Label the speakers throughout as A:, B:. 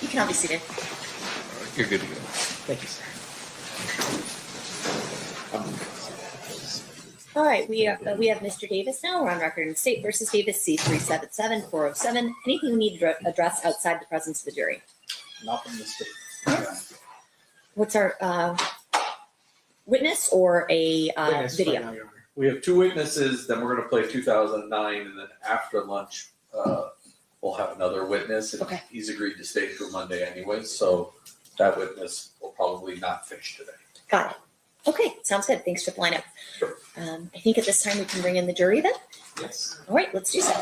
A: You can all be seated.
B: You're good to go.
A: Thank you, sir. All right, we have Mr. Davis now. We're on record in State versus Davis, C-377-407. Anything we need to address outside the presence of the jury?
C: Not from the state.
A: What's our witness or a
C: Witness
A: video?
C: right now, Your Honor.
B: We have two witnesses, then we're gonna play 2009, and then after lunch, we'll have another witness. And
A: Okay.
B: he's agreed to stay through Monday anyway, so that witness will probably not finish today.
A: Got it. Okay, sounds good. Thanks for the lineup.
B: Sure.
A: I think at this time we can bring in the jury then.
B: Yes.
A: All right, let's do so.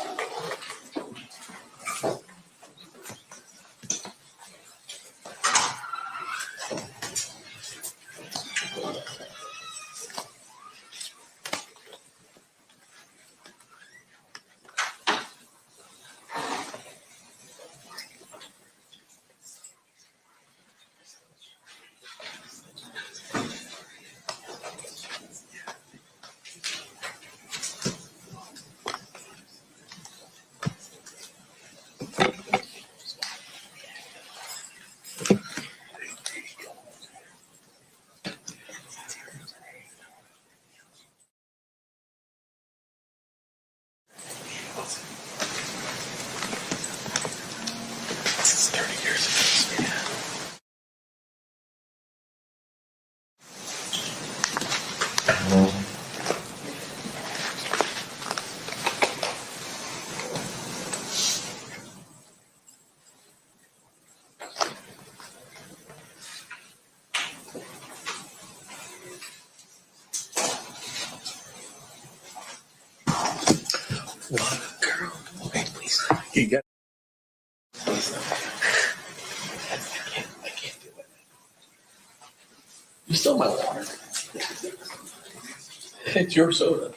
C: Girl, okay, please. You got. Please, no. I can't do it. You stole my water. It's your soda.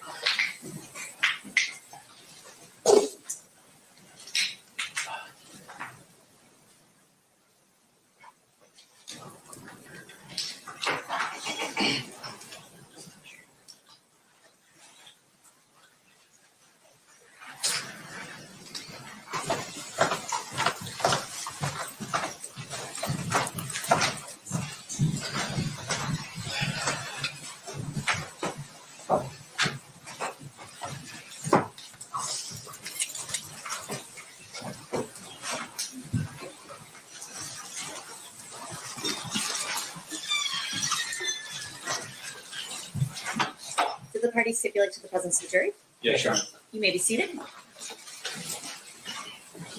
A: Did the parties stipulate to the presence of the jury?
B: Yeah, sure.
A: You may be seated.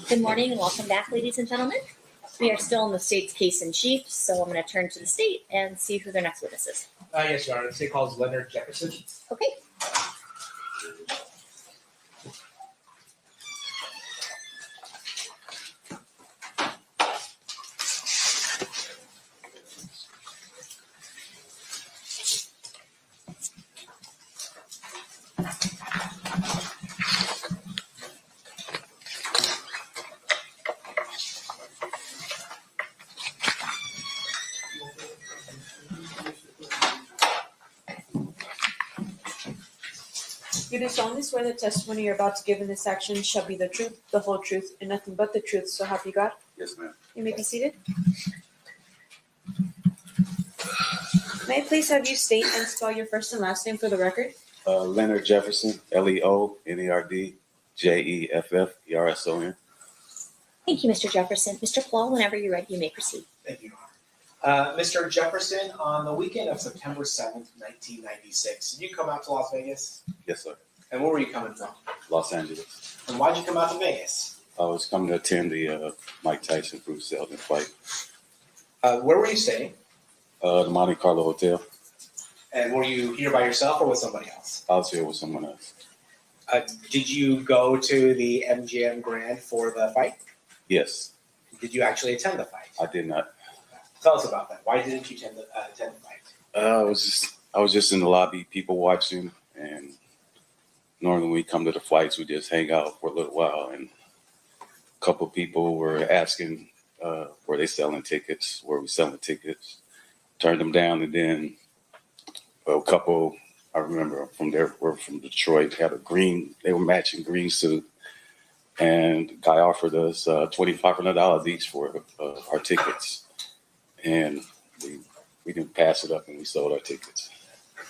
A: Good morning and welcome back, ladies and gentlemen. We are still in the state's case in chief, so I'm going to turn to the state and see who their next witness is.
C: Yes, Your Honor. The state calls Leonard Jefferson.
A: Okay.
D: You do solemnly swear the testimony you're about to give in this action shall be the truth, the whole truth, and nothing but the truth, so help you God?
E: Yes, ma'am.
D: You may be seated. May I please have you state and spell your first and last name for the record?
E: Leonard Jefferson, Leonardjefferson.
A: Thank you, Mr. Jefferson. Mr. Paul, whenever you're ready, you may proceed.
F: Thank you, Your Honor. Mr. Jefferson, on the weekend of September 7th, 1996, did you come out to Las Vegas?
E: Yes, sir.
F: And where were you coming from?
E: Los Angeles.
F: And why'd you come out to Vegas?
E: I was coming to attend the Mike Tyson Bruce Seldon fight.
F: Where were you staying?
E: The Monte Carlo Hotel.
F: And were you here by yourself or with somebody else?
E: I was here with someone else.
F: Did you go to the MGM Grand for the fight?
E: Yes,
F: Did you actually attend the fight?
E: I did not.
F: Tell us about that. Why didn't you attend the fight?
E: I was just in the lobby, people watching, and normally when we come to the fights, we just hang out for a little while. And a couple people were asking, were they selling tickets? Were we selling tickets? Turned them down, and then a couple, I remember from there, were from Detroit, had a green. They were matching green suit. and the guy offered us $2,500 each for our tickets, and we didn't pass it up, and we sold our tickets.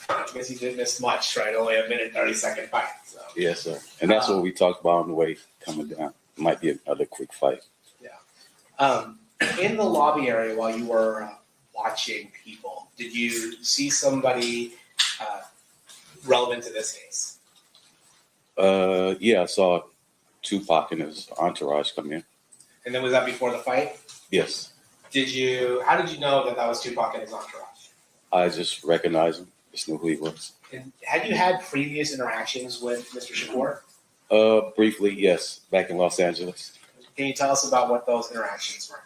F: I guess you didn't miss much, right? Only a minute 30-second fight. So.
E: Yes, sir. And that's what we talked about on the way coming down. It might be another quick fight.
F: In the lobby area while you were watching people, did you see somebody relevant to this case?
E: Yeah, I saw Tupac and his entourage come in.
F: And then was that before the fight?
E: Yes,
F: How did you know that was Tupac and his entourage?
E: I just recognized him. Just knew who he was.
F: And had you had previous interactions with Mr. Shakur?
E: Briefly, yes, back in Los Angeles.
F: Can you tell us about what those interactions were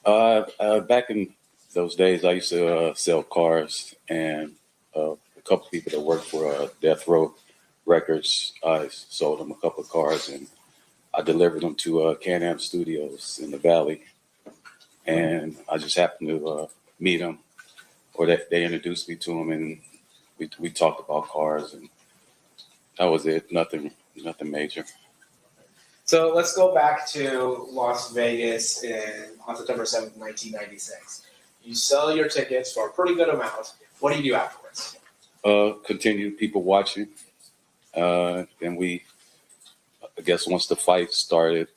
F: about?
E: Back in those days, I used to sell cars, and a couple people that worked for Death Row Records, I sold them a couple of cars, and I delivered them to Can-Am Studios in the Valley. And I just happened to meet them, or they introduced me to them, and we talked about cars, and that was it. Nothing major.
F: So let's go back to Las Vegas on September 7th, 1996. You sell your tickets for a pretty good amount. What do you do afterwards?
E: Continue people watching. Then I guess once the fight started,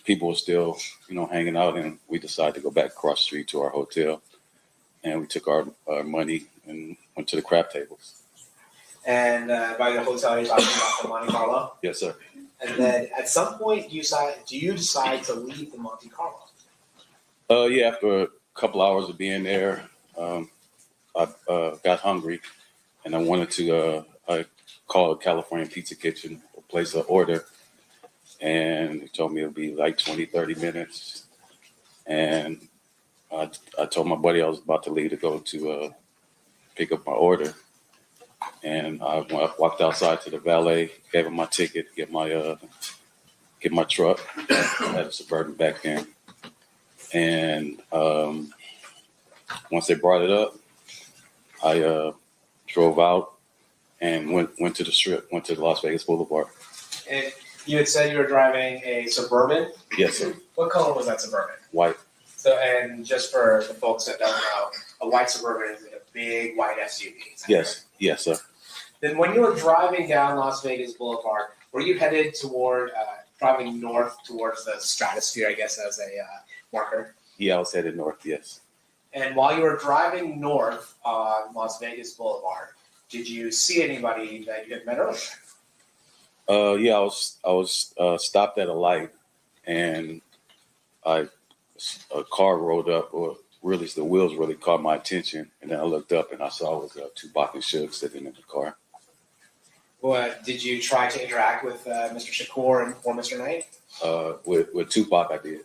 E: people were still, hanging out, and we decided to go back across the street to our hotel, and we took our money and went to the crap tables.
F: And by the hotel, you're talking about the Monte Carlo?
E: Yes, sir.
F: And then at some point, do you decide to leave the Monte Carlo?
E: Yeah, after a couple hours of being there, I got hungry, and I wanted to I called California Pizza Kitchen, place an order, and they told me it would be like 20, 30 minutes. And I told my buddy I was about to leave to go to pick up my order. And I walked outside to the valet, gave him my ticket, get my truck. I had a Suburban back then. And once they brought it up, I drove out and went to the Strip, went to the Las Vegas Boulevard.
F: And you had said you were driving a Suburban.
E: Yes, sir.
F: What color was that Suburban?
E: White.
F: So, and just for the folks that don't know, a white Suburban is a big white SUV.
E: Yes, yes, sir.
F: Then when you were driving down Las Vegas Boulevard, were you headed toward, driving north towards the stratosphere, I guess, as a marker?
E: Yeah, I was headed north, yes.
F: And while you were driving north on Las Vegas Boulevard, did you see anybody that you had met earlier?
E: Yeah, I was stopped at a light, and a car rolled up, or really the wheels really caught my attention, and then I looked up and I saw it was Tupac and Suge sitting in the car.
F: Did you try to interact with Mr. Shakur or Mr. Knight?
E: With Tupac, I did.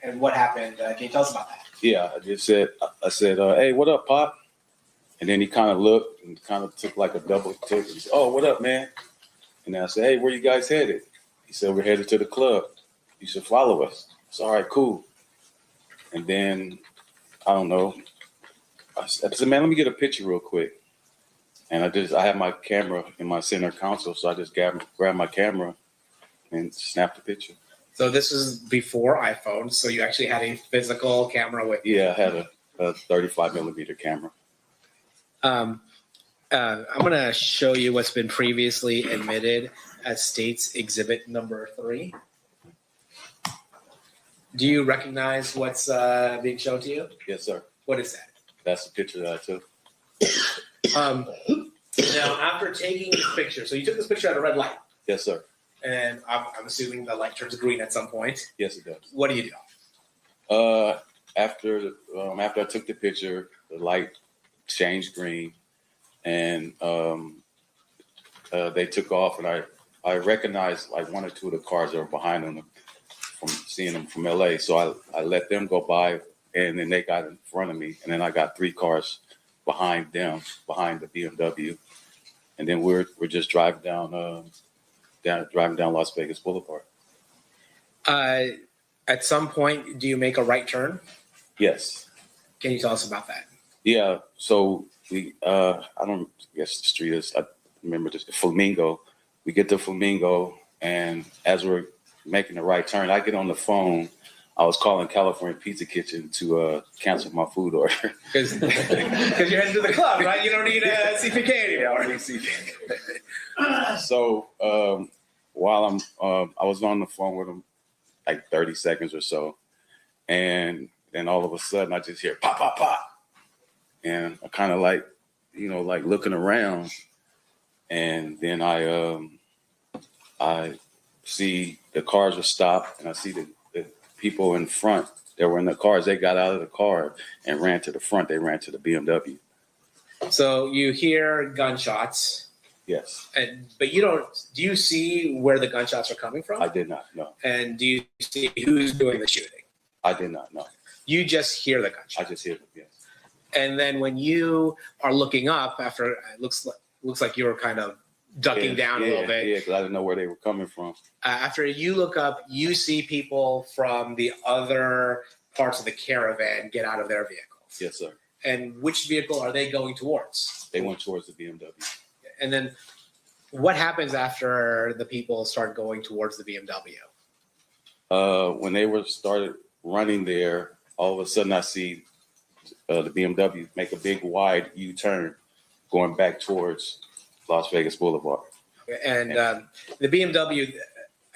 F: And what happened? Can you tell us about that?
E: Yeah, I said, hey, what up, Pop? And then he kind of looked and kind of took like a double take. He said, oh, what up, man? And then I said, hey, where you guys headed? He said, we're headed to the club. You should follow us. It's all right, cool. And then, I don't know. I said, man, let me get a picture real quick. And I had my camera in my center console, so I just grabbed my camera and snapped the picture.
F: So this was before iPhone, so you actually had a physical camera with you.
E: Yeah, I had a 35 millimeter camera.
G: I'm going to show you what's been previously admitted as State's Exhibit Number 3. Do you recognize what's being shown to you?
E: Yes, sir.
G: What is that?
E: That's the picture that I took.
G: Now, after taking this picture, so you took this picture at a red light,
E: Yes, sir.
G: and I'm assuming the light turns green at some point.
E: Yes, it does.
G: What do you do?
E: After I took the picture, the light changed green, and they took off, and I recognized like one or two of the cars that were behind them from seeing them from LA. So I let them go by, and then they got in front of me, and then I got 3 cars behind them, behind the BMW, and then we're just driving down Las Vegas Boulevard.
G: At some point, do you make a right turn?
E: Yes.
G: Can you tell us about that?
E: Yeah. So I don't guess the street is. I remember just Flamingo. We get to Flamingo, and as we're making the right turn. I get on the phone. I was calling California Pizza Kitchen to cancel my food order.
G: Because you're heading to the club, right? You don't need a CPK anymore.
E: I need CPK. So while I was on the phone with him like 30 seconds or so, and then all of a sudden I just hear pop, pop, pop, and I kind of like, like looking around, and then I see the cars were stopped, and I see the people in front that were in the cars. They got out of the car and ran to the front. They ran to the BMW.
G: So you hear gunshots,
E: Yes,
G: but you don't. Do you see where the gunshots are coming from?
E: I did not know.
G: And do you see who's doing the shooting?
E: I did not know.
G: You just hear the
E: I
G: gunshots.
E: just hear them. Yes.
G: And then when you are looking up, after it looks like you were kind of ducking down a little bit.
E: Yeah, because I didn't know where they were coming from.
G: After you look up, you see people from the other parts of the caravan get out of their vehicles.
E: Yes, sir.
G: And which vehicle are they going towards?
E: They went towards the BMW.
G: And then what happens after the people start going towards the BMW?
E: When they started running there, all of a sudden I see the BMW make a big wide U-turn going back towards Las Vegas Boulevard.
G: And the BMW,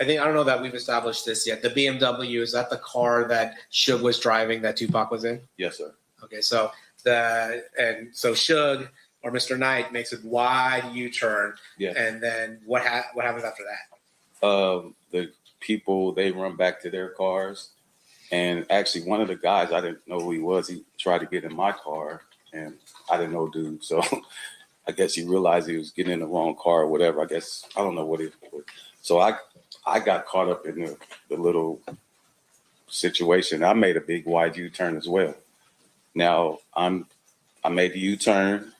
G: I don't know that we've established this yet. The BMW, is that the car that Suge was driving that Tupac was in?
E: Yes, sir.
G: Okay, so Suge or Mr. Knight makes a wide U-turn.
E: Yeah.
G: And then what happens after that?
E: The people, they run back to their cars. And actually, one of the guys, I didn't know who he was. He tried to get in my car, and I didn't know dude. So I guess he realized he was getting in the wrong car or whatever. I guess, I don't know what it was. So I got caught up in the little situation. I made a big wide U-turn as well. Now, I made the U-turn.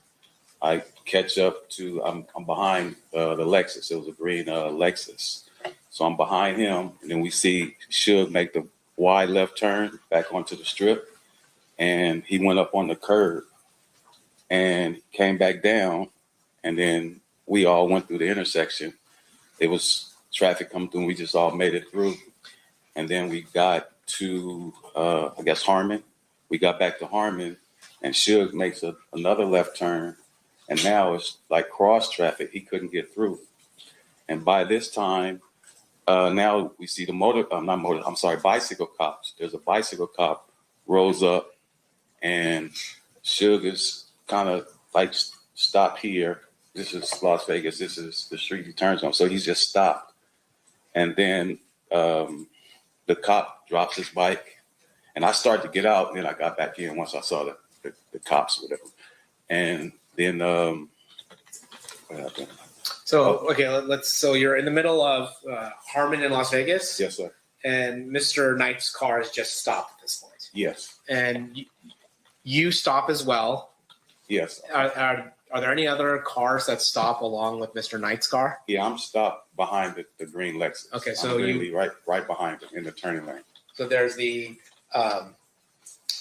E: I catch up to, I'm behind the Lexus. It was a green Lexus. So I'm behind him, and then we see Suge make the wide left turn back onto the strip, and he went up on the curb and came back down, and then we all went through the intersection. It was traffic coming through, and we just all made it through. And then we got to, I guess, Harmon. We got back to Harmon, and Suge makes another left turn, and now it's like cross traffic. He couldn't get through. And by this time, now we see the bicycle cops. There's a bicycle cop rolls up, and Suge is kind of like, stop here. This is Las Vegas. This is the street he turns on. So he's just stopped. And then the cop drops his bike, and I started to get out, and then I got back in once I saw the cops, whatever. And then what happened?
G: So, okay, so you're in the middle of Harmon in Las Vegas,
E: Yes, sir.
G: and Mr. Knight's car has just stopped at this point.
E: Yes.
G: And you stop as well.
E: Yes.
G: Are there any other cars that stop along with Mr. Knight's car?
E: Yeah, I'm stopped behind the green Lexus.
G: Okay,
E: I'm
G: so
E: literally right behind him in the turning lane.
G: So there's the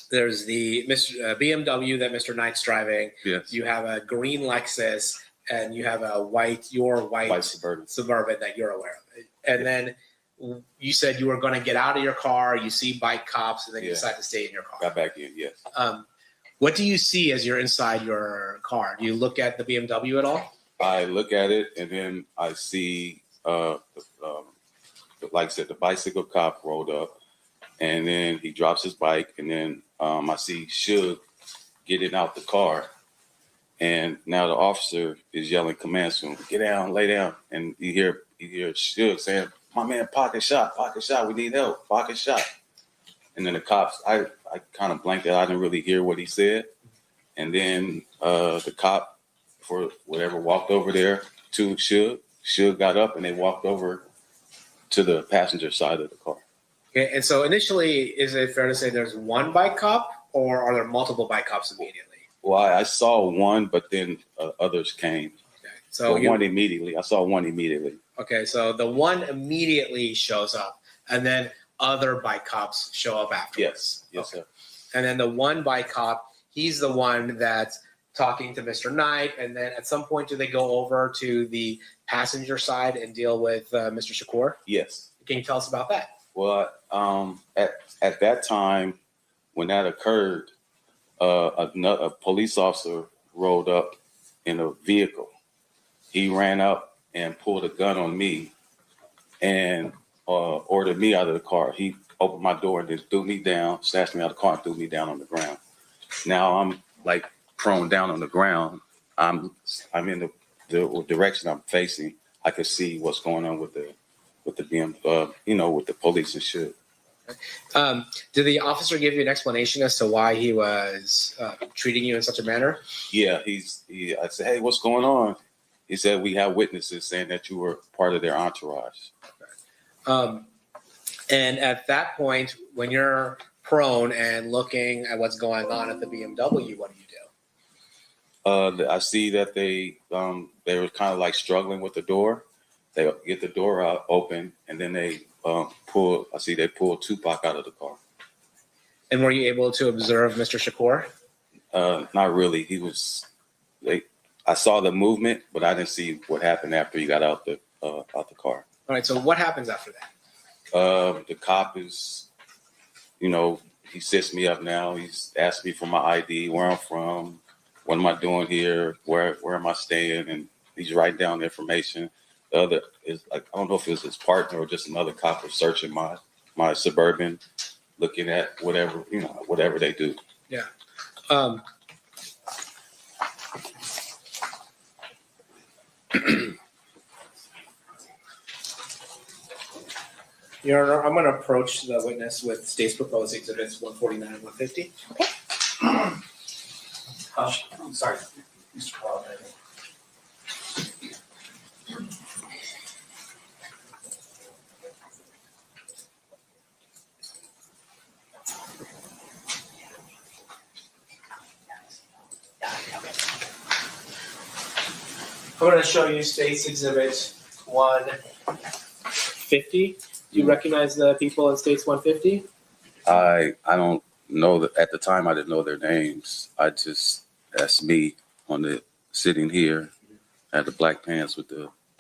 G: BMW that Mr. Knight's driving.
E: Yes.
G: You have a green Lexus, and you have white Suburban that you're aware of. And then you said you were going to get out of your car. You see bike cops, and then you decide to stay in your car.
E: Got back in, yes.
G: What do you see as you're inside your car? Do you look at the BMW at all?
E: I look at it, and then I see, like I said, the bicycle cop rolled up, and then he drops his bike, and then I see Suge getting out the car, and now the officer is yelling commands to him, "Get down, lay down," and you hear Suge saying, "My man, pocket shot, we need help, pocket shot." And then the cops, I kind of blanked out. I didn't really hear what he said. And then the cop, for whatever, walked over there to Suge. Suge got up, and they walked over to the passenger side of the car.
G: Okay, and so initially, is it fair to say there's one bike cop, or are there multiple bike cops immediately?
E: Well, I saw one, but then others came.
G: Okay, so
E: one immediately. I saw one immediately.
G: Okay, so the one immediately shows up, and then other bike cops show up afterwards.
E: Yes,
G: okay.
E: sir.
G: And then the one bike cop, he's the one that's talking to Mr. Knight, and then at some point, do they go over to the passenger side and deal with Mr. Shakur?
E: Yes.
G: Can you tell us about that?
E: Well, at that time, when that occurred, a police officer rolled up in a vehicle. He ran up and pulled a gun on me and ordered me out of the car. He opened my door and then threw me down, snatched me out of the car and threw me down on the ground. Now I'm like prone down on the ground. I'm in the direction I'm facing. I could see what's going on with the BM, with the police and shit.
G: Did the officer give you an explanation as to why he was treating you in such a manner?
E: Yeah, I said, hey, what's going on? He said, we have witnesses saying that you were part of their entourage.
G: And at that point, when you're prone and looking at what's going on at the BMW, what do you do?
E: I see that they were kind of like struggling with the door. They get the door out open, and then they pull Tupac out of the car.
G: And were you able to observe Mr. Shakur?
E: Not really. I saw the movement, but I didn't see what happened after he got out the car.
G: All right. So what happens after that?
E: The cop is, he sits me up now. He's asked me for my ID, where I'm from, what am I doing here, where am I staying, and he's writing down the information. The other is like, I don't know if it was his partner or just another cop was searching my Suburban, looking at whatever they do.
G: Yeah. I'm going to approach the witness with state's proposed exhibits 149 and 150.
C: I'm sorry, Mr. Paul.
F: I'm going to show you State's Exhibit 150. Do you recognize the people in State's 150?
E: I don't know that at the time. I didn't know their names. That's me sitting here. I had the black pants with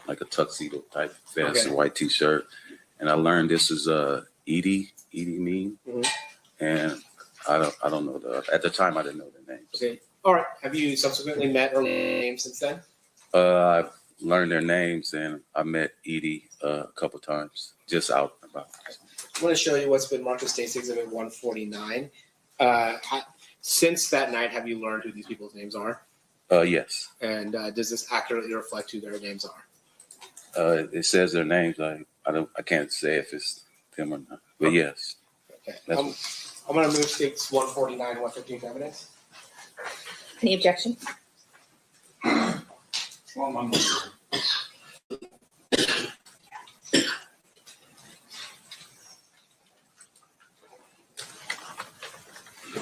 E: like a tuxedo type vest and white t-shirt, and I learned this is Edie Mean, and I don't know at the time I didn't know their names.
G: Okay. All right. Have you subsequently met or names since then?
E: I've learned their names, and I met Edie a couple times, just out and about.
G: I'm going to show you what's been marked as State's Exhibit 149. Since that night, have you learned who these people's names are?
E: Yes.
G: And does this accurately reflect who their names are?
E: It says their names. I can't say if it's them or not, but yes.
G: Okay. I'm going to move State's 149 and 150 into evidence.
A: Any objection?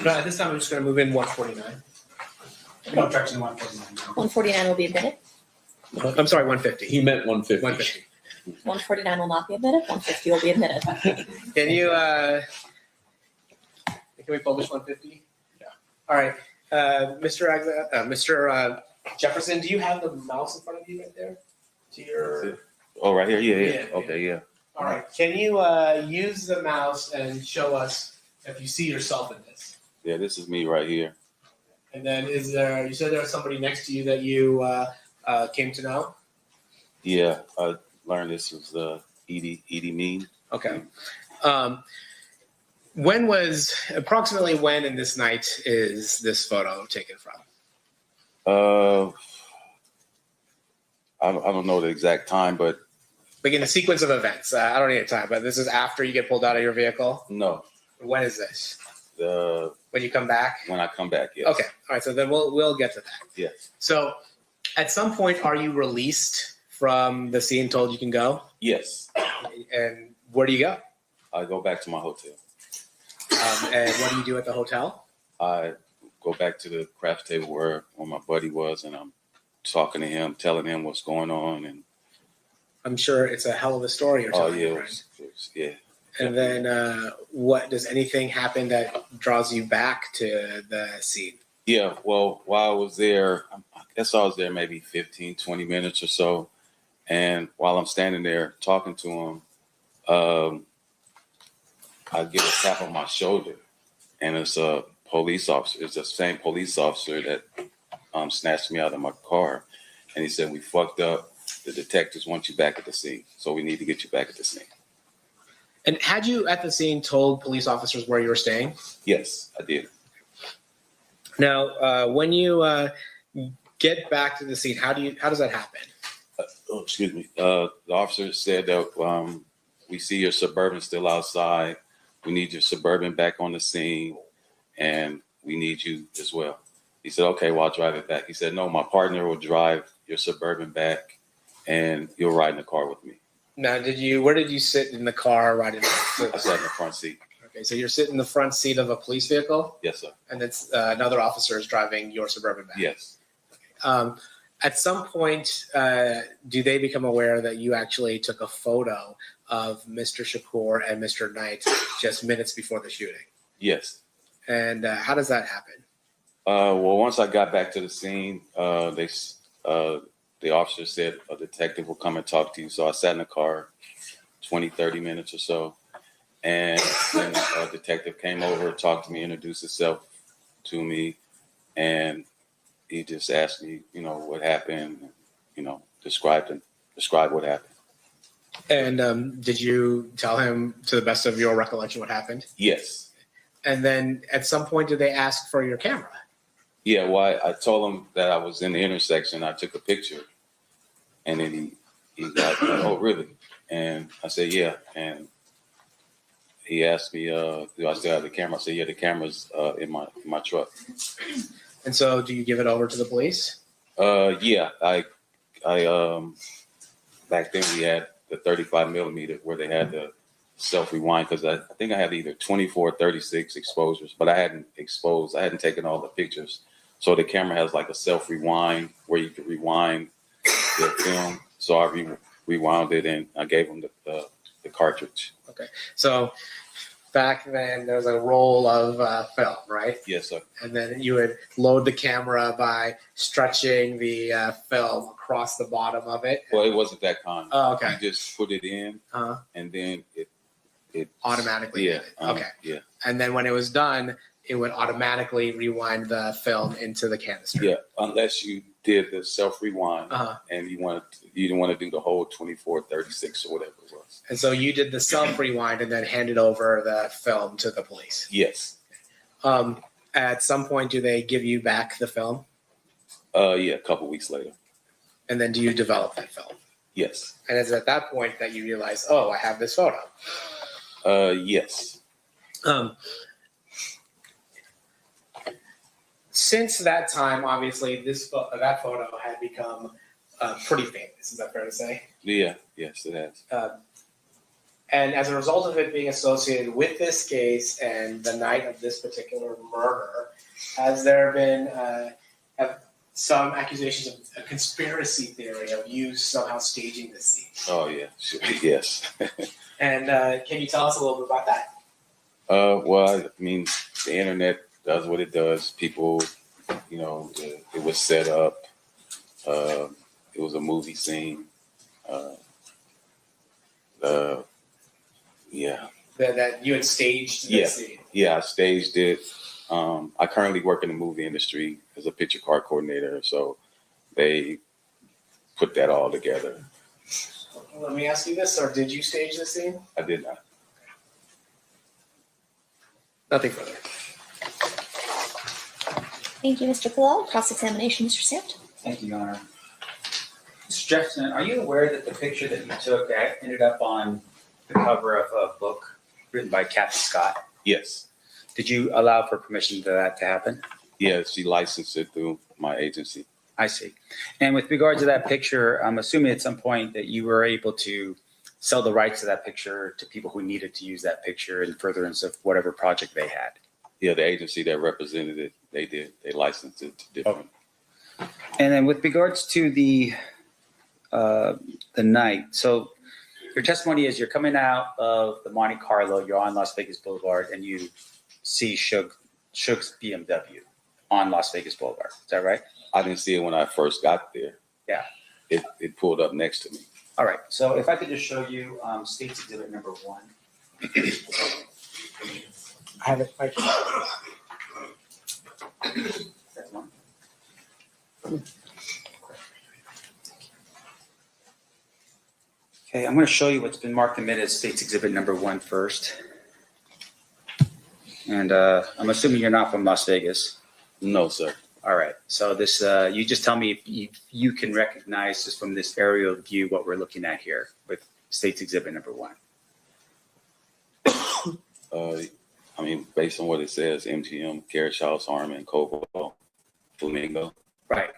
G: At this time, I'm just going to move in 149.
C: No objection to 149.
A: 149 will be admitted.
G: I'm sorry, 150.
B: He meant 150.
G: 150.
A: 149 will not be admitted. 150 will be admitted.
G: Can you, can we publish 150?
C: Yeah.
G: All right. Mr. Jefferson, do you have the mouse in front of you right there? To your.
E: Oh, right here. Yeah.
G: Yeah.
E: Okay. Yeah.
G: All right. Can you use the mouse and show us if you see yourself in this?
E: Yeah. This is me right here.
G: And then you said there was somebody next to you that you came to know?
E: Yeah. I learned this was Edie Mean.
G: Okay. Approximately when in this night is this photo taken from?
E: I don't know the exact time, but
G: Like in the sequence of events. I don't need a time, but this is after you get pulled out of your vehicle.
E: no.
G: When is this?
E: When
G: you come back?
E: I come back, yes.
G: Okay. All right. So then we'll get to that.
E: Yes.
G: So at some point, are you released from the scene, told you can go?
E: Yes.
G: And where do you go?
E: I go back to my hotel.
G: And what do you do at the hotel?
E: I go back to the craft table where my buddy was, and I'm talking to him, telling him what's going on. And
G: I'm sure it's a hell of a story you're telling me, right?
E: Yeah.
G: And then what does anything happen that draws you back to the scene?
E: Yeah, well, while I was there, I guess I was there maybe 15, 20 minutes or so. And while I'm standing there talking to him, I get a tap on my shoulder, and it's a police officer. It's the same police officer that snatched me out of my car, and he said, "We fucked up. The detectives want you back at the scene, so we need to get you back at the scene."
G: And had you at the scene told police officers where you were staying?
E: Yes, I did.
G: Now, when you get back to the scene, how does that happen?
E: Excuse me. The officer said that we see your Suburban still outside. We need your Suburban back on the scene, and we need you as well. He said, "Okay, well, I'll drive it back." He said, "No, my partner will drive your Suburban back, and you'll ride in the car with me."
G: Now, where did you sit in the car riding?
E: I sat in the front seat.
G: Okay, so you're sitting in the front seat of a police vehicle,
E: Yes, sir.
G: and it's another officer is driving your Suburban back.
E: Yes.
G: At some point, do they become aware that you actually took a photo of Mr. Shakur and Mr. Knight just minutes before the shooting?
E: Yes.
G: And how does that happen?
E: Well, once I got back to the scene, the officer said a detective will come and talk to you. So I sat in the car 20, 30 minutes or so. And then a detective came over, talked to me, introduced himself to me. And he just asked me, what happened, describe what happened.
G: And did you tell him, to the best of your recollection, what happened?
E: Yes.
G: And then at some point, did they ask for your camera?
E: Yeah, well, I told him that I was in the intersection. I took a picture. And then he's like, "Oh, really?" And I said, "Yeah." And he asked me, "Do I still have the camera?" I said, "Yeah, the camera's in my truck."
G: And so do you give it over to the police?
E: Yeah, I back then we had the 35 millimeter where they had the self rewind, because I think I had either 24 or 36 exposures, but I hadn't taken all the pictures. So the camera has like a self rewind where you can rewind the film. So I rewound it and I gave them the cartridge.
G: Okay. So back then there was a roll of film, right?
E: Yes, sir.
G: And then you would load the camera by stretching the film across the bottom of it.
E: Well, it wasn't that kind.
G: Oh, okay.
E: You just put it in
G: Uh-huh.
E: and then it
G: Automatically.
E: Yeah.
G: did it. Okay.
E: Yeah.
G: And then when it was done, it would automatically rewind the film into the canister.
E: Yeah. Unless you did the self rewind
G: Uh-huh.
E: and you didn't want to do the whole 24, 36 or whatever it was.
G: And so you did the self rewind and then handed over the film to the police.
E: Yes.
G: At some point, do they give you back the film?
E: Yeah, a couple weeks later.
G: And then do you develop that film?
E: Yes.
G: And it's at that point that you realize, oh, I have this photo.
E: Yes.
G: Since that time, obviously, that photo had become pretty famous. Is that fair to say?
E: Yeah. Yes, it has.
G: And as a result of it being associated with this case and the night of this particular murder, has there been some accusations of a conspiracy theory of you somehow staging this scene?
E: Oh, yeah. Sure. Yes.
G: And can you tell us a little bit about that?
E: Well, I mean, the internet does what it does. People, it was set up. It was a movie scene. Yeah.
G: That you had staged this scene?
E: Yeah, I staged it. I currently work in the movie industry as a picture card coordinator, so they put that all together.
G: Let me ask you this, or did you stage this scene?
E: I did not.
G: Nothing further.
A: Thank you, Mr. Kalal. Cross-examination, Mr. Sant.
H: Thank you, Your Honor. Mr. Jefferson, are you aware that the picture that you took ended up on the cover of a book written by Kathy Scott?
E: Yes.
H: Did you allow for permission for that to happen?
E: Yeah, she licensed it through my agency.
H: I see. And with regard to that picture, I'm assuming at some point that you were able to sell the rights to that picture to people who needed to use that picture in furtherance of whatever project they had.
E: Yeah, the agency that represented it, they did. They licensed it to different.
H: And then with regards to the night, so your testimony is you're coming out of the Monte Carlo, you're on Las Vegas Boulevard, and you see Suge's BMW on Las Vegas Boulevard. Is that right?
E: I didn't see it when I first got there.
H: Yeah.
E: It pulled up next to me.
H: All right, so if I could just show you State's Exhibit number 1.
G: I have it right.
H: That's one. Okay, I'm going to show you what's been marked amid as State's Exhibit number 1 first. And I'm assuming you're not from Las Vegas.
E: No, sir.
H: All right, so this, you just tell me if you can recognize just from this aerial view what we're looking at here with State's Exhibit number 1.
E: I mean, based on what it says, MGM, Carriage House, Harmon, Cobalt, Flamingo.
H: Right.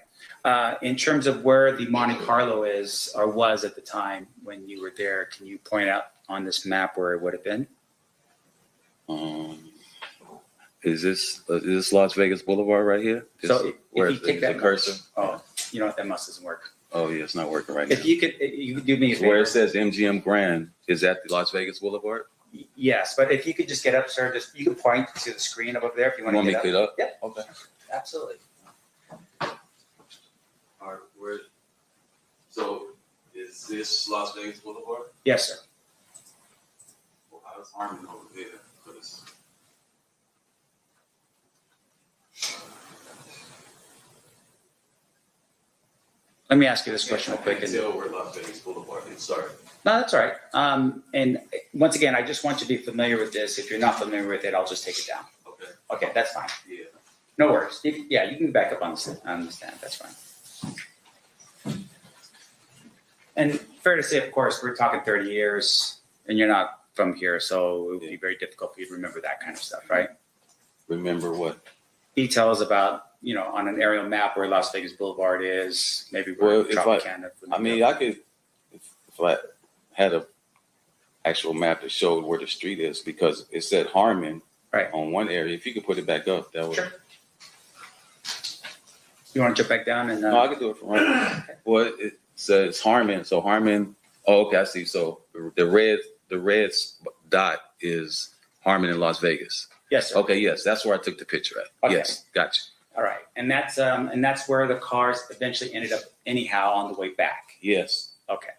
H: In terms of where the Monte Carlo is or was at the time when you were there, can you point out on this map where it would have been?
E: Is this Las Vegas Boulevard right here?
H: So if
E: where
H: you
E: is
H: take
E: the
H: that
E: cursor?
H: Oh, you know what? That must doesn't work.
E: Oh yeah, it's not working right now.
H: If you could do me a
E: Where
H: favor.
E: it says MGM Grand, is that the Las Vegas Boulevard?
H: Yes, but if you could just get up, sir, just you can point to the screen above there if you
E: You
H: want
E: want
H: to
E: me
H: get
E: to
H: up.
E: get up?
H: Yeah.
E: Okay.
H: Absolutely.
E: All right, so is this Las Vegas Boulevard?
H: Yes, sir.
E: Well, I was Harmon over there.
H: Let me ask you this question real quick.
E: I can't tell where Las Vegas Boulevard is. Sorry.
H: No, that's all right. And once again, I just want you to be familiar with this. If you're not familiar with it, I'll just take it down.
E: Okay.
H: Okay, that's fine.
E: Yeah.
H: No worries. Yeah, you can back up on the stand. That's fine. And fair to say, of course, we're talking 30 years, and you're not from here, so it would be very difficult for you to remember that kind of stuff, right?
E: Remember what?
H: Details about, on an aerial map where Las Vegas Boulevard is, maybe where
E: Well, if I could, if I had a actual map that showed where the street is, because it said Harmon
H: Right.
E: on one area. If you could put it back up, that would.
H: Sure. You want to jump back down and?
E: No, I can do it from right. Well, it says Harmon, so Harmon. Oh, okay, I see. So the red dot is Harmon in Las Vegas.
H: Yes, sir.
E: Okay, yes, that's where I took the picture at.
H: Okay.
E: Yes, gotcha.
H: All right, and that's where the cars eventually ended up anyhow on the way back.
E: Yes.
H: Okay.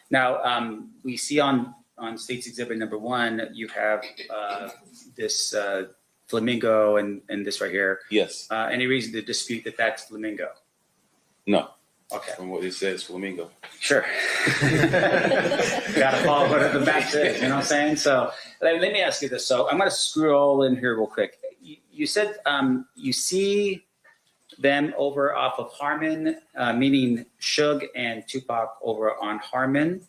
H: Now, we see on State's Exhibit number 1, you have this flamingo and this right here.
E: Yes.
H: Any reason to dispute that that's flamingo?
E: No.
H: Okay.
E: From what it says, flamingo.
H: Sure. Got to follow what the back says, you know what I'm saying? So let me ask you this. So I'm going to scroll in here real quick. You said you see them over off of Harmon, meaning Suge and Tupac over on Harmon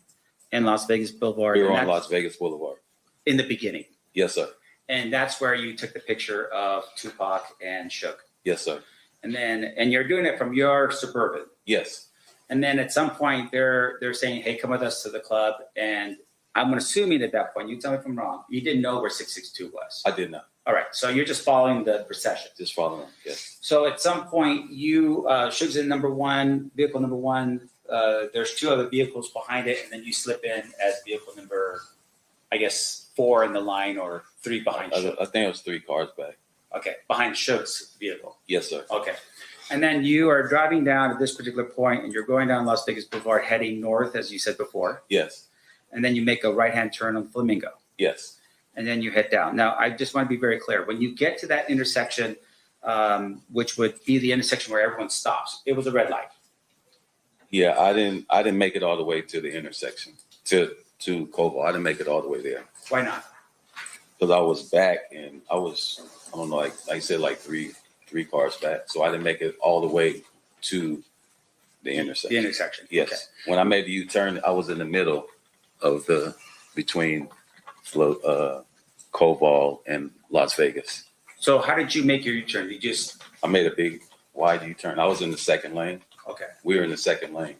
H: and Las Vegas Boulevard.
E: We were
H: and
E: on
H: that's
E: Las Vegas Boulevard.
H: in the beginning.
E: Yes, sir.
H: And that's where you took the picture of Tupac and Suge.
E: Yes, sir.
H: And you're doing it from your Suburban.
E: Yes.
H: And then at some point they're saying, hey, come with us to the club. And I'm assuming at that point, you tell me if I'm wrong, you didn't know where 662 was.
E: I did not.
H: All right. So you're just following the procession.
E: Just following. Yes.
H: So at some point you, Suge's in vehicle number 1. There's 2 other vehicles behind it. And then you slip in as vehicle number, I guess, 4 in the line or 3 behind Suge.
E: I think it was 3 cars back.
H: Okay. Behind Suge's vehicle.
E: Yes, sir.
H: Okay. And then you are driving down at this particular point and you're going down Las Vegas Boulevard heading north, as you said before.
E: Yes.
H: And then you make a right-hand turn on Flamingo.
E: Yes.
H: And then you head down. Now, I just want to be very clear. When you get to that intersection, which would be the intersection where everyone stops, it was a red light.
E: Yeah, I didn't make it all the way to the intersection, to Cobalt. I didn't make it all the way there.
H: Why not?
E: Because I was back and I don't know, like I said, like three cars back. So I didn't make it all the way to the intersection.
H: The intersection.
E: Yes.
H: Okay.
E: When I made the U-turn, I was in the middle of between Cobalt and Las Vegas.
H: So how did you make your U-turn?
E: I made a big wide U-turn. I was in the second lane.
H: Okay.
E: We were in the second lane,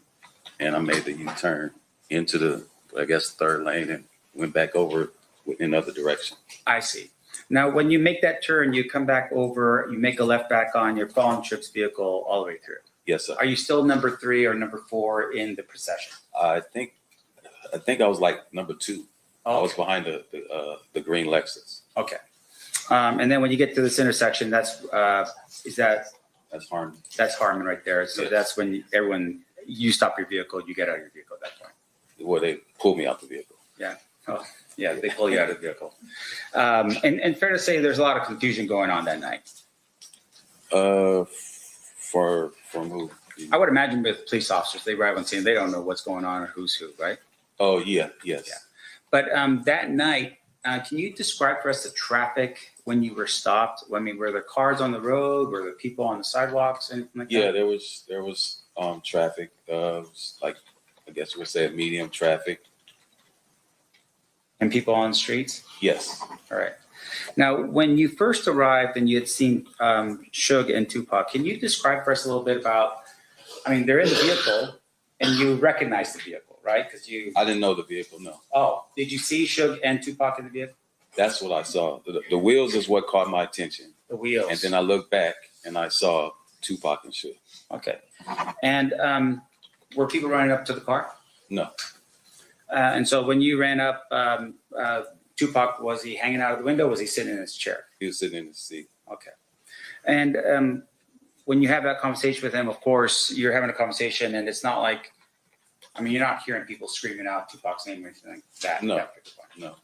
E: and I made the U-turn into the, I guess, third lane and went back over in other direction.
H: I see. Now, when you make that turn, you come back over, you make a left back on your following trip's vehicle all the way through.
E: Yes, sir.
H: Are you still number 3 or number 4 in the procession?
E: I think I was like number 2. I was behind the green Lexus.
H: Okay. And then when you get to this intersection, that's
E: Harmon.
H: That's Harmon right there. So
E: Yes.
H: that's when you stop your vehicle, you get out of your vehicle at that point.
E: Well, they pulled me out the vehicle.
H: Yeah, they pull you out of the vehicle. And fair to say, there's a lot of confusion going on that night.
E: From who?
H: I would imagine with police officers, they arrive on scene, they don't know what's going on or who's who, right?
E: Oh, yeah, yes.
H: Yeah. But that night, can you describe for us the traffic when you were stopped? I mean, were there cars on the road? Were there people on the sidewalks? Anything like
E: Yeah,
H: that?
E: there was traffic. It was like, I guess we'll say medium traffic.
H: And people on the streets?
E: Yes.
H: All right. Now, when you first arrived and you had seen Suge and Tupac, can you describe for us a little bit about, I mean, they're in the vehicle and you recognize the vehicle, right? Because
E: I didn't know the vehicle, no.
H: oh, did you see Suge and Tupac in the vehicle?
E: That's what I saw. The wheels is what caught my attention.
H: The wheels.
E: And then I looked back and I saw Tupac and Suge.
H: Okay. And were people running up to the car?
E: No.
H: And so when you ran up, Tupac, was he hanging out of the window? Was he sitting in his chair?
E: He was sitting in the seat.
H: Okay. And when you have that conversation with him, of course, you're having a conversation and it's not like, I mean, you're not hearing people screaming out Tupac's name or anything like that.
E: No.
H: That particular point.
E: No.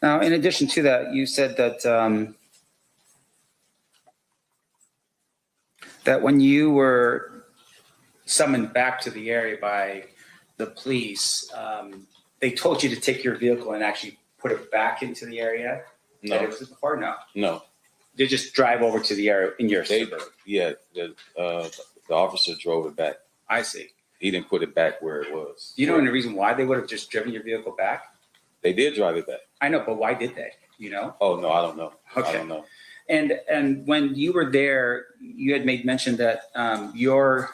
H: Now, in addition to that, you said that that when you were summoned back to the area by the police, they told you to take your vehicle and actually put it back into the area that
E: No.
H: it was before? No.
E: No.
H: They just drive over to the area in your
E: They,
H: suburb.
E: yeah, the officer drove it back.
H: I see.
E: He didn't put it back where it was.
H: Do you know any reason why they would have just driven your vehicle back?
E: They did drive it back.
H: I know, but why did they? You know?
E: Oh, no, I don't know.
H: Okay.
E: I don't know.
H: And when you were there, you had made mention that your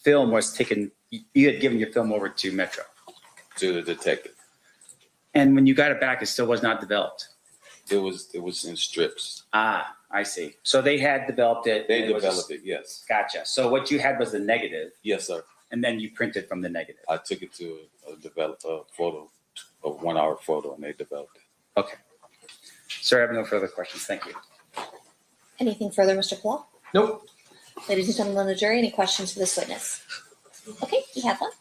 H: film was taken. You had given your film over to Metro,
E: To the detective.
H: and when you got it back, it still was not developed.
E: It was in strips.
H: Ah, I see. So they had developed it.
E: They
H: and it was-
E: developed it, yes.
H: Gotcha. So what you had was the negative,
E: Yes, sir.
H: and then you printed from the negative.
E: I took it to a photo, a 1 hour photo, and they developed it.
H: Okay. Sir, I have no further questions. Thank you.
A: Anything further, Mr. Paul?
G: Nope.
A: Ladies and gentlemen of the jury, any questions for this witness? Okay, we have one.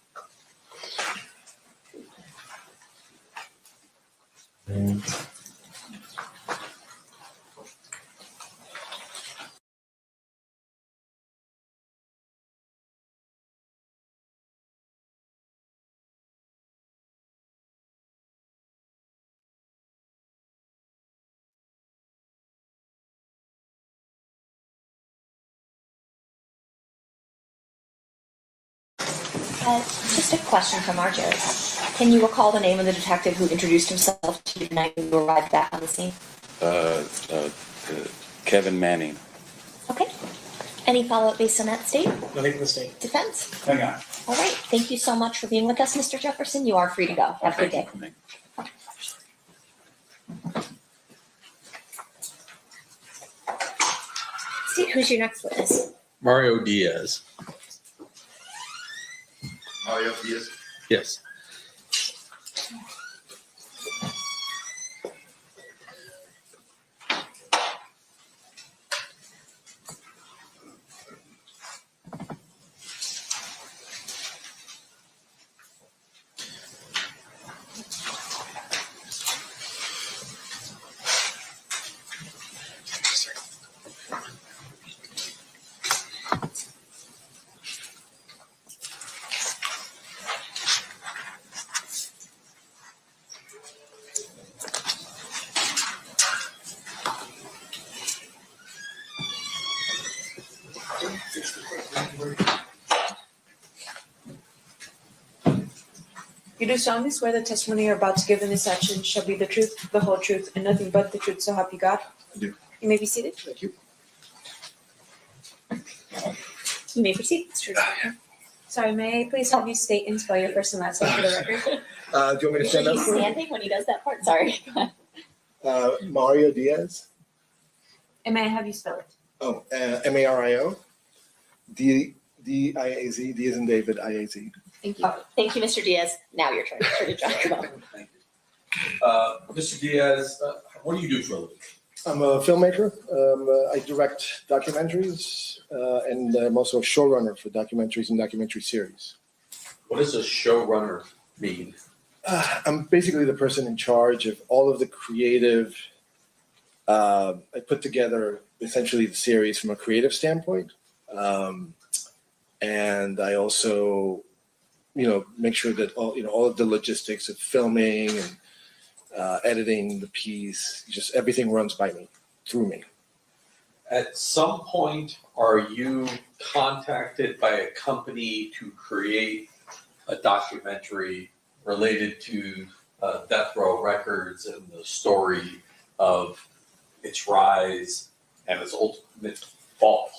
A: Just a question from our jury. Can you recall the name of the detective who introduced himself to you the night you arrived back on the scene?
E: Kevin Manning.
A: Okay. Any follow-up based on that state?
G: Nothing from the state.
A: Defense?
H: Hang on.
A: All right. Thank you so much for being with us, Mr. Jefferson. You are free to go. Have a good day.
E: Thank you.
A: Steve, who's your next witness?
C: Mario Diaz.
B: Mario Diaz.
C: Yes.
D: You do solemnly swear the testimony you're about to give in this action shall be the truth, the whole truth, and nothing but the truth, so help you God?
C: I do.
D: You may be seated.
C: Thank you.
A: You may proceed, Mr. Jefferson.
D: Sorry, may I please have you state and spell your first and last name for the record?
C: Do you want me to stand up?
A: He's standing when he does that part. Sorry. Go ahead.
C: Mario Diaz.
D: And may I have you spell it?
C: Oh, Mario. Diaz. D as in David. Iaz.
D: Thank you.
A: Thank you, Mr. Diaz. Now your turn. Mr. John, come on.
B: Thank you. Mr. Diaz, what do you do for a living?
C: I'm a filmmaker. I direct documentaries, and I'm also a showrunner for documentaries and documentary series.
B: What is a showrunner? mean?
C: I'm basically the person in charge of all of the creative. I put together essentially the series from a creative standpoint, and I also, make sure that all of the logistics of filming and editing the piece, just everything runs by me, through me.
B: At some point, are you contacted by a company to create a documentary related to Death Row Records and the story of its rise and its ultimate fall?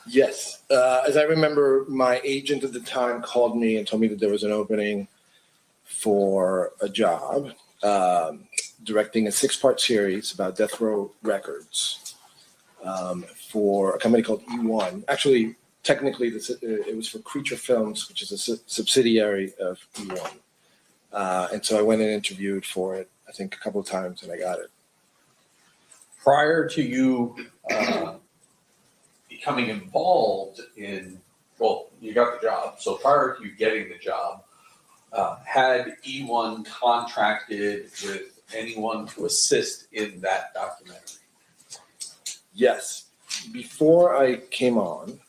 C: Yes. As I remember, my agent at the time called me and told me that there was an opening for a job directing a 6-part series about Death Row Records for a company called E1. Actually, technically, it was for Creature Films, which is a subsidiary of E1. And so I went and interviewed for it, I think, a couple of times, and I got it.
B: Prior to you becoming involved in, well, you got the job. So prior to you getting the job, had E1 contracted with anyone to assist in that documentary?
C: Yes. Before I came on,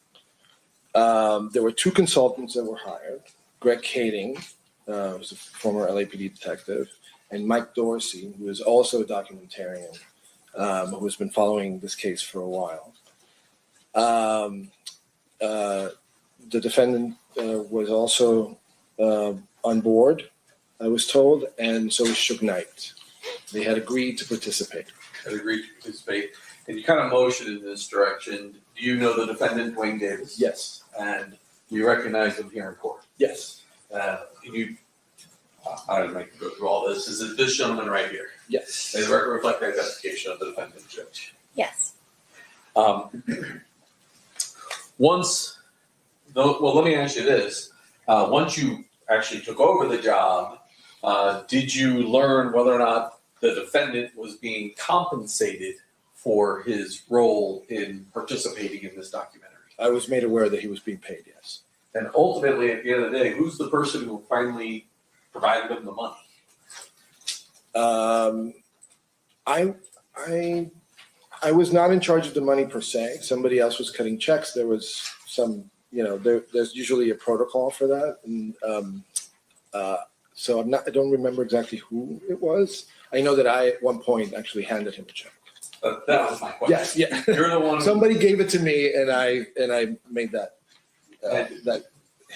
C: there were 2 consultants that were hired. Greg Kading, who's a former LAPD detective, and Mike Dorsey, who is also a documentarian, who has been following this case for a while. The defendant was also on board, I was told, and so was Suge Knight. They had agreed to participate.
B: And you kind of motioned in this direction. Do you know the defendant, Dwayne Davis?
C: Yes.
B: And you recognize him here in court?
C: Yes.
B: Can you, I don't make you go through all this. Is it this gentleman right here?
C: Yes.
B: May the record reflect the identification of the defendant, Judge.
A: Yes.
B: Let me ask you this. Once you actually took over the job, did you learn whether or not the defendant was being compensated for his role in participating in this documentary?
C: I was made aware that he was being paid, yes.
B: And ultimately, at the end of the day, who's the person who finally provided him the money?
C: I was not in charge of the money per se. Somebody else was cutting checks. There was some, there's usually a protocol for that. And so I don't remember exactly who it was. I know that I, at one point, actually handed him a check.
B: That was my question.
C: Yes, yeah.
B: You're the one.
C: Somebody gave it to me, and I made that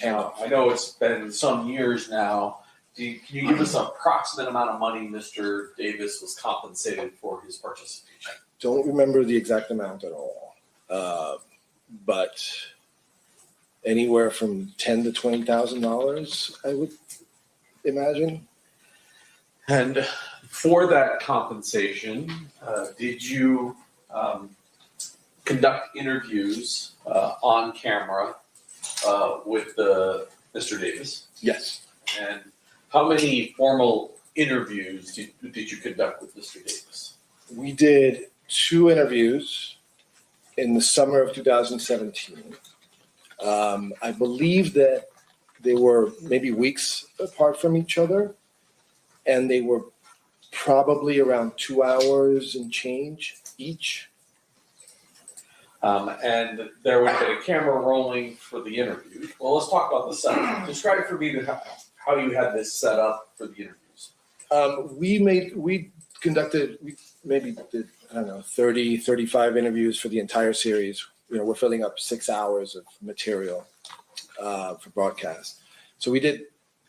C: handoff.
B: I know it's been some years now. Can you give us an approximate amount of money Mr. Davis was compensated for his participation?
C: Don't remember the exact amount at all, but anywhere from $10,000 to $20,000, I would imagine.
B: And for that compensation, did you conduct interviews on camera with Mr. Davis?
C: Yes.
B: And how many formal interviews did you conduct with Mr. Davis?
C: We did 2 interviews in the summer of 2017. I believe that they were maybe weeks apart from each other, and they were probably around 2 hours and change each.
B: And there would have been a camera rolling for the interview. Well, let's talk about the setup. Describe for me how you had this set up for the interviews.
C: We maybe did, 30, 35 interviews for the entire series. We're filling up 6 hours of material for broadcast. So we did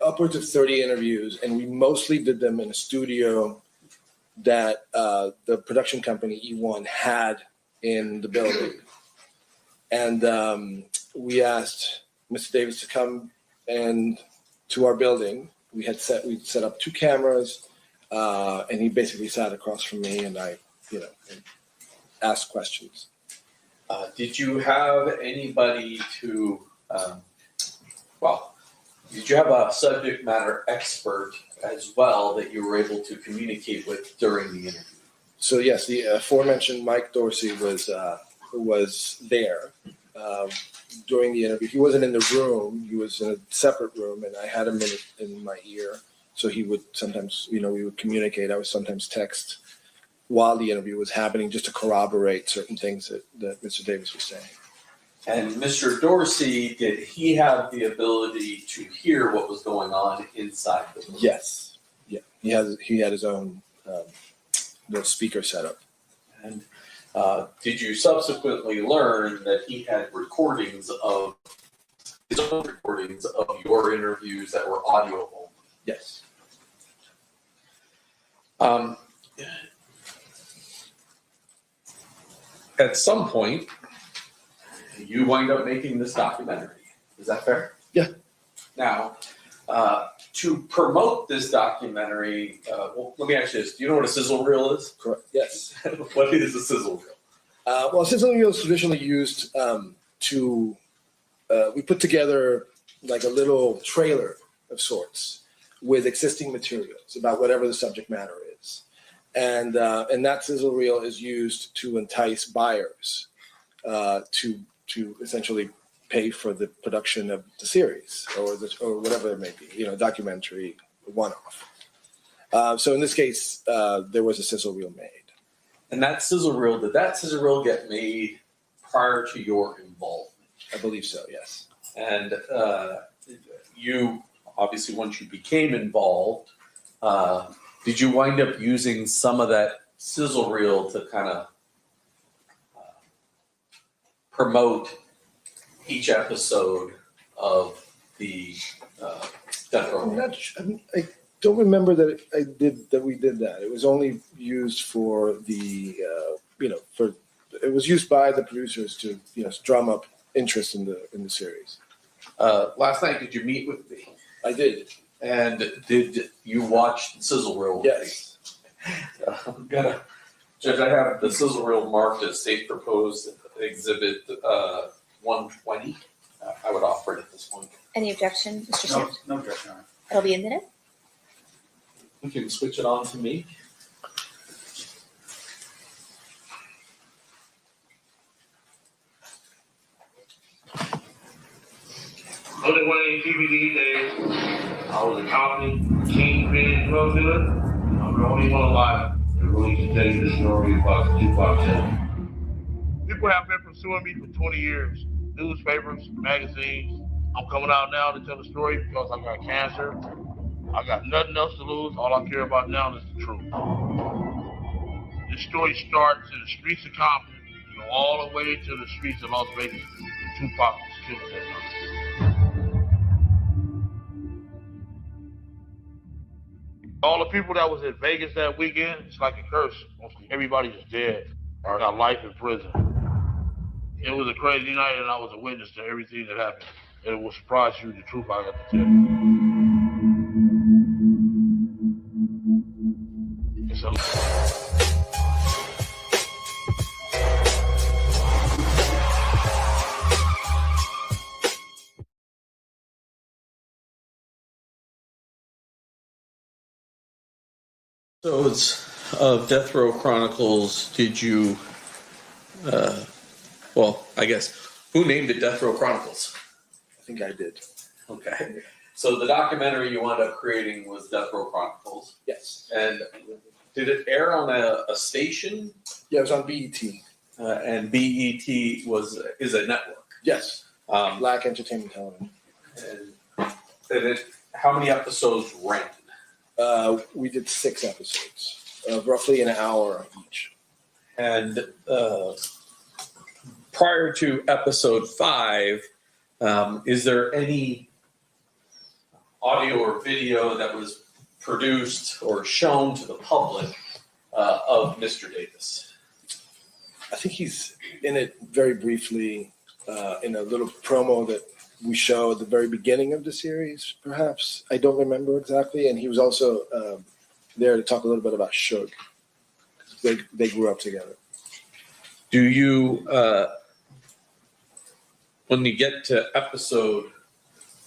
C: upwards of 30 interviews, and we mostly did them in a studio that the production company E1 had in the building. And we asked Mr. Davis to come to our building. We set up 2 cameras, and he basically sat across from me, and I, asked questions.
B: Did you have anybody did you have a subject matter expert as well that you were able to communicate with during the interview?
C: So yes, the aforementioned Mike Dorsey was there during the interview. He wasn't in the room; he was in a separate room, and I had him in my ear So he would sometimes, we would communicate. I would sometimes text while the interview was happening just to corroborate certain things that Mr. Davis was saying.
B: And Mr. Dorsey, did he have the ability to hear what was going on inside the room?
C: Yes. Yeah. He had his own the speaker setup.
B: And did you subsequently learn that he had recordings of his own recordings of your interviews that were audio only?
C: Yes.
B: At some point, you wind up making this documentary. Is that fair?
C: Yeah.
B: Now, to promote this documentary, well, let me ask you this. Do you know what a sizzle reel is?
C: Correct. Yes.
B: What is a sizzle reel?
C: Well, sizzle reel is traditionally used we put together like a little trailer of sorts with existing materials about whatever the subject matter is. And that sizzle reel is used to entice buyers to essentially pay for the production of the series or whatever it may be, documentary, one-off. So in this case, there was a sizzle reel made.
B: And did that sizzle reel get made prior to your involvement?
C: I believe so, yes.
B: And you, obviously, once you became involved, did you wind up using some of that sizzle reel to kind of promote each episode of the Death Row?
C: I don't remember that we did that. It was only used for the it was used by the producers to drum up interest in the series.
B: Last night, did you meet with me?
C: I did.
B: And did you watch the sizzle reel with
C: Yes.
B: me? I'm gonna, Judge, I have the sizzle reel marked as state proposed exhibit 120. I would offer it at this point.
A: Any objection, Mr. Smith?
H: No objection.
A: It'll be admitted.
B: We can switch it on to me.
I: Other Wayne DVD days, I was a company, kingpin, drug dealer. I'm the only one alive that really can tell you the story about the Tupac tale. People have been pursuing me for 20 years. Newspapers, magazines. I'm coming out now to tell the story because I got cancer. I got nothing else to lose. All I care about now is the truth. This story starts in the streets of Compton, all the way to the streets of Las Vegas. Tupac was killed that night. All the people that was in Vegas that weekend, it's like a curse. Mostly everybody's dead or got life in prison. It was a crazy night, and I was a witness to everything that happened. And it will surprise you, the truth I got to tell you. It's a
B: So it's of Death Row Chronicles. Did you? Well, I guess who named it Death Row Chronicles?
C: I think I did.
B: Okay. So the documentary you wound up creating was Death Row Chronicles,
C: Yes.
B: and did it air on a station?
C: Yeah, it was on BET.
B: And BET is a network.
C: Yes. Black Entertainment Television.
B: And how many episodes ran?
C: We did 6 episodes, roughly an hour each.
B: And prior to episode 5, is there any audio or video that was produced or shown to the public of Mr. Davis?
C: I think he's in it very briefly in a little promo that we show at the very beginning of the series, perhaps. I don't remember exactly. And he was also there to talk a little bit about Suge. They grew up together.
B: Do you, when you get to episode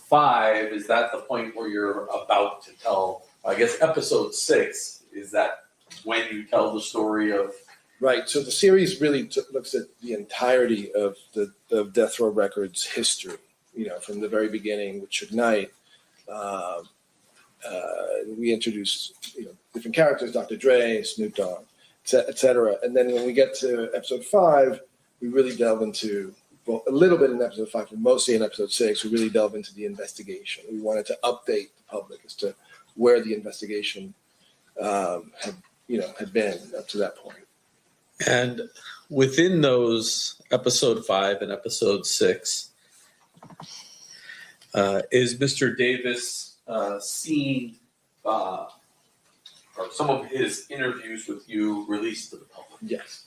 B: 5, is that the point where you're about to tell, I guess episode 6, is that when you tell the story of?
C: Right. So the series really looks at the entirety of Death Row Records history, from the very beginning with Suge Knight, We introduced different characters, Dr. Dre, Snoop Dogg, et cetera. And then when we get to episode 5, we really delve into, well, a little bit in episode 5, but mostly in episode 6, we really delve into the investigation. We wanted to update the public as to where the investigation had been up to that point.
B: And within those episode 5 and episode 6, is Mr. Davis seen or some of his interviews with you released to the public?
C: Yes.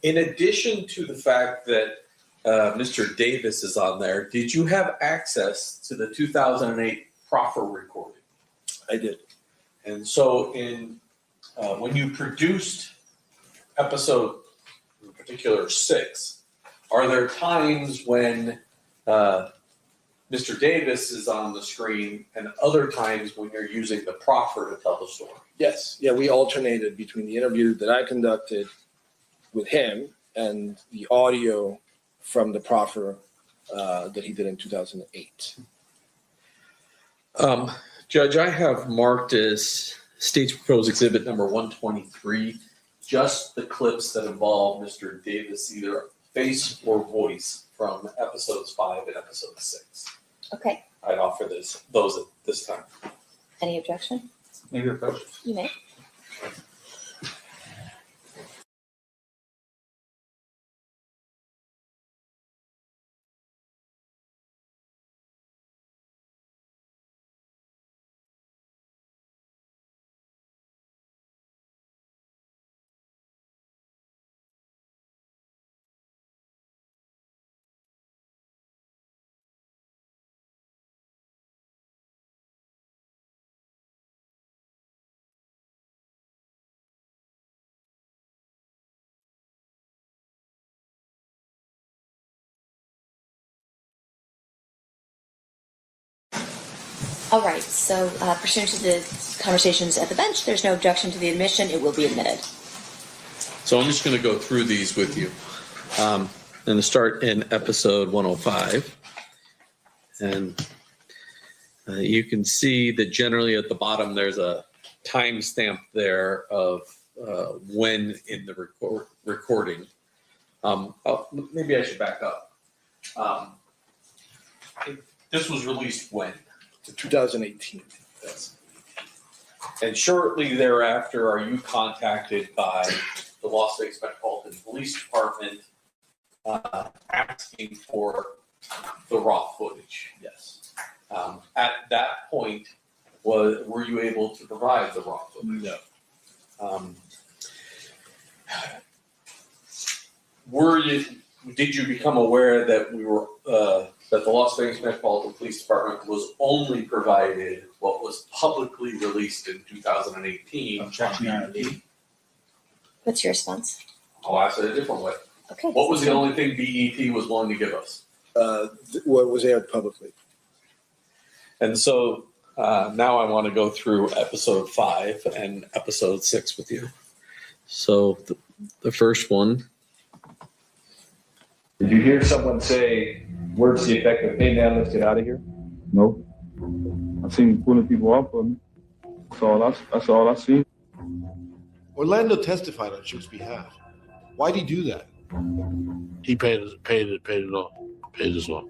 B: In addition to the fact that Mr. Davis is on there, did you have access to the 2008 proffer recording?
C: I did.
B: And so when you produced episode, in particular 6, are there times when Mr. Davis is on the screen and other times when you're using the proffer to tell the story?
C: Yes. Yeah, we alternated between the interview that I conducted with him and the audio from the proffer that he did in 2008.
B: Judge, I have marked as State's Proposed Exhibit number 123 just the clips that involve Mr. Davis, either face or voice, from episodes 5 and episode 6.
A: Okay.
B: I'd offer those at this time.
A: Any objection?
H: Maybe a question.
A: You may. All right, so pursuant to the conversations at the bench, there's no objection to the admission. It will be admitted.
B: So I'm just going to go through these with you. I'm going to start in episode 105. And you can see that generally at the bottom there's a timestamp there of when in the recording. Maybe I should back up. This was released when?
C: 2018.
B: Yes. And shortly thereafter, are you contacted by the Las Vegas Metropolitan Police Department asking for the raw footage?
C: Yes.
B: At that point, were you able to provide the raw footage?
C: No.
B: Did you become aware that that the Las Vegas Metropolitan Police Department was only provided what was publicly released in 2018?
A: What's your response?
B: I'll ask it a different way.
A: Okay.
B: What was the only thing BET was willing to give us?
C: What was aired publicly.
B: And so now I want to go through episode 5 and episode 6 with you. So the first one.
J: Did you hear someone say words to the effect of, "Hey man, let's get out of here"?
K: No. I seen pulling people off of me. That's all I seen.
L: Orlando testified on Chip's behalf. Why'd he do that?
M: He paid it off. Paid us off.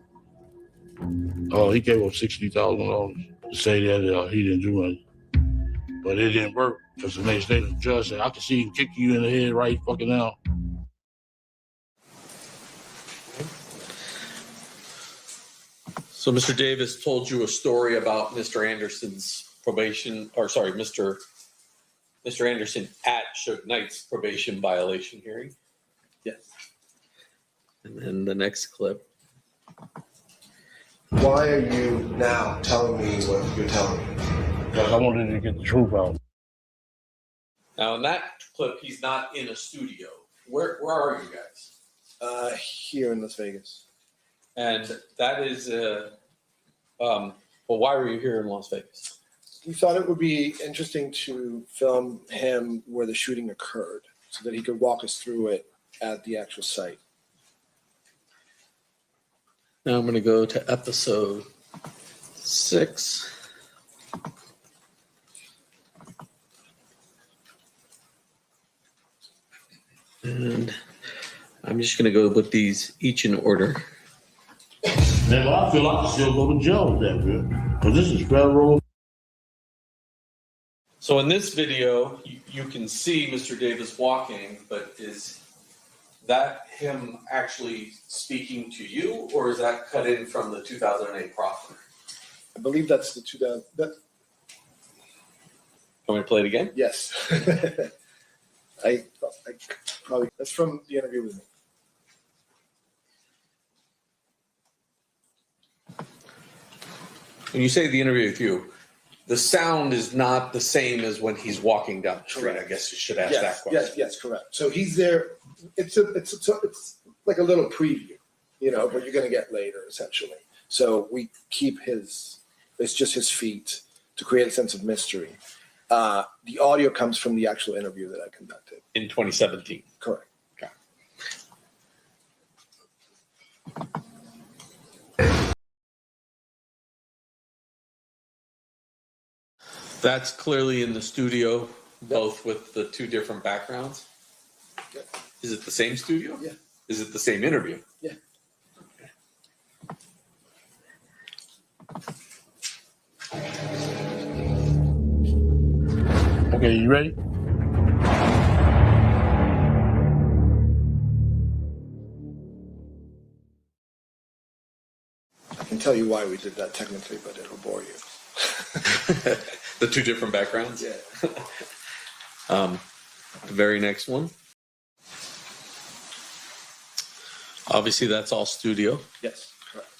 M: Oh, he gave up $60,000 to say that he didn't do anything. But it didn't work because the next day the judge said, "I can see him kick you in the head right fucking now."
B: So Mr. Davis told you a story about Mr. Anderson's probation, or sorry, Mr. Anderson at Suge Knight's probation violation hearing.
C: Yes.
B: And then the next clip.
L: Why are you now telling me what you're telling me?
M: Because I wanted to get the truth out.
B: Now in that clip, he's not in a studio. Where are you guys?
C: Here in Las Vegas.
B: And that is, well, why were you here in Las Vegas?
C: We thought it would be interesting to film him where the shooting occurred so that he could walk us through it at the actual site.
B: Now I'm going to go to episode 6. And I'm just going to go with these each in order.
M: Man, I feel like I still go to jail with that, man. Because this is federal.
B: So in this video, you can see Mr. Davis walking, but is that him actually speaking to you, or is that cut in from the 2008 proffer?
C: I believe that's the 2000.
B: Want me to play it again?
C: Yes. I probably, that's from the interview with me.
B: When you say the interview with you, the sound is not the same as when he's walking down the street.
C: Correct.
B: I guess you should ask
C: Yes,
B: that question.
C: yes, correct. So he's there. It's like a little preview, what you're going to get later, essentially. So we keep it's just his feet to create a sense of mystery. The audio comes from the actual interview that I conducted.
B: In 2017.
C: Correct.
B: Okay. That's clearly in the studio, both with the two different backgrounds.
C: Yeah.
B: Is it the same studio?
C: Yeah.
B: Is it the same interview?
C: Yeah.
M: Okay, you ready?
C: I can tell you why we did that technically, but it'll bore you.
B: The two different backgrounds?
C: Yeah.
B: The very next one. Obviously, that's all studio.
C: Yes, correct.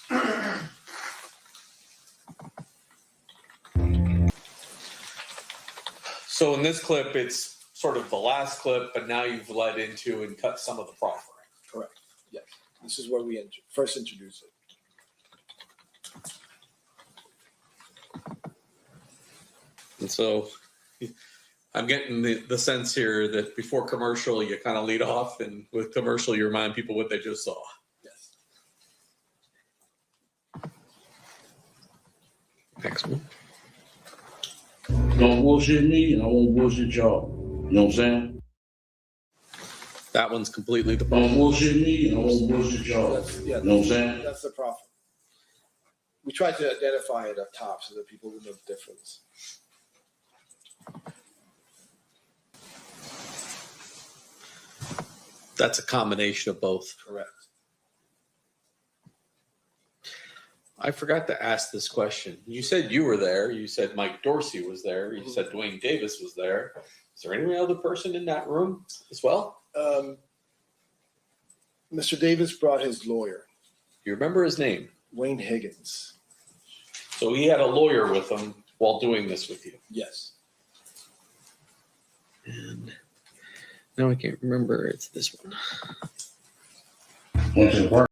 B: So in this clip, it's sort of the last clip, but now you've led into and cut some of the proffering.
C: Correct. Yes. This is where we first introduce it.
B: And so I'm getting the sense here that before commercial, you kind of lead off, and with commercial, you remind people what they just saw.
C: Yes.
B: Next one.
M: Don't bullshit me, and I won't bullshit y'all. You know what I'm saying?
B: That one's completely the
M: Don't
B: problem.
M: bullshit me, and I won't bullshit y'all.
C: Yeah,
M: You know what I'm saying?
C: that's the problem. We tried to identify it up top so that people would know the difference.
B: That's a combination of both.
C: Correct.
B: I forgot to ask this question. You said you were there. You said Mike Dorsey was there. You said Dwayne Davis was there. Is there any other person in that room as well?
C: Mr. Davis brought his lawyer,
B: You remember his name?
C: Wayne Higgins.
B: So he had a lawyer with him while doing this with you.
C: Yes.
B: And now I can't remember. It's this one.
M: Went to the park.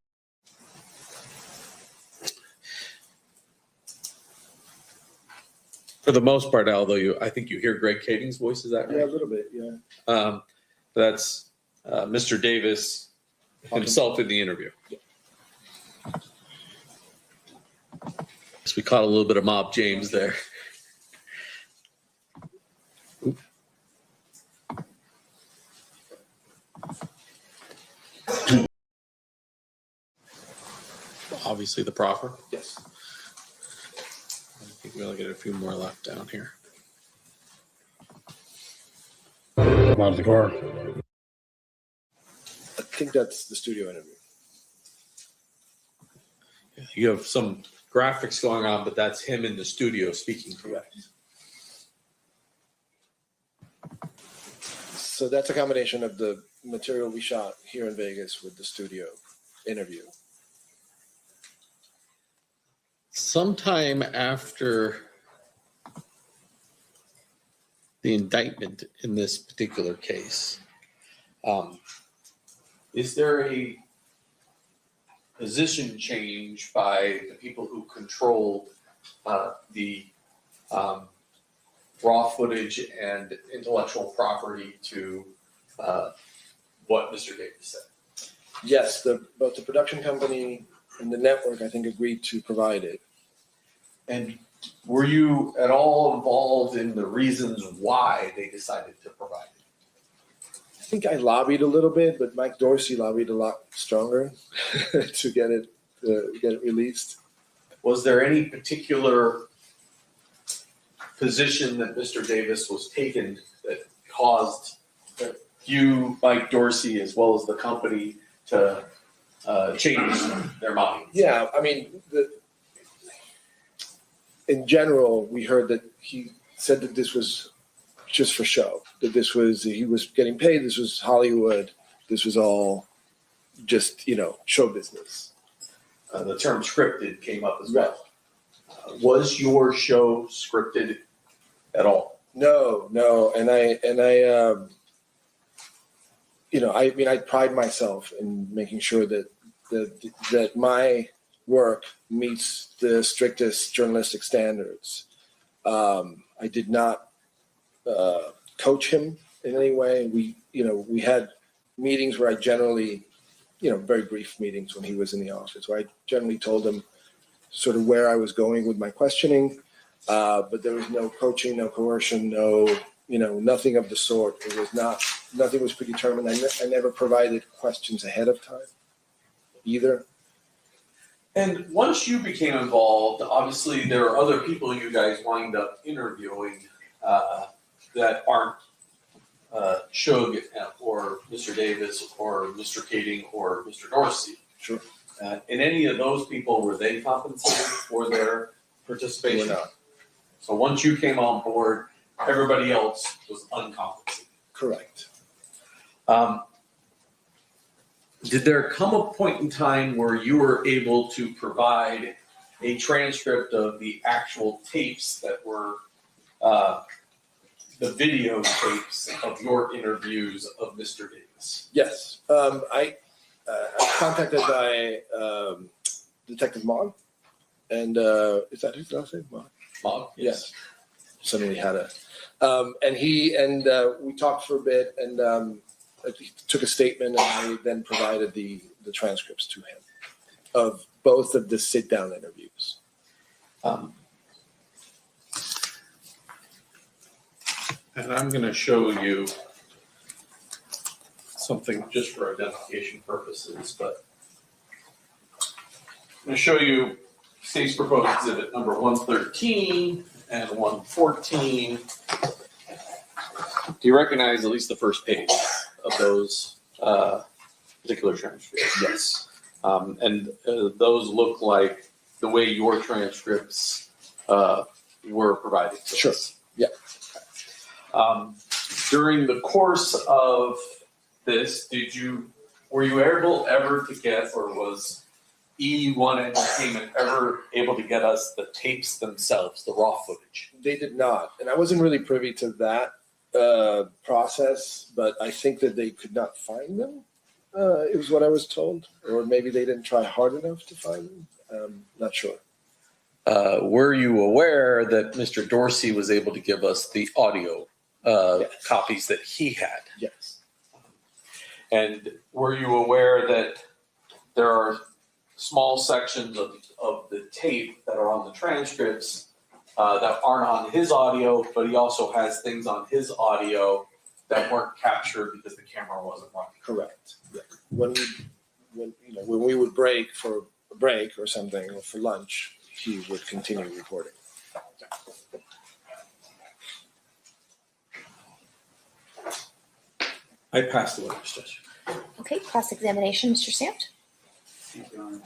B: For the most part, although I think you hear Greg Kading's voice. Is that right?
C: Yeah, a little bit, yeah.
B: That's Mr. Davis himself in the interview.
C: Yeah.
B: So we caught a little bit of Mob James there. Oop. Obviously the proffer.
C: Yes.
B: I think we only get a few more left down here.
M: About the car.
C: I think that's the studio interview.
B: You have some graphics going on, but that's him in the studio speaking.
C: Correct. So that's a combination of the material we shot here in Vegas with the studio interview.
B: Sometime after the indictment in this particular case, is there a position change by the people who control the raw footage and intellectual property to what Mr. Davis said?
C: Yes, both the production company and the network, I think, agreed to provide it.
B: And were you at all involved in the reasons why they decided to provide it?
C: think I lobbied a little bit, but Mike Dorsey lobbied a lot stronger to get it released.
B: Was there any particular position that Mr. Davis was taken that caused you, Mike Dorsey, as well as the company to change their mind?
C: Yeah, I mean, in general, we heard that he said that this was just for show, that he was getting paid, this was Hollywood, this was all just, show business.
B: The term scripted came up as well. Was your show scripted at all?
C: No, and I I pride myself in making sure that my work meets the strictest journalistic standards. I did not coach him in any way. We had meetings where I generally, very brief meetings when he was in the office, where I generally told him sort of where I was going with my questioning, but there was no coaching, no coercion, nothing of the sort. It was nothing was predetermined. I never provided questions ahead of time either.
B: And once you became involved, obviously there are other people you guys wind up interviewing that aren't Shug or Mr. Davis or Mr. Kading or Mr. Dorsey.
C: Sure.
B: And any of those people, were they compensated for their participation?
C: They were not.
B: So once you came on board, everybody else was uncompensated.
C: Correct.
B: Did there come a point in time where you were able to provide a transcript of the actual tapes that were the videotapes of your interviews of Mr. Davis?
C: Yes. I contacted by Detective Maughan, and is that his last name?
B: Maughan,
C: yes. Suddenly had a, and we talked for a bit, and he took a statement, and I then provided the transcripts to him of both of the sit-down interviews.
B: And I'm going to show you something just for identification purposes, but I'm going to show you state's proposed exhibit number 113 and 114. Do you recognize at least the first page of those particular transcripts?
C: Yes.
B: And those look like the way your transcripts were provided to
C: Sure.
B: us.
C: Yeah.
B: During the course of this, were you able ever to get, or was E1 Entertainment ever able to get us the tapes themselves, the raw footage?
C: They did not, and I wasn't really privy to that process, but I think that they could not find them. It was what I was told, or maybe they didn't try hard enough to find them. Not sure.
B: Were you aware that Mr. Dorsey was able to give us the audio copies that he had?
C: Yes.
B: And were you aware that there are small sections of the tape that are on the transcripts that aren't on his audio, but he also has things on his audio that weren't captured because the camera wasn't running?
C: Correct. Yeah. When we would break for a break or something, or for lunch, he would continue recording.
B: I passed the witness, Judge.
A: Okay, cross-examination, Mr. Sant.
H: Thank you, Your Honor.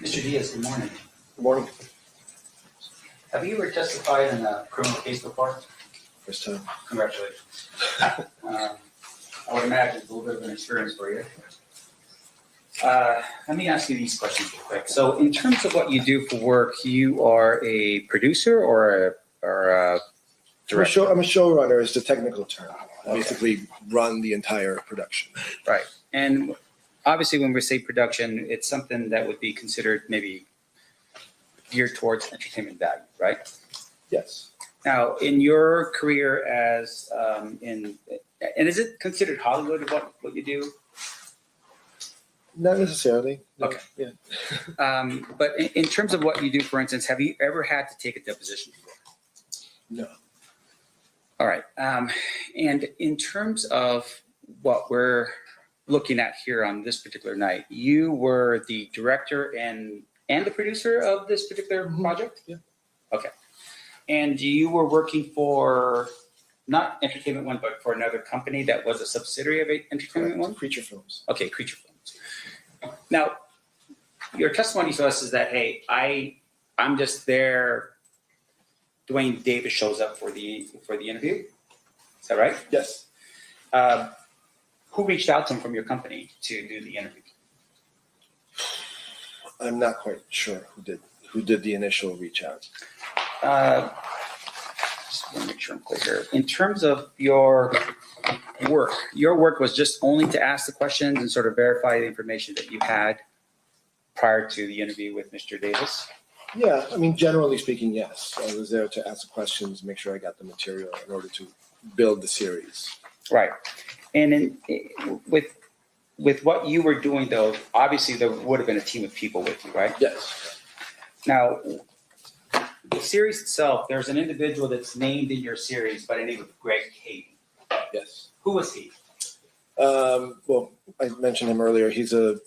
H: Mr. Diaz, good morning.
C: Good morning.
H: Have you ever testified in a criminal case before?
C: First time.
H: Congratulations. I would imagine it's a little bit of an experience for you. Let me ask you these questions real quick. So in terms of what you do for work, you are a producer or a director?
C: I'm a showrunner is the technical term. I basically run the entire production.
H: Right. And obviously when we say production, it's something that would be considered maybe geared towards entertainment value, right?
C: Yes.
H: Now, in your career as and is it considered Hollywood what you do?
C: Not necessarily. No.
H: Okay.
C: Yeah.
H: But in terms of what you do, for instance, have you ever had to take a deposition before?
C: No.
H: All right. And in terms of what we're looking at here on this particular night, you were the director and the producer of this particular project?
C: Yeah.
H: Okay. And you were working for not Entertainment One, but for another company that was a subsidiary of Entertainment One?
C: Creature Films.
H: Okay, Creature Films. Now, your testimony to us is that, hey, I'm just there. Dwayne Davis shows up for the interview. Is that right?
C: Yes.
H: Who reached out to him from your company to do the interview?
C: I'm not quite sure who did the initial reach out.
H: Just want to make sure I'm clear here. In terms of your work was just only to ask the questions and sort of verify the information that you had prior to the interview with Mr. Davis?
C: Yeah, I mean, generally speaking, yes. I was there to ask the questions, make sure I got the material in order to build the series.
H: Right. And with what you were doing, though, obviously there would have been a team of people with you, right?
C: Yes.
H: Now, the series itself, there's an individual that's named in your series by the name of Greg Cady.
C: Yes.
H: Who was he?
C: Well, I mentioned him earlier. He's a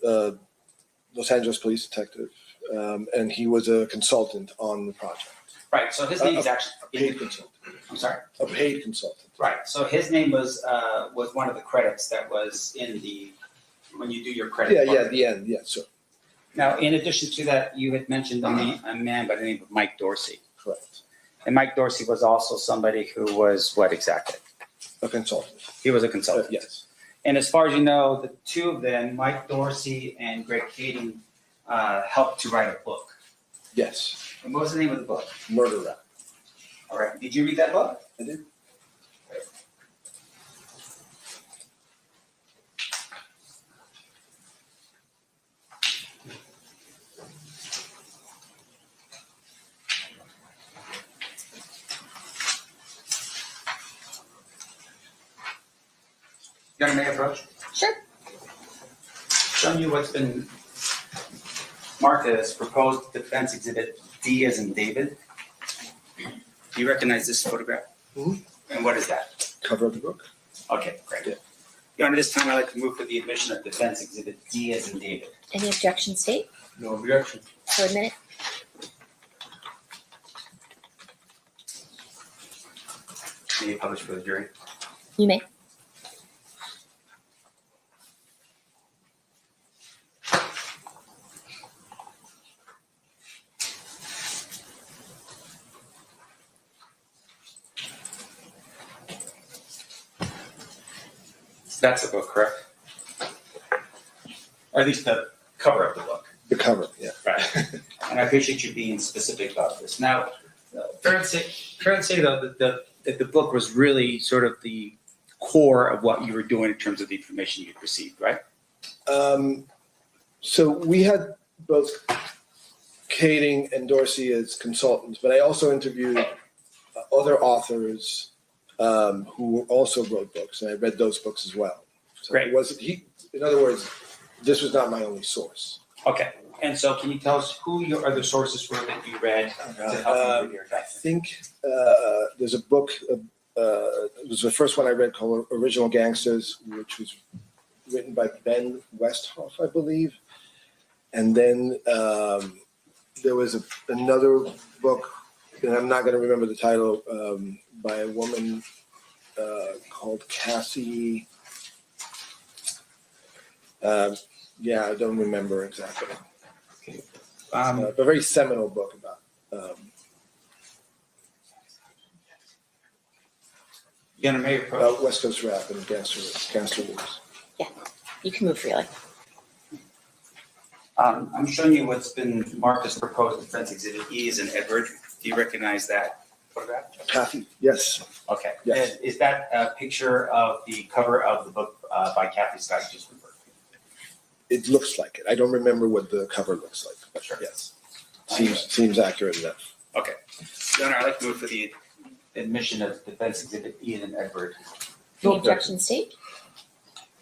C: Los Angeles police detective, and he was a consultant on the project.
H: Right. So his name is actually
C: a paid consultant.
H: I'm sorry.
C: A paid consultant.
H: Right. So his name was one of the credits that was in when you do your credit.
C: Yeah,
H: part.
C: yeah, the end. Yeah, sure.
H: Now, in addition to that, you had mentioned a man by the name of Mike Dorsey.
C: Correct.
H: And Mike Dorsey was also somebody who was what exactly?
C: A consultant.
H: He was a consultant.
C: Yes.
H: And as far as you know, the two of them, Mike Dorsey and Greg Cady, helped to write a book.
C: Yes.
H: And what was the name of the book?
C: Murder Rap.
H: All right. Did you read that book?
C: I did.
H: You want to make an approach?
A: Sure.
H: Show you what's been marked as proposed defense exhibit D as in David. Do you recognize this photograph?
C: Mhm.
H: And what is that?
C: Cover of the book.
H: Okay, great.
C: Yeah.
H: Your Honor, this time I'd like to move for the admission of defense exhibit D as in David.
A: Any objection, state?
B: No objection.
A: So admit it.
H: May you publish for the jury?
A: You may.
H: That's the book, correct? Or at least the cover of the book.
C: The cover, yeah.
H: Right. And I appreciate you being specific about this. Now, fair to say though that the book was really sort of the core of what you were doing in terms of the information you received, right?
C: So we had both Kading and Dorsey as consultants, but I also interviewed other authors who also wrote books, and I read those books as well. So
H: Great.
C: it wasn't in other words, this was not my only source.
H: Okay. And so can you tell us who your other sources were that you read to help you with your
C: I
H: assessment?
C: think there's a book, it was the first one I read called Original Gangsters, which was written by Ben Westhoff, I believe. And then there was another book, and I'm not going to remember the title, by a woman called Cassie. Yeah, I don't remember exactly. A very seminal book about.
H: You gonna make
C: About West Coast rap and gangster wars.
A: Yeah, you can move freely.
H: I'm showing you what's been marked as proposed defense exhibit E as in Edward. Do you recognize that photograph?
C: Kathy, yes.
H: Okay.
C: Yes.
H: Is that a picture of the cover of the book by Kathy Scott you just referred to?
C: It looks like it. I don't remember what the cover looks like, but
H: Sure.
C: yes. Seems accurate enough.
H: Okay. Your Honor, I'd like to move for the admission of defense exhibit E as in Edward.
A: Any objection, state?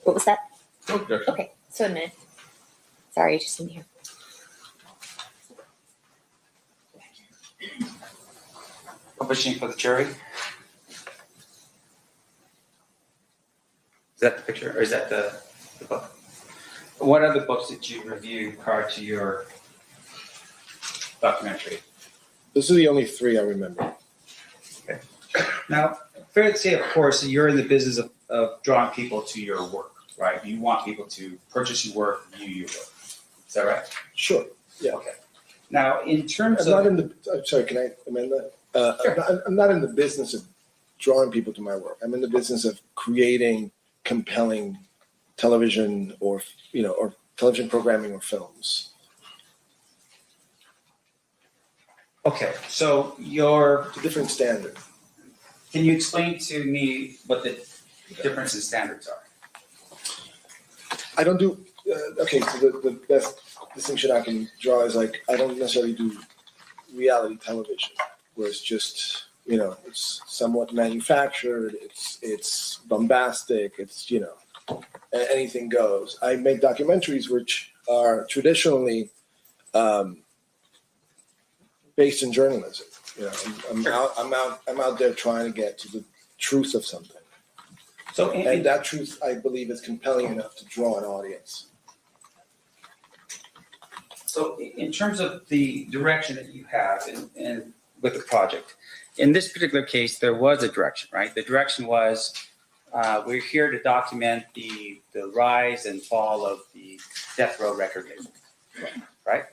A: What was that?
B: No objection.
A: Okay, so admit it. Sorry, I just didn't hear.
H: Publishing for the jury. Is that the picture, or is that the book? What other books did you review prior to your documentary?
C: Those are the only 3 I remember.
H: Okay. Now, fair to say, of course, you're in the business of drawing people to your work, right? You want people to purchase your work, view your work. Is that right?
C: Sure. Yeah.
H: Okay. Now, in terms
C: I'm
H: of
C: not in the. I'm sorry. Can I amend that? I'm not in the business of drawing people to my work. I'm in the business of creating compelling television or television programming or films.
H: okay, so
C: It's a different standard.
H: can you explain to me what the difference in standards are?
C: I don't do. Okay, so the best distinction I can draw is like I don't necessarily do reality television, where it's just it's somewhat manufactured. It's bombastic. It's anything goes. I make documentaries which are traditionally based in journalism. I'm out there trying to get to the truth of something.
H: So,
C: And that truth, I believe, is compelling enough to draw an audience.
H: So in terms of the direction that you have in with the project, in this particular case, there was a direction, right? The direction was we're here to document the rise and fall of the death row record label, right?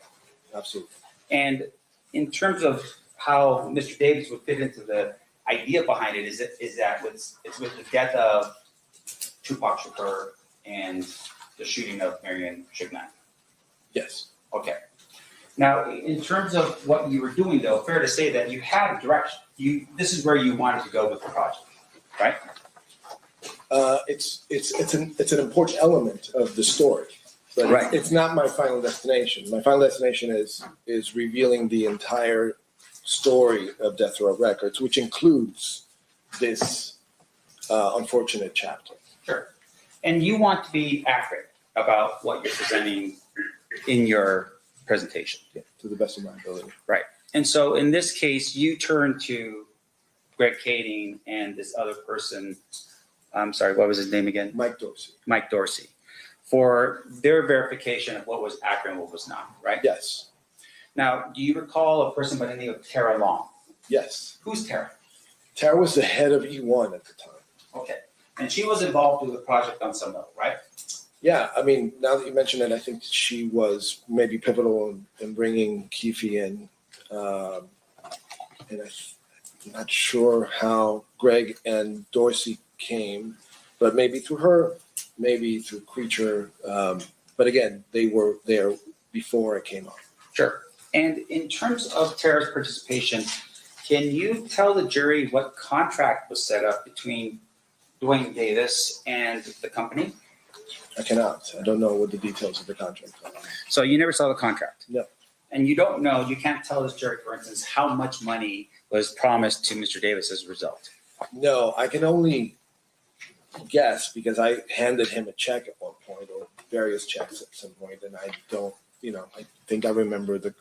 C: Absolutely.
H: And in terms of how Mr. Davis would fit into the idea behind it is that it's with the death of Tupac Shakur and the shooting of Marion Shignan.
C: Yes.
H: Okay. Now, in terms of what you were doing, though, fair to say that you had a direction. This is where you wanted to go with the project, right?
C: It's an important element of the story, but
H: Right.
C: it's not my final destination. My final destination is revealing the entire story of Death Row Records, which includes this unfortunate chapter.
H: Sure. And you want to be accurate about what you're presenting in your presentation.
C: Yeah, to the best of my ability.
H: Right. And so in this case, you turn to Greg Kading and this other person, I'm sorry, what was his name again?
C: Mike Dorsey.
H: Mike Dorsey, for their verification of what was accurate and what was not, right?
C: Yes.
H: Now, do you recall a person by the name of Tara Long?
C: Yes.
H: Who's Tara?
C: Tara was the head of E1 at the time.
H: Okay. And she was involved with the project on some level, right?
C: Yeah, I mean, now that you mention it, I think she was maybe pivotal in bringing Keefe in. And I'm not sure how Greg and Dorsey came, but maybe through her, maybe through Creature. But again, they were there before it came up.
H: Sure. And in terms of Tara's participation, can you tell the jury what contract was set up between Dwayne Davis and the company?
C: I cannot. I don't know what the details of the contract are.
H: So you never saw the contract?
C: No.
H: And you don't know, you can't tell this jury, for instance, how much money was promised to Mr. Davis as a result?
C: No, I can only guess because I handed him a check at one point or various checks at some point, and I don't, I think I remember the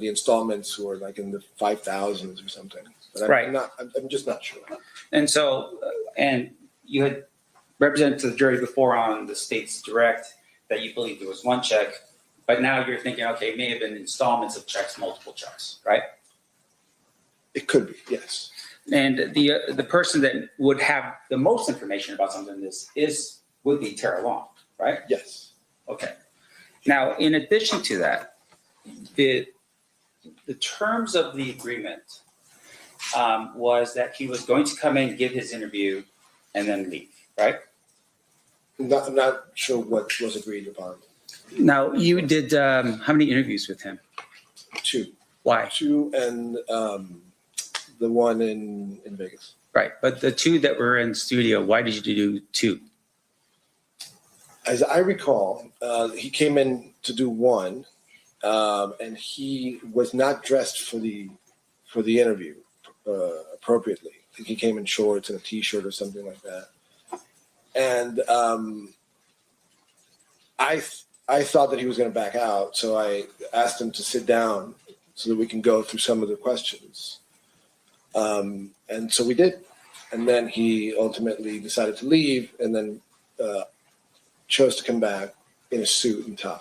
C: installments were like in the 5,000s or something. But
H: Right.
C: I'm just not sure.
H: And so, and you had represented to the jury before on the state's direct that you believe there was one check, but now you're thinking, okay, it may have been installments of checks, multiple checks, right?
C: It could be, yes.
H: And the person that would have the most information about something like this would be Tara Long, right?
C: Yes.
H: Okay. Now, in addition to that, the terms of the agreement was that he was going to come in, give his interview, and then leave, right?
C: I'm not sure what was agreed upon.
H: Now, you did how many interviews with him?
C: 2.
H: Why?
C: 2 and the one in Vegas.
H: Right, but the 2 that were in studio, why did you do 2?
C: As I recall, he came in to do 1, and he was not dressed for the interview appropriately. I think he came in shorts and a T-shirt or something like that. And I thought that he was going to back out, so I asked him to sit down so that we can go through some of the questions. And so we did. And then he ultimately decided to leave and then chose to come back in a suit and tie.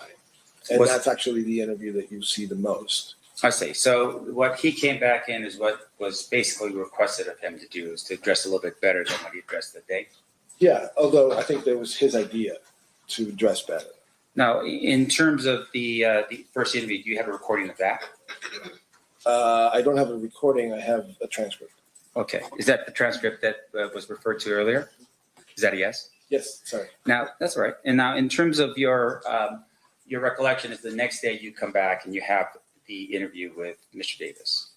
C: And that's actually the interview that you see the most.
H: I see. So what he came back in is what was basically requested of him to do, is to dress a little bit better than what he dressed that day.
C: Yeah, although I think that was his idea to dress better.
H: Now, in terms of the first interview, do you have a recording of that?
C: I don't have a recording. I have a transcript.
H: Okay. Is that the transcript that was referred to earlier? Is that a yes?
C: Yes, sorry.
H: Now, that's all right. And now, in terms of your recollection, is the next day you come back and you have the interview with Mr. Davis,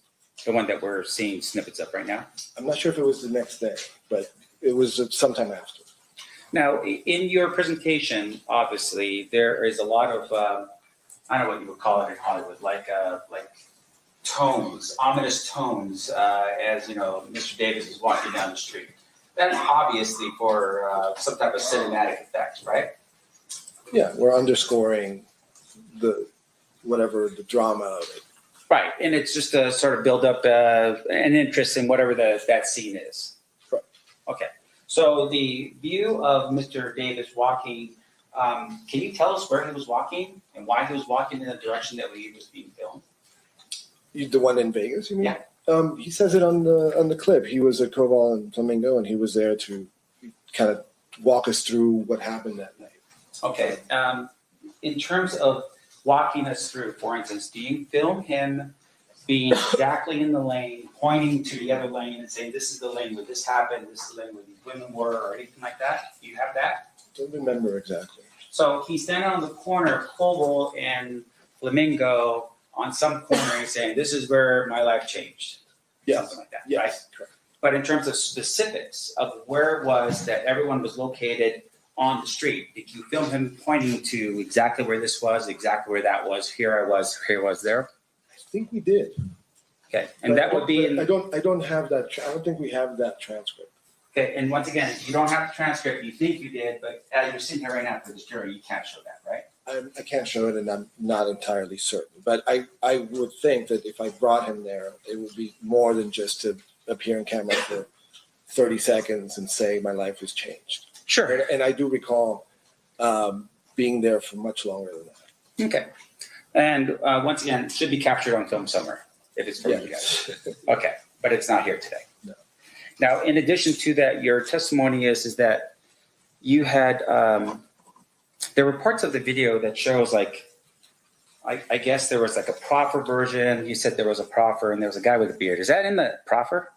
H: the one that we're seeing snippets of right now?
C: I'm not sure if it was the next day, but it was sometime after.
H: Now, in your presentation, obviously, there is a lot of, I don't know what you would call it in Hollywood, like tones, ominous tones, as, you know, Mr. Davis is walking down the street. That's obviously for some type of cinematic effect, right?
C: Yeah, we're underscoring the drama of it.
H: Right, and it's just to sort of build up an interest in whatever that scene is.
C: Correct.
H: Okay, so the view of Mr. Davis walking, can you tell us where he was walking and why he was walking in the direction that he was being filmed?
C: The one in Vegas, you mean?
H: Yeah.
C: He says it on the clip. He was at Koval and Flamingo, and he was there to kind of walk us through what happened that night.
H: Okay. In terms of walking us through, for instance, do you film him being exactly in the lane, pointing to the other lane and saying, this is the lane where this happened, this is the lane where these women were, or anything like that? Do you have that?
C: Don't remember exactly.
H: So he's standing on the corner of Koval and Flamingo on some corner and saying, this is where my life changed.
C: Yes.
H: Something like that,
C: Yes,
H: right?
C: correct.
H: But in terms of specifics of where it was that everyone was located on the street, did you film him pointing to exactly where this was, exactly where that was, here I was there?
C: I think we did.
H: Okay, and that would be in.
C: I don't have that. I don't think we have that transcript.
H: Okay, and once again, you don't have the transcript, you think you did, but as you're sitting here right now for this jury, you can't show that, right?
C: I can't show it, and I'm not entirely certain. But I would think that if I brought him there, it would be more than just to appear on camera for 30 seconds and say my life has changed.
H: Sure.
C: And I do recall being there for much longer than that.
H: Okay. And once again, it should be captured on film somewhere if it's from you guys. Okay, but it's not here today.
C: No.
H: Now, in addition to that, your testimony is that you had, there were parts of the video that shows like, I guess there was like a proffer version. You said there was a proffer and there was a guy with a beard. Is that in the proffer?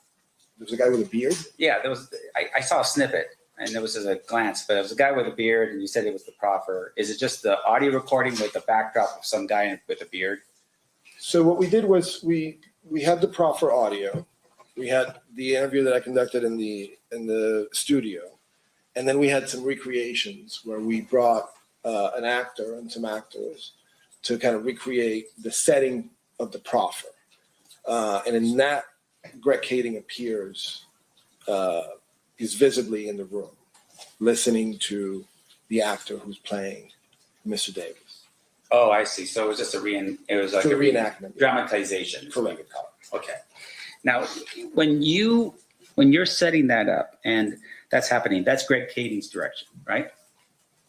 C: There was a guy with a beard?
H: Yeah, there was. I saw a snippet and there was a glance, but it was a guy with a beard and you said it was the proffer. Is it just the audio recording with the backdrop of some guy with a beard?
C: So what we did was we had the proffer audio. We had the interview that I conducted in the studio. And then we had some recreations where we brought an actor and some actors to kind of recreate the setting of the proffer. And in that, Greg Kading appears, he's visibly in the room, listening to the actor who's playing Mr. Davis.
H: Oh, I see. So it was just a
C: reenactment.
H: Dramatization.
C: Correct.
H: Okay. Now, when you're setting that up and that's happening, that's Greg Kading's direction, right?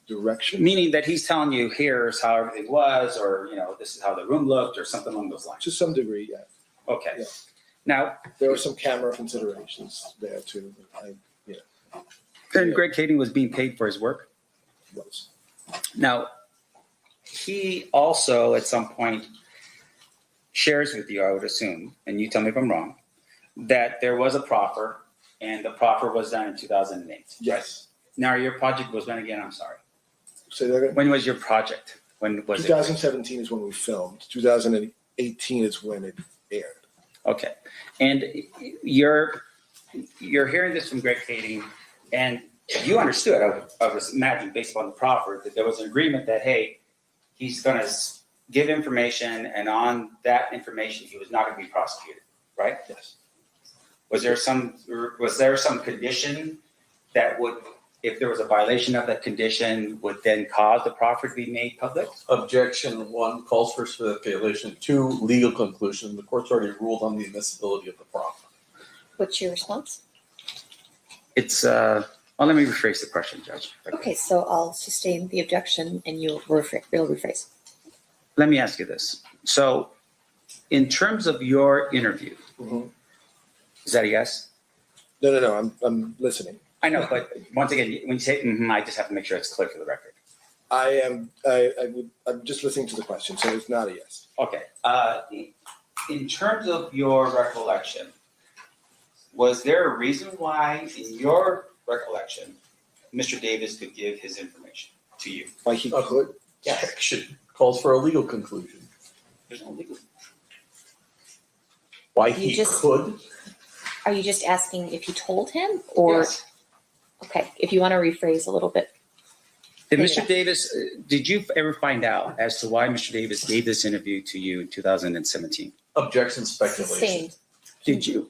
C: Direction?
H: Meaning that he's telling you, here's how everything was, or, this is how the room looked, or something along those lines.
C: To some degree, yeah.
H: Okay.
C: Yeah.
H: Now,
C: there were some camera considerations there too.
H: And Greg Kading was being paid for his work?
C: Was.
H: Now, he also at some point shares with you, I would assume, and you tell me if I'm wrong, that there was a proffer and the proffer was done in 2008.
C: Yes.
H: Now, your project was when again? I'm sorry.
C: Say that again?
H: When was your project? When was
C: 2017 is when we filmed. 2018 is when it aired.
H: Okay. And you're hearing this from Greg Kading, and you understood, I was imagining, based upon the proffer, that there was an agreement that, hey, he's going to give information, and on that information, he was not going to be prosecuted, right?
C: Yes.
H: Was there some condition that would if there was a violation of that condition, would then cause the proffer to be made public?
B: Objection 1 calls for speculation. 2, legal conclusion. The court's already ruled on the admissibility of the proffer.
A: What's your response?
H: It's, well, let me rephrase the question, Judge.
A: Okay, so I'll sustain the objection and you'll rephrase.
H: Let me ask you this. So in terms of your interview, is that a yes?
C: No, I'm listening.
H: I know, but once again, when you say, I just have to make sure it's clear for the record.
C: I'm just listening to the question, so it's not a yes.
H: Okay. In terms of your recollection, was there a reason why, in your recollection, Mr. Davis could give his information to you?
C: Why he could?
B: Objection calls for a legal conclusion.
H: There's no legal.
B: Why
A: You
B: he
A: just-
B: could?
A: Are you just asking if he told him or?
H: Yes.
A: Okay, if you want to rephrase a little bit.
H: Did
A: Maybe
H: Mr.
A: not.
H: Davis, did you ever find out as to why Mr. Davis gave this interview to you in 2017?
B: Objection speculation.
A: Sustained.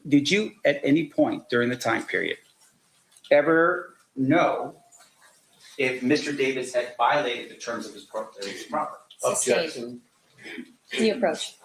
H: Did you at any point during the time period ever know if Mr. Davis had violated the terms of his property?
A: Sustained.
B: Objection.
A: New approach.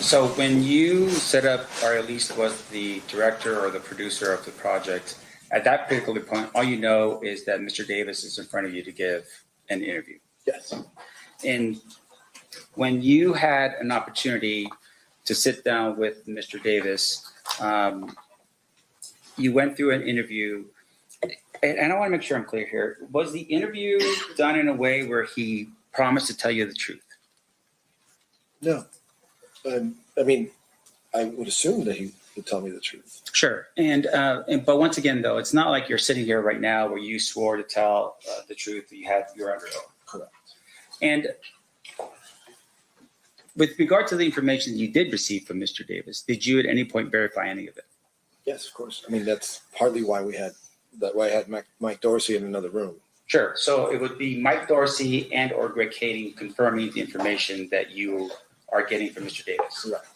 H: So when you set up, or at least was the director or the producer of the project, at that particular point, all you know is that Mr. Davis is in front of you to give an interview.
C: Yes.
H: And when you had an opportunity to sit down with Mr. Davis, you went through an interview, and I want to make sure I'm clear here. Was the interview done in a way where he promised to tell you the truth?
C: No. I mean, I would assume that he would tell me the truth.
H: Sure. But once again, though, it's not like you're sitting here right now where you swore to tell the truth that you're under oath.
C: Correct.
H: And with regard to the information you did receive from Mr. Davis, did you at any point verify any of it?
C: Yes, of course. I mean, that's partly why I had Mike Dorsey in another room.
H: Sure. So it would be Mike Dorsey and or Greg Kading confirming the information that you are getting from Mr. Davis.
C: Correct.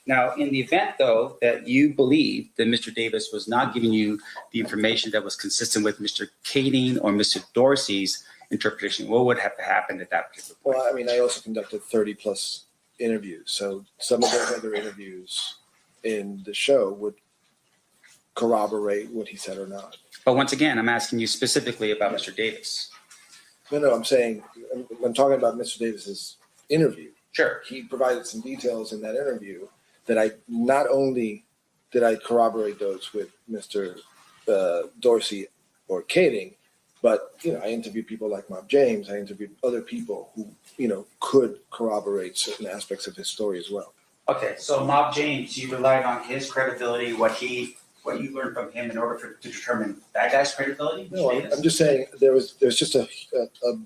H: Now, in the event, though, that you believe that Mr. Davis was not giving you the information that was consistent with Mr. Kading or Mr. Dorsey's interpretation, what would have to happen at that particular point?
C: Well, I mean, I also conducted 30 plus interviews. So some of those other interviews in the show would corroborate what he said or not.
H: But once again, I'm asking you specifically about Mr. Davis.
C: No, I'm saying, I'm talking about Mr. Davis's interview.
H: Sure.
C: He provided some details in that interview that I not only did I corroborate those with Mr. Dorsey or Kading, But, I interviewed people like Mob James. I interviewed other people who, could corroborate certain aspects of his story as well.
H: Okay, so Mob James, you relied on his credibility, what you learned from him in order to determine that guy's credibility?
C: No, I'm just saying there's just a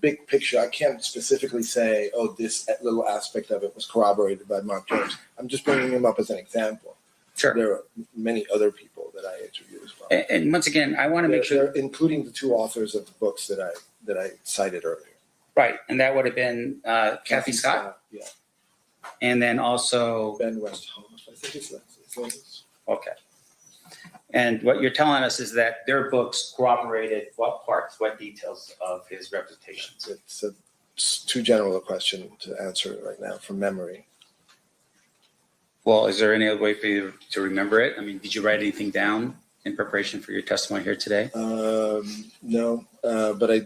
C: big picture. I can't specifically say, oh, this little aspect of it was corroborated by Mob James. I'm just bringing him up as an example.
H: Sure.
C: There are many other people that I interviewed as well.
H: And once again, I want to make sure,
C: including the two authors of the books that I cited earlier.
H: right, and that would have been Kathy Scott,
C: yeah,
H: and then also
C: Ben Westhoff. I think it's Leslie.
H: okay. And what you're telling us is that their books corroborated what parts, what details of his representations?
C: It's too general a question to answer right now from memory.
H: Well, is there any other way for you to remember it? I mean, did you write anything down in preparation for your testimony here today?
C: No, but I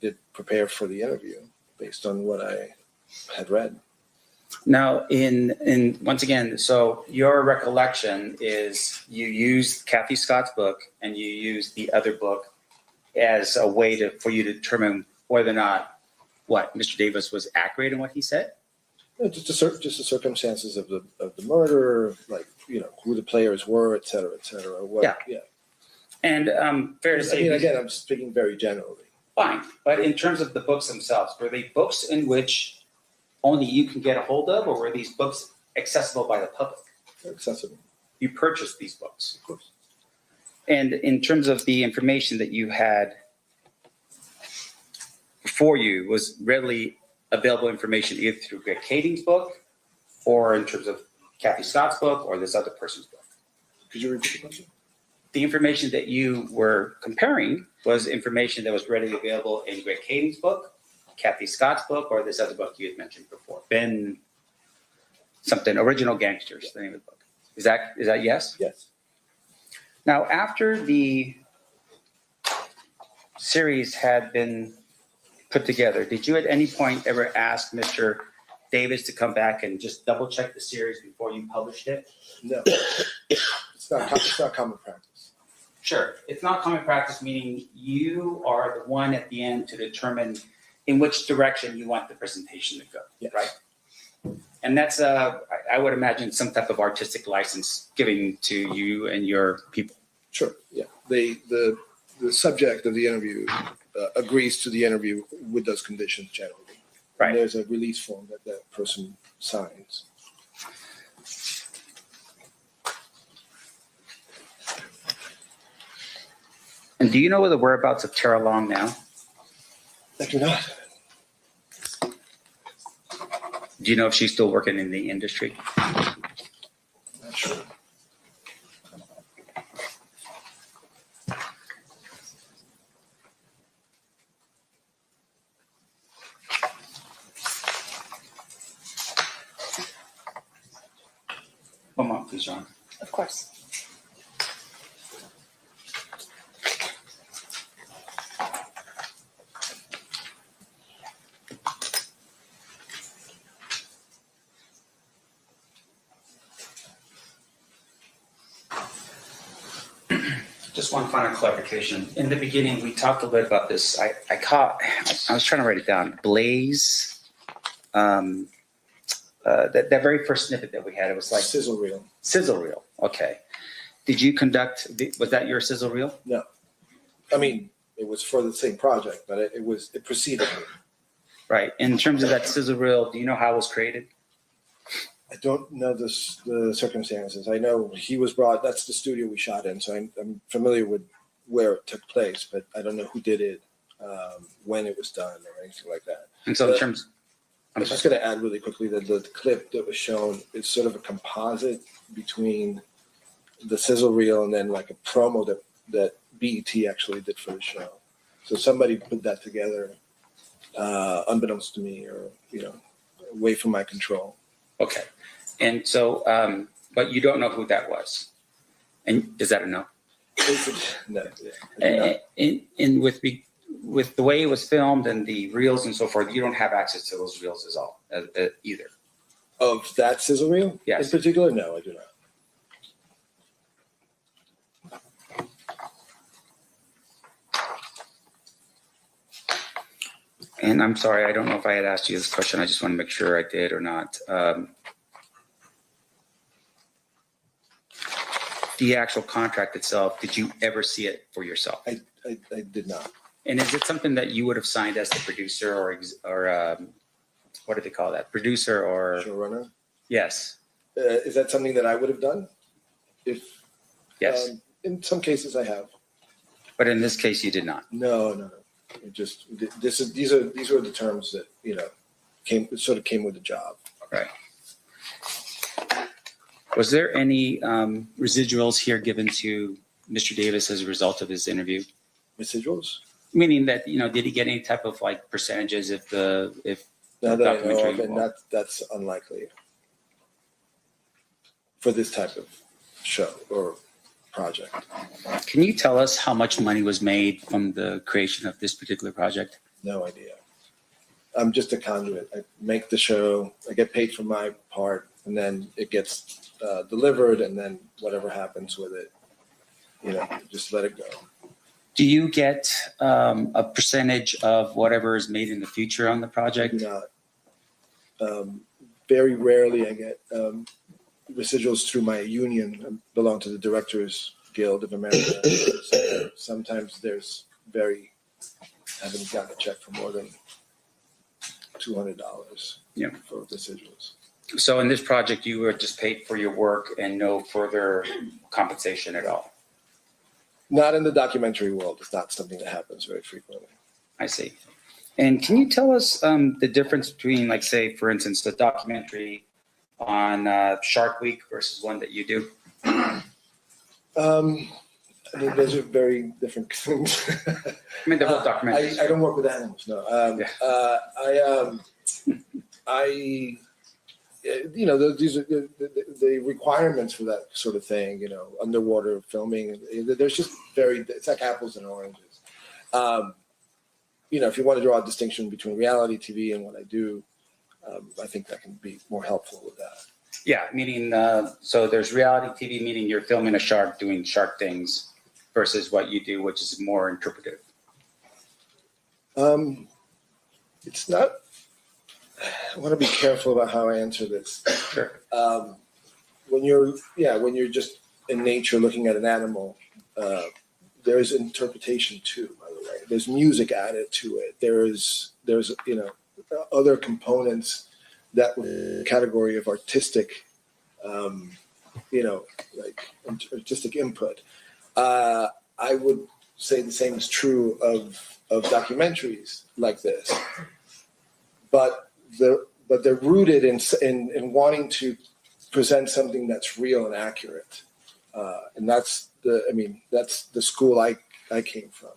C: did prepare for the interview based on what I had read.
H: Now, in once again, so your recollection is you used Kathy Scott's book and you used the other book as a way for you to determine whether or not Mr. Davis was accurate in what he said?
C: Just the circumstances of the murder, like who the players were, et cetera, et cetera.
H: Yeah. And fair to say,
C: again, I'm speaking very generally.
H: Fine, but in terms of the books themselves, were they books in which only you can get a hold of, or were these books accessible by the public?
C: They're accessible.
H: You purchased these books,
C: of course.
H: And in terms of the information that you had before you, was readily available information either through Greg Kading's book, or in terms of Kathy Scott's book, or this other person's book?
C: Could you repeat the question?
H: The information that you were comparing was information that was readily available in Greg Kading's book, Kathy Scott's book, or this other book you had mentioned before, Ben something, Original Gangsters, the name of the book. Is that yes?
C: Yes.
H: Now, after the series had been put together, did you at any point ever ask Mr. Davis to come back and just double check the series before you published it?
C: No, it's not common practice.
H: Sure. It's not common practice, meaning you are the one at the end to determine in which direction you want the presentation to go,
C: yes.
H: Right? And that's, I would imagine, some type of artistic license given to you and your people.
C: Sure, yeah. The subject of the interview agrees to the interview with those conditions generally.
H: Right.
C: And there's a release form that person signs.
H: And do you know the whereabouts of Tara Long now?
C: I do not.
H: Do you know if she's still working in the industry?
C: Not sure.
H: One moment, please, John.
A: Of course.
H: Just one final clarification. In the beginning, we talked a little bit about this. I was trying to write it down. Blaze, that very first snippet that we had, it was like
C: Sizzle reel.
H: Sizzle reel. Okay. Did you was that your sizzle reel?
C: No. I mean, it was for the same project, but it preceded me.
H: Right. In terms of that sizzle reel, do you know how it was created?
C: I don't know the circumstances. I know he was brought, that's the studio we shot in, so I'm familiar with where it took place, but I don't know who did it, when it was done, or anything like that.
H: And so in terms,
C: I'm just going to add really quickly that the clip that was shown is sort of a composite between the sizzle reel and then like a promo that BET actually did for the show. So somebody put that together, unbeknownst to me, or away from my control.
H: Okay. And so, but you don't know who that was. And is that a no?
C: No.
H: And with the way it was filmed and the reels and so forth, you don't have access to those reels at all, either.
C: Of that sizzle reel?
H: Yes.
C: In particular, no, I do not.
H: And I'm sorry, I don't know if I had asked you this question. I just want to make sure I did or not. The actual contract itself, did you ever see it for yourself?
C: I did not.
H: And is it something that you would have signed as the producer or what do they call that? Producer or?
C: Showrunner.
H: Yes.
C: Is that something that I would have done? If
H: Yes.
C: In some cases I have.
H: But in this case, you did not.
C: No. It just these were the terms that came with the job.
H: Right. Was there any residuals here given to Mr. Davis as a result of his interview?
C: Residuals?
H: Meaning that, did he get any type of like percentages if the
C: Now that I know
H: documentary?
C: of, and that's unlikely for this type of show or project.
H: Can you tell us how much money was made from the creation of this particular project?
C: No idea. I'm just a conduit. I make the show, I get paid for my part, and then it gets delivered, and then whatever happens with it, just let it go.
H: Do you get a percentage of whatever is made in the future on the project?
C: Not. Very rarely I get residuals through my union. I belong to the Directors Guild of America. So sometimes I haven't gotten a check for more than $200 for residuals.
H: So in this project, you were just paid for your work and no further compensation at all?
C: Not in the documentary world. It's not something that happens very frequently.
H: I see. And can you tell us the difference between, like, say, for instance, the documentary on Shark Week versus one that you do?
C: I mean, those are very different things.
H: I mean, they're both documentaries.
C: I don't work with animals. No. These are the requirements for that sort of thing. Underwater filming. There's just it's like apples and oranges. If you want to draw a distinction between reality TV and what I do, I think that can be more helpful with that.
H: Yeah, meaning, so there's reality TV, meaning you're filming a shark doing shark things versus what you do, which is more interpretive.
C: It's not, I want to be careful about how I answer this.
H: Sure.
C: When you're just in nature looking at an animal, there's interpretation too, by the way. There's music added to it. There's other components that were in the category of artistic, artistic input. I would say the same is true of documentaries like this, but they're rooted in wanting to present something that's real and accurate, and that's the school I came from.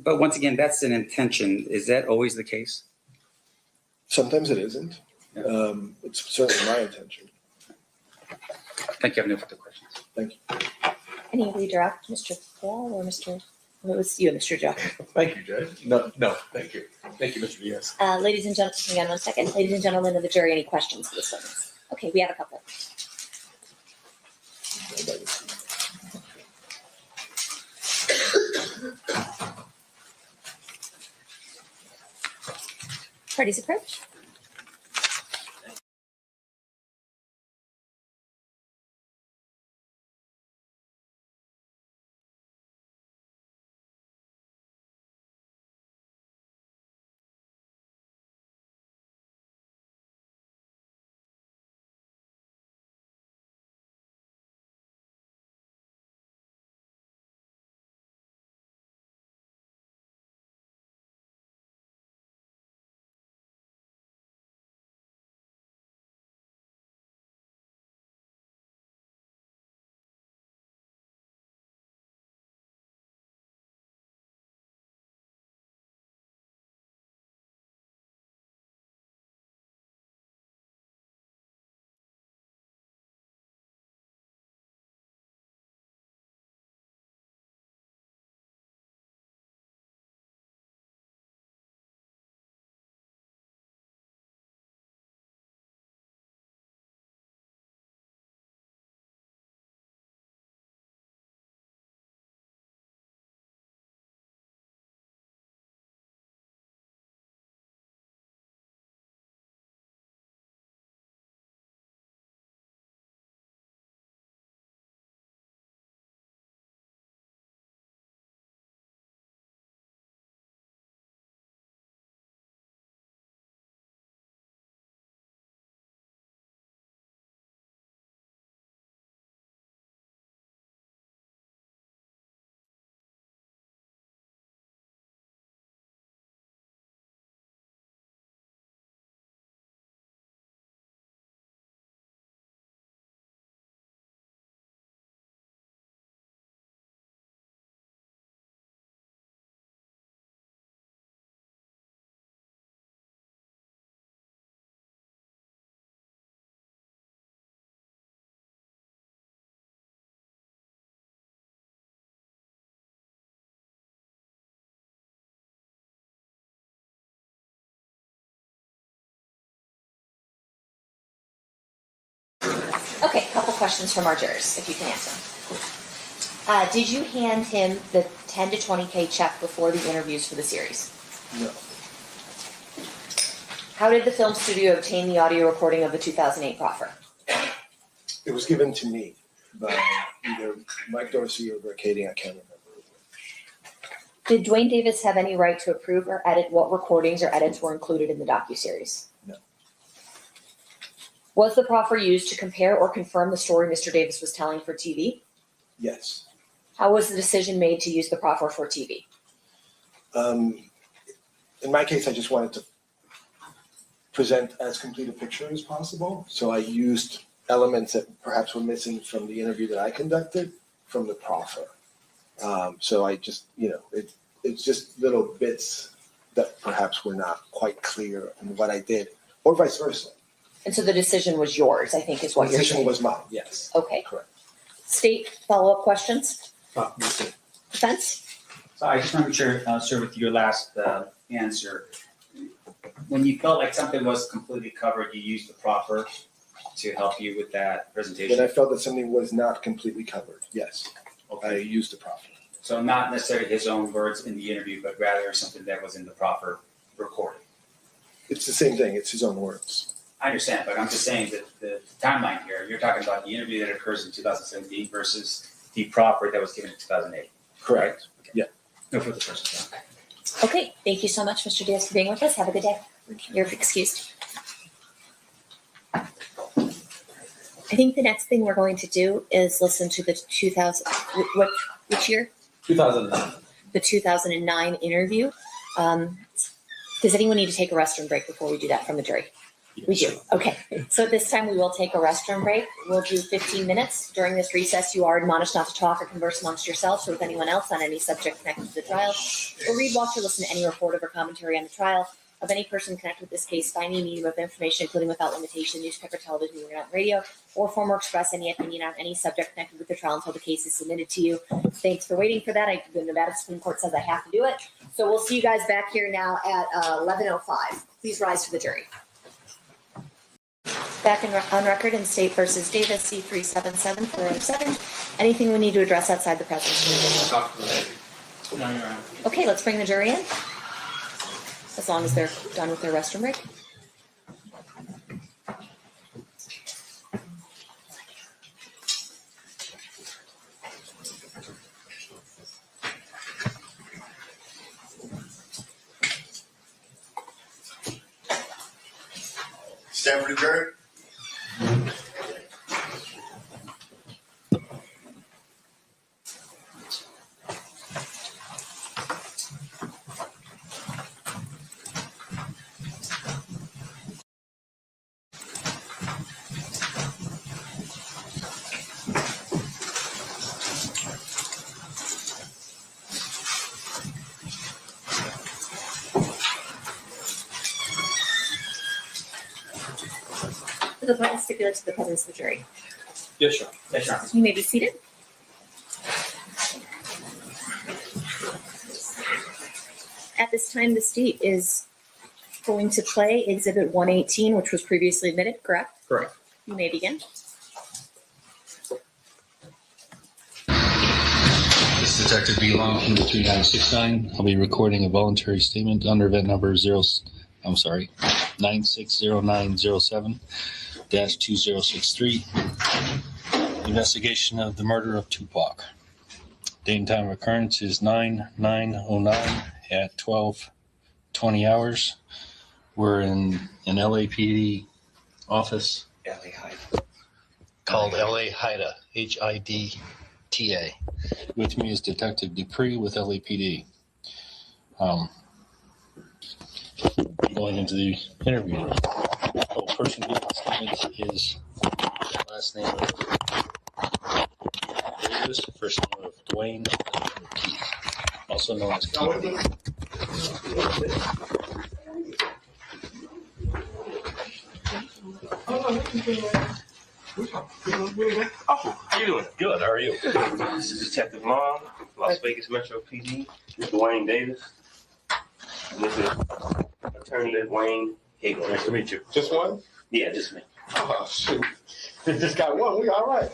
H: But once again, that's an intention. Is that always the case?
C: Sometimes it isn't.
H: Yeah.
C: It's certainly my intention.
H: Thank you. I have no further questions.
C: Thank you.
A: Any redirect, Mr. Paul or Mr. It was you, Mr. Joe.
B: Thank you, Judge. No, thank you. Thank you, Mr. Diaz.
A: Ladies and gentlemen, hang on one second. Ladies and gentlemen of the jury, any questions for this witness? Okay, we have a couple. Parties approach. Okay, a couple questions from our jurors, if you can answer. Did you hand him the 10 to 20K check before the interviews for the series?
C: No.
A: How did the film studio obtain the audio recording of the 2008 proffer?
C: It was given to me by either Mike Dorsey or Rick Kading, I can't remember.
A: Did Dwayne Davis have any right to approve or edit what recordings or edits were included in the docuseries?
C: No.
A: Was the proffer used to compare or confirm the story Mr. Davis was telling for TV?
C: Yes.
A: How was the decision made to use the proffer for TV?
C: In my case, I just wanted to present as complete a picture as possible. So I used elements that perhaps were missing from the interview that I conducted from the proffer. So I just, it's just little bits that perhaps were not quite clear in what I did, or vice versa.
A: And so the decision was yours, I think is what
C: The
A: you're
C: decision
A: saying.
C: was mine, yes.
A: Okay.
C: Correct.
A: State follow-up questions?
F: Nothing.
A: Defense?
H: So I just want to make sure, sir, with your last answer, when you felt like something was completely covered, you used the proffer to help you with that presentation?
C: When I felt that something was not completely covered, yes, I used the proffer.
H: So not necessarily his own words in the interview, but rather something that was in the proffer recording.
C: It's the same thing, it's his own words.
H: I understand, but I'm just saying that the timeline here, you're talking about the interview that occurs in 2017 versus the proffer that was given in 2008.
C: Correct.
H: Okay.
C: Yeah.
H: No further questions.
A: Okay, thank you so much, Mr. Diaz, for being with us. Have a good day.
C: Thank you.
A: You're excused. I think the next thing we're going to do is listen to the which year?
B: 2009.
A: The 2009 interview. Does anyone need to take a restroom break before we do that from the jury? We do. Okay. So at this time, we will take a restroom break. We'll do 15 minutes. During this recess, you are admonished not to talk or converse amongst yourselves or with anyone else on any subject connected to the trial, or read, watch, or listen to any report or commentary on the trial of any person connected with this case by any medium of information, including without limitation, newspaper, television, internet, radio, or form or express any opinion on any subject connected with the trial until the case is submitted to you. Thanks for waiting for that. The Nevada Supreme Court says I have to do it. So we'll see you guys back here now at 11:05. Please rise for the jury. Back on record in State versus Davis, C-377-407. Anything we need to address outside the presence of the
F: No, you're right.
A: Okay, let's bring the jury in. As long as they're done with their restroom break.
N: Stand for the jury.
A: The plan stipulates the presence of the jury.
F: Yes, sir.
H: Yes, Your Honor.
A: You may be seated. At this time, the state is going to play Exhibit 118, which was previously admitted, correct?
F: Correct.
A: You may begin.
O: This is Detective B. Long, Kilo 3969. I'll be recording a voluntary statement under event number 960907-2063. Investigation of the murder of Tupac. Date and time of occurrence is 9/9/09 at 12:20 hours. We're in an LAPD office called LA HIDTA, HIDTA. With me is Detective Dupree with LAPD. Going into the interview. The person giving the statement is last name of Davis, first name of Dwayne, Keith, also known as Keith.
P: Oh, how you doing?
O: Good, how are you?
P: This is Detective Long, Las Vegas Metro PD, Dwayne Davis. And this is Attorney Wayne Higgle.
O: Nice to meet you.
P: Just one? Yeah, just me.
L: Oh, shoot. Just got one. We all right.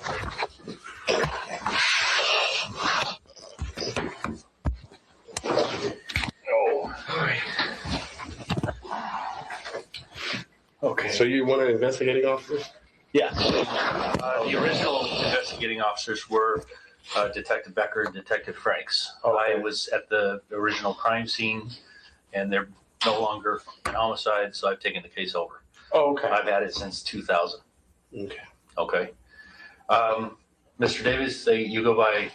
P: Okay.
N: So you one of the investigating officers?
P: Yeah. The original investigating officers were Detective Becker and Detective Franks. I was at the original crime scene, and they're no longer an homicide, so I've taken the case over.
N: Oh, okay.
P: I've had it since 2000.
N: Okay.
P: Okay. Mr. Davis, you go by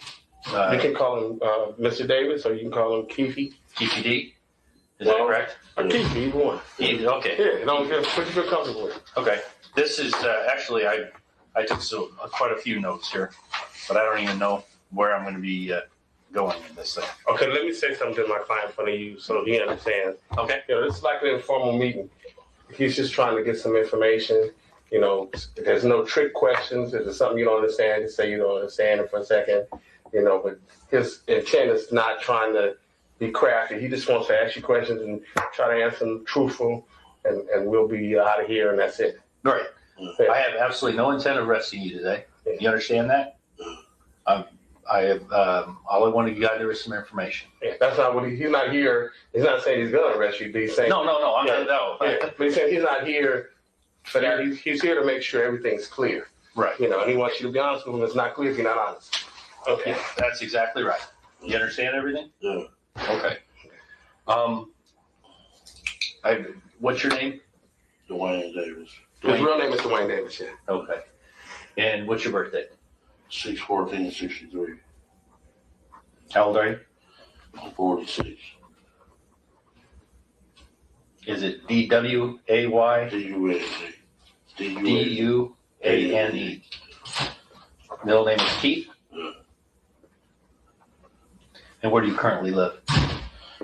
N: You can call him Mr. Davis, or you can call him Keefy.
P: Keefy D. Is that correct?
N: Or Keefy, either one.
P: Okay.
N: Yeah, don't get what you feel comfortable with.
P: Okay. This is actually I took quite a few notes here, but I don't even know where I'm going to be going in this thing.
N: Okay, let me say something to my client in front of you so he understands.
P: Okay.
N: You know, this is like an informal meeting. He's just trying to get some information. You know, there's no trick questions. If there's something you don't understand, just say you don't understand it for a second. You know, but his intent is not trying to be crafty. He just wants to ask you questions and try to answer them truthful, and we'll be out of here, and that's it.
P: Right. I have absolutely no intent of arresting you today. You understand that? I have all I wanted you guys to is some information.
N: Yeah, that's not what he's not here. He's not saying he's going to arrest you, but he's saying
P: No, I'm
N: yeah,
P: not. No.
N: Yeah, but he's saying he's not here for that. He's here to make sure everything's clear.
P: Right.
N: You know, and he wants you to be honest with him. It's not clear if you're not honest. Okay.
P: Yeah, that's exactly right. You understand everything?
N: Yeah.
P: Okay. What's your name?
M: Dwayne Davis.
N: His real name is Dwayne Davis, yeah.
P: Okay. And what's your birthday?
M: 6/14/63.
P: How old are you?
M: I'm 46.
P: Is it D-W-A-Y?
M: D-U-A-N-E.
P: D-U-A-N-E. Middle name is Keith?
M: Yeah.
P: And where do you currently live?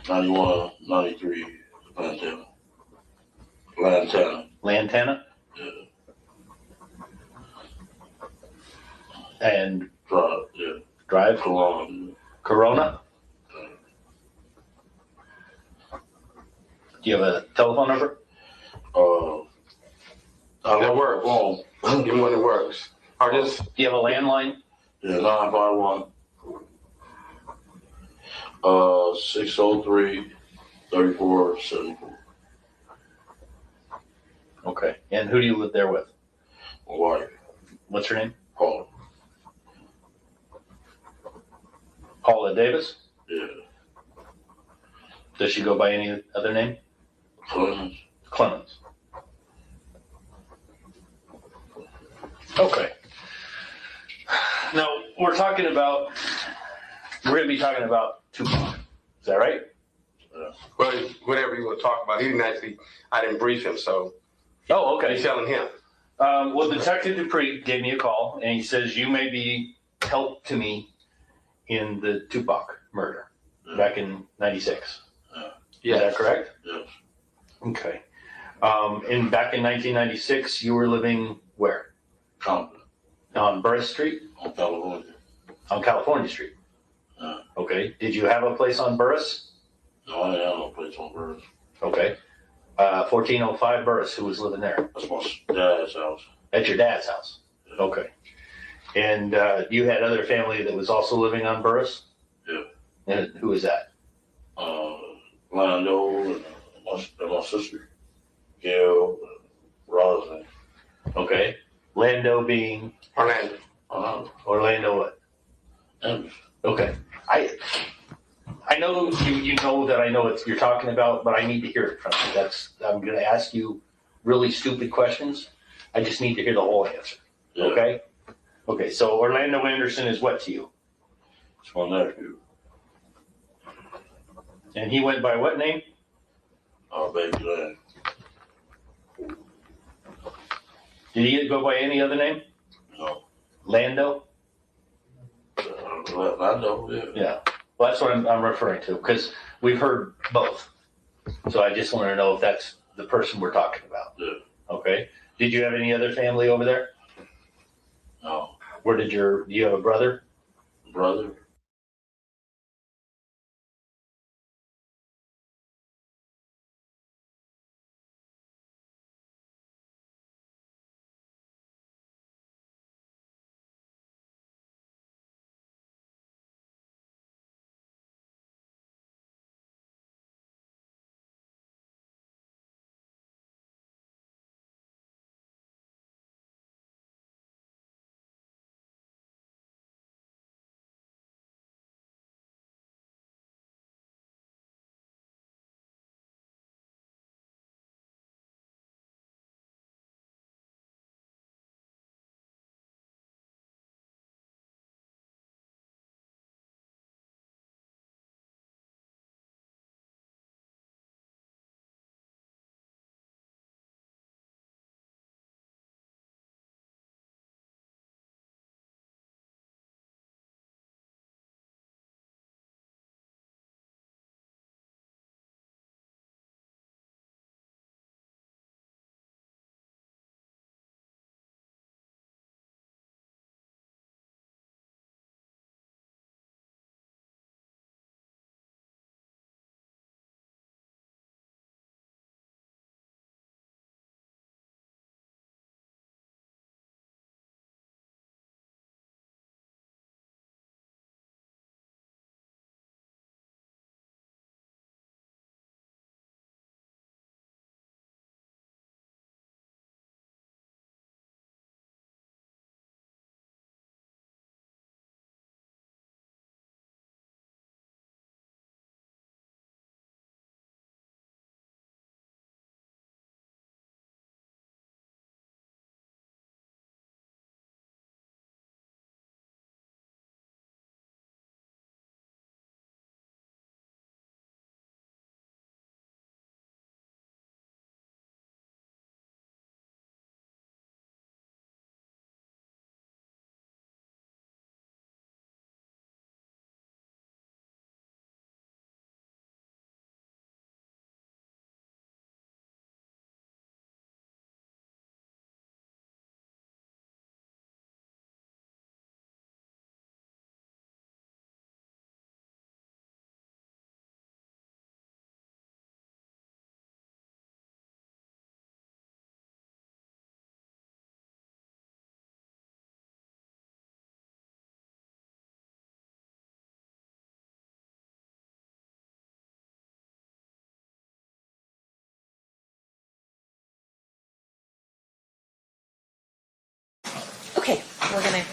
M: 9193 Lantana.
P: Lantana?
M: Yeah.
P: And
M: Drive, yeah.
P: Drive?
M: Corona.
P: Corona? Do you have a telephone number?
N: That works.
M: Phone.
N: Give him one that works. Or just
P: Do you have a landline?
M: Yeah, 951. 603 3474.
P: Okay. And who do you live there with?
M: My wife,
P: What's her name?
M: Paula.
P: Paula Davis?
M: Yeah.
P: Does she go by any other name?
M: Clemens.
P: Clemens. Okay. Now, we're going to be talking about Tupac. Is that right?
N: well, whatever you want to talk about. He didn't actually. I didn't brief him, so.
P: Oh, okay.
N: He's telling him.
P: Well, Detective Dupree gave me a call, and he says you may be help to me in the Tupac murder back in '96. Is that correct?
M: Yes.
P: Okay. And back in 1996, you were living where?
M: Compton.
P: On Burris Street?
M: On California.
P: On California Street? Okay. Did you have a place on Burris?
M: No, I have no place on Burris.
P: Okay. 1405 Burris, who was living there?
M: That's my dad's house.
P: At your dad's house? Okay. And you had other family that was also living on Burris?
M: Yeah.
P: And who was that?
M: Lando and my sister, Gail, Roslyn.
P: Okay. Lando being?
N: Orlando.
P: Orlando what?
M: Anderson.
P: Okay. I know you know that I know what you're talking about, but I need to hear it from you. I'm going to ask you really stupid questions. I just need to hear the whole answer.
M: Yeah.
P: Okay? Okay, so Orlando Anderson is what to you?
M: It's my nephew.
P: And he went by what name?
M: Baby Land.
P: Did he go by any other name?
M: No.
P: Lando?
M: Lando, yeah.
P: Yeah. Well, that's what I'm referring to, because we've heard both. So I just want to know if that's the person we're talking about.
M: Yeah.
P: Okay. Did you have any other family over there?
M: No.
P: Do you have a brother?
M: Brother?
A: we're gonna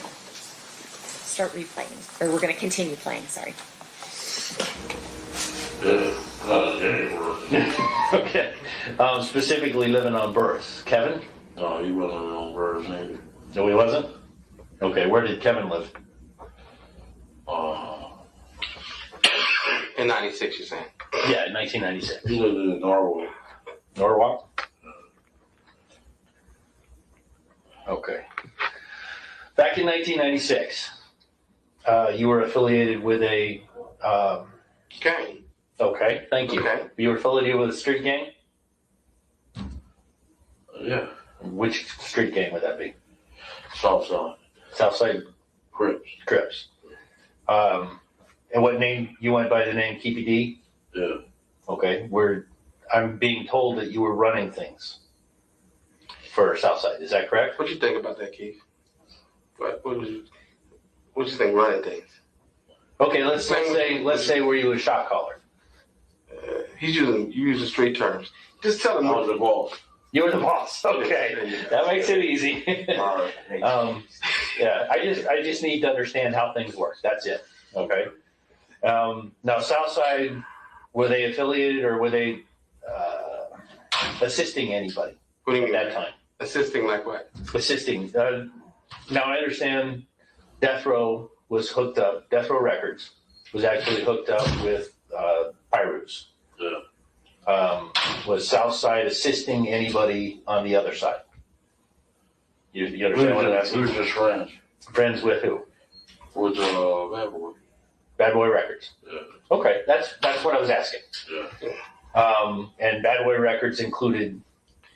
A: start replaying, or we're gonna continue playing, sorry.
P: Okay. Specifically living on Burris. Kevin?
M: No, he wasn't on birds neither.
P: No, he wasn't? Okay, where did Kevin live?
N: In 96, you're saying?
P: Yeah, in 1996.
M: He lived in Norway.
P: Norwalk? Okay. Back in 1996, you were affiliated with a.
N: Gang.
P: Okay, thank you.
N: Okay.
P: You were affiliated with a street gang?
M: Yeah.
P: Which street gang would that be?
M: Southside.
P: Southside
M: Crips.
P: Crips. And what name? You went by the name Keepy D?
M: Yeah.
P: Okay. I'm being told that you were running things for Southside. Is that correct?
N: What you think about that, Keith? What you think running things?
P: Okay, let's say were you a shot caller?
N: You using street terms. Just tell him.
M: I was the boss.
P: You were the boss. Okay, that makes it easy.
N: All right.
P: Yeah, I just need to understand how things work. That's it. Okay. Now, Southside, were they affiliated or were they assisting anybody
N: What do you
P: at
N: mean?
P: that time?
N: Assisting like what?
P: Assisting. Now I understand Death Row was hooked up. Death Row Records was actually hooked up with Pyrus.
M: Yeah.
P: Was Southside assisting anybody on the other side? You understand what I'm asking?
M: We were just friends.
P: Friends with who?
M: With Bad Boy.
P: Bad Boy Records.
M: Yeah.
P: Okay, that's what I was asking.
M: Yeah.
P: And Bad Boy Records included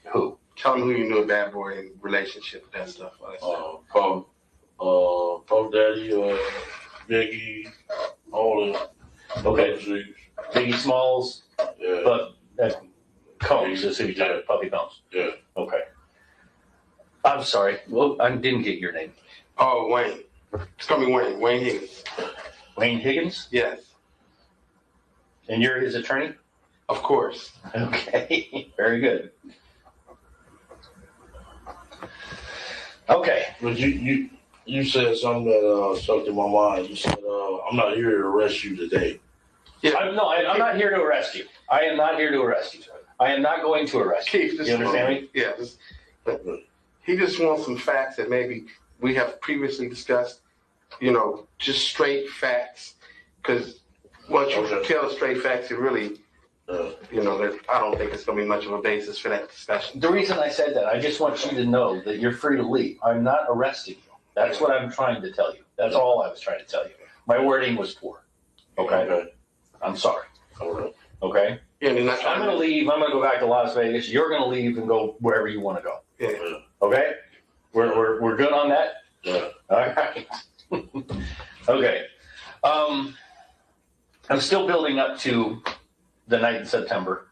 P: who?
N: Tell him who you knew a Bad Boy in relationship with that stuff.
M: Puff Daddy, Biggie, all of them.
P: Okay. Biggie Smalls,
M: Yeah.
P: but Combs is who you're talking about, Puppy Combs.
M: Yeah.
P: Okay. I'm sorry. Well, I didn't get your name.
N: Oh, Wayne. It's gonna be Wayne. Wayne Higgins.
P: Wayne Higgins?
N: Yes.
P: And you're his attorney?
N: Of course.
P: Okay. Very good. Okay.
M: But you said something that stuck in my mind. You said, I'm not here to arrest you today.
N: Yeah.
P: I'm not here to arrest you. I am not here to arrest you. I am not going to arrest you.
N: Keith,
P: You understand me?
N: Yeah. He just wants some facts that maybe we have previously discussed. Just straight facts. Because once you tell straight facts, it really, I don't think it's going to be much of a basis for that discussion.
P: The reason I said that, I just want you to know that you're free to leave. I'm not arresting you. That's what I'm trying to tell you. That's all I was trying to tell you. My wording was poor. Okay? I'm sorry. Okay?
N: Yeah,
P: I'm going to leave. I'm going to go back to Las Vegas. You're going to leave and go wherever you want to go.
N: Yeah.
P: Okay? We're good on that?
M: Yeah.
P: All right. Okay. I'm still building up to the night in September.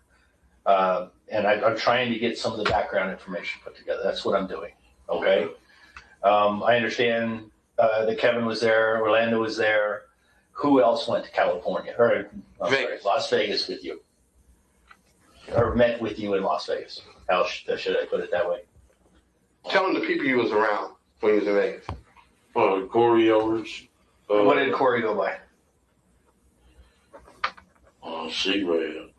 P: And I'm trying to get some of the background information put together. That's what I'm doing. Okay? I understand that Kevin was there, Orlando was there. Who else went to California? Or Las Vegas with you? Or met with you in Las Vegas? How should I put it that way?
N: Tell him the people you was around when you was in Vegas.
M: Corey Overs.
P: What did Corey go by?
M: C-Ray.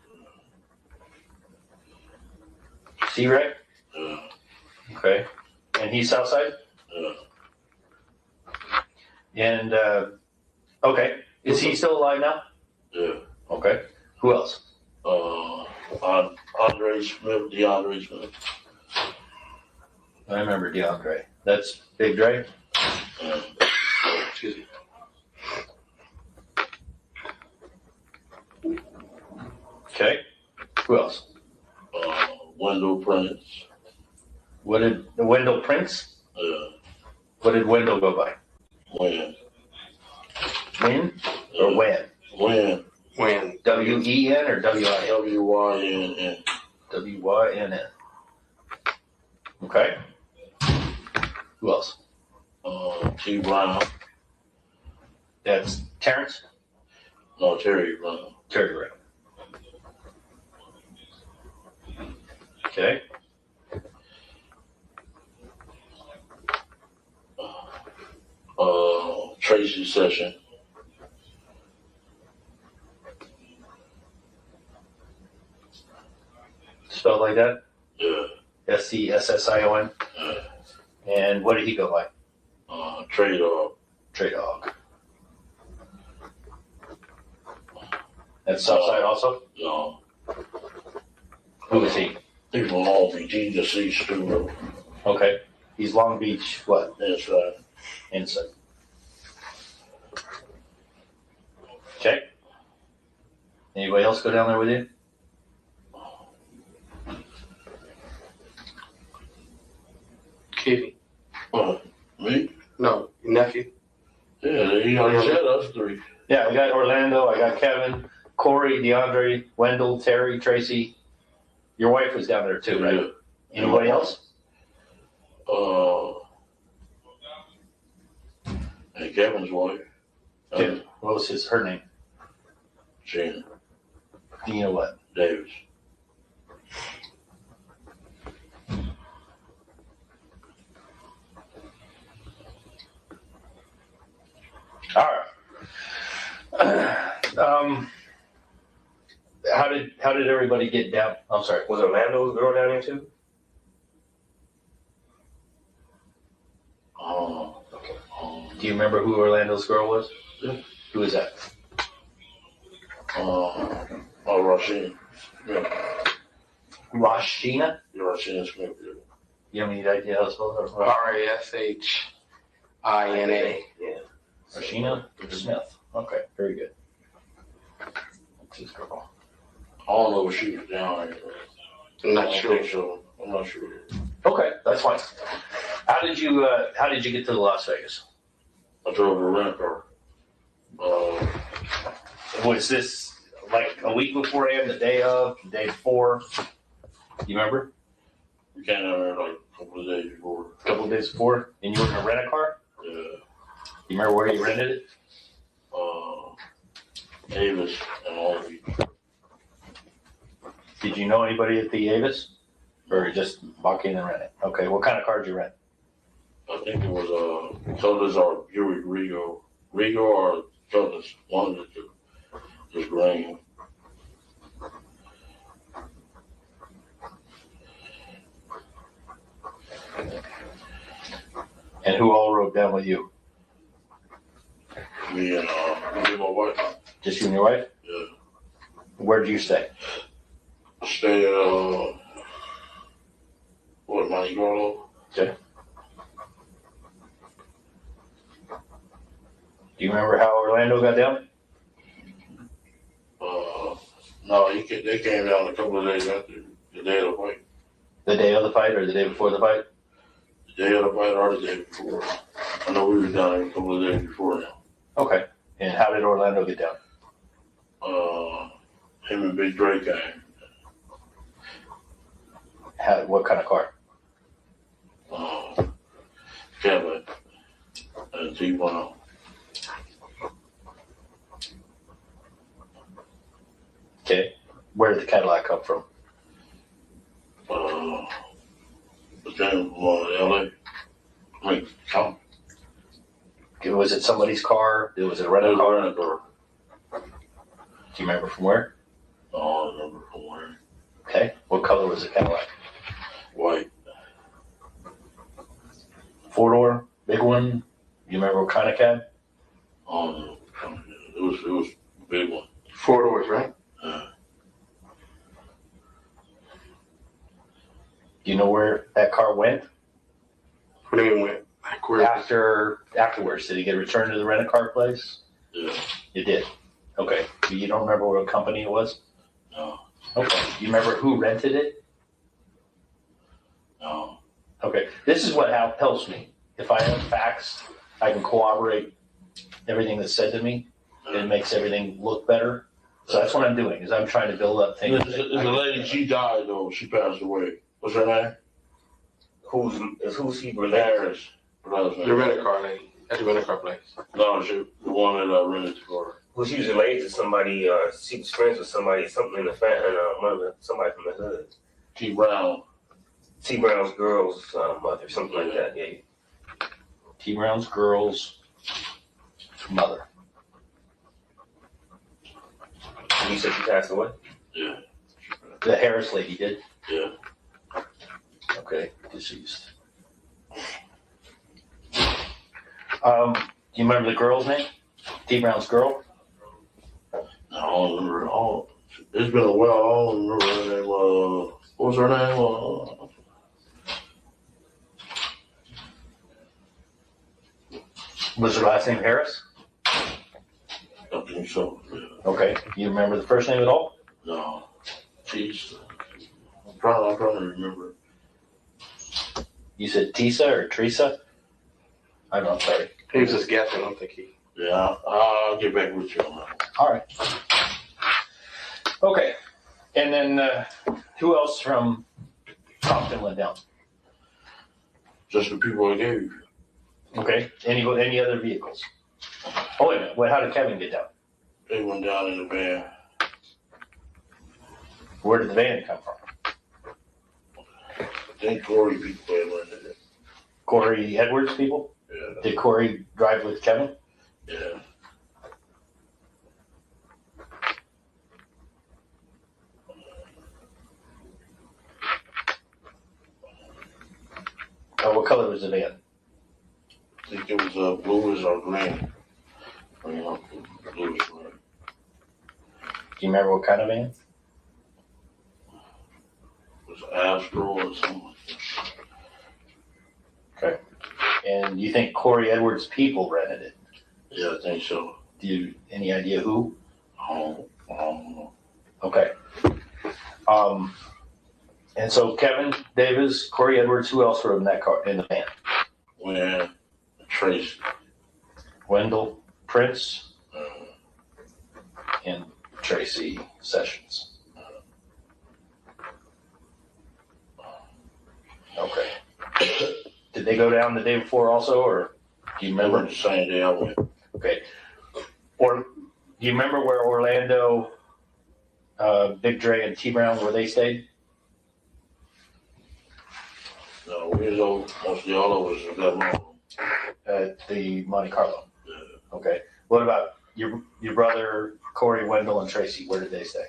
P: C-Ray?
M: Yeah.
P: Okay. And he's Southside?
M: Yeah.
P: And, okay. Is he still alive now?
M: Yeah.
P: Okay. Who else?
M: Andre Smith, DeAndre Smith.
P: I remember DeAndre. That's Big Dre?
N: Excuse me.
P: Okay. Who else?
M: Wendell Prince.
P: What did Wendell Prince?
M: Yeah.
P: What did Wendell go by?
M: Win.
P: Win or Wen?
N: Win.
P: W-E-N or W-I-N?
M: W-Y-N-N.
P: W-Y-N-N. Okay. Who else?
M: T. Brown.
P: That's Terrence?
M: No, Terry Brown.
P: Terry Brown. Okay.
M: Tracy Session.
P: Spelled like that?
M: Yeah.
P: SCSSION.
M: Yeah.
P: And what did he go by?
M: Trey Dog.
P: Trey Dog. That's Southside also?
M: No.
P: Who is he?
M: He's from Long Beach. He's deceased too.
P: Okay. He's Long Beach, what?
M: That's right.
P: Inside. Okay. Anybody else go down there with you?
N: Kitty.
M: Me?
N: No, your nephew.
M: Yeah, he already said us three.
P: Yeah, I got Orlando, I got Kevin, Corey, DeAndre, Wendell, Terry, Tracy. Your wife was down there too, right?
M: Yeah.
P: Anybody else?
M: And Kevin's wife.
P: What was her name?
M: Gina
P: Dina what?
M: Davis.
P: All right. How did everybody get down? I'm sorry.
I: Was Orlando's girl down there too?
P: Do you remember who Orlando's girl was?
M: Yeah.
P: Who is that?
M: Rasheen. Yeah.
P: Rashina?
M: Rasheen Smith.
P: You have any idea how to spell that?
N: Rashina.
P: Yeah. Rashina Smith. Okay, very good. That's his girl.
M: I don't know if she was down there.
N: I'm not
M: I don't
N: sure.
M: think so. I'm not sure.
P: Okay, that's fine. How did you get to Las Vegas?
M: I drove a rent car.
P: Was this like a week beforehand, the day of, the day before? You remember?
M: We came down there like a couple of days before.
P: A couple of days before? And you were gonna rent a car?
M: Yeah.
P: You remember where you rented it?
M: Avis and Long Beach.
P: Did you know anybody at the Avis? Or you just walk in and rent it? Okay, what kind of car did you rent?
M: I think it was Todas or Buick Rego. Rego or Todas. One of the two. It was green.
P: And who all rode down with you?
M: Me and my wife.
P: Just you and your wife?
M: Yeah.
P: Where did you stay?
M: Stay at Monte Carlo.
P: Okay. Do you remember how Orlando got down?
M: No, they came down a couple of days after the day of the fight.
P: The day of the fight or the day before the fight?
M: The day of the fight or the day before. I know we were down there a couple of days before now.
P: Okay. And how did Orlando get down?
M: Him and Big Drake came.
P: What kind of car?
M: Cadillac. And T-1.
P: Okay. Where did the Cadillac come from?
M: It came from LA. I mean, come.
P: Was it somebody's car? Was it a rental car?
M: Rental car.
P: Do you remember from where?
M: Oh, I remember from where.
P: Okay. What color was the Cadillac?
M: White.
P: 4-door, big one. You remember what kind of cab?
M: Oh, it was a big one.
N: 4 doors, right?
P: Do you know where that car went?
N: What do you mean went? Like where?
P: Afterwards, did he get returned to the rent-a-car place?
M: Yeah.
P: You did. Okay. You don't remember what company it was?
M: No.
P: Okay. You remember who rented it?
M: No.
P: Okay. This is what helps me. If I have facts, I can corroborate everything that's said to me. It makes everything look better. So that's what I'm doing. Is I'm trying to build up things.
M: There's a lady. She died though. She passed away. What's her name?
I: Who's he related
M: Harris.
N: The rental car lady at the rental car place.
M: No, the one that rented the car.
I: Was she related to somebody? She was friends with somebody, something in the family, somebody from the hood.
M: T. Brown.
I: T. Brown's girl's mother, something like that. Yeah.
P: T. Brown's girl's mother. And you said she passed away?
M: Yeah.
P: The Harris lady did?
M: Yeah.
P: Okay, deceased. Do you remember the girl's name? T. Brown's girl?
M: I don't remember all. It's been a while. I don't remember her name. What was her name?
P: Was her last name Harris?
M: I think so. Yeah.
P: Okay. Do you remember the first name at all?
M: No. Jeez. I'm trying to remember.
P: You said Tisa or Teresa? I don't know, sorry.
N: He was just guessing. I don't think he.
M: Yeah, I'll get back with you on that.
P: All right. Okay. And then who else from Compton went down?
M: Just the people I gave you.
P: Okay. Any other vehicles? Oh, wait a minute. How did Kevin get down?
M: They went down in the van.
P: Where did the van come from?
M: I think Corey people had rented it.
P: Corey Edwards people?
M: Yeah.
P: Did Corey drive with Kevin?
M: Yeah.
P: What color was the van?
M: I think it was bluish or green. Bluish green.
P: Do you remember what kind of van?
M: It was Astro or something like that.
P: Okay. And you think Corey Edwards people rented it?
M: Yeah, I think so.
P: Do you any idea who?
M: I don't know.
P: Okay. And so Kevin Davis, Corey Edwards, who else were in that car in the van?
M: When Tracy.
P: Wendell Prince and Tracy Sessions. Okay. Did they go down the day before also, or do you remember?
M: The same day I went.
P: Okay. Or do you remember where Orlando, Big Dre, and T Brown where they stayed?
M: No, we was all, mostly all of us in that room.
P: At the Monte Carlo.
M: Yeah.
P: Okay. What about your brother Corey, Wendell, and Tracy? Where did they stay?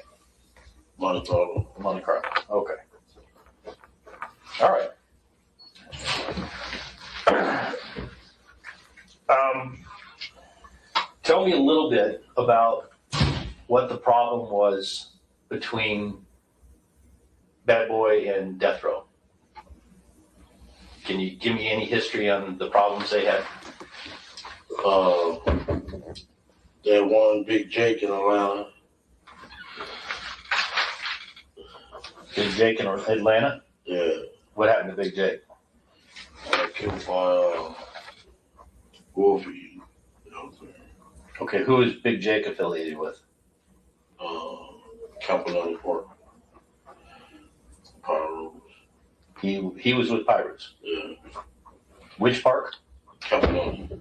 M: Monte Carlo.
P: Monte Carlo. Okay. All right. Tell me a little bit about what the problem was between Bad Boy and Death Row. Can you give me any history on the problems they had?
M: They had one Big Jake in Atlanta.
P: Big Jake in Atlanta?
M: Yeah.
P: What happened to Big Jake?
M: Killed by Wolfie.
P: Okay, who is Big Jake affiliated with?
M: Campanelli Park. Pyros.
P: He was with Pirates.
M: Yeah.
P: Which park?
M: Campanelli.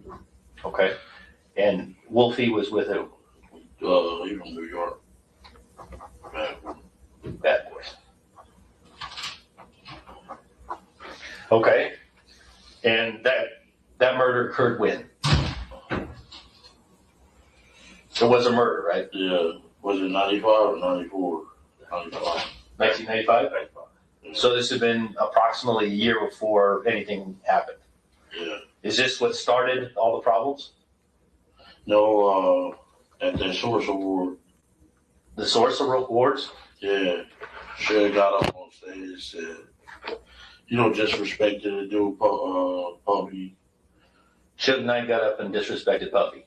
P: Okay. And Wolfie was with who?
M: He from New York.
P: Bad Boys. Okay. And that murder occurred when? It was a murder, right?
M: Yeah. Was it 95 or 94? 95.
P: 1995? So this had been approximately a year before anything happened.
M: Yeah.
P: Is this what started all the problems?
M: No, at the Source Award.
P: The Source Awards?
M: Yeah. Shug got up on stage and said, disrespected the dude, Puffy.
P: Suge Knight got up and disrespected Puffy.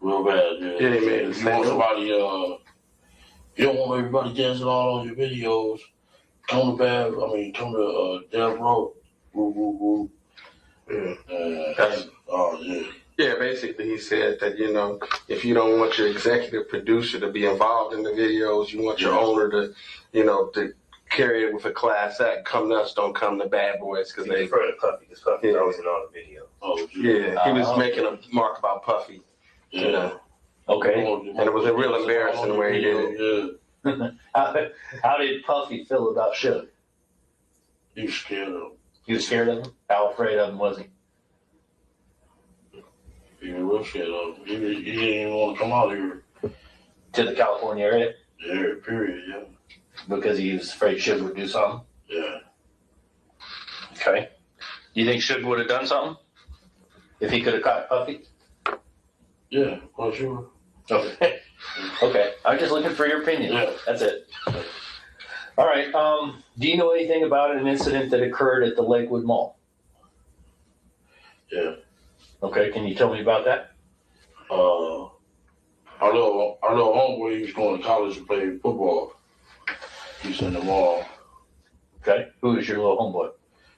M: Real bad, yeah.
N: Yeah, he made
M: You want somebody, you don't want everybody dancing all on your videos. Come to Death Row. Woo, woo, woo.
N: Yeah.
M: Yeah.
N: Yeah, basically he said that, if you don't want your executive producer to be involved in the videos, you want your owner to, to carry it with a class act. Come nuts, don't come to Bad Boys. Because they
P: refer to Puffy, because Puffy's always in all the video.
M: Oh,
N: yeah, he was making a mark about Puffy.
M: Yeah.
P: Okay.
N: And it was a real embarrassing way he did it.
M: Yeah.
P: How did Puffy feel about Suge?
M: He was scared of him.
P: He was scared of him? How afraid of him was he?
M: He was real scared of him. He didn't even want to come out here.
P: To the California area?
M: Yeah, period, yeah.
P: Because he was afraid Suge would do something?
M: Yeah.
P: Okay. Do you think Suge would have done something? If he could have caught Puffy?
M: Yeah, well, sure.
P: Okay. Okay. I'm just looking for your opinion.
M: Yeah.
P: That's it. All right. Do you know anything about an incident that occurred at the Lakewood Mall?
M: Yeah.
P: Okay. Can you tell me about that?
M: Our little homeboy, he was going to college to play football. He's in the mall.
P: Okay. Who is your little homeboy?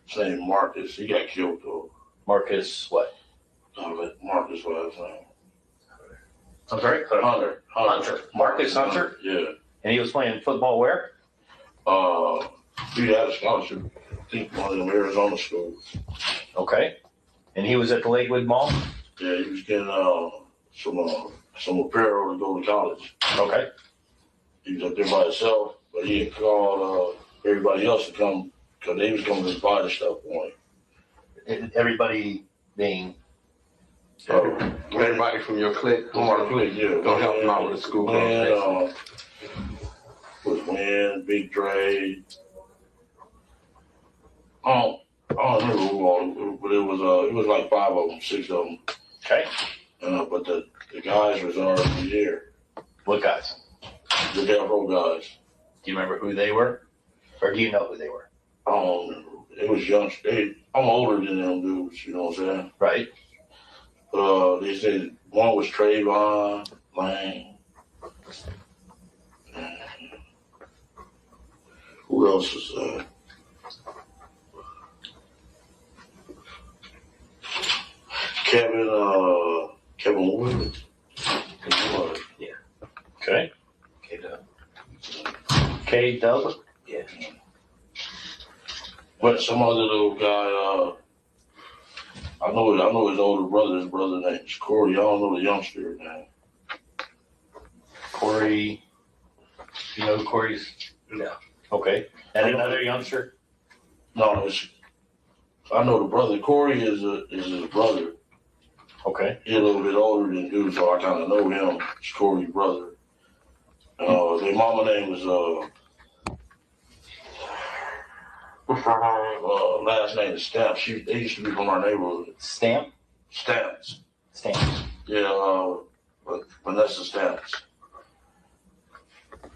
M: His name Marcus. He got killed though.
P: Marcus what?
M: Marcus was his name.
P: I'm sorry?
M: Hunter.
P: Marcus Hunter?
M: Yeah.
P: And he was playing football where?
M: He had a scholarship. I think one of them Arizona schools.
P: Okay. And he was at the Lakewood Mall?
M: Yeah, he was getting some apparel to go to college.
P: Okay.
M: He was up there by himself, but he had called everybody else to come because they was coming to buy the stuff for him.
P: Everybody being?
N: Everybody from your clique?
M: From our clique, yeah.
N: Don't help him out with the school.
M: Was Win, Big Dre. I don't remember who all, but it was like 5 of them, 6 of them.
P: Okay.
M: But the guys was already there.
P: What guys?
M: The Death Row guys.
P: Do you remember who they were? Or do you know who they were?
M: I don't remember. It was young. I'm older than them dudes, you know what I'm saying?
P: Right.
M: They said one was Trayvon Lane. Who else was Kevin Wood.
P: Yeah. Okay. K-Dub?
M: Yeah. But some other little guy, I know his older brother. His brother name's Corey. I don't know the youngster name.
P: Corey. You know who Corey's?
M: Yeah.
P: Okay. And another youngster?
M: No, I know the brother. Corey is his brother.
P: Okay.
M: He's a little bit older than dude, so I kind of know him. It's Corey's brother. Their mama name was last name is Stamp. They used to be from our neighborhood.
P: Stamp?
M: Stamps.
P: Stamps.
M: Yeah, Vanessa Stamps.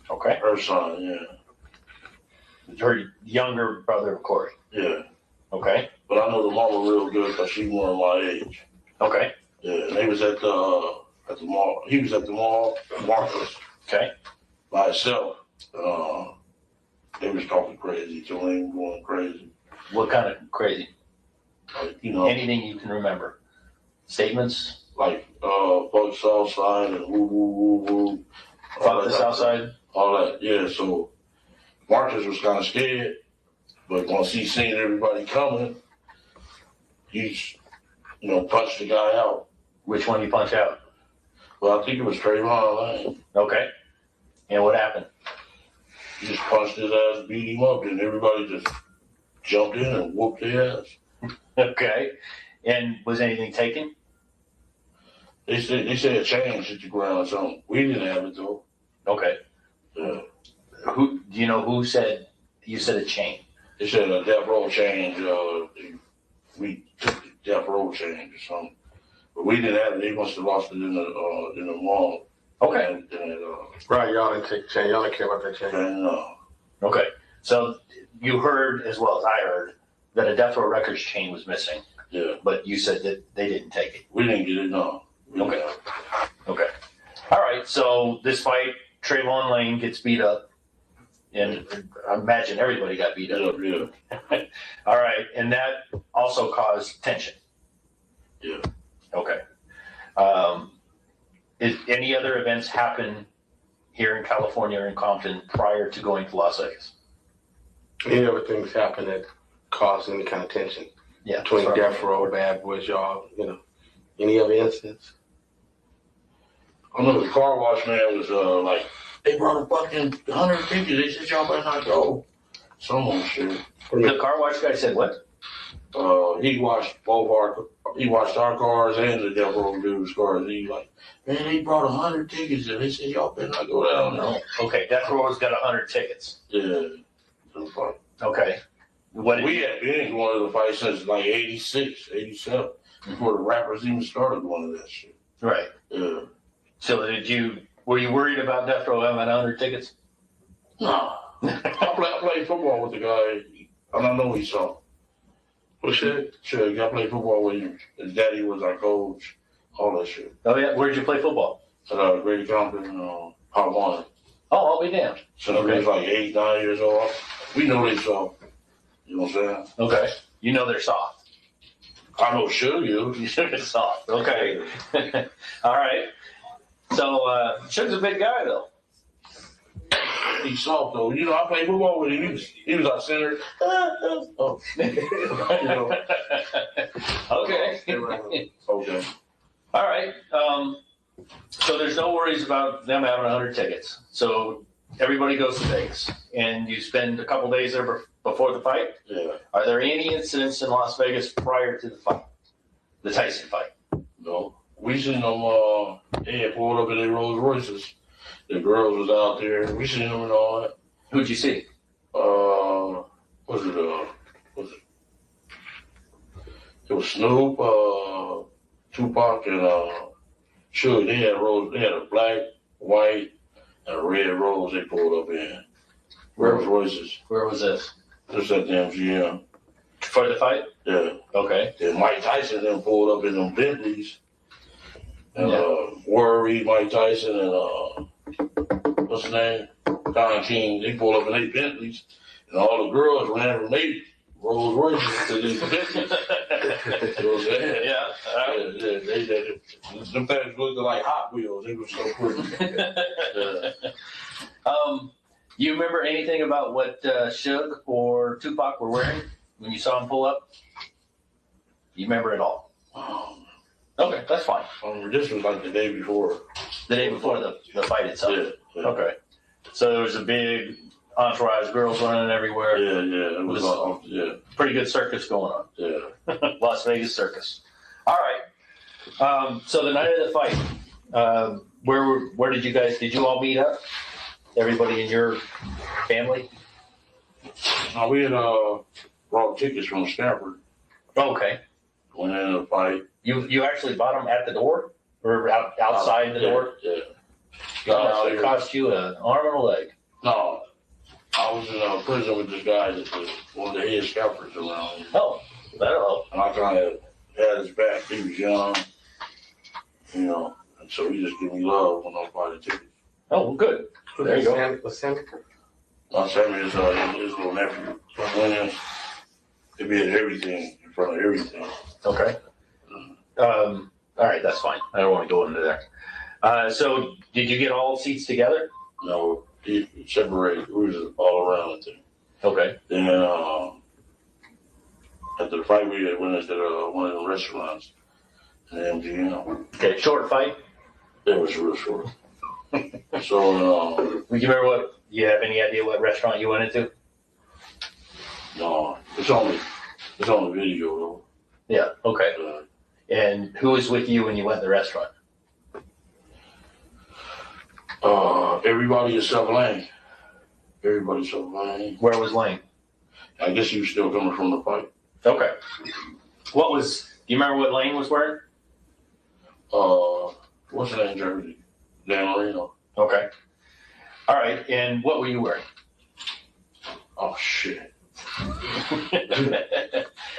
P: Okay.
M: Her son, yeah.
P: Her younger brother of Corey.
M: Yeah.
P: Okay.
M: But I know the mama real good because she's more of my age.
P: Okay.
M: Yeah, and they was at the mall. He was at the mall, Marcus.
P: Okay.
M: By himself. They was talking crazy to him, going crazy.
P: What kind of crazy?
M: Like, you know.
P: Anything you can remember? Statements?
M: Like, fuck Southside and woo, woo, woo, woo.
P: Fuck the Southside?
M: All that, yeah. So Marcus was kind of scared, but once he seen everybody coming, he's, punched the guy out.
P: Which one you punch out?
M: Well, I think it was Trayvon Lane.
P: Okay. And what happened?
M: He just punched his ass, beat him up, and everybody just jumped in and whooped their ass.
P: Okay. And was anything taken?
M: They said a chain hit the ground or something. We didn't have it though.
P: Okay.
M: Yeah.
P: Do you know who said, you said a chain?
M: They said a death row change. We took the death row change or something. But we didn't have it. They must have lost it in the mall.
P: Okay.
N: Right, y'all didn't take the chain. Y'all didn't care about that chain.
M: No.
P: Okay. So you heard, as well as I heard, that a Death Row Records chain was missing.
M: Yeah.
P: But you said that they didn't take it.
M: We didn't get it, no.
P: Okay. Okay. All right. So this fight, Trayvon Lane gets beat up. And I imagine everybody got beat up.
M: Yeah.
P: All right. And that also caused tension.
M: Yeah.
P: Okay. Did any other events happen here in California or in Compton prior to going to Las Vegas?
N: Any other things happen that caused any kind of tension?
P: Yeah.
N: Between Death Row, Bad Boys, y'all, any other incidents?
M: I know the car wash man was like, they brought a fucking 150. They said y'all better not go. Some shit.
P: The car wash guy said what?
M: He watched our cars and the Death Row dude's cars. He like, man, they brought 100 tickets and they said y'all better not go down there.
P: Okay, Death Row's got 100 tickets.
M: Yeah.
P: Okay.
M: We had been going to the fight since like 86, 87, before the rappers even started going to that shit.
P: Right.
M: Yeah.
P: So were you worried about Death Row having 100 tickets?
M: Nah. I played football with the guy, and I know he saw. What shit? Sure, I played football with him. His daddy was our coach, all that shit.
P: Oh yeah, where'd you play football?
M: At Grady Compton, Hot One.
P: Oh, I'll be damned.
M: So they was like 8, 9 years old. We know they saw. You know what I'm saying?
P: Okay. You know they're soft.
M: I know sure you.
P: You know they're soft. Okay. All right. So Suge's a big guy though.
M: He's soft though. You know, I played football with him. He was our center. Oh. You know.
P: Okay.
M: Okay.
P: All right. So there's no worries about them having 100 tickets. So everybody goes to Vegas, and you spend a couple days there before the fight.
M: Yeah.
P: Are there any incidents in Las Vegas prior to the fight, the Tyson fight?
M: No. We seen them. They had pulled up in their Rolls Royces. The girls was out there. We seen them and all that.
P: Who'd you see?
M: Was it? It was Snoop, Tupac, and Suge. They had Rolls. They had a black, white, and a red Rolls. They pulled up in Rolls Royces.
P: Where was this?
M: Just at the MGM.
P: For the fight?
M: Yeah.
P: Okay.
M: Then Mike Tyson then pulled up in them Bentleys. And
P: Yeah.
M: Mike Tyson, and what's his name? Don King. They pulled up in their Bentleys, and all the girls ran from their Rolls Royces to these Bentleys. You know what I'm saying?
P: Yeah.
M: Them things looked like Hot Wheels. They were so pretty.
P: You remember anything about what Suge or Tupac were wearing when you saw them pull up? You remember it all? Okay, that's fine.
M: This was like the day before.
P: The day before the fight itself?
M: Yeah.
P: Okay. So there was a big entourage, girls running everywhere.
M: Yeah. It was
P: pretty good circus going on.
M: Yeah.
P: Las Vegas circus. All right. So the night of the fight, where did you all meet up? Everybody in your family?
M: We had brought tickets from Stanford.
P: Okay.
M: Went in the fight.
P: You actually bought them at the door or outside the door?
M: Yeah.
P: No, it cost you an arm and a leg.
M: No, I was in prison with this guy that was one of the head scalpers around.
P: Oh, that'll help.
M: And I kind of had his back. He was young, you know, and so he just gave me love when I bought the tickets.
P: Oh, well, good. There you go.
N: Was Sammy?
M: Sammy is his little nephew. They did everything in front of everything.
P: Okay. All right, that's fine. I don't want to go into there. So did you get all seats together?
M: No, he separated. We was all around the thing.
P: Okay.
M: Then after the fight, we went into one of the restaurants in MGM.
P: Okay, short fight?
M: It was real short. So,
P: you remember you have any idea what restaurant you went into?
M: No, it's on the video though.
P: Yeah, okay. And who was with you when you went to the restaurant?
M: Everybody except Lane. Everybody except Lane.
P: Where was Lane?
M: I guess he was still coming from the fight.
P: Okay. Do you remember what Lane was wearing?
M: What's the name jersey? Dan Marino.
P: Okay. All right, and what were you wearing?
M: Oh, shit.
P: You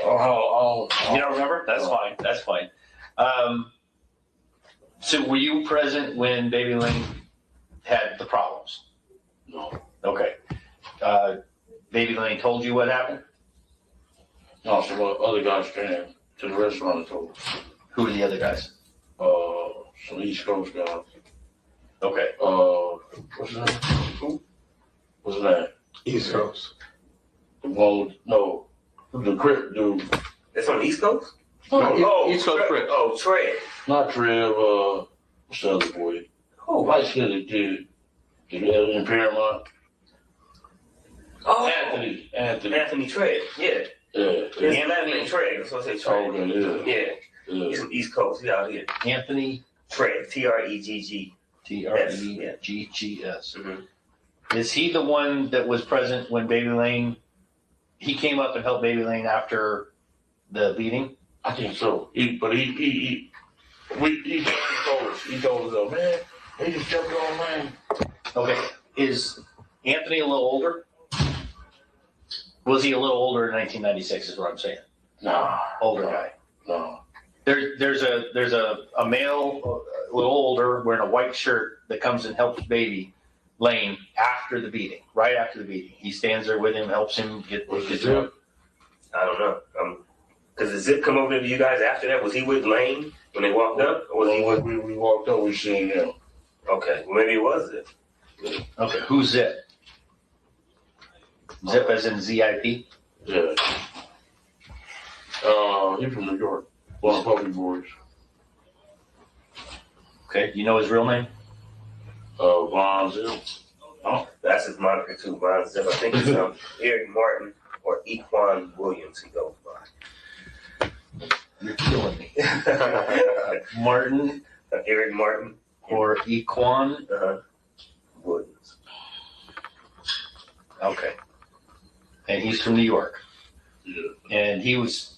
P: don't remember? That's fine. That's fine. So were you present when Baby Lane had the problems?
M: No.
P: Okay. Baby Lane told you what happened?
M: No, some other guys came to the restaurant and told us.
P: Who were the other guys?
M: Some East Coast guys.
P: Okay.
M: What's his name? Who? What's his name?
N: East Coast.
M: The one with, no, the Crip dude.
N: That's on the East Coast?
M: East Coast Crip.
N: Oh, Trey.
M: Not Trev, what's the other boy?
N: Oh,
M: Light skinned dude. In Paramount.
N: Oh.
M: Anthony.
N: Anthony Trey. Yeah.
I: Yeah, that name Trey. That's what I say, Trey.
M: Okay,
I: Yeah. He's from East Coast. He out here.
O: Anthony
I: Trey. T-R-E-G-G.
O: T-R-E-G-G-S. Is he the one that was present when Baby Lane, he came up and helped Baby Lane after the beating?
M: I think so. He told us, man, they just jumped on man.
O: Okay, is Anthony a little older? Was he a little older in 1996 is what I'm saying?
M: No.
O: Older guy.
M: No.
O: There's a male, a little older, wearing a white shirt that comes and helps Baby Lane after the beating, right after the beating. He stands there with him, helps him get to him.
I: I don't know. Does the Zip come over to you guys after that? Was he with Lane when they walked up? Or was he with...
M: We walked up, we seen him.
I: Okay, well, maybe it was Zip.
O: Okay, who's Zip? Zip as in Z-I-P?
M: Yeah. He's from New York. One of the Puppy Boys.
O: Okay, you know his real name?
M: Von Zip.
I: Oh, that's his moniker too, Von Zip. I think it's Eric Martin or Equan Williams he goes by.
O: You're killing me. Martin?
I: Eric Martin.
O: Or Equan?
I: Williams.
O: Okay. And he's from New York.
M: Yeah.
O: And he was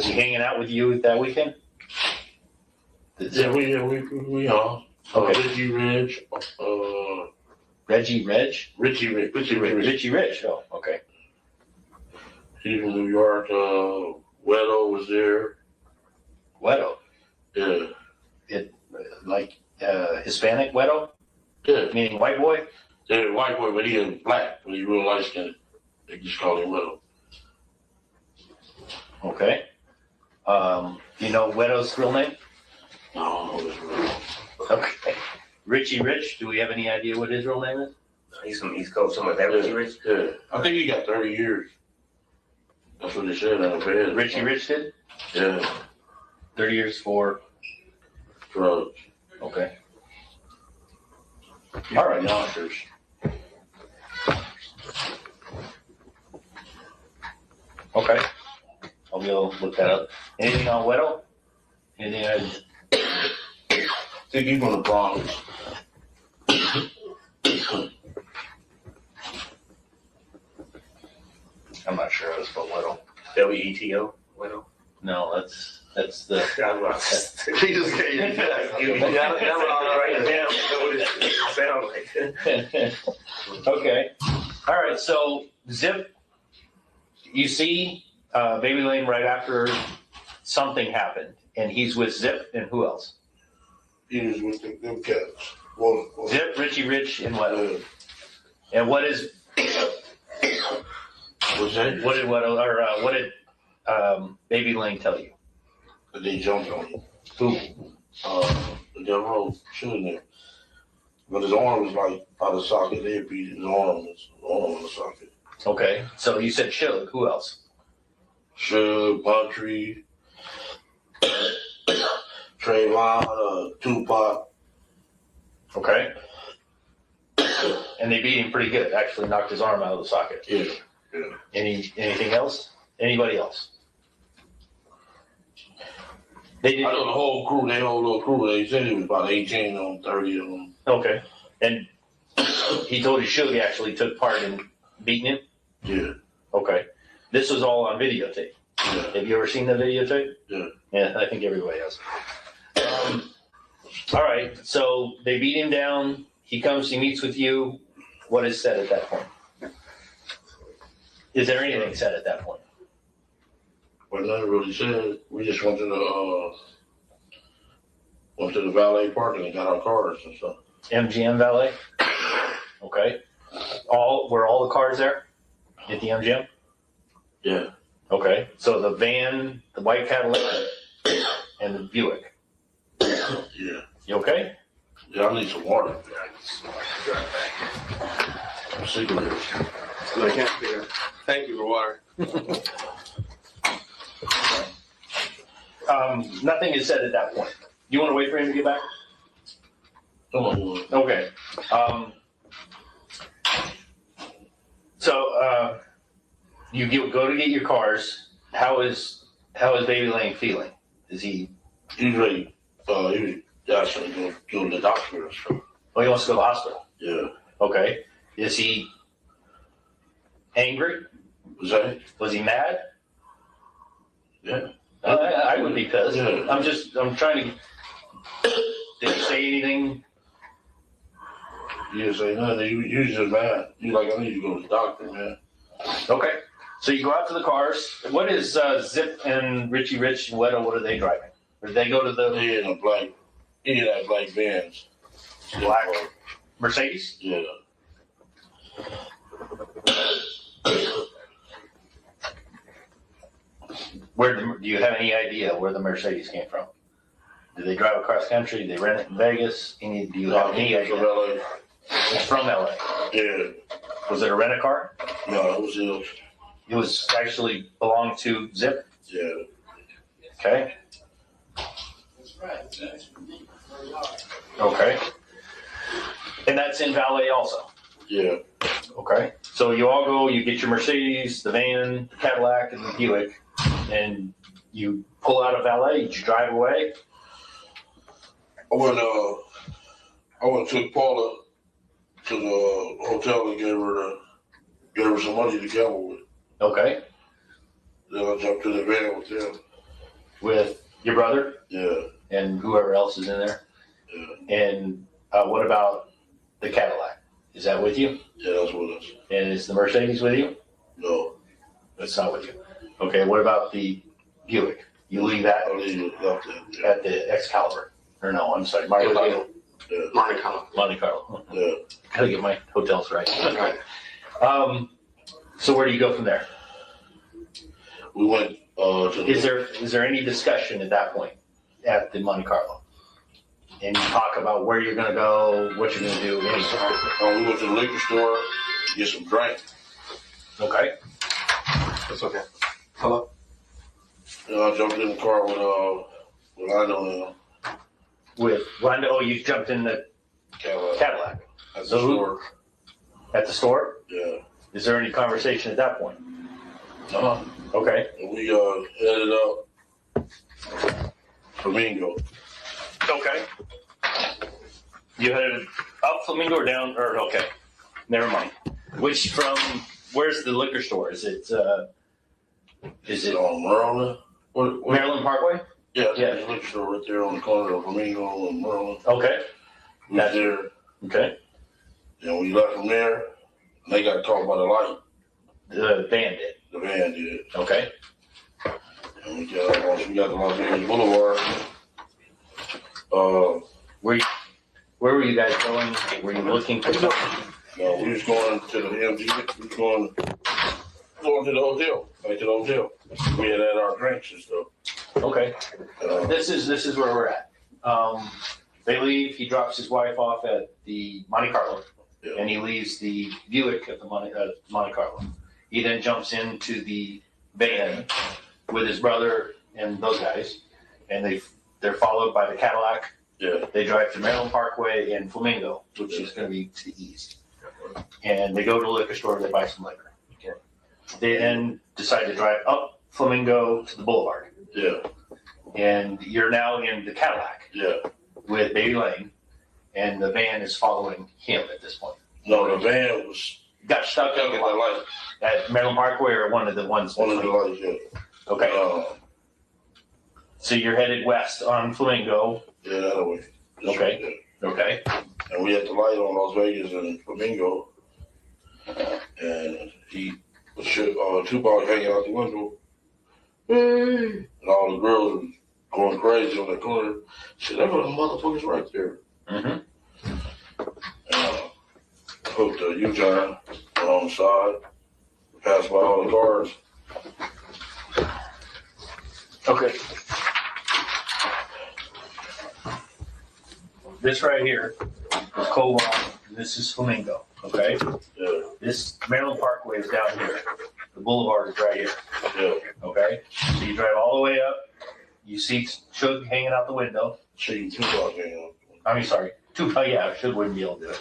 O: he hanging out with you that weekend?
M: Yeah, we are.
O: Okay.
M: Richie Ridge.
O: Reggie Reg?
M: Richie Ridge.
O: Richie Reg. Oh, okay.
M: He's from New York. Wedo was there.
O: Wedo?
M: Yeah.
O: Hispanic Wedo?
M: Yeah.
O: Meaning white boy?
M: Yeah, white boy, but he is black. But he's real light skinned. They just call him Wedo.
O: Okay. You know Wedo's real name?
M: No, that's real.
O: Okay. Richie Rich, do we have any idea what his real name is?
I: He's from East Coast. Somewhere that Richie Rich?
M: Yeah. I think he got 30 years. That's what they said on the bed.
O: Richie Rich did?
M: Yeah.
O: 30 years for
M: drugs.
O: Okay. All right.
M: Yonkers.
O: Okay. I'll be able to look that up. Anything on Wedo? Anything on...
M: I think he's from the Bronx.
O: I'm not sure how to spell Wedo.
I: W-E-T-O? Wedo?
O: No, that's the...
I: He just gave you that. Write it down. Know what it sounds like.
O: Okay. All right. So Zip, you see Baby Lane right after something happened, and he's with Zip and who else?
M: He was with them cats.
O: Zip, Richie Rich, and Wedo. And what is?
M: What's that?
O: What did Baby Lane tell you?
M: That they jumped on him.
O: Who?
M: The devil shooting him. But his arm was like out of socket. They beat his arm. His arm in the socket.
O: Okay. So you said Suge. Who else?
M: Suge, Buntry, Trayvon, Tupac.
O: Okay. And they beat him pretty good. Actually knocked his arm out of the socket.
M: Yeah. Yeah.
O: Anything else? Anybody else? They did.
M: I know the whole crew, their whole little crew, they said it was about 18 on 30 of them.
O: Okay. And he told you Suge actually took part in beating him?
M: Yeah.
O: Okay. This was all on videotape.
M: Yeah.
O: Have you ever seen the videotape?
M: Yeah.
O: Yeah, I think everybody has. All right. So they beat him down. He comes, he meets with you. What is said at that point? Is there anything said at that point?
M: Well, nothing really said. We just went to the valet parking and got our cars and stuff.
O: MGM Valet? Okay. Were all the cars there at the MGM?
M: Yeah.
O: Okay. So the van, the white Cadillac, and the Buick.
M: Yeah.
O: You okay?
M: Yeah, I need some water. Cigarettes.
F: Thank you for water.
O: Nothing is said at that point. You want to wait for him to get back? Okay. So you go to get your cars.
P: How is Baby Lane feeling? Is he?
M: He's ready. He was actually going to go to the doctor. So.
P: Oh, he wants to go to the hospital.
M: Yeah.
P: Okay. Is he angry? Was he mad?
M: Yeah.
P: I would be pissed.
M: Yeah.
P: I'm trying to. Did he say anything?
M: He didn't say nothing. He was just mad. He's like, I need to go to the doctor, man.
P: Okay. So you go out to the cars. What is Zip and Richie Rich and Weddle? What are they driving? Or did they go to the
M: He had a black Benz.
P: black Mercedes?
M: Yeah.
P: Do you have any idea where the Mercedes came from? Did they drive across country? Did they rent it in Vegas? Do you have any idea?
M: From LA.
P: It's from LA.
M: Yeah.
P: Was it a rent a car?
M: No, it was his.
P: It was actually belonged to Zip?
M: Yeah.
P: Okay. Okay. And that's in valet also?
M: Yeah.
P: Okay. So you all go, you get your Mercedes, the van, the Cadillac, and the Buick, and you pull out of valet, you drive away?
M: I went took Paula to the hotel and gave her some money to gamble with.
P: Okay.
M: Then I jumped in the van with them.
P: With your brother?
M: Yeah.
P: And whoever else is in there?
M: Yeah.
P: And what about the Cadillac? Is that with you?
M: Yeah, that's with us.
P: And is the Mercedes with you?
M: No.
P: It's not with you. Okay, what about the Buick? You leave that at the Excalibur? Or no, I'm sorry, Monte Carlo.
M: Yeah.
P: Monte Carlo.
M: Yeah.
P: Gotta get my hotels right. So where do you go from there?
M: We went to
P: Is there any discussion at that point at the Monte Carlo? And you talk about where you're gonna go, what you're gonna do, anything.
M: we went to the liquor store to get some drink.
P: Okay.
N: That's okay. Hello?
M: And I jumped in the car with Lando and them.
P: With Lando, oh, you jumped in the Cadillac.
M: At the store.
P: At the store?
M: Yeah.
P: Is there any conversation at that point?
M: Uh-huh.
P: Okay.
M: And we headed up Flamingo.
P: Okay. You headed up Flamingo or down, or okay. Never mind. Where's the liquor store? Is it
M: on Maryland?
P: Maryland Parkway?
M: Yeah, there's a liquor store right there on the corner of Flamingo and Maryland.
P: Okay.
M: We was there.
P: Okay.
M: And we left from there, and they got caught by the light.
P: The van did.
M: The van did.
P: Okay.
M: And once we got to Los Angeles Boulevard,
P: where were you guys going? Were you looking for something?
M: No, we was going to the MG. We was going to the hotel. Back to the hotel. We had our drinks and stuff.
P: Okay. This is where we're at. They leave. He drops his wife off at the Monte Carlo, and he leaves the Buick at the Monte Carlo. He then jumps into the van with his brother and those guys, and they're followed by the Cadillac.
M: Yeah.
P: They drive to Maryland Parkway and Flamingo, which is going to be to the east. And they go to the liquor store. They buy some liquor. They then decide to drive up Flamingo to the boulevard.
M: Yeah.
P: And you're now in the Cadillac.
M: Yeah.
P: With Baby Lane, and the van is following him at this point.
M: No, the van
P: got stuck in the light at Maryland Parkway, or one of the ones.
M: One of the lights, yeah.
P: Okay. So you're headed west on Flamingo.
M: Yeah, that way.
P: Okay. Okay.
M: And we had the light on Las Vegas and Flamingo, and Tupac hanging out the window, and all the girls were going crazy on that corner. Shit, that was the motherfuckers right there.
P: Mm-hmm.
M: Hooked a U-turn on the side, passed by all the cars.
P: Okay. This right here is Cold Rock, and this is Flamingo. Okay.
M: Yeah.
P: This Maryland Parkway is down here. The boulevard is right here.
M: Yeah.
P: Okay. So you drive all the way up. You see Suge hanging out the window.
M: Tupac hanging out.
P: I mean, sorry. Tupac, yeah, Suge wouldn't be able to do it.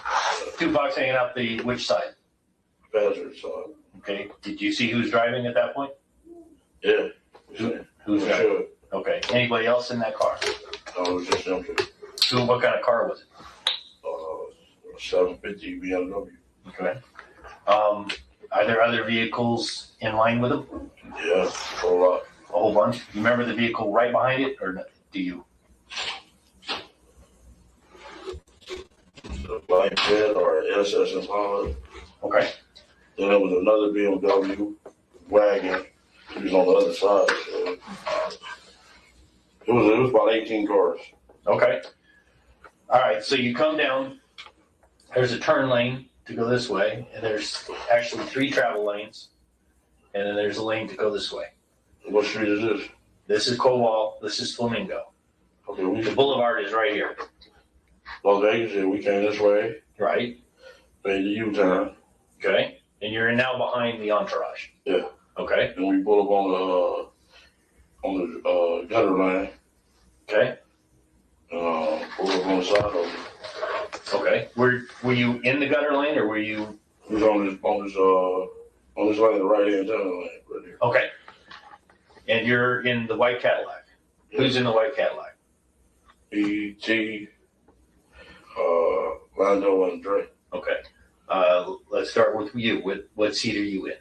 P: Tupac's hanging out which side?
M: Passenger side.
P: Okay. Did you see who's driving at that point?
M: Yeah.
P: Who's
J: For
P: driving?
J: sure.
P: Okay. Anybody else in that car?
J: No, it was just them two.
P: What kind of car was it?
J: 750 BMW.
P: Okay. Are there other vehicles in line with them?
J: Yeah, a whole lot.
P: A whole bunch? You remember the vehicle right behind it, or do you?
J: A black jet or an SS Impala.
P: Okay.
J: Then there was another BMW wagon. He was on the other side. So it was about 18 cars.
P: Okay. All right. So you come down. There's a turn lane to go this way, and there's actually 3 travel lanes, and then there's a lane to go this way.
J: What street is this?
P: This is Kowal. This is Flamingo.
J: Okay,
P: The boulevard is right here.
J: Las Vegas, yeah, we came this way.
P: Right.
J: Made the U-turn.
P: Okay. And you're now behind the entourage.
J: Yeah.
P: Okay.
J: And we pull up on the gutter lane.
P: Okay.
J: Pull up on the side of it.
P: Okay. Were you in the gutter lane, or were you?
J: He was on this lane, the right hand turn lane, right here.
P: Okay. And you're in the white Cadillac.
J: Yeah.
P: Who's in the white Cadillac?
J: E.T., Lando, and Dre.
P: Okay. Let's start with you. What seat are you in?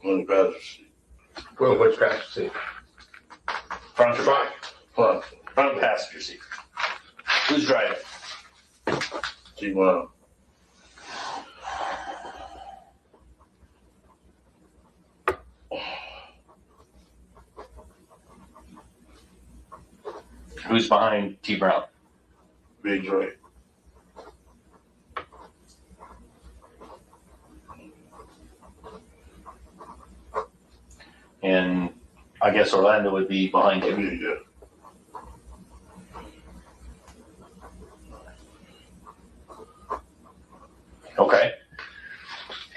J: On the passenger seat.
N: Well, which passenger seat?
P: Front or back?
J: Front.
P: Front passenger seat. Who's driving?
J: T-Brown.
P: Who's behind T. Brown?
J: Big Dre.
P: And I guess Orlando would be behind you.
J: Yeah.
P: Okay.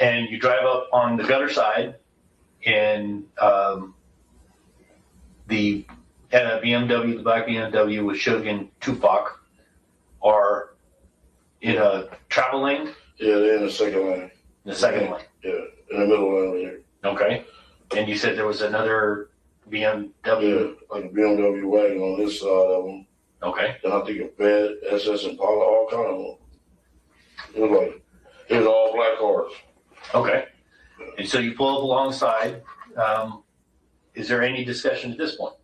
P: And you drive up on the gutter side, and the BMW, the black BMW with Shogun Tupac, are in a travel lane.
J: Yeah, they're in the second lane.
P: The second lane.
J: Yeah, in the middle lane right here.
P: Okay. And you said there was another BMW.
J: Yeah, like a BMW wagon on this side of them.
P: Okay.
J: Then I think a Fed, SS Impala, all kind of them. It was all black cars.
P: Okay. And so you pull up alongside. Is there any discussion at this point?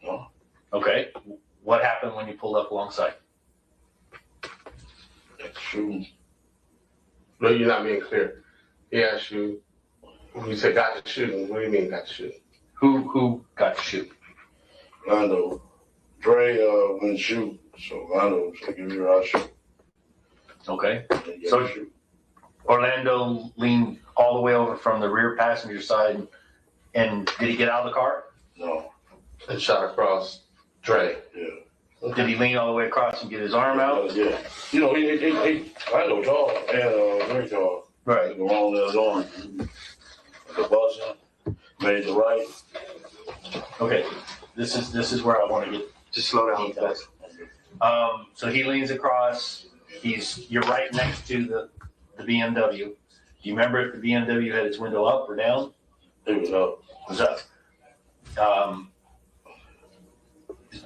J: No.
P: Okay. What happened when you pulled up alongside?
J: Shooting.
N: No, you're not being clear. He asked you, you said got to shooting. What do you mean got to shoot?
P: Who got to shoot?
J: Lando. Dre went shoot, so Lando was like, if you're out shoot.
P: Okay. So Orlando leaned all the way over from the rear passenger side, and did he get out of the car?
J: No.
N: And shot across Dre.
J: Yeah.
P: Did he lean all the way across and get his arm out?
J: Yeah. You know, he Lando tall and very tall.
P: Right.
J: The long that arm. The buzzing, made the right.
P: Okay. This is where I want to get.
N: Just slow down.
P: Details. So he leans across. You're right next to the BMW. Do you remember if the BMW had its window up or down?
J: It was up.
P: It was up.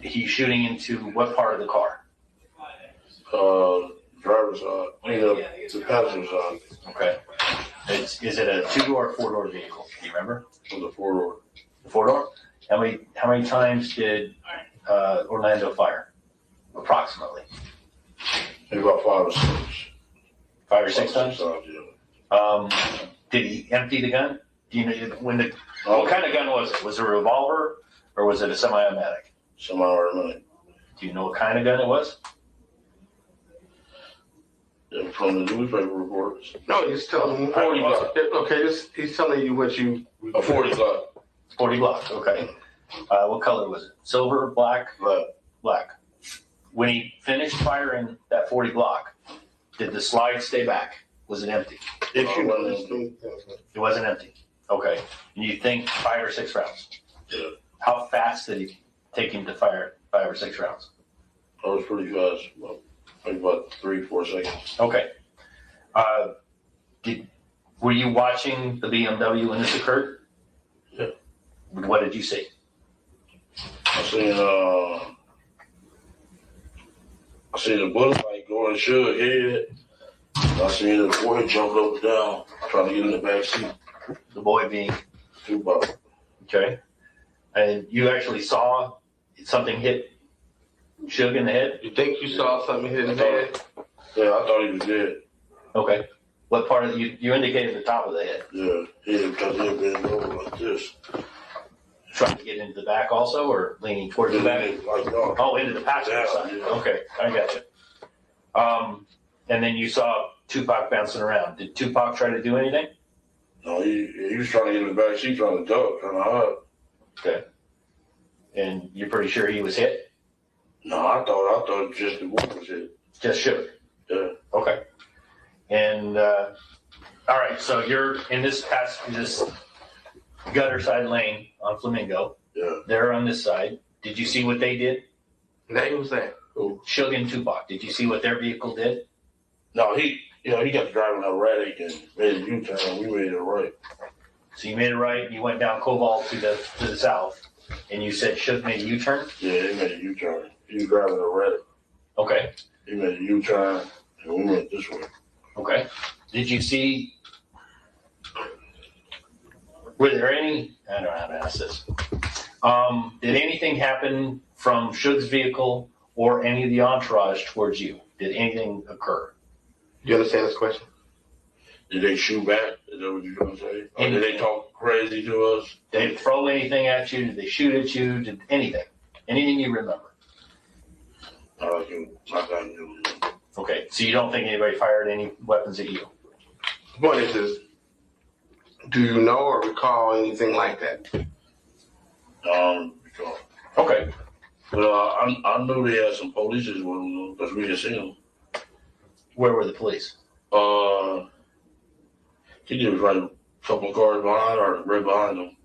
P: He's shooting into what part of the car?
J: Driver's side. The passenger side.
P: Okay. Is it a 2-door or 4-door vehicle? Do you remember?
J: It was a 4-door.
P: The 4-door? How many times did Orlando fire? Approximately.
J: Maybe about 5 or 6.
P: 5 or 6 times?
J: Yeah.
P: Did he empty the gun? Do you know what kind of gun was it? Was it a revolver or was it a semi-automatic?
J: Semi-automatic.
P: Do you know what kind of gun it was?
J: Yeah, from the newspaper reports.
N: No, he's telling me 40 Glock. Okay, he's telling you what you.
J: A 40 Glock.
P: 40 Glock. Okay. What color was it? Silver, black? Black. When he finished firing that 40 Glock, did the slide stay back? Was it empty?
N: If you know
P: It wasn't empty. Okay. And you think 5 or 6 rounds?
J: Yeah.
P: How fast did it take him to fire 5 or 6 rounds?
J: That was pretty fast. Maybe about 3-4 seconds.
P: Okay. Were you watching the BMW when this occurred?
J: Yeah.
P: What did you see?
J: I seen the bullet like going Suge head. I seen the boy jumping up and down, trying to get in the back seat.
P: The boy being
J: Tupac.
P: okay, and you actually saw something hit Suge in the head.
N: You think you saw something hit his head?
J: Yeah, I thought he was dead.
P: Okay, what part of you indicated the top of the head?
J: Yeah, because he had been over like this.
P: Trying to get into the back also, or leaning towards the back? Oh, into the passenger side.
J: Yeah.
P: Okay, I got you. And then you saw Tupac bouncing around. Did Tupac try to do anything?
J: No, he was trying to get in the back seat, trying to duck, trying to hide.
P: Okay. And you're pretty sure he was hit?
J: No, I thought just the boy was hit.
P: Just Suge?
J: Yeah.
P: Okay. And all right, so you're in this gutter side lane on Flamingo.
J: Yeah.
P: They're on this side. Did you see what they did?
N: They was that.
P: Suge and Tupac. Did you see what their vehicle did?
J: No, he got driving erratic and made a U-turn, and we made it right.
P: So you made it right. You went down Cobalt to the south, and you said Suge made a U-turn.
J: Yeah, he made a U-turn. He was driving erratic.
P: Okay.
J: He made a U-turn, and we went this way.
P: Okay. Did you see? Were there any? I don't know how to ask this. Did anything happen from Suge's vehicle or any of the entourage towards you? Did anything occur?
N: You understand this question?
J: Did they shoot back? Is that what you're gonna say? Or did they talk crazy to us?
P: Did they throw anything at you? Did they shoot at you? Did anything? Anything you remember? Okay, so you don't think anybody fired any weapons at you?
N: The point is this. Do you know or recall anything like that?
P: Okay.
J: Well, I knew they had some police with them because we had seen them.
P: Where were the police?
J: He was right a couple of cars behind or right behind them.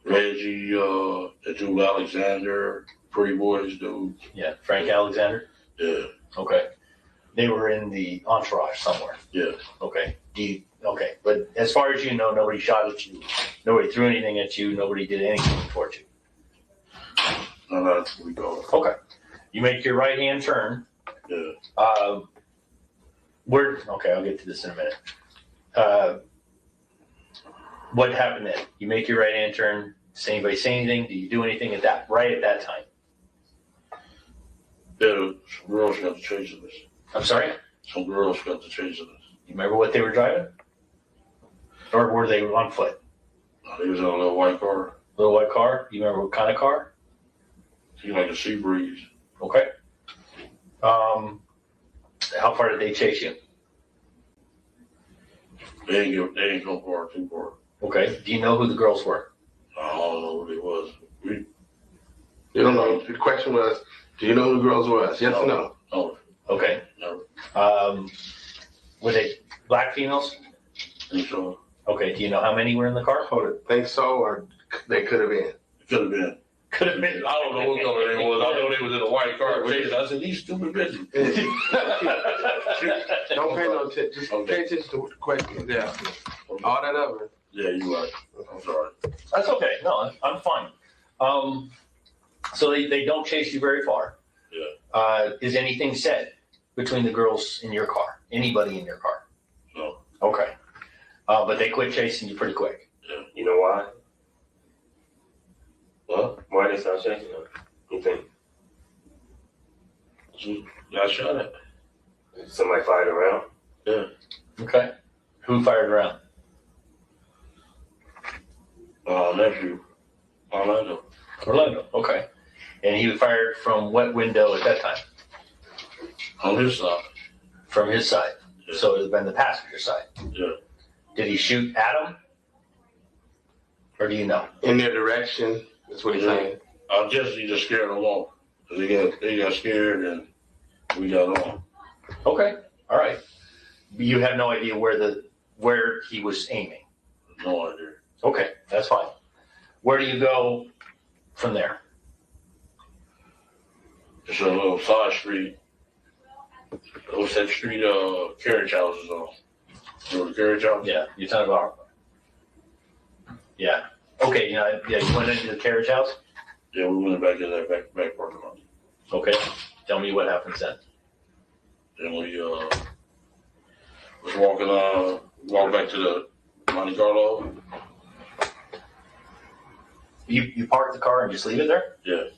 J: Reggie, the dude Alexander, Pretty Boys dude.
P: Yeah, Frank Alexander?
J: Yeah.
P: Okay. They were in the entourage somewhere.
J: Yeah.
P: Okay. Okay. But as far as you know, nobody shot at you. Nobody threw anything at you. Nobody did anything towards you.
J: No, that's what we call it.
P: Okay. You make your right hand turn.
J: Yeah.
P: Okay, I'll get to this in a minute. What happened then? You make your right hand turn. Does anybody say anything? Do you do anything at that time?
J: Yeah, some girls got to chasing us.
P: I'm sorry?
J: Some girls got to chasing us.
P: You remember what they were driving? Or were they on foot?
J: He was in a little white car.
P: Little white car? You remember what kind of car?
J: Seemed like a sea breeze.
P: Okay. How far did they chase you?
J: They didn't go far, too far.
P: Okay. Do you know who the girls were?
J: I don't know who they was.
N: You don't know. The question was, do you know who the girls was? Yes or no?
J: No.
P: Okay.
J: No.
P: Were they black females?
J: I think so.
P: Okay. Do you know how many were in the car?
N: Hold it. Think so, or they could have been?
J: It could have been.
P: Could have been.
J: I don't know what color they was. I know they was in a white car chasing. I said, these stupid bitches.
N: Don't pay no attention. Just pay attention to what the question is. Yeah. All that other.
J: Yeah, you're right. I'm sorry.
P: That's okay. No, I'm fine. So they don't chase you very far.
J: Yeah.
P: Is anything said between the girls in your car? Anybody in your car?
J: No.
P: Okay. But they quit chasing you pretty quick.
J: Yeah.
Q: You know why?
J: What?
Q: Why they start chasing them? You think?
J: Got shot at.
Q: Somebody fired around?
J: Yeah.
P: Okay. Who fired around?
J: Nephew. Orlando.
P: Orlando. Okay. And he fired from what window at that time?
J: On his side.
P: From his side.
J: Yeah.
P: So it would have been the passenger side.
J: Yeah.
P: Did he shoot at him? Or do you know?
N: In their direction. That's what he's saying.
J: I guess he just scared them off. Cause they got scared and we got on.
P: Okay. All right. You have no idea where he was aiming.
J: No idea.
P: Okay, that's fine. Where do you go from there?
J: It's a little side street. What's that street? Carriage house is on. You know the carriage house?
P: Yeah, you're talking about. Yeah. Okay. You went into the carriage house.
J: Yeah, we went back in that back parking lot.
P: Okay, tell me what happens then.
J: Then we was walked back to the Monte Carlo.
P: You park the car and just leave it there?
J: Yeah.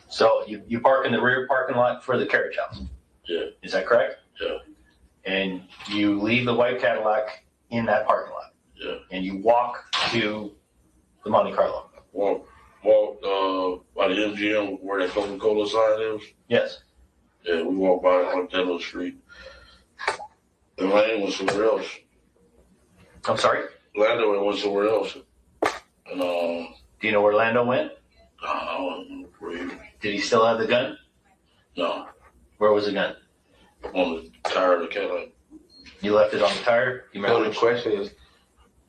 P: So you park in the rear parking lot for the carriage house?
J: Yeah.
P: Is that correct?
J: Yeah.
P: And you leave the white Cadillac in that parking lot?
J: Yeah.
P: And you walk to the Monte Carlo?
J: Walk by the MGM where that Coca-Cola sign is.
P: Yes.
J: Yeah, we walked by on that little street. And Lane went somewhere else.
P: I'm sorry?
J: Lando went somewhere else. And
P: do you know where Lando went? Did he still have the gun?
J: No.
P: Where was the gun?
J: On the tire of the Cadillac.
P: You left it on the tire? You
N: So
P: remember?
N: the question is,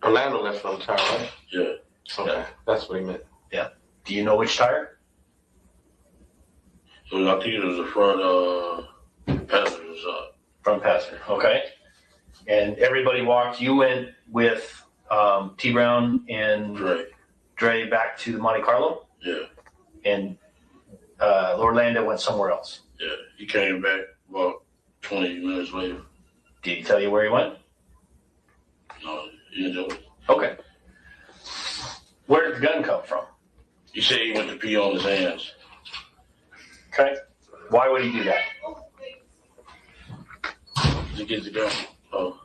N: Orlando left it on the tire, right?
J: Yeah.
N: Okay, that's what he meant.
P: Yeah. Do you know which tire?
J: So I think it was the front passenger side.
P: Front passenger. Okay. And everybody walked. You went with T Brown and Dre back to the Monte Carlo?
J: Yeah.
P: And Orlando went somewhere else?
J: Yeah. He came back about 20 minutes later.
P: Did he tell you where he went?
J: No, he didn't tell me.
P: Okay. Where did the gun come from?
J: He said he went to pee on his hands.
P: Okay. Why would he do that?
J: To get the gun. Oh.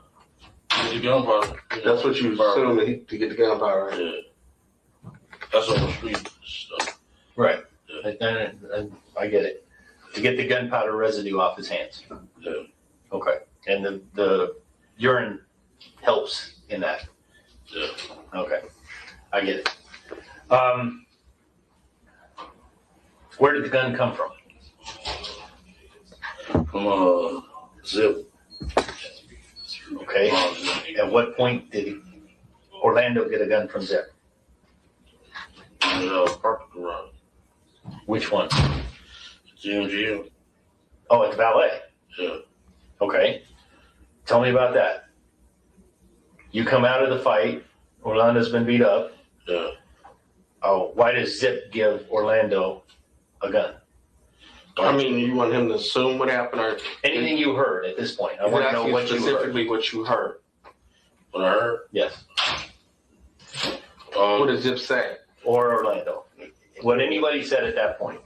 J: Get the gunpowder.
N: That's what you assume to get the gunpowder, right?
J: Yeah. That's on the street stuff.
P: Right. And I get it. To get the gunpowder residue off his hands.
J: Yeah.
P: Okay. And the urine helps in that.
J: Yeah.
P: Okay. I get it. Where did the gun come from?
J: From Zip.
P: Okay. At what point did Orlando get a gun from Zip?
J: In parking garage.
P: Which one?
J: GMGM.
P: Oh, at the valet.
J: Yeah.
P: Okay. Tell me about that. You come out of the fight. Orlando's been beat up.
J: Yeah.
P: Oh, why does Zip give Orlando a gun?
N: I mean, you want him to assume what happened, or
P: anything you heard at this point? I want to know what you heard.
N: Specifically, what you heard.
J: What I heard?
P: Yes.
N: What does Zip say?
P: Or Orlando? What anybody said at that point?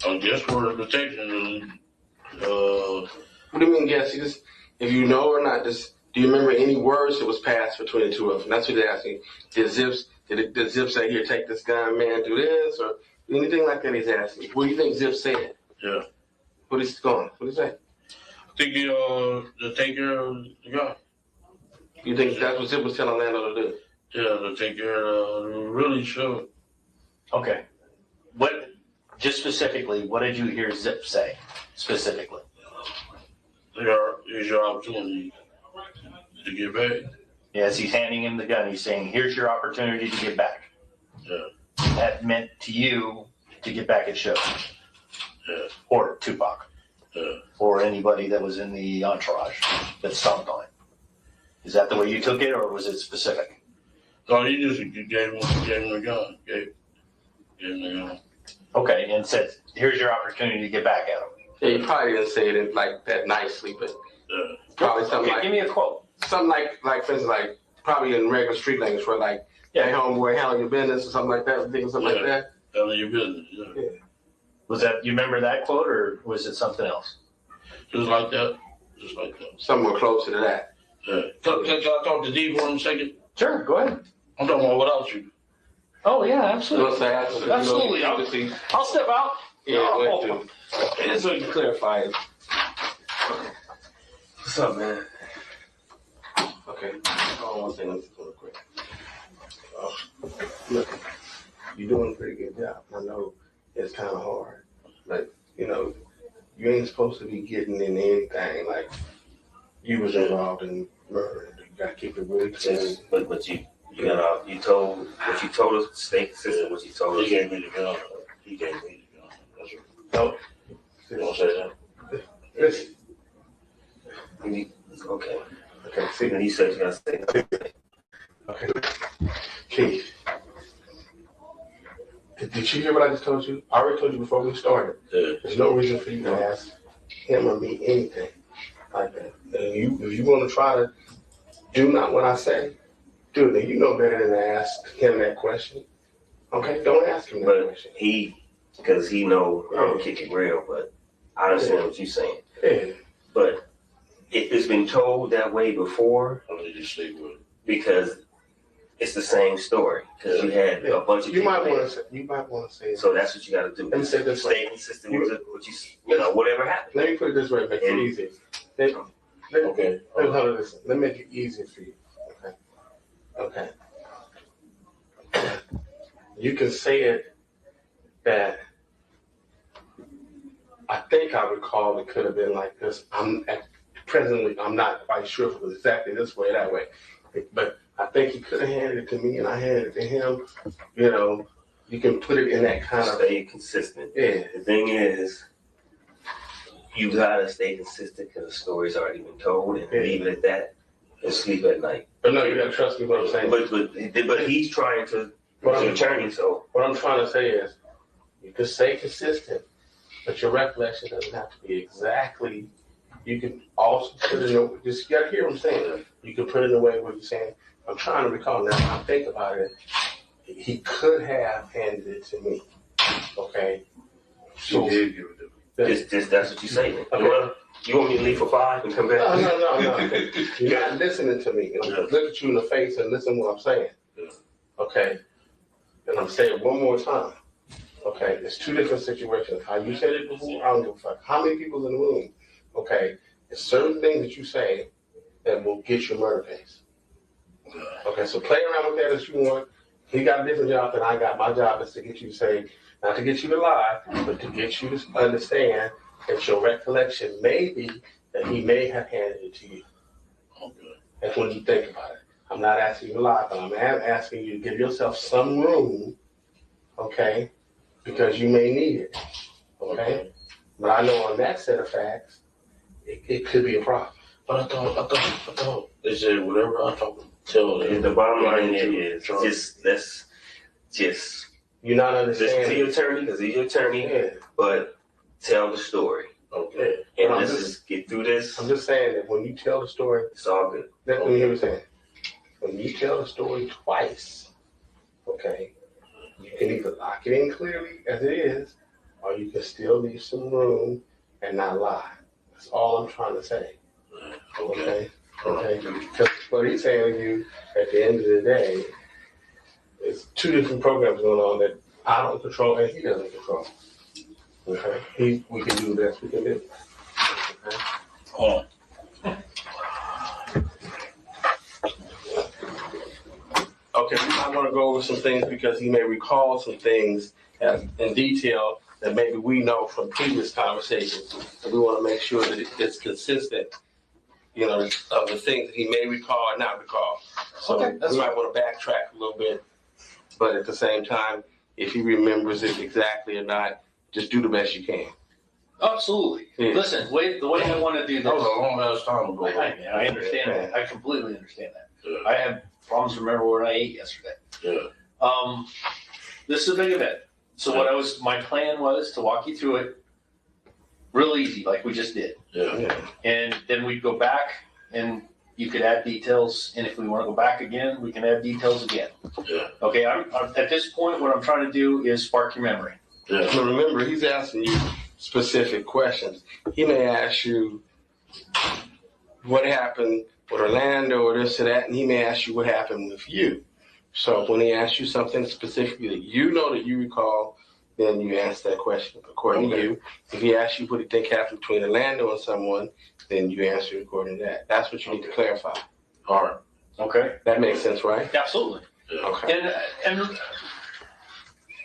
J: I guess we're detecting.
N: What do you mean, guess? If you know or not, do you remember any words that was passed between the two of them? That's what they're asking. Did Zip say, "Here, take this gun, man, do this," or anything like that? He's asking. What do you think Zip said?
J: Yeah.
N: What is going? What did he say?
J: I think to take care of the guy.
N: You think that's what Zip was telling Lando to do?
J: Yeah, to take care of really sure.
P: Okay. Just specifically, what did you hear Zip say specifically?
J: Here's your opportunity to get back.
P: Yeah, as he's handing him the gun, he's saying, "Here's your opportunity to get back."
J: Yeah.
P: That meant to you to get back at Show.
J: Yeah.
P: Or Tupac.
J: Yeah.
P: Or anybody that was in the entourage that stomped on him. Is that the way you took it, or was it specific?
J: No, he just gave him a gun. Gave him the gun.
P: Okay, and said, "Here's your opportunity to get back at him."
N: Yeah, you probably didn't say it like that nicely, but probably something like.
P: Give me a quote.
N: Something like for instance, like probably in regular street language, where like, "Hey, homeboy, handle your business," or something like that. Thinking something like that.
J: Handle your business. Yeah.
P: Was that, you remember that quote, or was it something else?
J: Just like that. Just like that.
N: Somewhere closer to that.
J: Yeah. Can I talk to D for a second?
P: Sure, go ahead.
J: I'm talking about without you.
P: Oh yeah, absolutely.
N: Absolutely.
P: I'll step out.
N: Yeah, just so you clarify it. What's up, man? Okay. Hold on one second. Real quick. Look, you're doing a pretty good job. I know it's kind of hard, but you ain't supposed to be getting in anything like you was involved in murder. You gotta keep it really clean.
Q: But you told what you told us, stay consistent. What you told us.
J: He gave me the gun. He gave me, that's what,
N: No.
J: you don't say that.
N: Listen.
Q: Okay.
N: Okay, see.
Q: And he said you gotta say.
N: Okay. Keith. Did you hear what I just told you? I already told you before we started.
J: Yeah.
N: There's no reason for you to ask him or me anything like that. And if you want to try to do not what I say, do it. You know better than to ask him that question. Okay? Don't ask him that question.
Q: Because he know I'm kicking real, but I understand what you're saying.
N: Yeah.
Q: But if it's been told that way before,
J: I need to stay with it.
Q: because it's the same story. Because you had a bunch of
N: You
Q: people
N: might
Q: there.
N: want to say.
Q: So that's what you got to do.
N: Let me say it this way.
Q: Stay consistent with what you know, whatever happens.
N: Let me put it this way, make it easy.
J: Okay.
N: Let me make it easier for you. Okay. You can say it that I think I recall it could have been like this. Presently, I'm not quite sure if it was exactly this way or that way. But I think he could have handed it to me and I handed it to him. You know, you can put it in that kind of.
Q: Stay consistent.
N: Yeah.
Q: The thing is, you gotta stay consistent because the story's already been told, and leave it at that and sleep at night.
N: But no, you gotta trust me what I'm saying.
Q: But he's trying to. He's an attorney, so
N: what I'm trying to say is, you can stay consistent, but your recollection doesn't have to be exactly. You can also put it in. Just you gotta hear what I'm saying. You can put it in a way where you're saying, I'm trying to recall now. I think about it. He could have handed it to me. Okay. So
Q: he did give it to me. Just that's what you say.
N: Okay.
Q: You want me to leave for 5 and come back?
N: No. You're not listening to me. Look at you in the face and listen to what I'm saying. Okay. And I'm saying it one more time. Okay. It's two different situations. How you said it before, I don't give a fuck. How many people's in the room? Okay. There's certain things that you say that will get your murder case. Okay. So play around with that as you want. He got a different job than I got. My job is to get you to say, not to get you to lie, but to get you to understand that your recollection may be that he may have handed it to you.
J: Okay.
N: That's when you think about it. I'm not asking you to lie, but I'm asking you to give yourself some room, okay, because you may need it, okay? But I know on that set of facts, it could be a problem.
J: But I thought they said whatever I tell them.
Q: And the bottom line is just
N: you're not understanding.
Q: Listen to your attorney because he's your attorney, but tell the story.
N: Okay.
Q: And let's just get through this.
N: I'm just saying that when you tell the story,
Q: it's all good.
N: Let me hear what you're saying. When you tell the story twice, okay, you can either lock it in clearly as it is, or you can still leave some room and not lie. That's all I'm trying to say. Okay? Because what he's saying to you at the end of the day is two different programs going on that I don't control and he doesn't control. Okay? We can do the best we can do. Okay?
J: Hold on.
N: Okay, we might want to go over some things because he may recall some things in detail that maybe we know from previous conversations. And we want to make sure that it's consistent, you know, of the things that he may recall or not recall. So we might want to backtrack a little bit, but at the same time, if he remembers it exactly or not, just do the best you can.
P: Absolutely.
N: Yeah.
P: Listen, the way I want to do this.
J: That was a long ass time ago.
P: I understand that. I completely understand that. Yeah. I had problems remembering what I ate yesterday.
J: Yeah.
P: This is a big event. So my plan was to walk you through it real easy, like we just did.
J: Yeah.
P: And then we'd go back and you could add details. And if we want to go back again, we can add details again.
J: Yeah.
P: Okay. I'm at this point, what I'm trying to do is spark your memory.
N: Yeah. So remember, he's asking you specific questions. He may ask you what happened with Orlando or this or that, and he may ask you what happened with you. So when he asks you something specifically that you know that you recall, then you answer that question according to you. If he asks you what you think happened between Orlando and someone, then you answer according to that. That's what you need to clarify.
J: All right.
P: Okay.
N: That makes sense, right?
P: Absolutely.
J: Yeah.
N: Okay.
P: And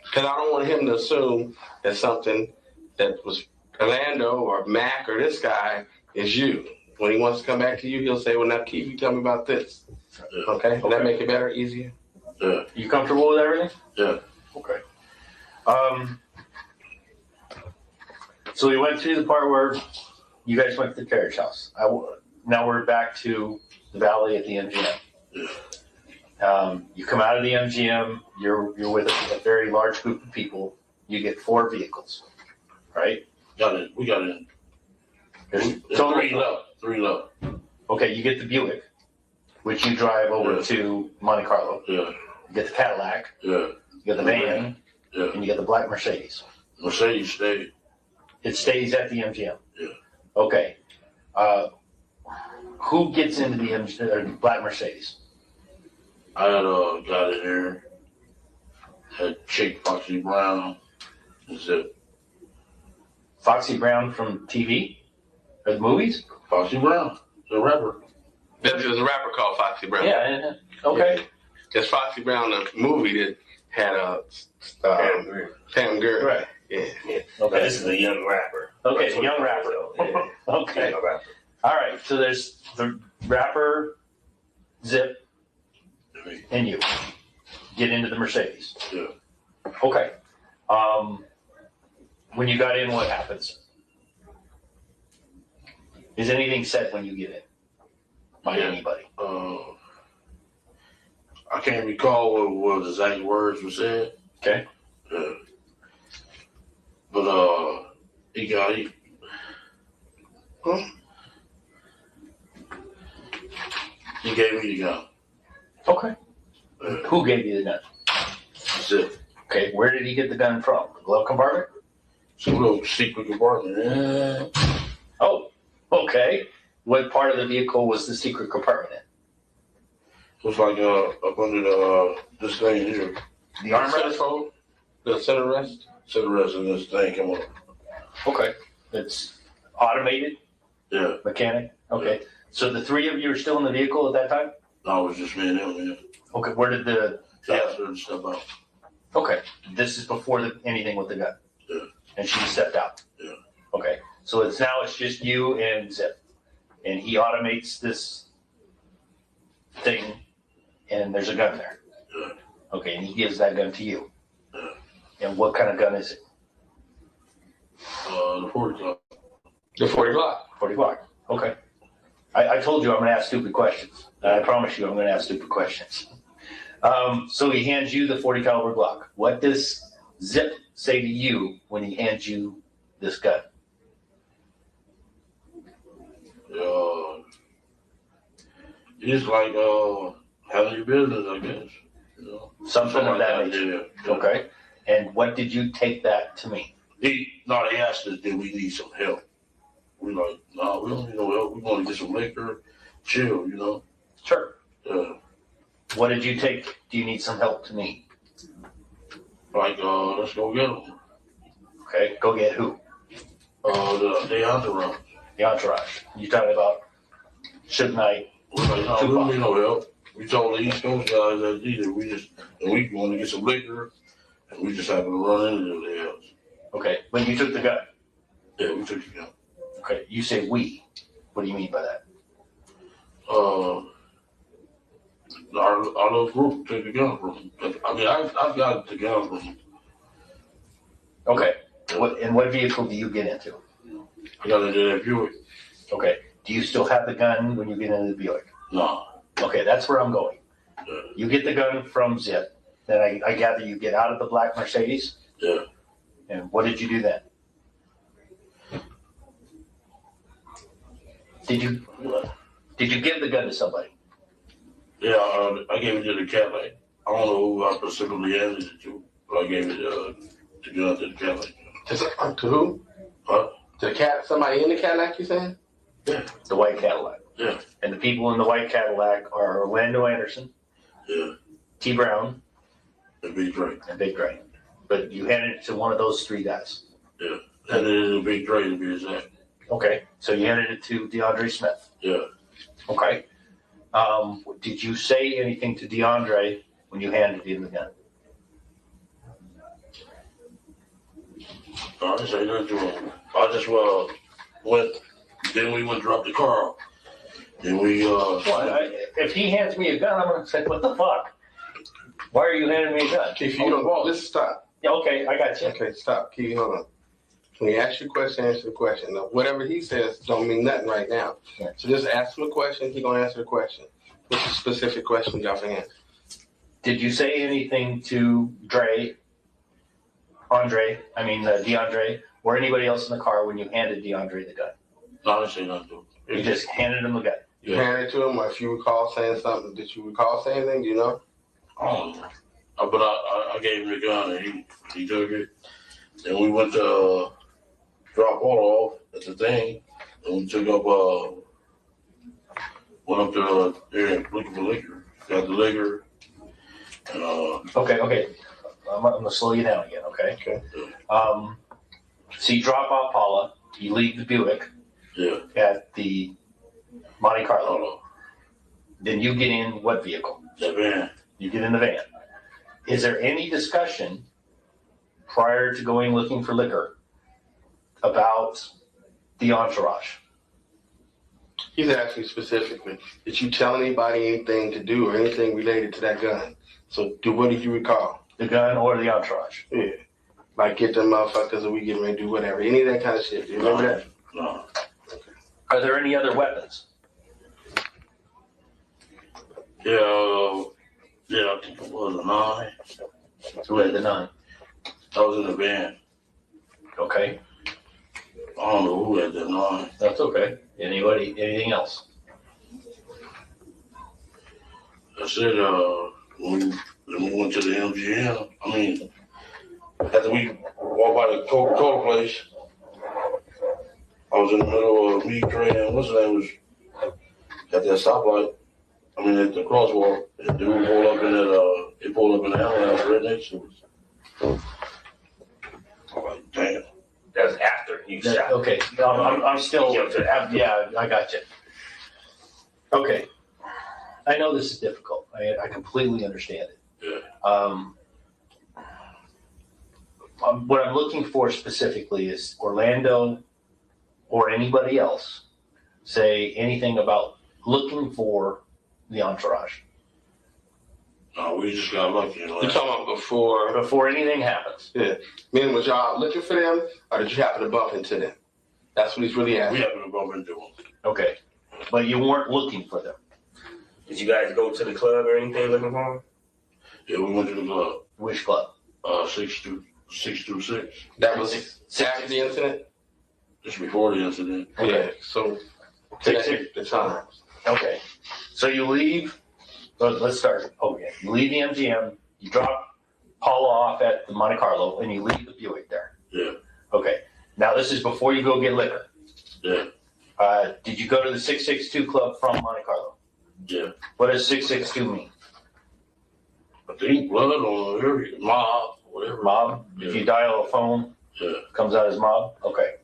N: because I don't want him to assume that something that was Orlando or Mac or this guy is you. When he wants to come back to you, he'll say, well, now, Keith, you tell me about this.
J: Yeah.
N: Okay? Does that make it better, easier?
J: Yeah.
P: You comfortable with everything?
J: Yeah.
P: Okay. So we went through the part where you guys went to the carriage house. Now we're back to the valley at the MGM. You come out of the MGM, you're with a very large group of people. You get 4 vehicles, right?
M: We got in.
P: There's
M: Three left.
P: Okay, you get the Buick, which you drive over to Monte Carlo.
M: Yeah.
P: You get the Cadillac.
M: Yeah.
P: You get the van.
M: Yeah.
P: And you get the black Mercedes.
M: Mercedes stayed.
P: It stays at the MGM.
M: Yeah.
P: Okay. Who gets into the black Mercedes?
M: I had got in there. Had Chick Foxy Brown. That's it.
P: Foxy Brown from TV? Or the movies?
M: Foxy Brown, the rapper.
N: There's a rapper called Foxy Brown.
P: Yeah. Okay.
N: There's Foxy Brown, the movie that had Pam Grier.
P: Right.
N: Yeah.
P: Okay.
Q: This is a young rapper.
P: Okay, the young rapper.
Q: Yeah.
P: Okay.
Q: Young rapper.
P: All right. So there's the rapper, Zip, and you get into the Mercedes.
M: Yeah.
P: Okay. When you got in, what happens? Is anything said when you get in by anybody?
M: I can't recall what the exact words were said.
P: Okay.
M: But he gave me the gun.
P: Okay. Who gave you the gun?
M: Zip.
P: Okay. Where did he get the gun from? The glove compartment?
M: Some little secret compartment. Yeah.
P: Oh. Okay. What part of the vehicle was the secret compartment in?
M: It was like up under this thing here.
P: The armrest?
N: The center rest?
M: Center rest and this thing come up.
P: Okay. It's automated?
M: Yeah.
P: Mechanic? Okay. So the 3 of you are still in the vehicle at that time?
M: No, it was just me and him, man.
P: Okay. Where did the...
M: After step out.
P: Okay. This is before anything with the gun?
M: Yeah.
P: And she stepped out?
M: Yeah.
P: Okay. So it's just you and Zip. And he automates this thing and there's a gun there.
M: Yeah.
P: Okay. And he gives that gun to you.
M: Yeah.
P: And what kind of gun is it?
M: The 40 Glock.
N: The 40 Glock.
P: 40 Glock. Okay. I told you I'm going to ask stupid questions. I promise you I'm going to ask stupid questions. So he hands you the 40 caliber Glock. What does Zip say to you when he hands you this gun?
M: It's like having your business, I guess. You know?
P: Something of that nature.
M: Yeah.
P: Okay. And what did you take that to mean?
M: They asked us, did we need some help? We like, no, we don't need no help. We want to get some liquor, chill, you know?
P: Sure.
M: Yeah.
P: What did you take? Do you need some help to mean?
M: Like, let's go get them.
P: Okay. Go get who?
M: The entourage.
P: The entourage. You talking about Suge Knight?
M: We're like, no, we don't need no help. We told the East Coast guys that either we want to get some liquor, and we just happened to run into their house.
P: Okay. When you took the gun?
M: Yeah, we took the gun.
P: Okay. You say we. What do you mean by that?
M: Our little group took the gun from him. I mean, I've got the gun from him.
P: Okay. What vehicle do you get into?
M: I got into that Buick.
P: Okay. Do you still have the gun when you get into the Buick?
M: No.
P: Okay, that's where I'm going.
M: Yeah.
P: You get the gun from Zip. Then I gather you get out of the black Mercedes.
M: Yeah.
P: And what did you do then? Did you give the gun to somebody?
M: Yeah, I gave it to the Cadillac. I don't know who I specifically handed it to, but I gave it the gun to the Cadillac.
N: To who?
M: Huh?
N: To the cat? Somebody in the Cadillac, you saying?
M: Yeah.
P: The white Cadillac.
M: Yeah.
P: And the people in the white Cadillac are Orlando Anderson,
M: Yeah.
P: T. Brown,
M: And Big Drake.
P: and Big Drake. But you handed it to one of those 3 guys.
M: Yeah. And then the Big Drake to be exact.
P: Okay. So you handed it to DeAndre Smith.
M: Yeah.
P: Okay. Did you say anything to DeAndre when you handed him the gun?
M: I didn't say nothing to him. I just went. Then we went and dropped the car off. Then we
P: If he hands me a gun, I'm gonna say, "What the fuck? Why are you handing me a gun?"
N: Keith, you don't. Let's stop.
P: Yeah, okay, I got you.
N: Okay, stop. Keith, hold on. When he asks you a question, answer the question. Now, whatever he says don't mean nothing right now.
P: Yeah.
N: So just ask him a question. He gonna answer the question. What's the specific question y'all can answer?
P: Did you say anything to DeAndre, or anybody else in the car when you handed DeAndre the gun?
M: No, I didn't say nothing to him.
P: You just handed him the gun.
N: You handed it to him, or if you recall saying something, did you recall saying anything? Do you know?
M: But I gave him the gun and he took it. Then we went to drop Paula off at the thing, and we took up went up to there looking for liquor. Got the liquor. And
P: Okay. I'm gonna slow you down again, okay?
N: Okay.
P: So you drop off Paula, you leave the Buick
M: yeah,
P: at the Monte Carlo. Then you get in what vehicle?
M: the van.
P: You get in the van. Is there any discussion prior to going looking for liquor about the entourage?
N: He's asking specifically, did you tell anybody anything to do or anything related to that gun? So what did you recall?
P: The gun or the entourage?
N: Yeah. Like get them motherfuckers or we get ready to do whatever. Any of that kind of shit. Do you remember that?
M: No.
P: Are there any other weapons?
M: Yeah, I think it was a 9.
P: Who had the 9?
M: I was in the van.
P: Okay.
M: I don't know who had that 9.
P: That's okay. Anything else?
M: I said, when we went to the MGM, after we walked by the Coca-Cola place, I was in the middle of me, Trey, and what's his name was at that stoplight. At the crosswalk. And dude pulled up in that, they pulled up in the ambulance right next to us. I'm like, damn.
P: That was after you shot. Okay. No, I'm still. Yeah, I got you. Okay. I know this is difficult. I completely understand it.
M: Yeah.
P: What I'm looking for specifically is Orlando or anybody else say anything about looking for the entourage.
M: No, we just got lucky.
N: You talking about before
P: anything happens?
N: Yeah. Meaning, was y'all looking for them, or did you happen to bump into them? That's what he's really asking.
M: We happened to bump into them.
P: Okay, but you weren't looking for them.
Q: Did you guys go to the club or anything looking for them?
M: Yeah, we went to the club.
P: Which club?
M: 626.
N: That was after the incident?
M: Just before the incident.
N: Okay. So, the times.
P: Okay, so you leave. Let's start again. You leave the MGM. You drop Paula off at the Monte Carlo, and you leave the Buick there.
M: Yeah.
P: Okay. Now this is before you go get liquor.
M: Yeah.
P: Did you go to the 662 Club from Monte Carlo?
M: Yeah.
P: What does 662 mean?
M: I think blood on every mob, whatever.
P: Mob?
M: Yeah.
P: If you dial a phone,
M: yeah,
P: comes out as mob? Okay.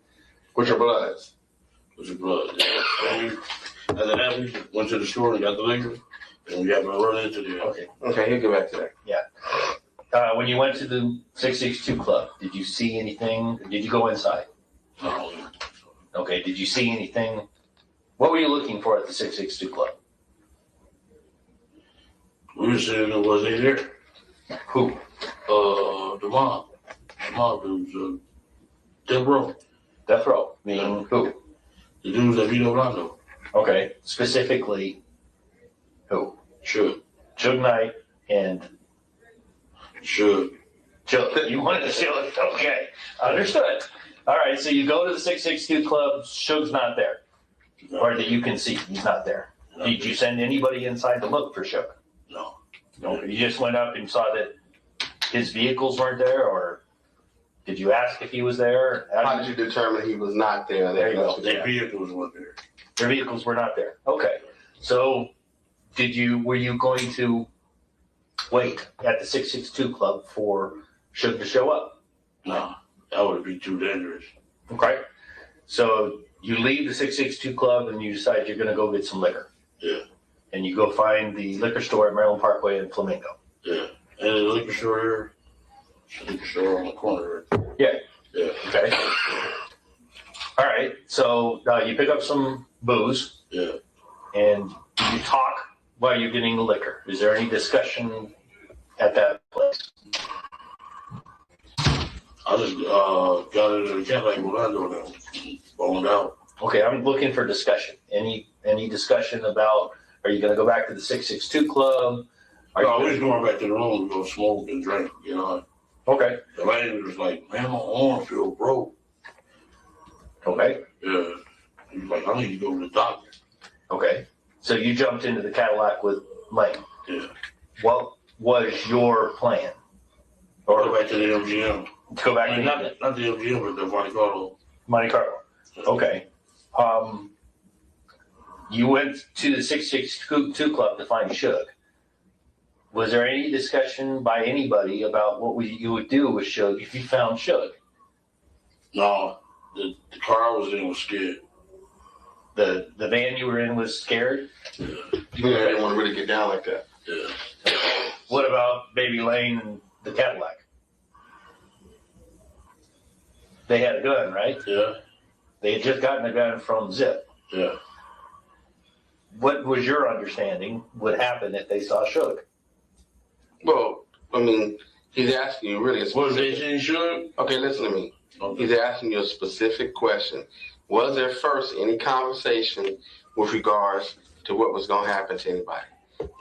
N: What's your bloods?
M: What's your blood? Yeah. After that, we went to the store and got the liquor, and we happened to run into them.
P: Okay.
N: Okay, he'll get back to that.
P: Yeah. When you went to the 662 Club, did you see anything? Did you go inside?
M: No.
P: Okay. Did you see anything? What were you looking for at the 662 Club?
M: We were saying that was they there.
P: Who?
M: The mob. The mob dudes, Death Row.
P: Death Row. Meaning who?
M: The dudes that beat Orlando.
P: Okay. Specifically, who?
M: Should.
P: Suge Knight and
M: Should.
P: You wanted to seal it? Okay. Understood. All right. So you go to the 662 Club. Suge's not there. Or that you can see. He's not there. Did you send anybody inside to look for Suge?
M: No.
P: No. You just went up and saw that his vehicles weren't there, or did you ask if he was there?
N: How did you determine he was not there?
P: There you go.
M: Their vehicles weren't there.
P: Their vehicles were not there. Okay. So were you going to wait at the 662 Club for Suge to show up?
M: No. That would be too dangerous.
P: Okay. So you leave the 662 Club and you decide you're going to go get some liquor.
M: Yeah.
P: And you go find the liquor store at Maryland Parkway in Flamingo.
M: Yeah. And the liquor store here. The liquor store on the corner.
P: Yeah.
M: Yeah.
P: Okay. All right. So you pick up some booze.
M: Yeah.
P: And you talk while you're getting the liquor. Is there any discussion at that place?
M: I
J: I just got into the camp like Orlando now, boned out.
P: Okay, I'm looking for discussion. Any discussion about, are you gonna go back to the 662 club? Are
J: No,
P: you
J: we was going back to the room to go smoke and drink, you know.
P: Okay.
J: The lady was like, man, my arm feel broke.
P: Okay.
J: Yeah. He was like, I need to go to the doctor.
P: Okay. So you jumped into the Cadillac with Lane.
J: Yeah.
P: What was your plan?
J: Or go back to the MGM.
P: To go back
J: I mean,
P: to
J: not the MGM, but the Monte Carlo.
P: Monte Carlo. Okay. You went to the 662 club to find Suge. Was there any discussion by anybody about what you would do with Suge if you found Suge?
J: No, the car I was in was scared.
P: The van you were in was scared?
J: Yeah. You didn't want to really get down like that. Yeah.
P: What about Baby Lane and the Cadillac? They had a gun, right?
J: Yeah.
P: They had just gotten a gun from Zip.
J: Yeah.
P: What was your understanding would happen if they saw Suge?
R: Well, I mean, he's asking you really a specific...
J: Was they saying Suge?
R: Okay, listen to me.
J: Okay.
R: He's asking you a specific question. Was there first any conversation with regards to what was going to happen to anybody?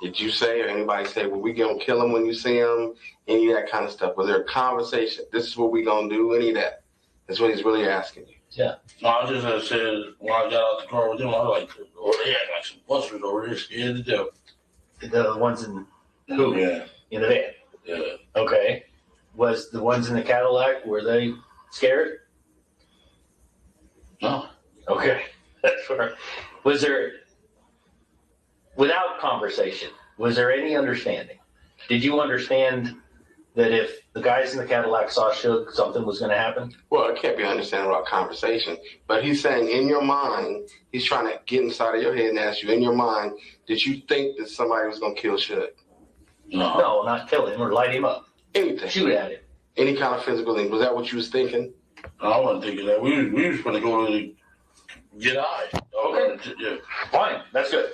R: Did you say or anybody say, well, we going to kill him when you see him? Any of that kind of stuff. Was there a conversation? This is what we going to do? Any of that? That's what he's really asking you.
P: Yeah.
J: No, I just said when I got out the car with them, I was like, oh, they had like some busters over there scared to death.
P: The ones in who?
J: Yeah.
P: In the van.
J: Yeah.
P: Okay. Was the ones in the Cadillac, were they scared?
J: No.
P: Okay. That's where. Was there, without conversation, was there any understanding? Did you understand that if the guys in the Cadillac saw Suge, something was going to happen?
R: Well, it can't be understanding about conversation, but he's saying in your mind, he's trying to get inside of your head and ask you, in your mind, did you think that somebody was going to kill Suge?
P: No, not kill him or light him up.
R: Anything.
P: Shoot at him.
R: Any kind of physical thing. Was that what you was thinking?
J: No, I wasn't thinking that. We was going to go to get high.
P: Okay.
J: Yeah.
P: Fine. That's good.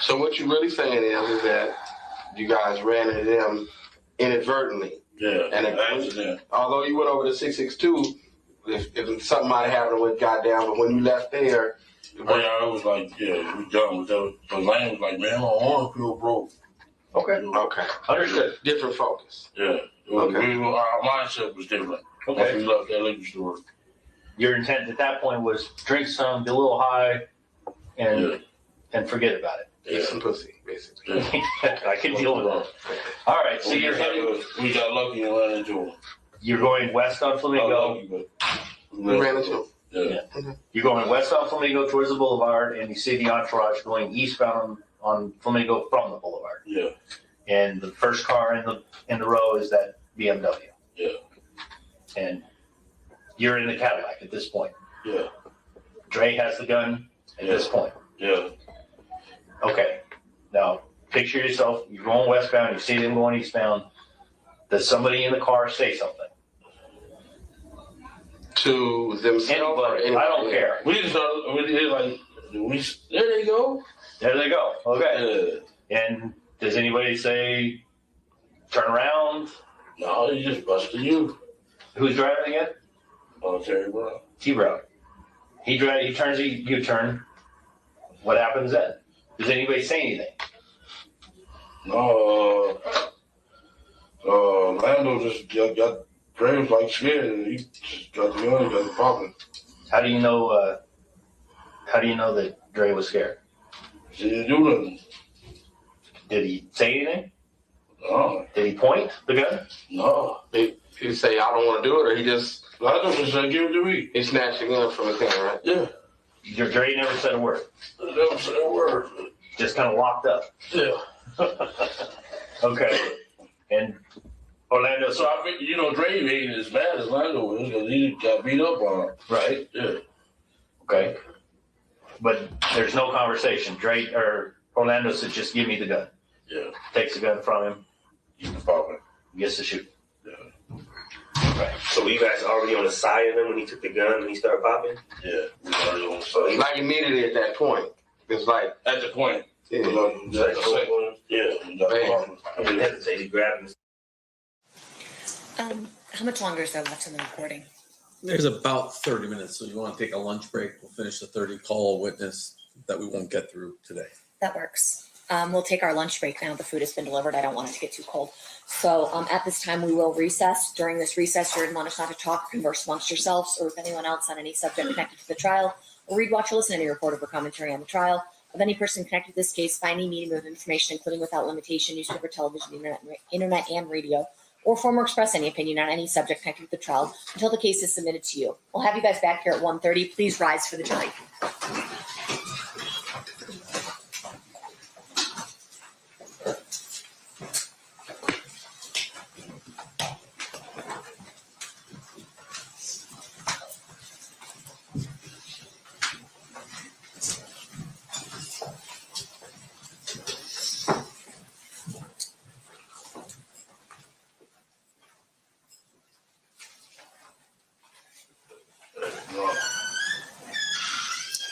R: So what you're really saying is that you guys ran into them inadvertently.
J: Yeah.
R: And
J: accident.
R: Although you went over to 662, if something might have happened with goddamn, but when you left there,
J: it was like, yeah, we done with that. The land was like, man, my arm feel broke.
P: Okay.
R: Okay.
P: Understood.
R: Different focus.
J: Yeah.
R: Okay.
J: Our mindset was different.
P: Okay.
J: Once we left that liquor store.
P: Your intent at that point was drink some, be a little high, and forget about it.
R: Eat some pussy, basically.
P: I can deal with that. All right, so you're heading.
J: We got lucky and ran into him.
P: You're going west on Flamingo.
R: We ran into him.
J: Yeah.
P: You're going west on Flamingo towards the boulevard, and you see the entourage going eastbound on Flamingo from the boulevard.
J: Yeah.
P: And the first car in the row is that BMW.
J: Yeah.
P: And you're in the Cadillac at this point.
J: Yeah.
P: Dre has the gun at this point.
J: Yeah.
P: Okay. Now, picture yourself, you're going westbound, you see them going eastbound. Does somebody in the car say something?
R: To themselves?
P: Anybody. I don't care.
J: We just did like, there they go.
P: There they go. Okay. Yeah. And does anybody say, turn around?
J: No, he just busted you.
P: Who's driving again?
J: Terry Brown.
P: T. Brown. He turns a U-turn. What happens then? Does anybody say anything?
J: No, Lando just got Dre was like scared and he just got the gun and got the popping.
P: How do you know that Dre was scared?
J: He didn't do nothing.
P: Did he say anything?
J: No.
P: Did he point the gun?
J: No.
R: He say, I don't want to do it, or he just...
J: Lando just said, give it to me.
R: He snatched the gun from his hand, right?
J: Yeah.
P: Your Dre never said a word.
J: Never said a word.
P: Just kind of locked up.
J: Yeah.
P: Okay. And Orlando.
J: So I think, Dre ain't as bad as Lando was because he got beat up on him.
P: Right.
J: Yeah.
P: Okay. But there's no conversation. Dre or Orlando said, just give me the gun.
J: Yeah.
P: Takes the gun from him.
J: You can pop it.
P: Gets to shoot.
J: Yeah.
P: Right.
Q: So were you guys already on the side of him when he took the gun and he started popping?
J: Yeah. We were already on the side.
R: Like immediately at that point. It's like...
J: At the point.
R: Yeah.
J: Yeah.
Q: He hesitated, grabbed him.
A: How much longer is there left in the recording?
B: There's about 30 minutes, so you want to take a lunch break? We'll finish the 30, call a witness that we won't get through today.
A: That works. We'll take our lunch break now. The food has been delivered. I don't want it to get too cold. So at this time, we will recess. During this recess, you're admonished not to talk, converse amongst yourselves, or with anyone else on any subject connected to the trial, or read, watch, or listen to any report or commentary on the trial of any person connected to this case by any medium of information, including without limitation, newspaper, television, internet, and radio, or form or express any opinion on any subject connected with the trial until the case is submitted to you. We'll have you guys back here at 1:30. Please rise for the jury.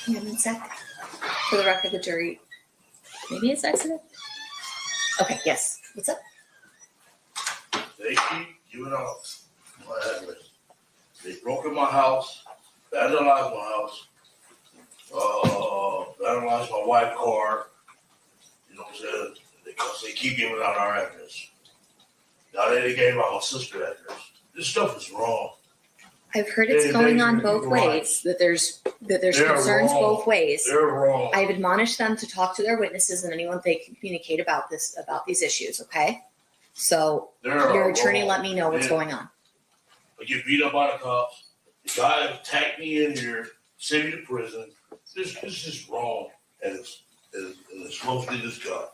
A: Hang on one sec. For the record, the jury, maybe it's accident? Okay, yes. What's up?
M: They keep giving out my address. They broke in my house, vandalized my house, vandalized my wife's car. You know what I'm saying? Because they keep giving out our address. Now they gave out my sister's address. This stuff is wrong.
A: I've heard it's going on both ways, that there's concerns both ways.
M: They're wrong.
A: I've admonished them to talk to their witnesses and anyone they can communicate about these issues, okay? So your attorney let me know what's going on.
M: I get beat up by the cops. The guy attacked me in here, sent me to prison. This is wrong, and it's mostly this guy.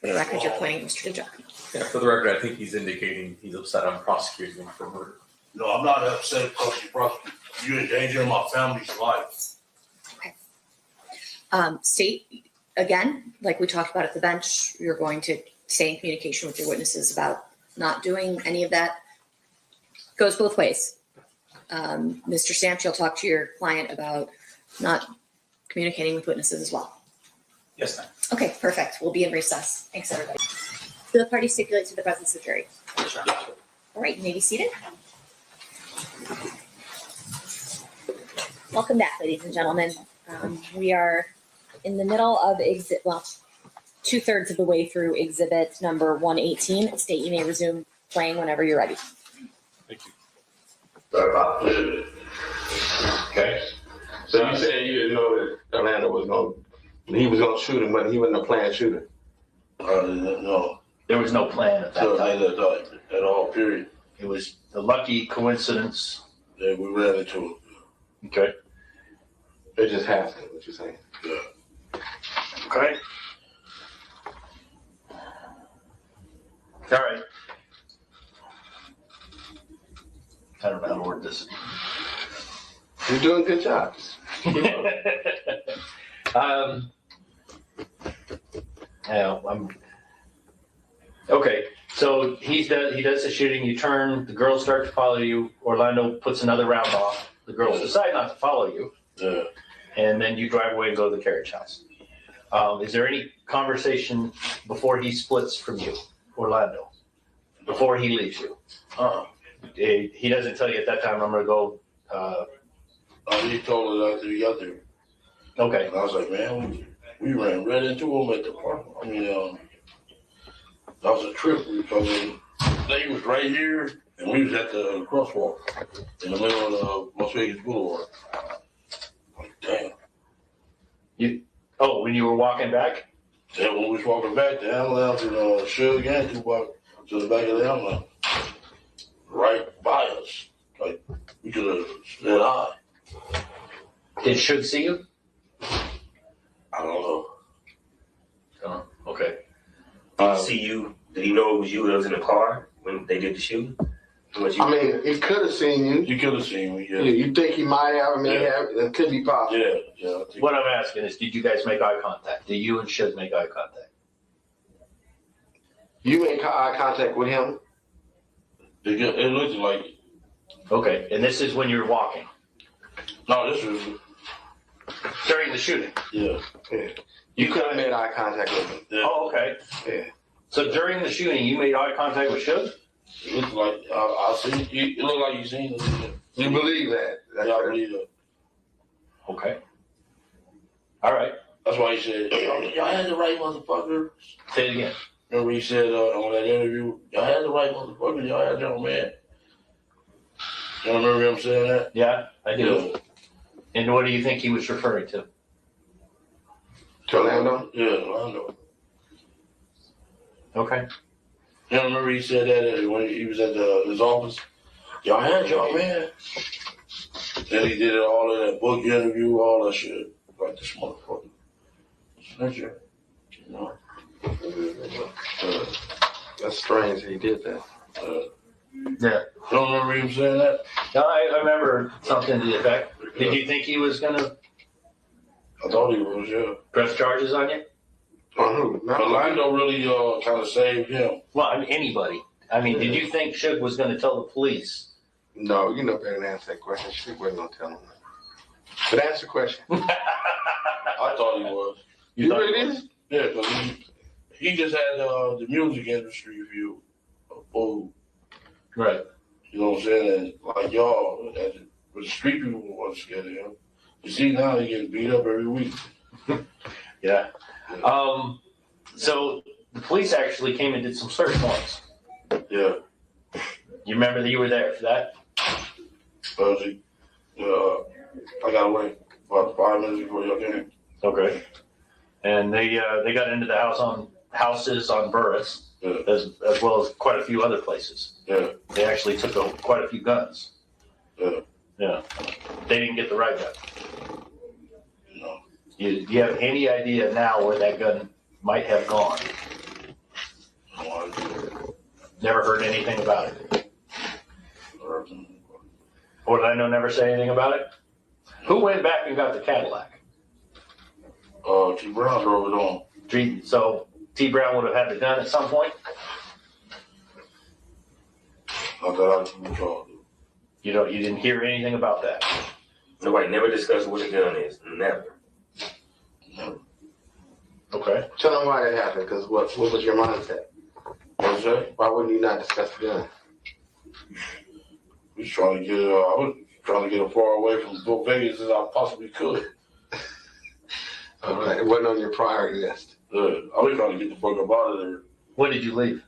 A: For the record, you're pointing at Mr. DeJock.
B: Yeah, for the record, I think he's indicating he's upset I'm prosecuting him for murder.
M: No, I'm not upset because you prosecute. You're endangering my family's life.
A: State, again, like we talked about at the bench, you're going to stay in communication with your witnesses about not doing any of that. Goes both ways. Mr. Stamps, you'll talk to your client about not communicating with witnesses as well.
P: Yes, ma'am.
A: Okay, perfect. We'll be in recess. Thanks, everybody. The party stipulates to the presence of the jury. All right, you may be seated. Welcome back, ladies and gentlemen. We are in the middle of two-thirds of the way through exhibit number 118. State, you may resume playing whenever you're ready.
B: Thank you.
R: Okay. So you said you didn't know that Orlando was going to shoot him, but he wasn't a planned shooter.
M: No.
P: There was no plan at that time.
M: At all, period.
P: It was a lucky coincidence.
M: Yeah, we ran into him.
P: Okay.
R: It just happened, what you're saying.
M: Yeah.
P: Okay. All right. I don't know how to word this.
R: You're doing a good job.
P: Okay, so he does the shooting, you turn, the girls start to follow you, Orlando puts another round off, the girls decide not to follow you.
M: Yeah.
P: And then you drive away and go to the carriage house. Is there any conversation before he splits from you, Orlando? Before he leaves you? He doesn't tell you at that time, I'm gonna go.
M: He told us after we got there.
P: Okay.
M: And I was like, man, we ran right into him at the park. I mean, that was a trip because they was right here and we was at the crosswalk in the middle of Las Vegas Boulevard. Like, damn.
P: When you were walking back?
M: Yeah, when we was walking back, the ambulance and Suge and Tupac to the back of the ambulance. Right by us. Like, we could have slid high.
P: Did Suge see you?
M: I don't know.
P: Oh, okay.
Q: See you? Did he know it was you that was in the car when they did the shooting?
R: I mean, he could have seen you.
M: He could have seen me, yeah.
R: You think he might have, it could be possible.
M: Yeah.
P: What I'm asking is, did you guys make eye contact? Did you and Suge make eye contact?
R: You made eye contact with him?
M: It looked like.
P: Okay, and this is when you're walking?
M: No, this was
P: during the shooting?
M: Yeah.
R: You could have made eye contact with him.
P: Yeah. Oh, okay.
R: Yeah.
P: So during the shooting, you made eye contact with Suge?
M: It looks like I see. It looked like you seen it.
R: You believe that?
M: Yeah, I believe it.
P: Okay. All right.
M: That's why he said, y'all had the right motherfucker.
P: Say it again.
M: Remember he said on that interview, y'all had the right motherfucker. Y'all had your man. You remember him saying that?
P: Yeah, I do. And what do you think he was referring to?
R: To Orlando?
M: Yeah, Orlando.
P: Okay.
M: You remember he said that when he was at his office? Y'all had your man. Then he did all of that book interview, all that shit. Like this motherfucker. Snitcher. You know?
R: That's strange he did that.
P: Yeah.
M: You don't remember him saying that?
P: No, I remember something to the effect. Did you think he was going to
M: I thought he was, yeah.
P: press charges on you?
R: On who?
M: Orlando really kind of saved him.
P: Well, I mean, anybody. I mean, did you think Suge was going to tell the police?
R: No, you know better than answer that question. She wasn't gonna tell him. But answer the question.
M: I thought he was.
R: You really did?
M: Yeah, because he just had the music industry view of food.
P: Right.
M: You know what I'm saying? And like y'all, but the street people wasn't scared of him. You see now he getting beat up every week.
P: Yeah. So the police actually came and did some search warrants.
M: Yeah.
P: You remember that you were there for that?
M: I got away about 5 minutes before y'all came.
P: Okay. And they got into the houses on Burris, as well as quite a few other places.
M: Yeah.
P: They actually took quite a few guns.
M: Yeah.
P: Yeah. They didn't get the right gun.
M: No.
P: Do you have any idea now where that gun might have gone?
M: No idea.
P: Never heard anything about it. Or did I never say anything about it? Who went back and got the Cadillac?
M: T. Brown drove it on.
P: So T. Brown would have had the gun at some point?
M: Not that I can recall.
P: You didn't hear anything about that?
Q: Nobody never discussed what a gun is. Never.
P: Okay.
R: Tell them why that happened, because what was your mindset?
M: What was that?
R: Why wouldn't you not discuss the gun?
M: I was trying to get as far away from Vegas as I possibly could.
R: Okay, it wasn't on your priority list.
M: I was trying to get the fuck up out of there.
P: When did you leave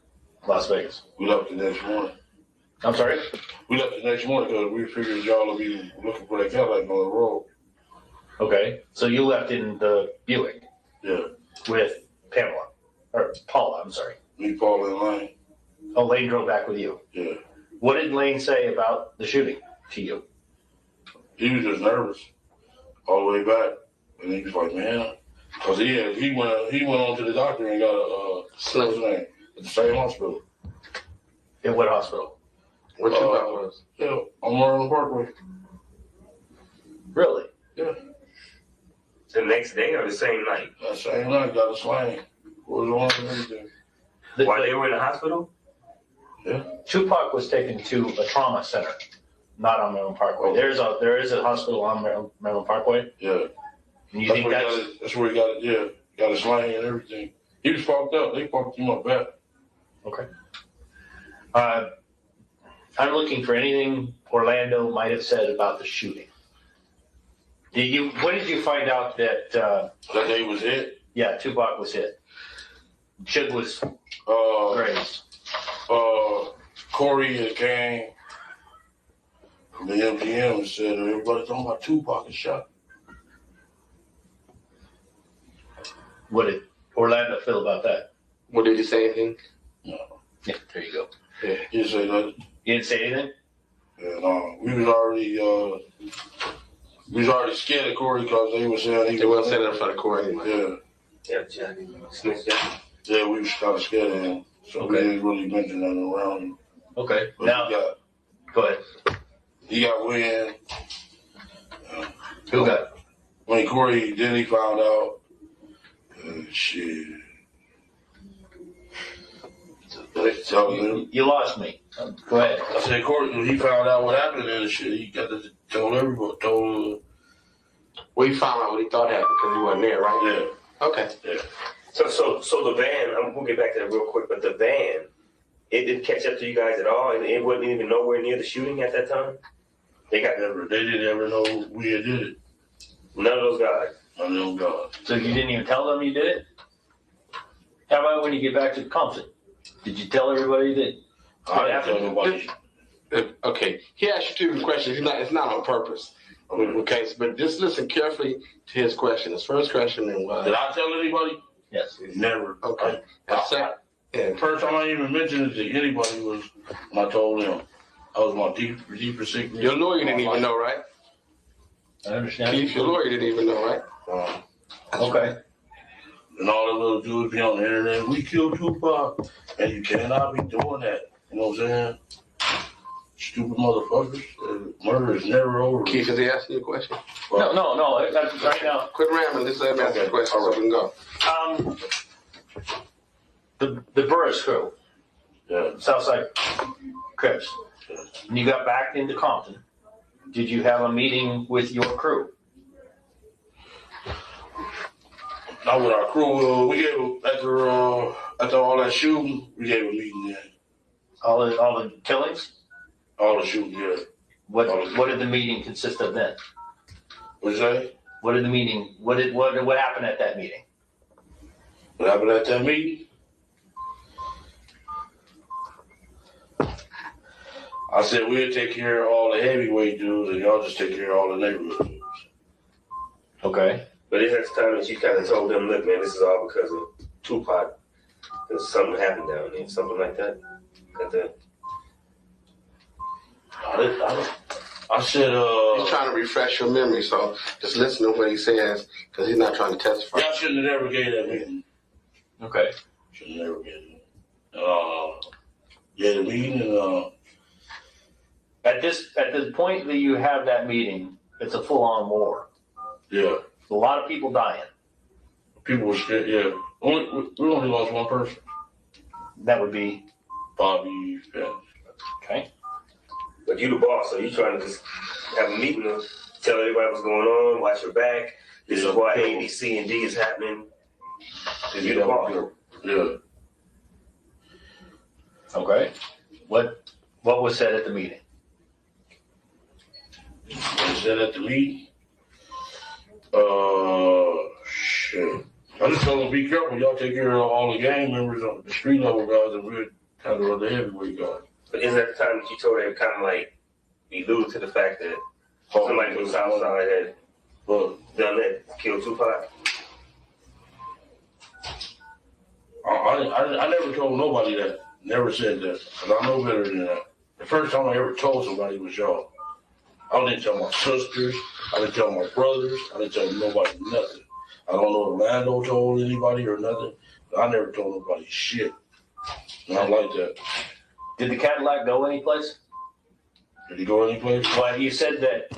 P: Las Vegas?
M: We left the next morning.
P: I'm sorry?
M: We left the next morning because we figured y'all would be looking for that Cadillac on the road.
P: Okay. So you left in the Buick?
M: Yeah.
P: With Pamela. Or Paula, I'm sorry.
M: Me, Paula, and Lane.
P: Oh, Lane drove back with you?
M: Yeah.
P: What did Lane say about the shooting to you?
M: He was just nervous all the way back. And he was like, man, because he went on to the doctor and got a what's his name? At the same hospital.
P: In what hospital?
R: What you thought was?
M: Yeah, on Marlin Parkway.
P: Really?
M: Yeah.
Q: The next day or the same night?
M: That same night, got a slang. Was on and everything.
Q: While they were in the hospital?
M: Yeah.
P: Tupac was taken to a trauma center, not on Maryland Parkway. There is a hospital on Maryland Parkway.
M: Yeah.
P: And you think
M: that's where he got it? Yeah, got a slang and everything. He was fucked up. They fucked him up bad.
P: Okay. I'm looking for anything Orlando might have said about the shooting. When did you find out that
M: that day was hit?
P: Yeah, Tupac was hit. Suge was grazed.
M: Corey had came from the MGM and said, everybody talking about Tupac is shot.
P: What did Orlando feel about that?
R: What did he say anything?
M: No.
P: Yeah, there you go.
M: Yeah, he didn't say nothing.
P: You didn't say anything?
M: Yeah, no. We was already scared of Corey because they were saying
R: They wasn't saying that in front of Corey anyway.
M: Yeah. Yeah, we was kind of scared of him. So we didn't really mention nothing around him.
P: Okay.
M: But
P: Now, go ahead.
M: He got wind.
P: Who got?
M: When Corey he found out. Shit.
P: You lost me. Go ahead.
M: I said Corey, when he found out what happened and shit, he got to told everybody.
R: Well, he found out what he thought happened because he wasn't there, right?
M: Yeah.
R: Okay.
M: Yeah.
Q: So the van, we'll get back to that real quick, but the van, It didn't catch up to you guys at all, and it wasn't even nowhere near the shooting at that time. They
M: didn't ever know we had did it.
Q: None of those guys.
M: None of those guys.
P: So you didn't even tell them you did it? How about when you get back to Compton? Did you tell everybody that?
M: I didn't tell nobody.
R: Okay, he asked you 2 questions. It's not on purpose. Okay, but just listen carefully to his question. His first question was,
M: Did I tell anybody?
P: Yes.
M: Never.
R: Okay.
M: The first time I even mentioned it to anybody was when I told them. I was my deeper secret.
R: Your lawyer didn't even know, right?
P: I understand.
R: Keith, your lawyer didn't even know, right?
P: Okay.
M: And all the little dudes be on the internet, we killed Tupac. And you cannot be doing that. You know what I'm saying? Stupid motherfuckers. Murder is never over.
R: Keith, is he asking you a question?
P: No. Right now.
R: Quit rambling. Just let me ask you a question so we can go.
P: The Burris crew.
M: Yeah.
P: Southside Crips. When you got back into Compton, did you have a meeting with your crew?
M: Not with our crew. We gave after all that shooting, we gave a meeting then.
P: All the killings?
M: All the shooting, yeah.
P: What did the meeting consist of then?
M: What'd you say?
P: What did the meeting? What happened at that meeting?
M: What happened at that meeting? I said we'll take care of all the heavyweight dudes and y'all just take care of all the neighborhood dudes.
P: Okay.
Q: But it has time that you kind of told them, look, man, this is all because of Tupac. There's something happened down there, something like that.
M: I said,
R: he's trying to refresh your memory, so just listen to what he says, because he's not trying to testify.
M: Y'all shouldn't have never gave that meeting.
P: Okay.
M: Shouldn't have never gave it. Yeah, the meeting and
P: At the point that you have that meeting, it's a full-on war.
M: Yeah.
P: A lot of people dying.
M: People were scared, yeah. We only lost one person.
P: That would be?
M: Bobby Fence.
P: Okay.
Q: But you the boss, so you trying to just have a meeting and tell everybody what's going on, watch your back. This is why A, B, C, and D is happening. Because you the boss.
M: Yeah.
P: Okay. What was said at the meeting?
M: What was said at the meeting? Shit. I just told them be careful. Y'all take care of all the gang members, the street level guys, and we'll handle the heavyweight guys.
Q: But isn't that the time that you told them kind of like allude to the fact that somebody from Southside had done that, killed Tupac?
M: I never told nobody that. Never said that. Because I know better than that. The first time I ever told somebody was y'all. I didn't tell my sisters. I didn't tell my brothers. I didn't tell nobody nothing. I don't know if Lando told anybody or nothing. I never told nobody shit. Not like that.
P: Did the Cadillac go anyplace?
M: Did he go anyplace?
P: Well, you said that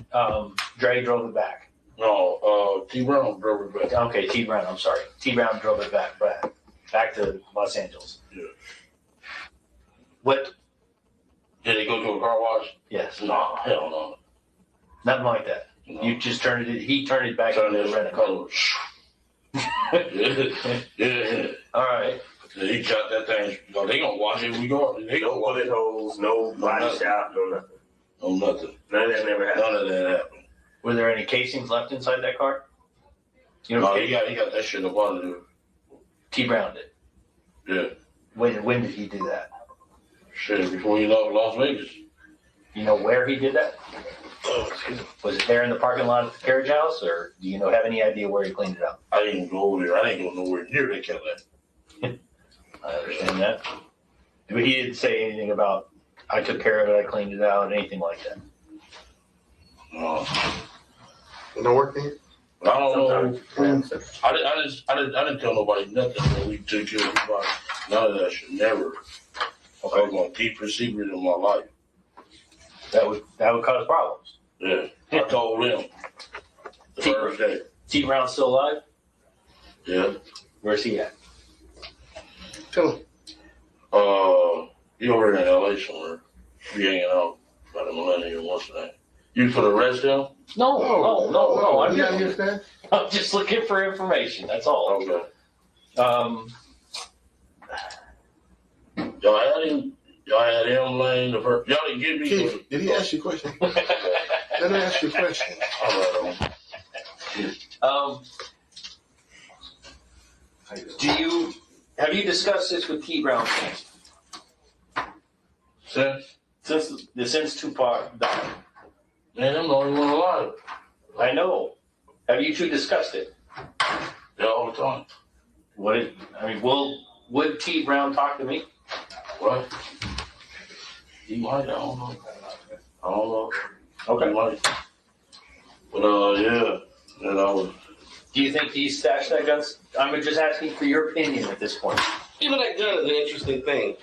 P: Dre drove it back.
M: No, T Brown drove it back.
P: Okay, T Brown. I'm sorry. T Brown drove it back to Los Angeles.
M: Yeah.
P: What?
M: Did he go to a car wash?
P: Yes.
M: No, hell no.
P: Nothing like that. No. You just turned it. He turned it back into the rent-a-car.
M: Yeah.
P: All right.
M: He got that thing. They gonna watch it. We go. They
Q: no bullet holes, no body shot, no nothing.
M: No nothing.
Q: None of that never happened.
M: None of that happened.
P: Were there any casings left inside that car?
M: You know, he got that shit up on it.
P: T Brown did.
M: Yeah.
P: When did he do that?
M: Shit, before he left Las Vegas.
P: You know where he did that? Was it there in the parking lot at the carriage house, or do you have any idea where he cleaned it up?
M: I didn't go over there. I didn't go nowhere near that Cadillac.
P: I understand that. But he didn't say anything about, I took care of it, I cleaned it out, anything like that.
M: No.
R: It don't work here?
M: I don't know. I didn't tell nobody nothing when we took care of everybody. None of that shit. Never. Okay. That was my deepest secret in my life.
P: That would cause problems.
M: Yeah. I told them the first day.
P: T Brown's still alive?
M: Yeah.
P: Where's he at?
R: Tell him.
M: He over in LA somewhere. He hanging out by the Millennium, what's that? You for the rest him?
P: No.
R: understand?
P: I'm just looking for information. That's all.
M: Okay. Y'all had him. Y'all had him laying the first. Y'all didn't get me.
L: Keith, did he ask you a question? Let me ask you a question.
P: Have you discussed this with T Brown since Tupac died?
M: Man, I'm the only one alive.
P: I know. Have you two discussed it?
M: Yeah, all the time.
P: Would T Brown talk to me?
M: What? He might, I don't know.
P: Okay.
M: He might. But yeah, that I was.
P: Do you think he stashed that gun? I'm just asking for your opinion at this point.
R: You know, that gun is an interesting thing.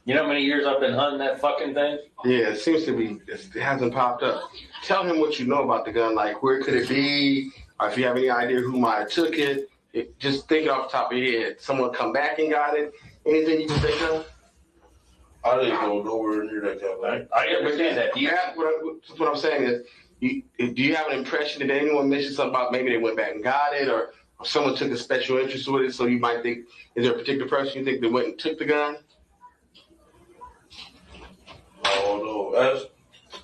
P: You know how many years I've been hunting that fucking thing?
R: Yeah, it seems to be, it hasn't popped up. Tell him what you know about the gun, like where could it be, or if you have any idea who might have took it. Just think it off the top of your head. Someone come back and got it. Anything you can think of?
M: I didn't go nowhere near that gun.
P: I understand that.
R: What I'm saying is, do you have an impression that anyone mentioned something about maybe they went back and got it, or someone took a special interest with it, so you might think, is there a particular person you think that went and took the gun?
M: I don't know. That's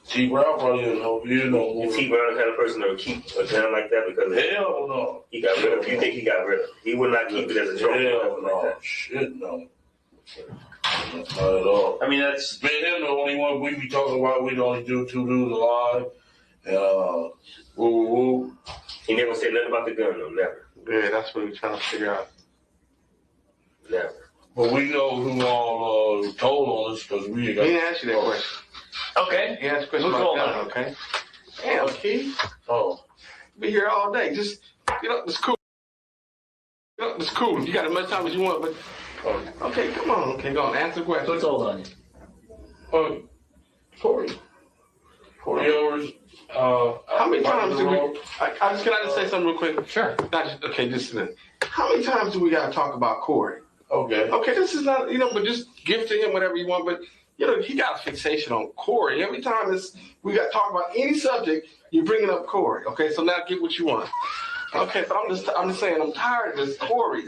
M: T. Brown probably didn't know. You know.
Q: Is T. Brown the kind of person that would keep a gun like that because
M: hell no.
Q: He got rid of it. You think he got rid of it? He would not keep it as a trophy.
M: Hell no. Like shit no. Not at all.
P: I mean, that's
M: man. Him the only one we be talking about. We only do 2 dudes alive. Woo woo woo.
Q: He never said nothing about the gun though. Never.
R: Yeah, that's what we're trying to figure out.
Q: Never.
M: But we know who all told on us because we got.
R: He didn't ask you that question.
P: Okay.
R: He asked a question about the gun, okay? Damn, Keith.
M: Oh.
R: Be here all day. Just, it's cool. It's cool. You got as much time as you want, but okay, come on. Okay, go on. Answer the question.
P: What's all on you?
M: Corey hours.
R: How many times do we? Can I just say something real quick?
P: Sure.
R: Just how many times do we got to talk about Corey?
M: Okay.
R: Okay, this is not, but just give to him whatever you want. But he got a fixation on Corey. Every time we got to talk about any subject, you're bringing up Corey. Okay, so now get what you want. Okay, but I'm just saying I'm tired of this Corey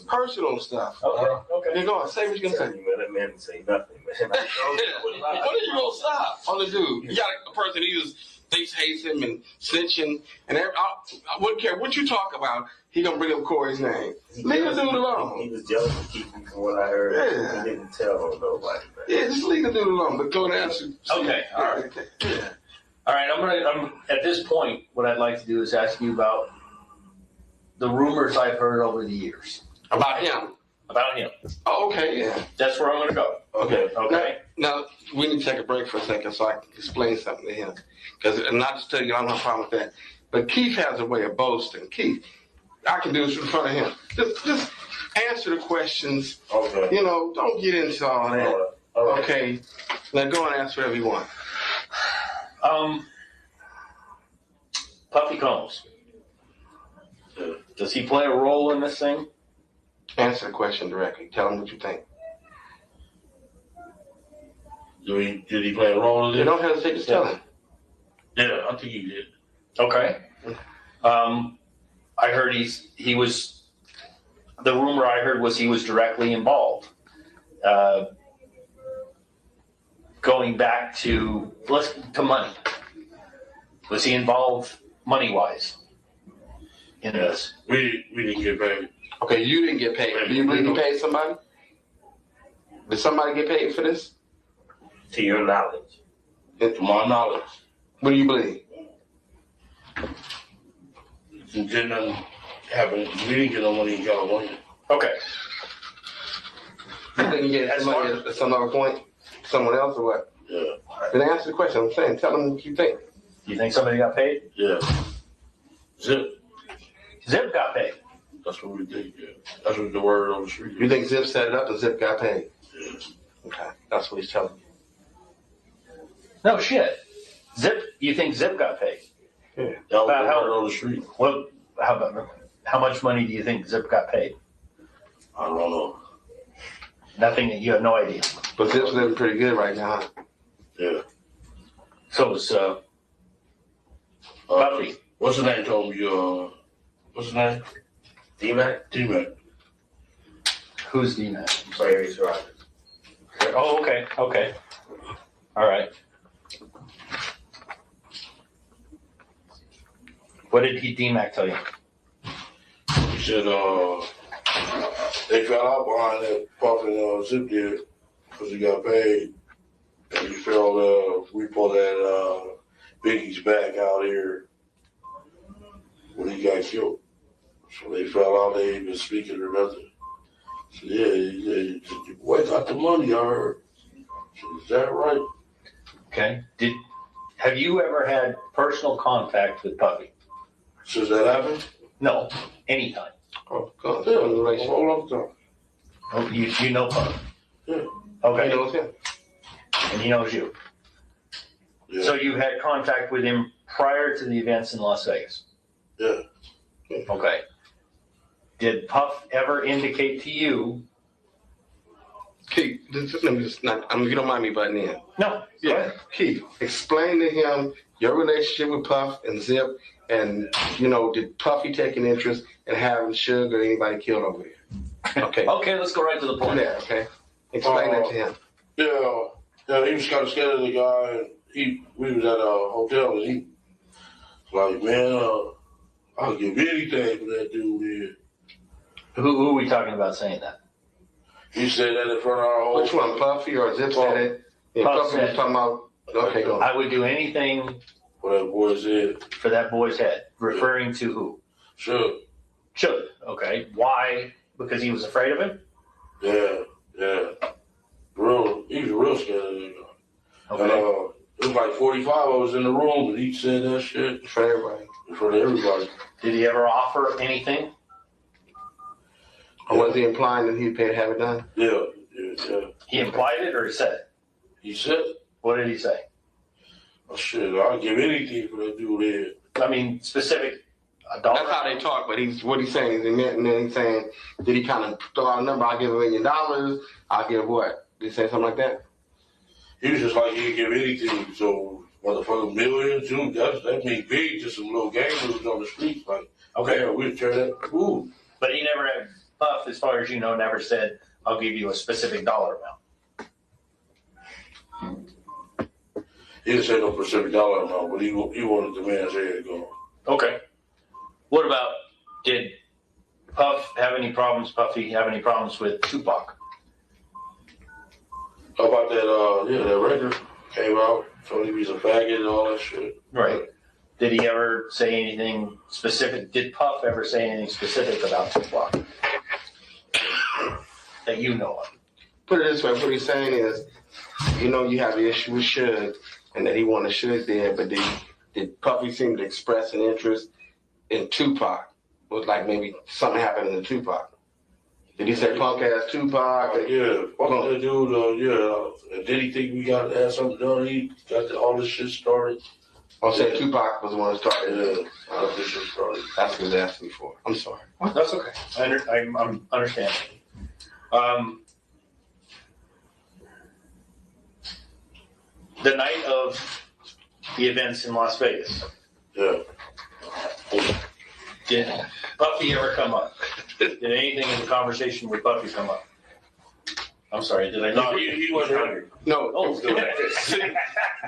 R: personal stuff.
Q: Okay.
R: You're going. Say what you're gonna say.
Q: That man didn't say nothing, man.
R: When are you gonna stop on the dude? You got a person he just thinks hates him and snitching and I wouldn't care what you talk about. He gonna bring up Corey's name. Leave the dude alone.
Q: He was jealous of Keith from what I heard.
R: Yeah.
Q: He didn't tell nobody. Man.
R: Yeah, just leave the dude alone. But go and answer.
P: Okay. All right.
R: Yeah.
P: All right. I'm at this point. What I'd like to do is ask you about the rumors I've heard over the years
R: About him.
P: about him.
R: Oh, okay, yeah.
P: That's where I'm going to go.
R: Okay.
P: Okay.
R: Now, we need to take a break for a second so I can explain something to him. And not just tell you I don't have a problem with that. But Keith has a way of boasting. Keith, I can do this in front of him. Just answer the questions.
M: Okay.
R: Don't get into all that.
M: All right.
R: Okay. Now go and answer whatever you want.
P: Puffy Combs. Does he play a role in this thing?
R: Answer the question directly. Tell him what you think.
M: Did he play a role in
R: You
M: this?
R: don't hesitate, just tell him.
M: Yeah, I think he did.
P: Okay. I heard he was. The rumor I heard was he was directly involved. Going back to money. Was he involved money-wise in this?
M: We didn't get paid.
R: Okay, you didn't get paid. Do you believe you paid somebody? Did somebody get paid for this?
Q: To your knowledge.
M: To my knowledge.
R: What do you believe?
M: Didn't happen. We didn't get no money in California.
P: Okay.
R: You think you get money at some other point? Someone else or what?
M: Yeah.
R: Then answer the question. I'm saying, tell them what you think.
P: You think somebody got paid?
M: Yeah. Zip
P: got paid.
M: That's what we think, yeah. That's what the word on the street is.
R: You think Zip set it up and Zip got paid?
M: Yeah.
R: Okay, that's what he's telling you.
P: No shit. You think Zip got paid?
R: Yeah.
M: That was the
P: How-
M: word on the street.
P: How much money do you think Zip got paid?
M: I don't know.
P: Nothing. You have no idea.
R: But Zip's living pretty good right now.
M: Yeah.
P: So is Puffy.
M: What's his name told me, what's his name?
Q: D-Mac?
M: T-Mac.
P: Who's DMAC?
Q: Barry's Rogers.
P: Oh, okay. All right. What did DMAC tell you?
J: He said, they fell out behind that Puff and Zip did because he got paid. And he fell, we pulled that Biggie's back out here when he got killed. So they fell out, they ain't been speaking or nothing. So yeah, he said, your boy got the money, I heard. So is that right?
P: Okay. Have you ever had personal contact with Puffy?
J: Since that happened?
P: No, anytime.
J: Oh, God, yeah, like a long time.
P: Oh, you know Puff?
J: Yeah.
P: Okay.
J: He knows him.
P: And he knows you.
J: Yeah.
P: So you had contact with him prior to the events in Las Vegas?
J: Yeah.
P: Okay. Did Puff ever indicate to you?
R: Keith, let me just, if you don't mind me butting in.
P: No.
R: Yeah, Keith, explain to him your relationship with Puff and Zip, and did Puffy take an interest in having Suge or anybody killed over here? Okay.
P: Okay, let's go right to the point.
R: Yeah, okay. Explain that to him.
J: Yeah, he was kind of scared of the guy, and we was at a hotel, and he was like, man, I'll give anything for that dude here.
P: Who are we talking about saying that?
J: He said that in front of our whole.
R: Which one, Puffy or Zip said it? Yeah,
P: Puff
R: Puffy
P: said
R: was talking about. Okay, go on.
P: I would do anything
J: for that boy's head.
P: For that boy's head, referring to who?
J: Sure.
P: Okay. Why? Because he was afraid of him?
J: Yeah. He was real scared of that guy.
P: Okay.
J: And, it was like 45 of us in the room, and he said that shit.
R: For everybody.
J: In front of everybody.
P: Did he ever offer anything?
R: Or was he implying that he'd pay to have it done?
J: Yeah.
P: He implied it or he said it?
J: He said it.
P: What did he say?
J: Oh, shit, I'll give anything for that dude here.
P: I mean, specific dollar.
R: That's how they talk, but what he's saying is, and then he's saying, did he kind of throw out a number? I'll give $1 million. I'll give what? Did he say something like that?
J: He was just like, he'd give anything. So, motherfucker, million, too. That means big to some little gamblers on the streets. Like,
P: okay,
J: yeah, we'd turn that. Ooh.
P: But he never had, Puff, as far as you know, never said, I'll give you a specific dollar amount.
J: He didn't say no specific dollar amount, but he wanted the man's head gone.
P: Okay. What about, did Puffy have any problems with Tupac?
J: How about that, that record came out, told him he's a faggot and all that shit.
P: Right. Did he ever say anything specific? Did Puff ever say anything specific about Tupac that you know of?
R: Put it this way, what he's saying is, you have the issue with Suge, and that he wanted Suge there, but did Puffy seem to express an interest in Tupac? It was like maybe something happened in Tupac. Did he say punk ass Tupac?
J: Yeah, fuck that dude, And did he think we got to have something done? He got all this shit started.
R: I'll say Tupac was the one that started.
J: Yeah, all this shit started.
R: That's what he was asking me for. I'm sorry.
P: That's okay. I'm understanding. The night of the events in Las Vegas.
J: Yeah.
P: Did Puffy ever come up? Did anything in the conversation with Puffy come up? I'm sorry, did I not?
J: No, he wasn't hungry.
R: No.
P: Oh,
R: See,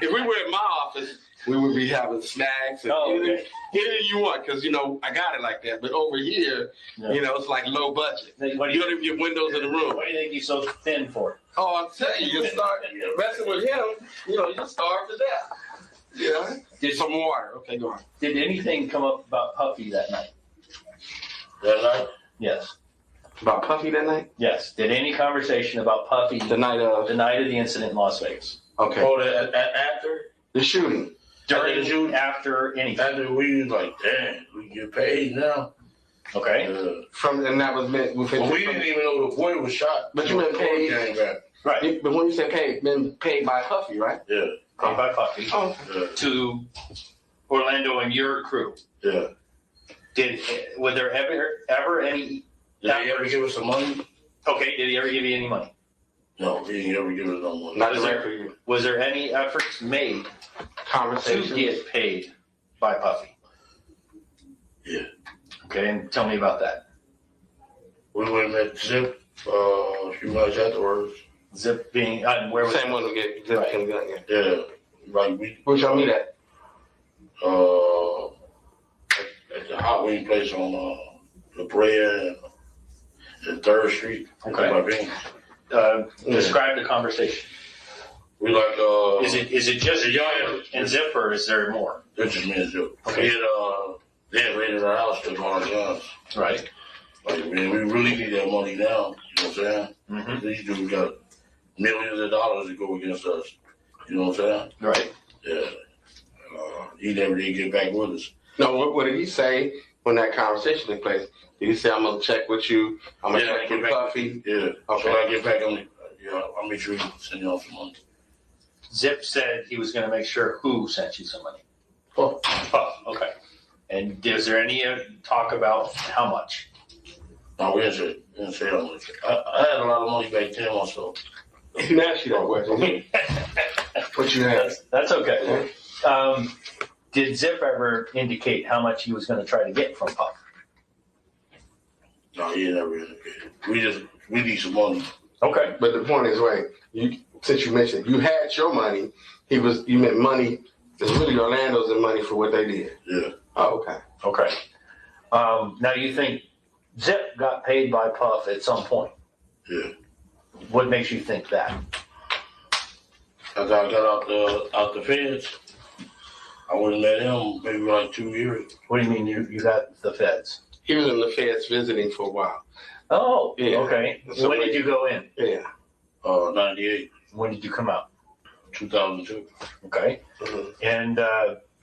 R: if we were at my office, we would be having snacks and anything you want, because I got it like that. But over here, it's like low budget. You don't even get windows in the room.
P: Why do you think he's so thin for?
R: Oh, I'm telling you, you start messing with him, you starve to death. Get some water. Okay, go on.
P: Did anything come up about Puffy that night?
J: That night?
P: Yes.
R: About Puffy that night?
P: Yes. Did any conversation about Puffy
R: the night of
P: the incident in Las Vegas?
R: Okay.
J: Oh, after
R: the shooting.
P: During, after anything.
J: After we was like, damn, we get paid now.
P: Okay.
R: And that was meant.
J: Well, we didn't even know the boy was shot.
R: But you been paid.
P: Right.
R: But when you say paid, been paid by Puffy, right?
J: Yeah.
P: Paid by Puffy.
R: Oh.
P: To Orlando and your crew.
J: Yeah.
P: Were there ever any?
J: Did he ever give us some money?
P: Okay. Did he ever give you any money?
J: No, he didn't ever give us no money.
R: Not
P: was there any efforts made to get paid by Puffy?
J: Yeah.
P: Okay, and tell me about that.
J: We went and met Zip
M: few months afterwards.
P: Zip being, where was
R: Same one who get Zip
P: Right.
R: came gun, yeah.
M: Yeah, like we.
R: Where y'all meet at?
M: At the hot wing place on La Brea and 3rd Street.
P: Okay.
M: My vein.
P: Describe the conversation.
M: We like
P: Is it just you and Zip, or is there more?
M: It's just me and Zip.
P: Okay.
M: They had raided our house, took all our guns.
P: Right.
M: Like, man, we really need that money now. You know what I'm saying?
P: Mm-hmm.
M: These dudes got millions of dollars to go against us. You know what I'm saying?
P: Right.
M: Yeah. He never did get back with us.
R: No, what did he say when that conversation took place? Did he say, I'm going to check with you, I'm going to check with Puffy?
M: Yeah.
R: Okay.
M: So when I get back, I'll make sure he send y'all some money.
P: Zip said he was going to make sure who sent you some money.
M: Puff.
P: Okay. And is there any talk about how much?
M: No, we didn't say how much. I had a lot of money back then also.
R: He didn't ask you that question. What you had?
P: That's okay. Did Zip ever indicate how much he was going to try to get from Puff?
M: No, he never indicated. We need some money.
P: Okay.
R: But the point is, since you mentioned you had your money, you meant money. It's really Orlando's and money for what they did.
M: Yeah.
R: Oh, okay.
P: Okay. Now you think Zip got paid by Puff at some point?
M: Yeah.
P: What makes you think that?
M: After I got out the feds, I would have met him maybe like 2 years.
P: What do you mean you got the feds?
R: He was in the feds visiting for a while.
P: Oh,
R: Yeah.
P: okay.
R: So
P: when did you go in?
R: Yeah.
M: 98.
P: When did you come out?
M: 2002.
P: Okay.
R: Mm-hmm.
P: And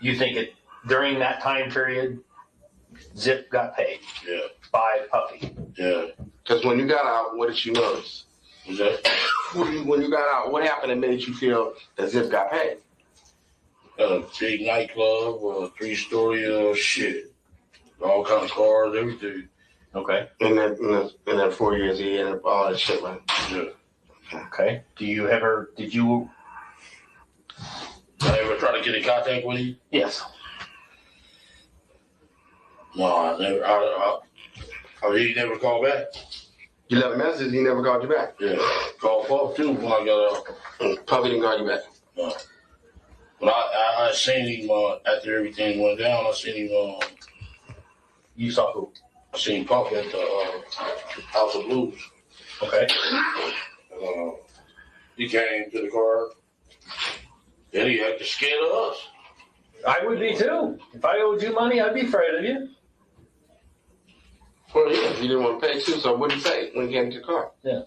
P: you think during that time period, Zip got paid?
M: Yeah.
P: By Puffy?
M: Yeah.
R: Because when you got out, what did you notice?
M: Was that?
R: When you got out, what happened that made you feel that Zip got paid?
M: A big nightclub, a 3-story shit. All kinds of cars, everything.
P: Okay.
R: In that 4 years, he ended up all that shit, right?
M: Yeah.
P: Okay. Did you
M: I ever try to get in contact with him?
P: Yes.
M: No, I never. He never called back.
R: You left a message, he never called you back.
M: Yeah. Called Puff too when I got out.
R: Puffy didn't call you back.
M: No. But I seen him after everything went down. I seen him.
P: You saw who?
M: I seen Puff at the House of Blues.
P: Okay.
M: He came to the car. Then he acted scared of us.
P: I would be too. If I owed you money, I'd be afraid of you.
R: Well, yeah, he didn't want to pay too, so what did he say when he came to the car?
P: Yeah.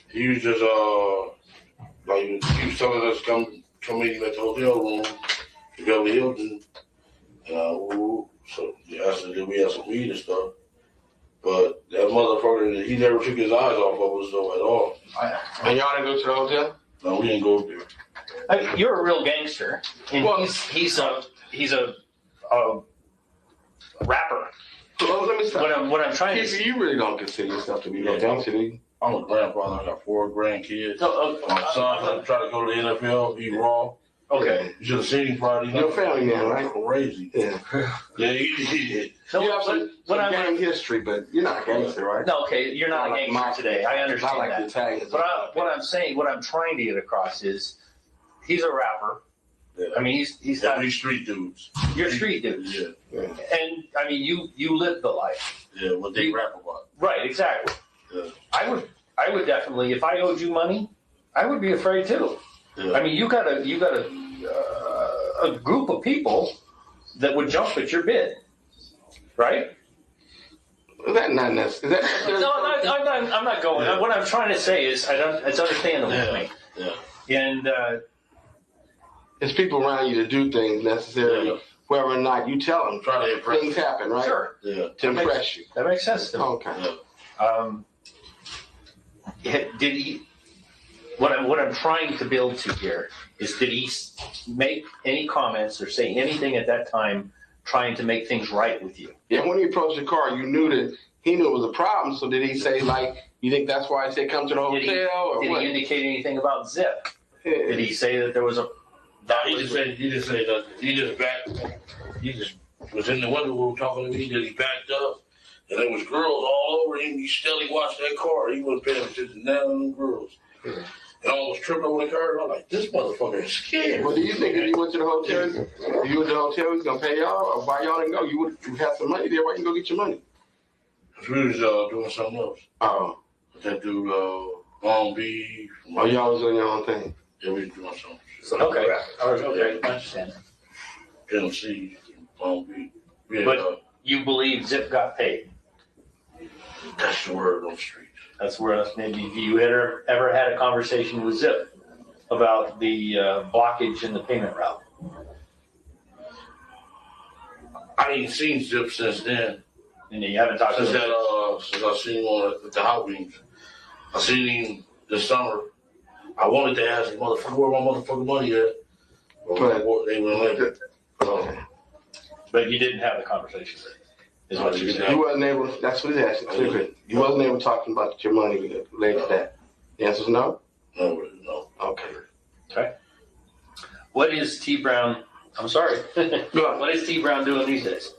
M: He was just like he was telling us come meet him at the hotel room in Beverly Hilton. So he asked us if we had some weed and stuff. But that motherfucker, he never took his eyes off of us though at all.
R: And y'all didn't go to the hotel?
M: No, we didn't go there.
P: I mean, you're a real gangster, and he's a rapper.
R: Well, let me stop.
P: What I'm trying to
R: You really don't consider yourself to be a gangster, do you?
M: I'm a grandfather. I got 4 grandkids.
P: No,
M: My son trying to go to the NFL. He raw.
P: Okay.
M: You should have seen him Friday night.
R: You're a family man, right?
M: Crazy.
R: Yeah.
M: Yeah, he
R: You have some gang history, but you're not a gangster, right?
P: No, okay, you're not a gangster today. I understand
R: like
P: that.
R: the Italians.
P: But what I'm trying to get across is, he's a rapper.
M: Yeah.
P: I mean, he's
M: Yeah,
P: not.
M: we street dudes.
P: You're street dudes.
M: Yeah.
P: And I mean, you live the life.
M: Yeah, what they rap about.
P: Right. Exactly.
M: Yeah.
P: I would definitely, if I owed you money, I would be afraid too.
M: Yeah.
P: I mean, you got a group of people that would jump at your bid, right?
R: Is that not necessary?
P: I'm not going. What I'm trying to say is, it's understandable to me.
M: Yeah.
P: And
R: it's people around you to do things necessarily, whether or not you tell them.
M: Try to impress
R: things happen, right?
P: Sure.
M: Yeah.
R: To impress you.
P: That makes sense to me.
R: Okay.
P: Did he? What I'm trying to build to here is, did he make any comments or say anything at that time trying to make things right with you?
R: Yeah, when he approached the car, you knew that he knew it was a problem. So did he say, like, you think that's why I said come to the hotel, or
P: Did
R: what?
P: he indicate anything about Zip?
R: Yeah.
P: Did he say that there was a?
M: He just said that he just was in the window we were talking to me, that he backed up And there was girls all over him. He steadily watched that car. He wasn't paying attention to none of them girls. And I almost tripped over the car. And I'm like, this motherfucker is scared.
R: Well, do you think if you went to the hotel, he's gonna pay y'all, or why y'all didn't go? You had some money there. Why you go get your money?
M: Cause we was doing something else.
R: Oh,
M: That dude, Long Beach.
R: oh, y'all was doing your own thing.
M: Yeah, we was doing something.
P: Okay, okay, I understand.
M: Tennessee, Long Beach. Yeah,
P: But you believe Zip got paid?
M: that's the word on the street.
P: That's where maybe you ever had a conversation with Zip about the blockage in the payment route?
M: I ain't seen Zip since then.
P: And you haven't talked to
M: Since
P: him?
M: that, since I seen him on the Hot Wings. I seen him this summer. I wanted to ask him, motherfucker, where my motherfucking money at? But they wouldn't let it.
P: But you didn't have the conversation with him, is what you're saying?
R: You wasn't able. That's what he's asking. Clearly, you wasn't able to talk about your money related to that. The answer's no.
M: No.
R: Okay.
P: Okay. What is T Brown? I'm sorry. What is T Brown doing these days?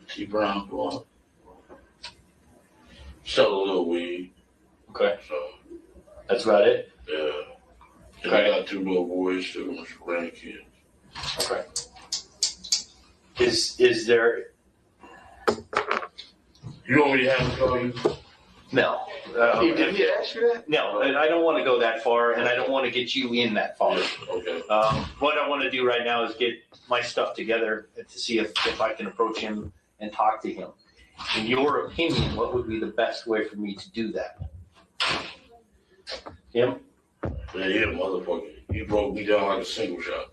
M: T Brown, boy. Sell a little weed.
P: Okay.
M: So.
P: That's about it?
M: Yeah. And I got 2 little boys, 2 grandkids.
P: Okay. Is there?
M: You want me to have him call you?
P: No.
R: Did he ask you that?
P: No, and I don't want to go that far, and I don't want to get you in that far.
M: Okay.
P: What I want to do right now is get my stuff together to see if I can approach him and talk to him. In your opinion, what would be the best way for me to do that? Him?
M: Yeah, he a motherfucker. He broke me down like a single shot.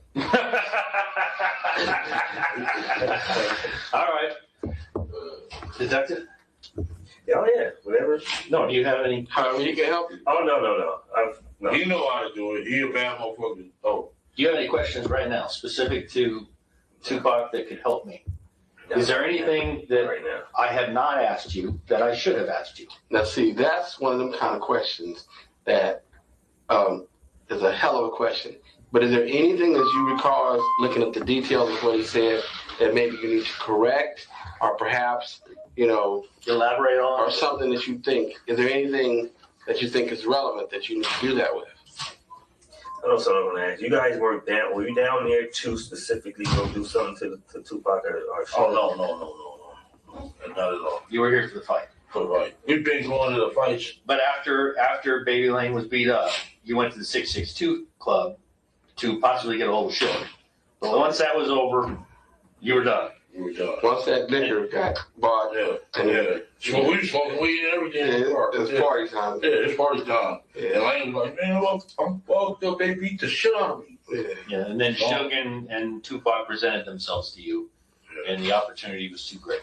P: All right. Detective?
Q: Oh yeah, whatever.
P: No, do you have any?
R: However he can help you.
Q: Oh no. No.
M: He know how to do it. He a bad motherfucker. Oh.
P: Do you have any questions right now specific to Tupac that could help me? Is there anything that
Q: right now
P: I have not asked you that I should have asked you?
R: Now, see, that's one of them kind of questions that is a hell of a question. But is there anything that you recall as looking at the details of what he said that maybe you need to correct, or perhaps,
P: elaborate on,
R: or something that you think? Is there anything that you think is relevant that you need to do that with?
Q: That's what I'm gonna ask. You guys were you down there to specifically go do something to Tupac or
M: Oh no. Not at all.
P: You were here for the fight.
M: For the fight. We've been going to the fights.
P: But after Baby Lane was beat up, you went to the 662 club to possibly get a hold of Sugar. But once that was over, you were done.
R: Once that liquor got bought,
M: So we were smoking weed and everything.
R: It's party time.
M: Yeah, it's party time. Yeah. And Lane was like, man, I'm fucked up. They beat the shit out of me.
P: Yeah, and then Suge and Tupac presented themselves to you, and the opportunity was too great.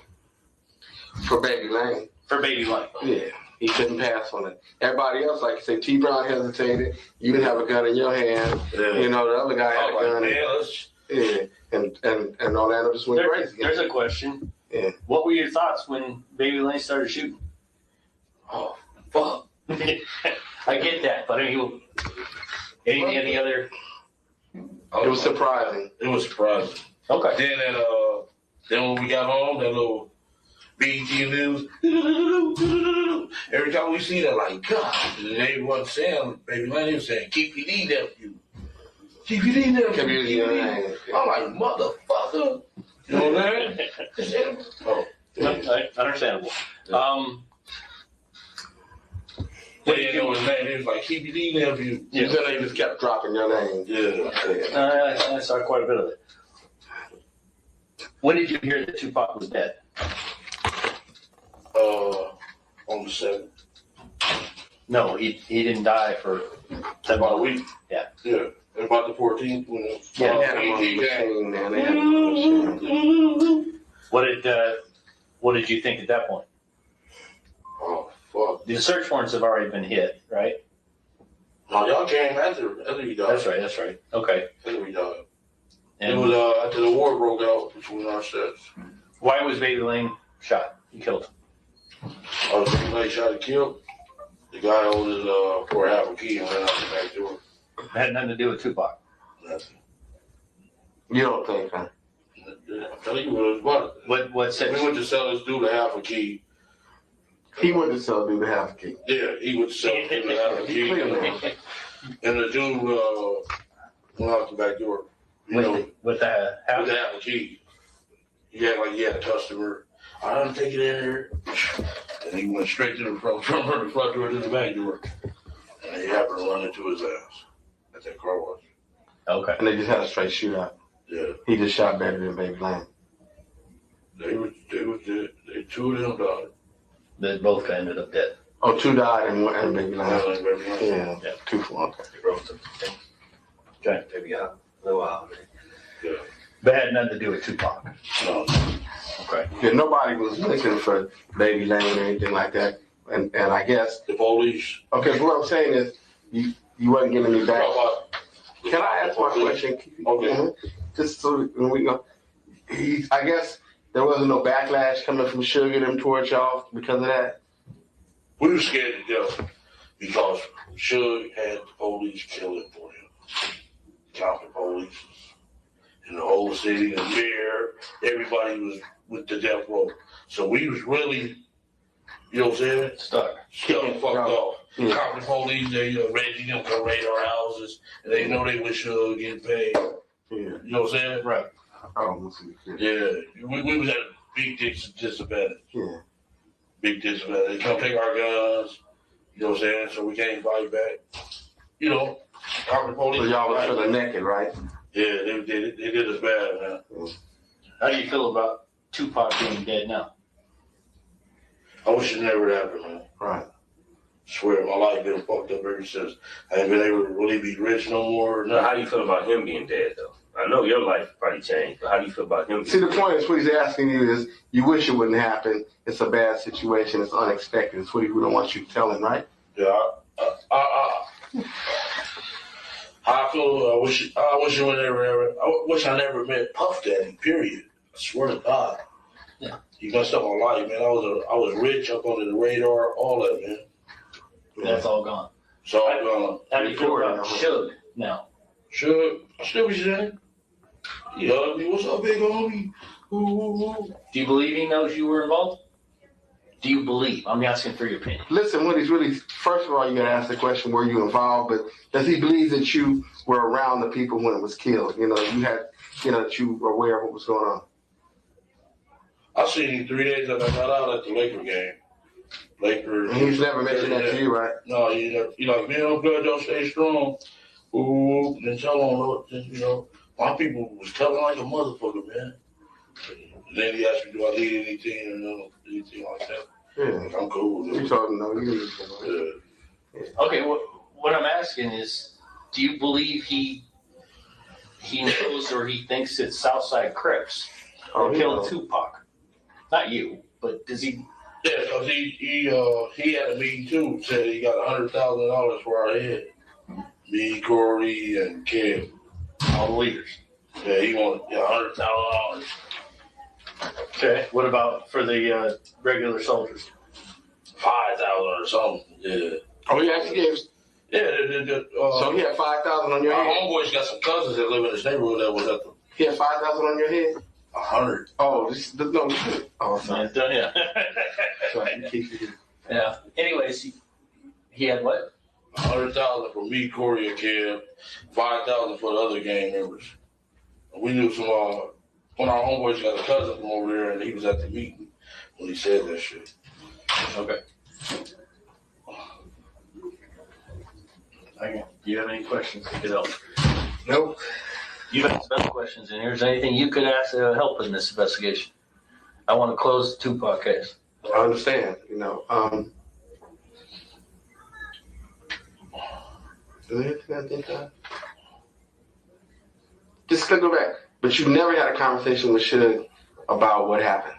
R: For Baby Lane.
P: For Baby Lane.
R: Yeah, he couldn't pass on it. Everybody else, like you say, T Brown hesitated. You didn't have a gun in your hand.
M: Yeah.
R: The other guy had a gun. And Orlando just went crazy.
P: There's a question.
R: Yeah.
P: What were your thoughts when Baby Lane started shooting?
M: Oh, fuck.
P: I get that, but any other?
R: It was surprising.
M: It was surprising.
P: Okay.
M: Then when we got home, that little BET News, every time we see that, like, God, and they wasn't saying, Baby Lane was saying, KPD nephew. KPD nephew. I'm like, motherfucker. You know what I'm saying?
P: Understandable.
M: They didn't know his name. He was like, KPD nephew.
R: Yeah. Then they just kept dropping your name.
M: Yeah.
P: I saw quite a bit of it. When did you hear that Tupac was dead?
M: On the 7th.
P: No, he didn't die for
M: about a week.
P: Yeah.
M: Yeah. About the 14th. When
R: They had him on the machine, man. They had him on the machine.
P: What did you think at that point?
M: Oh, fuck.
P: The search warrants have already been hit, right?
M: No, y'all came after he died.
P: That's right. Okay.
M: After he died.
P: And
M: it was after the war broke out between our sets.
P: Why was Baby Lane shot and killed?
M: Baby Lane shot and killed. The guy owed his for half a key and ran out the back door.
P: It had nothing to do with Tupac.
M: Nothing.
R: You don't think, huh?
J: I'm telling you what it was about.
H: What said?
J: We went to sell this dude a half a key.
R: He went to sell dude a half a key.
J: Yeah, he went to sell this dude a half a key. And the dude went out the back door. You know,
H: with the
J: half a key. He had like he had a customer. I don't take it in here. And he went straight to the front door to the back door. And he happened to run into his ass at that car wash.
H: Okay.
R: And they just had a straight shootout.
J: Yeah.
R: He just shot better than Baby Lane.
J: They two of them died.
H: They both ended up dead.
R: Oh, two died and one and Baby Lane.
J: Yeah.
R: Yeah. Two for okay.
H: Okay.
P: Maybe a little while.
J: Yeah.
H: But it had nothing to do with Tupac.
J: No.
H: Okay.
R: Yeah, nobody was looking for Baby Lane or anything like that. And I guess
J: the police.
R: Okay, so what I'm saying is you wasn't giving me back. Can I ask my question?
J: Okay.
R: Just so we go. I guess there wasn't no backlash coming from Sugar them towards y'all because of that.
J: We were scared to death because Suge had the police killing for him. County police in the whole city, the mayor, everybody was with the death row. So we was really, you know what I'm saying? Stuck fucked off.
R: Yeah.
J: County police, they Reggie them come raid our houses, and they know they was Suge getting paid.
R: Yeah.
J: You know what I'm saying?
H: Right.
R: Oh,
J: yeah. We was at a big disadvantage.
R: Yeah.
J: Big disadvantage. They come take our guns, you know what I'm saying? So we can't fight back. You know, county police.
R: So y'all was feeling naked, right?
J: Yeah, they did us bad, man.
H: How do you feel about Tupac being dead now?
J: I wish it never happened, man.
R: Right.
J: Swear my life been fucked up ever since. I ain't been able to really be rich no more.
Q: Now, how do you feel about him being dead, though? I know your life probably changed, but how do you feel about him?
R: See, the point is what he's asking you is you wish it wouldn't happen. It's a bad situation. It's unexpected. It's what he don't want you to tell him, right?
J: Yeah. I feel. I wish it would never. I wish I never met Puff Daddy. Period. I swear to God.
H: Yeah.
J: He messed up my life, man. I was rich, up under the radar, all that, man.
H: That's all gone.
J: So I'm gonna.
H: How do you feel about Suge now?
J: Suge, I still be saying. He hugged me. What's up, big homie? Ooh.
H: Do you believe he knows you were involved? Do you believe? I'm asking for your opinion.
R: Listen, what he's really, first of all, you got to ask the question, were you involved? But does he believe that you were around the people when it was killed? You know, you had, that you were aware of what was going on.
J: I seen him 3 days after I got out at the Laker game. Lakers.
R: And he's never mentioned that to you, right?
J: No, he like, man, I'm glad y'all stay strong. Ooh, then tell him, my people was telling like a motherfucker, man. And then he asked me, do I need anything or anything like that?
R: Yeah.
J: I'm cool.
R: You told him no, you didn't.
J: Yeah.
H: Okay, what I'm asking is, do you believe he knows or he thinks it's Southside Crips that killed Tupac? Not you, but does he?
J: Yeah, because he had a meeting too. Said he got $100,000 for our head. Me, Corey, and Kim.
H: All the leaders.
J: Yeah, he wanted $100,000.
H: Okay. What about for the regular soldiers?
J: 5,000 or something. Yeah.
R: Oh, he actually gave.
J: Yeah.
R: So he had 5,000 on your
J: my
R: head.
J: homeboys got some cousins that live in this neighborhood that was at the.
R: He had 5,000 on your head.
J: 100.
R: Oh, no. Oh, sorry.
H: Yeah.
R: Sorry.
H: Yeah. Anyways, he had what?
J: 100,000 for me, Corey, and Kim. 5,000 for the other gang members. We knew some. When our homeboys got a cousin from over there, and he was at the meeting when he said that shit.
H: Okay. Do you have any questions?
R: Nope.
H: You have special questions in here. Is there anything you could ask to help in this investigation? I want to close the Tupac case.
R: I understand, Is there anything I think of? Just go back. But you never had a conversation with Suge about what happened.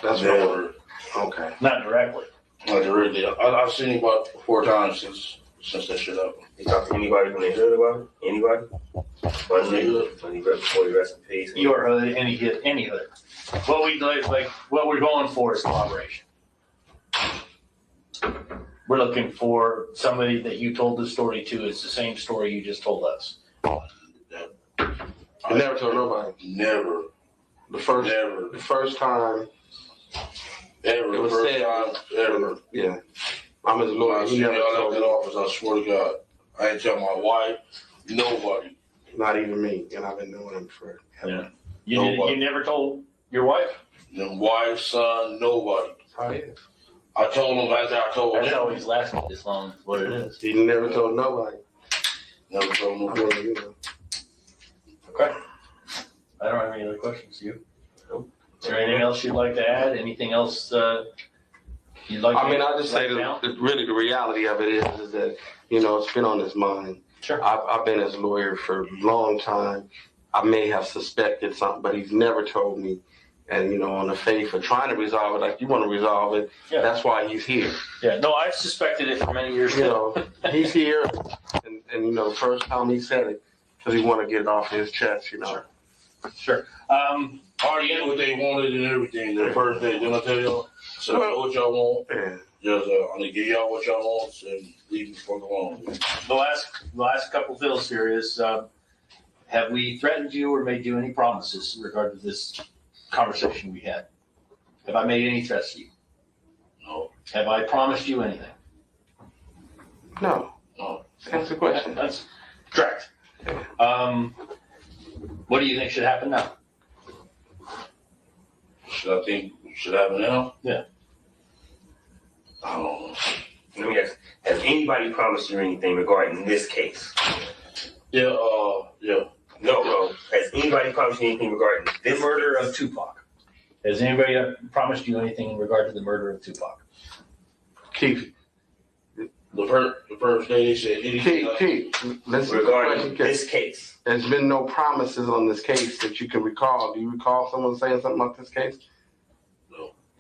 R: That's
J: Never.
R: Okay.
H: Not directly.
J: Not directly. I've seen him about 4 times since that shit happened.
Q: You talk to anybody when they heard about it? Anybody? When he before he rest in peace.
H: Your hood, any hood. What we're going for is collaboration. We're looking for somebody that you told the story to. It's the same story you just told us.
R: You never told nobody.
J: Never. The first time
M: Ever.
J: it was
M: First
J: said,
M: time ever.
J: yeah. I'm his
M: When
J: lawyer.
M: I
J: He
M: see
J: never
M: y'all
J: told
M: left that
J: me,
M: office, I swear to God, I ain't tell my wife, nobody.
J: not even me, and I've been knowing him for.
P: Yeah. You never told your wife?
M: Then wife, son, nobody.
J: How it is.
M: I told him after I told
P: That's
M: him.
P: how he's lasted this long, is what it is.
J: He never told nobody.
M: Never told
J: I
M: nobody.
J: mean, you know.
P: Okay. I don't have any other questions. You? Nope. Is there anything else you'd like to add? Anything else you'd like to
J: I mean, I just say
P: write down?
J: really the reality of it is that, you know, it's been on his mind.
P: Sure.
J: I've been his lawyer for a long time. I may have suspected something, but he's never told me. And, you know, on the faith of trying to resolve it, like you want to resolve it,
P: Yeah.
J: that's why he's here.
P: Yeah, no, I've suspected it for many years
J: You
P: too.
J: know, he's here, and you know, the first time he said it, because he want to get it off his chest, you know.
P: Sure.
M: Already knew what they wanted and everything the first day. Didn't I tell y'all? So I know what y'all want.
J: Yeah.
M: Just I'm gonna give y'all what y'all want and leave the fuck alone.
P: The last couple of bills here is, have we threatened you or made you any promises in regard to this conversation we had? Have I made any threats to you?
M: No.
P: Have I promised you anything?
J: No.
M: No.
J: That's the question.
P: That's correct. What do you think should happen now?
M: Should happen now?
P: Yeah.
M: I don't know.
Q: Let me ask, has anybody promised you anything regarding this case?
M: Yeah, yeah.
Q: No. Has anybody promised you anything regarding
P: The
Q: this
P: murder of Tupac. Has anybody promised you anything in regard to the murder of Tupac?
J: Keith,
M: The first day they said anything.
J: Keith, listen to the
Q: regarding
J: question.
Q: this case?
J: There's been no promises on this case that you can recall. Do you recall someone saying something about this case?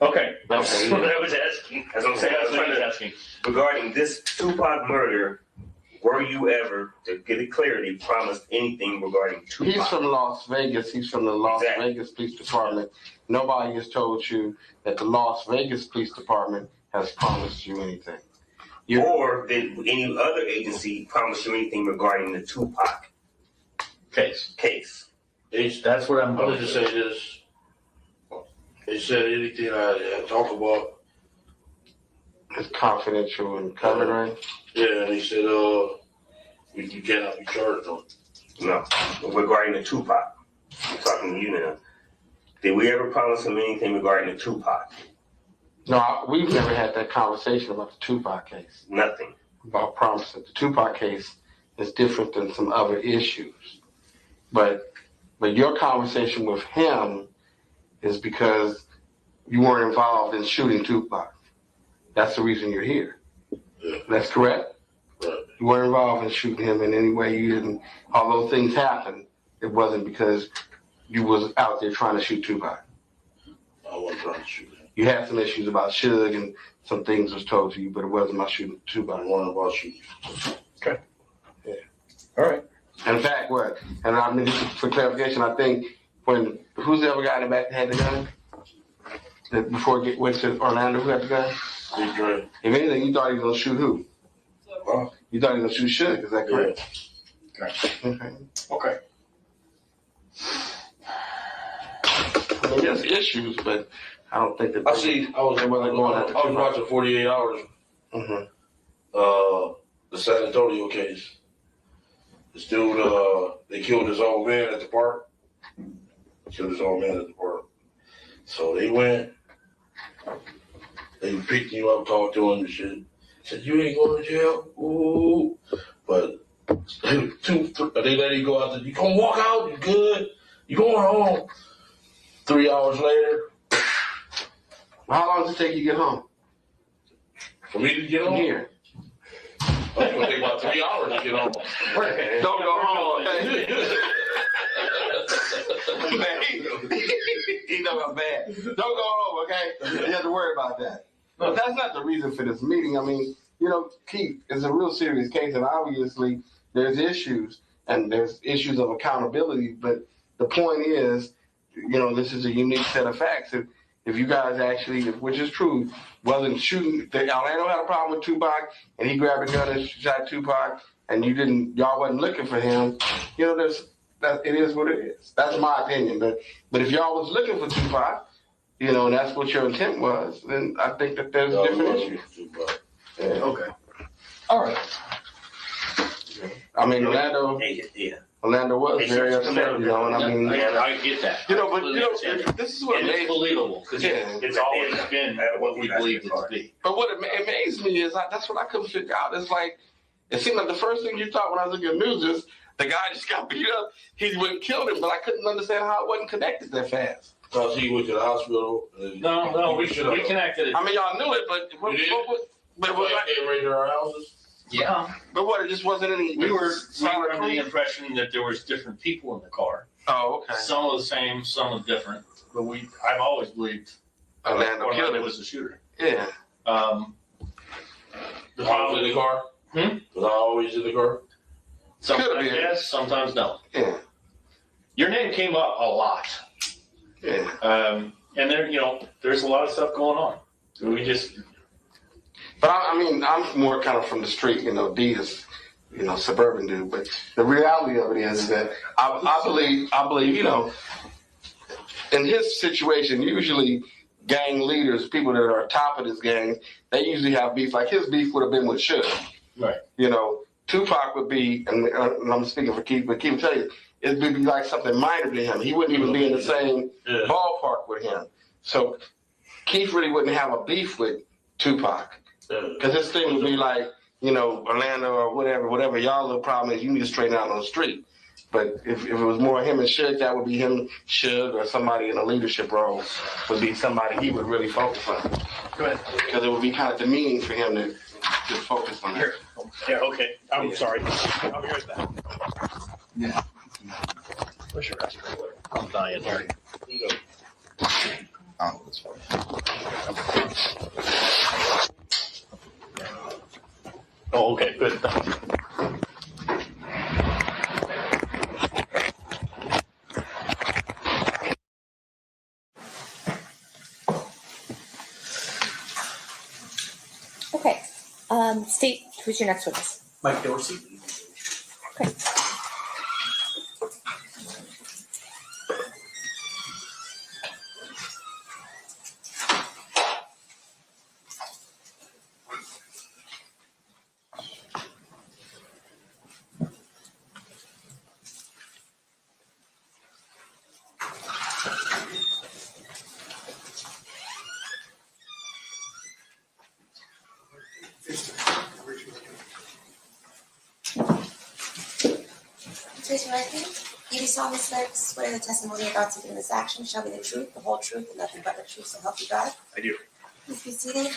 P: Okay.
Q: That's what I was asking. That's what I'm saying. I was trying to
P: asking.
Q: regarding this Tupac murder. Were you ever, to get it clarity, promised anything regarding Tupac?
J: He's from Las Vegas. He's from the Las
Q: Exactly.
J: Vegas Police Department. Nobody has told you that the Las Vegas Police Department has promised you anything.
Q: Or did any other agency promise you anything regarding the Tupac
P: Case.
M: That's
P: what I'm
M: I'll
P: going
M: just
P: to
M: say this. They said anything I talk about.
J: It's confidential and covered, right?
M: Yeah, and they said, you cannot be charged on.
Q: No. Regarding the Tupac. I'm talking to you now. Did we ever promise him anything regarding the Tupac?
J: No, we've never had that conversation about the Tupac case.
Q: Nothing.
J: About promising. The Tupac case is different than some other issues. But your conversation with him is because you weren't involved in shooting Tupac. That's the reason you're here.
M: Yeah.
J: That's correct?
M: Right.
J: You weren't involved in shooting him in any way. You didn't, although things happened, it wasn't because you was out there trying to shoot Tupac.
M: I wasn't trying to shoot him.
J: You had some issues about Suge and some things was told to you, but it wasn't about shooting Tupac.
M: I wasn't about shooting.
P: Okay.
J: Yeah.
P: All right.
J: In fact, what? And I mean, for clarification, I think when who's the other guy in the back that had the gun? That before it went to Orlando, who had the gun?
M: Big Dre.
J: If anything, you thought he was gonna shoot who?
M: Huh?
J: You thought he was gonna shoot Suge? Is that correct?
P: Okay. Okay.
J: I mean, there's issues, but I don't think that.
M: I was watching 48 Hours.
J: Mm-hmm.
M: The San Antonio case. This dude, they killed his old man at the park. Killed his old man at the park. So they went. They picked him up, talked to him and shit. Said, "You ain't going to jail." Ooh. But they let him go out. You gonna walk out? You good? You going home? 3 hours later.
J: How long does it take you to get home?
M: For me to get home?
J: Here.
M: It's gonna take about 3 hours to get home.
J: Don't go home, okay? Man, he know I'm bad. Don't go home, okay? You have to worry about that. But that's not the reason for this meeting. I mean, you know, Keith, it's a real serious case, and obviously there's issues, and there's issues of accountability. But the point is, you know, this is a unique set of facts. If you guys actually, which is true, wasn't shooting, Orlando had a problem with Tupac, and he grabbed a gun and shot Tupac, and y'all wasn't looking for him. You know,
R: that it is what it is. That's my opinion. But if y'all was looking for Tupac, you know, and that's what your intent was, then I think that there's a different issue. Yeah.
N: Okay.
B: All right.
R: I mean, Orlando was very upset, you know, and I mean,
P: I get that.
R: you know, but you know, this is what
P: And it's
R: amazed
P: believable, because it's always been what we believed it to be.
R: But what amazed me is that's what I couldn't figure out. It's like, it seemed like the first thing you thought when I was looking at news is the guy just got beat up. He went and killed him, but I couldn't understand how it wasn't connected that fast.
J: Because he went to the hospital.
P: No, we connected it.
R: I mean, y'all knew it, but what
J: came right to our houses.
P: Yeah.
R: But what, it just wasn't any.
P: We were under the impression that there was different people in the car.
R: Oh, okay.
P: Some of the same, some of different. But I've always believed Orlando was the shooter.
R: Yeah.
P: The
J: Always in the car? Was I always in the car?
P: Sometimes yes, sometimes no.
R: Yeah.
P: Your name came up a lot.
R: Yeah.
P: And there, you know, there's a lot of stuff going on. We just.
R: But I mean, I'm more kind of from the street, you know, D is, you know, suburban dude. But the reality of it is that I believe, you know, in his situation, usually gang leaders, people that are top of this gang, they usually have beef. Like his beef would have been with Suge.
P: Right.
R: You know, Tupac would be, and I'm speaking for Keith, but Keith will tell you, it would be like something minor to him. He wouldn't even be in the same ballpark with him. So Keith really wouldn't have a beef with Tupac. Because his thing would be like, you know, Orlando or whatever y'all little problem is, you need to straighten out on the street. But if it was more him and Suge, that would be him, Suge, or somebody in a leadership role would be somebody he would really focus on.
P: Go ahead.
R: Because it would be kind of demeaning for him to focus on that.
P: Yeah, okay. I'm sorry. I'll be right back.
R: Yeah.
P: Where's your restroom? I'm dying here.
C: Oh, that's fine.
P: Oh, okay, good.
A: Okay, state, who's your next witness?
B: Mike Dorsey.
A: Okay.
S: Please write me. You do solemnly swear the testimony you're about to give in this action shall be the truth, the whole truth, and nothing but the truth, so help you God.
T: I do.
S: Please be seated.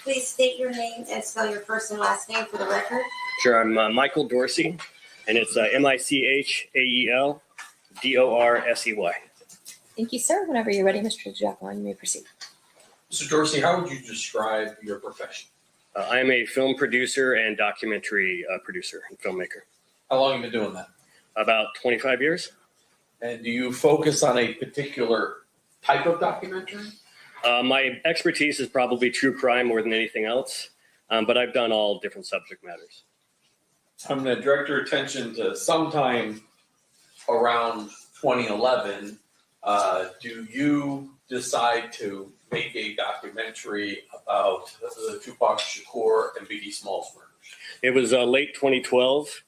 S: Please state your name and spell your first and last name for the record.
T: Sure, I'm Michael Dorsey, and it's MichaelDorsey.
A: Thank you, sir. Whenever you're ready, Mr. Jacqueline, you may proceed.
B: Mr. Dorsey, how would you describe your profession?
T: I am a film producer and documentary producer and filmmaker.
B: How long have you been doing that?
T: About 25 years.
B: And do you focus on a particular type of documentary?
T: My expertise is probably true crime more than anything else, but I've done all different subject matters.
B: I'm going to direct your attention to sometime around 2011. Do you decide to make a documentary about the Tupac Shakur and Biggie Smalls murders?
T: It was late 2012.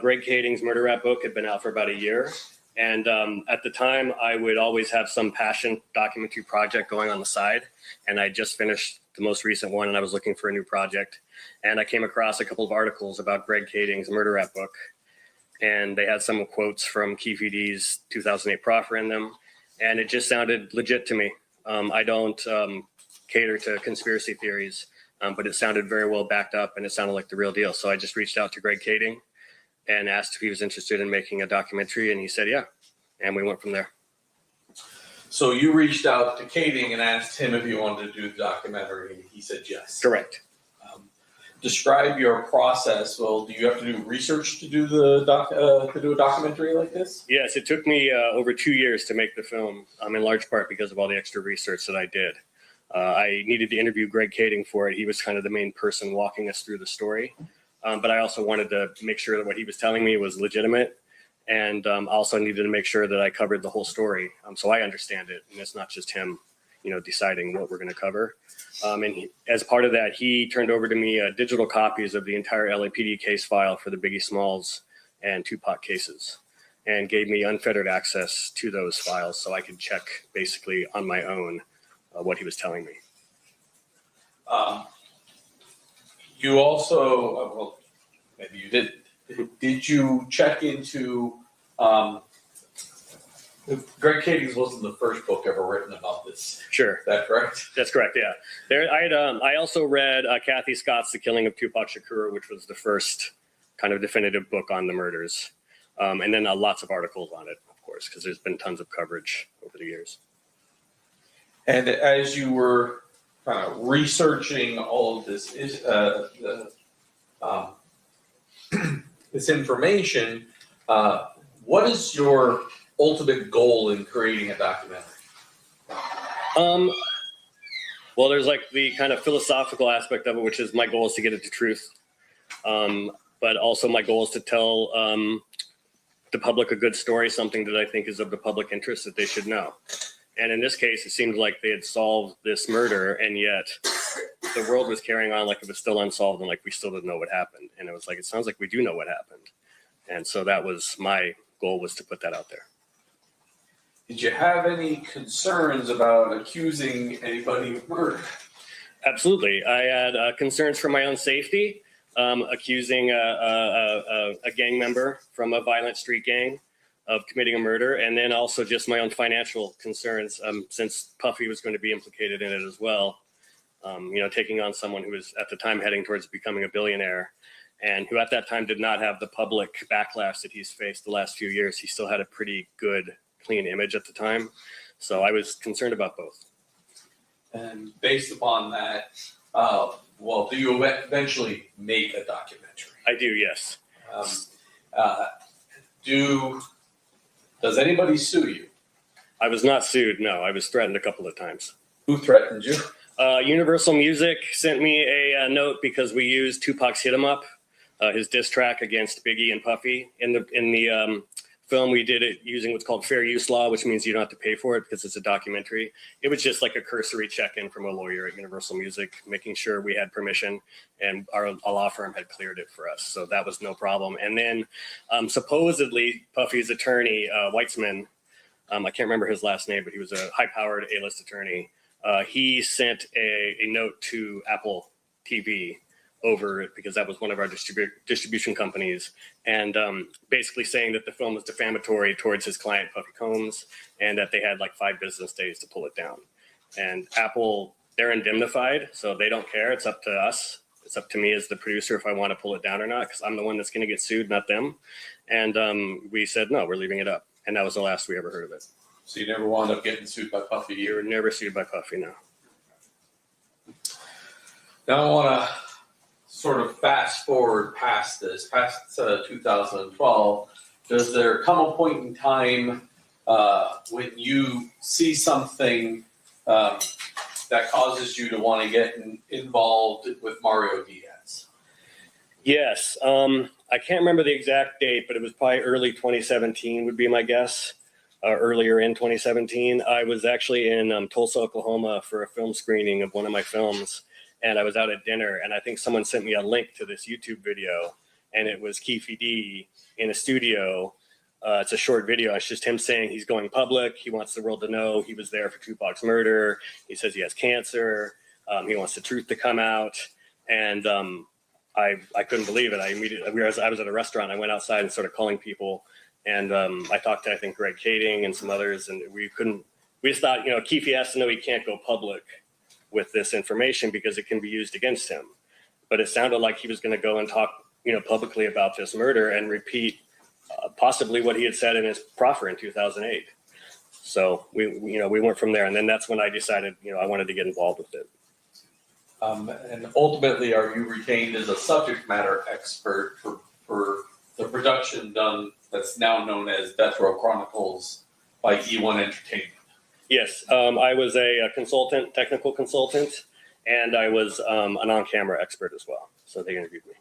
T: Greg Kading's murder rap book had been out for about a year. And at the time, I would always have some passion documentary project going on the side. And I just finished the most recent one, and I was looking for a new project. And I came across a couple of articles about Greg Kading's murder rap book. And they had some quotes from Keefe D's 2008 proffer in them. And it just sounded legit to me. I don't cater to conspiracy theories, but it sounded very well backed up, and it sounded like the real deal. So I just reached out to Greg Kading and asked if he was interested in making a documentary, and he said, yeah. And we went from there.
B: So you reached out to Kading and asked him if you wanted to do the documentary, and he said yes.
T: Correct.
B: Describe your process. Well, do you have to do research to do the to do a documentary like this?
T: Yes, it took me over 2 years to make the film, in large part because of all the extra research that I did. I needed to interview Greg Kading for it. He was kind of the main person walking us through the story. But I also wanted to make sure that what he was telling me was legitimate. And also needed to make sure that I covered the whole story, so I understand it, and it's not just him, deciding what we're going to cover. As part of that, he turned over to me digital copies of the entire LAPD case file for the Biggie Smalls and Tupac cases, and gave me unfettered access to those files so I could check basically on my own what he was telling me.
B: You also, well, maybe you didn't. Did you check into, Greg Katie's wasn't the first book ever written about this.
T: Sure.
B: Is that correct?
T: That's correct, yeah. I also read Kathy Scott's The Killing of Tupac Shakur, which was the first kind of definitive book on the murders. And then lots of articles on it, of course, because there's been tons of coverage over the years.
B: And as you were kind of researching all of this, this information, what is your ultimate goal in creating a documentary?
T: Well, there's like the kind of philosophical aspect of it, which is my goal is to get at the truth. But also my goal is to tell the public a good story, something that I think is of the public interest that they should know. And in this case, it seemed like they had solved this murder, and yet the world was carrying on like it was still unsolved and like we still didn't know what happened. And it was like, it sounds like we do know what happened. And so that was my goal, was to put that out there.
B: Did you have any concerns about accusing anybody of murder?
T: Absolutely. I had concerns for my own safety, accusing a gang member from a violent street gang of committing a murder, and then also just my own financial concerns, since Puffy was going to be implicated in it as well. Taking on someone who was at the time heading towards becoming a billionaire, and who at that time did not have the public backlash that he's faced the last few years. He still had a pretty good, clean image at the time. So I was concerned about both.
B: And based upon that, do you eventually make a documentary?
T: I do, yes.
B: Does anybody sue you?
T: I was not sued, no. I was threatened a couple of times.
B: Who threatened you?
T: Universal Music sent me a note because we used Tupac's Hit 'Em Up, his diss track against Biggie and Puffy. In the film, we did it using what's called fair use law, which means you don't have to pay for it because it's a documentary. It was just like a cursory check-in from a lawyer at Universal Music, making sure we had permission, and our law firm had cleared it for us. So that was no problem. And then supposedly Puffy's attorney, Weitzman, I can't remember his last name, but he was a high-powered A-list attorney. He sent a note to Apple TV over it because that was one of our distribution companies, and basically saying that the film was defamatory towards his client Puffy Combs, and that they had like 5 business days to pull it down. And Apple, they're indemnified, so they don't care. It's up to us. It's up to me as the producer if I want to pull it down or not, because I'm the one that's going to get sued, not them. And we said, no, we're leaving it up. And that was the last we ever heard of it.
B: So you never wound up getting sued by Puffy?
T: You were never sued by Puffy, no.
B: Now I want to sort of fast forward past 2012. Does there come a point in time when you see something that causes you to want to get involved with Mario Diaz?
T: Yes. I can't remember the exact date, but it was probably early 2017 would be my guess. Earlier in 2017, I was actually in Tulsa, Oklahoma for a film screening of one of my films. And I was out at dinner, and I think someone sent me a link to this YouTube video, and it was Keefe D in a studio. It's a short video. It's just him saying he's going public. He wants the world to know he was there for Tupac's murder. He says he has cancer. He wants the truth to come out. And I couldn't believe it. I was at a restaurant. I went outside and started calling people. And I talked to, I think, Greg Kading and some others, and we just thought, Keefe has to know he can't go public with this information because it can be used against him. But it sounded like he was going to go and talk, publicly about this murder and repeat possibly what he had said in his proffer in 2008. So we went from there, and then that's when I decided, I wanted to get involved with it.
B: And ultimately, are you retained as a subject matter expert for the production done that's now known as Death Row Chronicles by E1 Entertainment?
T: Yes, I was a consultant, technical consultant, and I was an on-camera expert as well. So they interviewed me.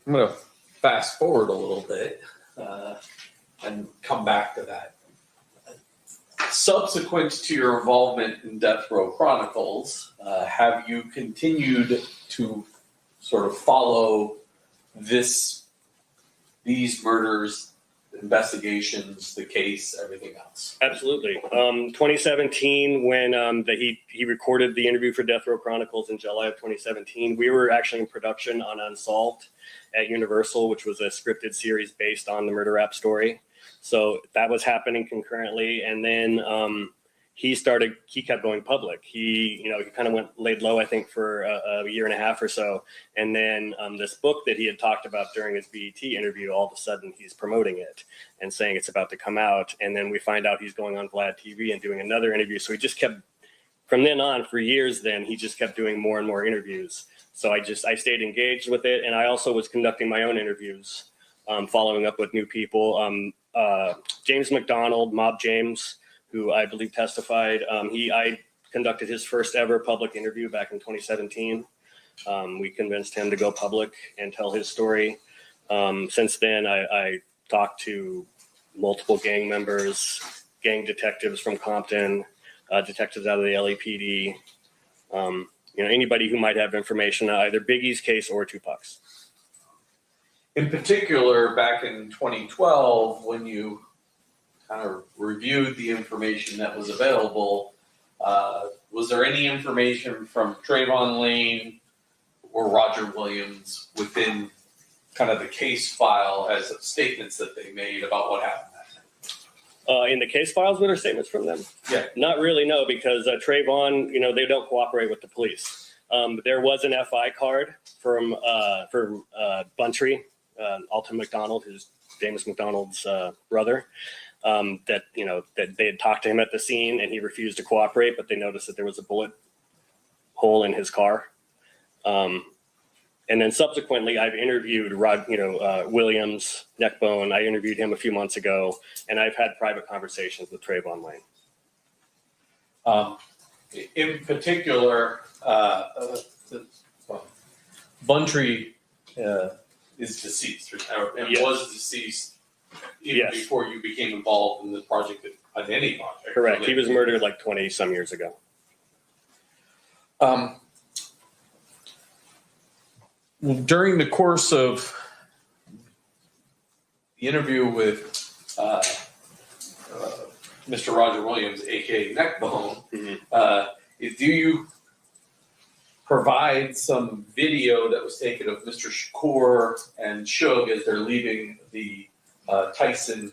B: I'm going to fast forward a little bit and come back to that. Subsequent to your involvement in Death Row Chronicles, have you continued to sort of follow these murders, investigations, the case, everything else?
T: Absolutely. 2017, when he recorded the interview for Death Row Chronicles in July of 2017, we were actually in production on Unsolved at Universal, which was a scripted series based on the murder rap story. So that was happening concurrently. And then he kept going public. He kind of laid low, I think, for a year and a half or so. And then this book that he had talked about during his BET interview, all of a sudden he's promoting it and saying it's about to come out. And then we find out he's going on Vlad TV and doing another interview. So he just kept, from then on, for years then, he just kept doing more and more interviews. So I stayed engaged with it. And I also was conducting my own interviews, following up with new people. James McDonald, Mob James, who I believe testified, I conducted his first ever public interview back in 2017. We convinced him to go public and tell his story. Since then, I talked to multiple gang members, gang detectives from Compton, detectives out of the LAPD, anybody who might have information on either Biggie's case or Tupac's.
B: In particular, back in 2012, when you kind of reviewed the information that was available, was there any information from Trayvon Lane or Roger Williams within kind of the case file as statements that they made about what happened that night?
T: In the case files, what are statements from them?
B: Yeah.
T: Not really, no, because Trayvon, they don't cooperate with the police. There was an FI card from Buntry, Alton McDonald, who's James McDonald's brother, that they had talked to him at the scene and he refused to cooperate, but they noticed that there was a bullet hole in his car. And then subsequently, I've interviewed Williams, Neckbone. I interviewed him a few months ago, and I've had private conversations with Trayvon Lane.
B: In particular, Buntry is deceased, and
T: Yes.
B: was deceased even before you became involved in the project, on any project.
T: Correct. He was murdered like 20 some years ago.
B: During the course of the interview with Mr. Roger Williams, aka Neckbone, do you provide some video that was taken of Mr. Shakur and Suge as they're leaving the Tyson?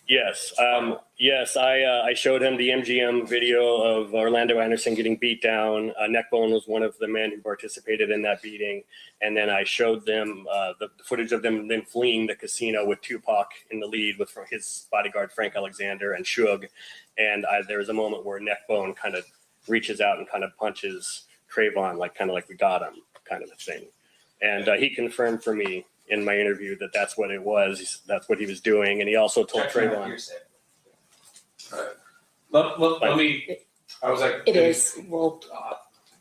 T: Yes. I showed him the MGM video of Orlando Anderson getting beat down. Neckbone was one of the men who participated in that beating. And then I showed them the footage of them then fleeing the casino with Tupac in the lead with his bodyguard, Frank Alexander, and Suge. And there was a moment where Neckbone kind of reaches out and kind of punches Trayvon, kind of like we got him, kind of a thing. And he confirmed for me in my interview that that's what it was. That's what he was doing. And he also told Trayvon.
B: Let me. I was like,
A: It is. We'll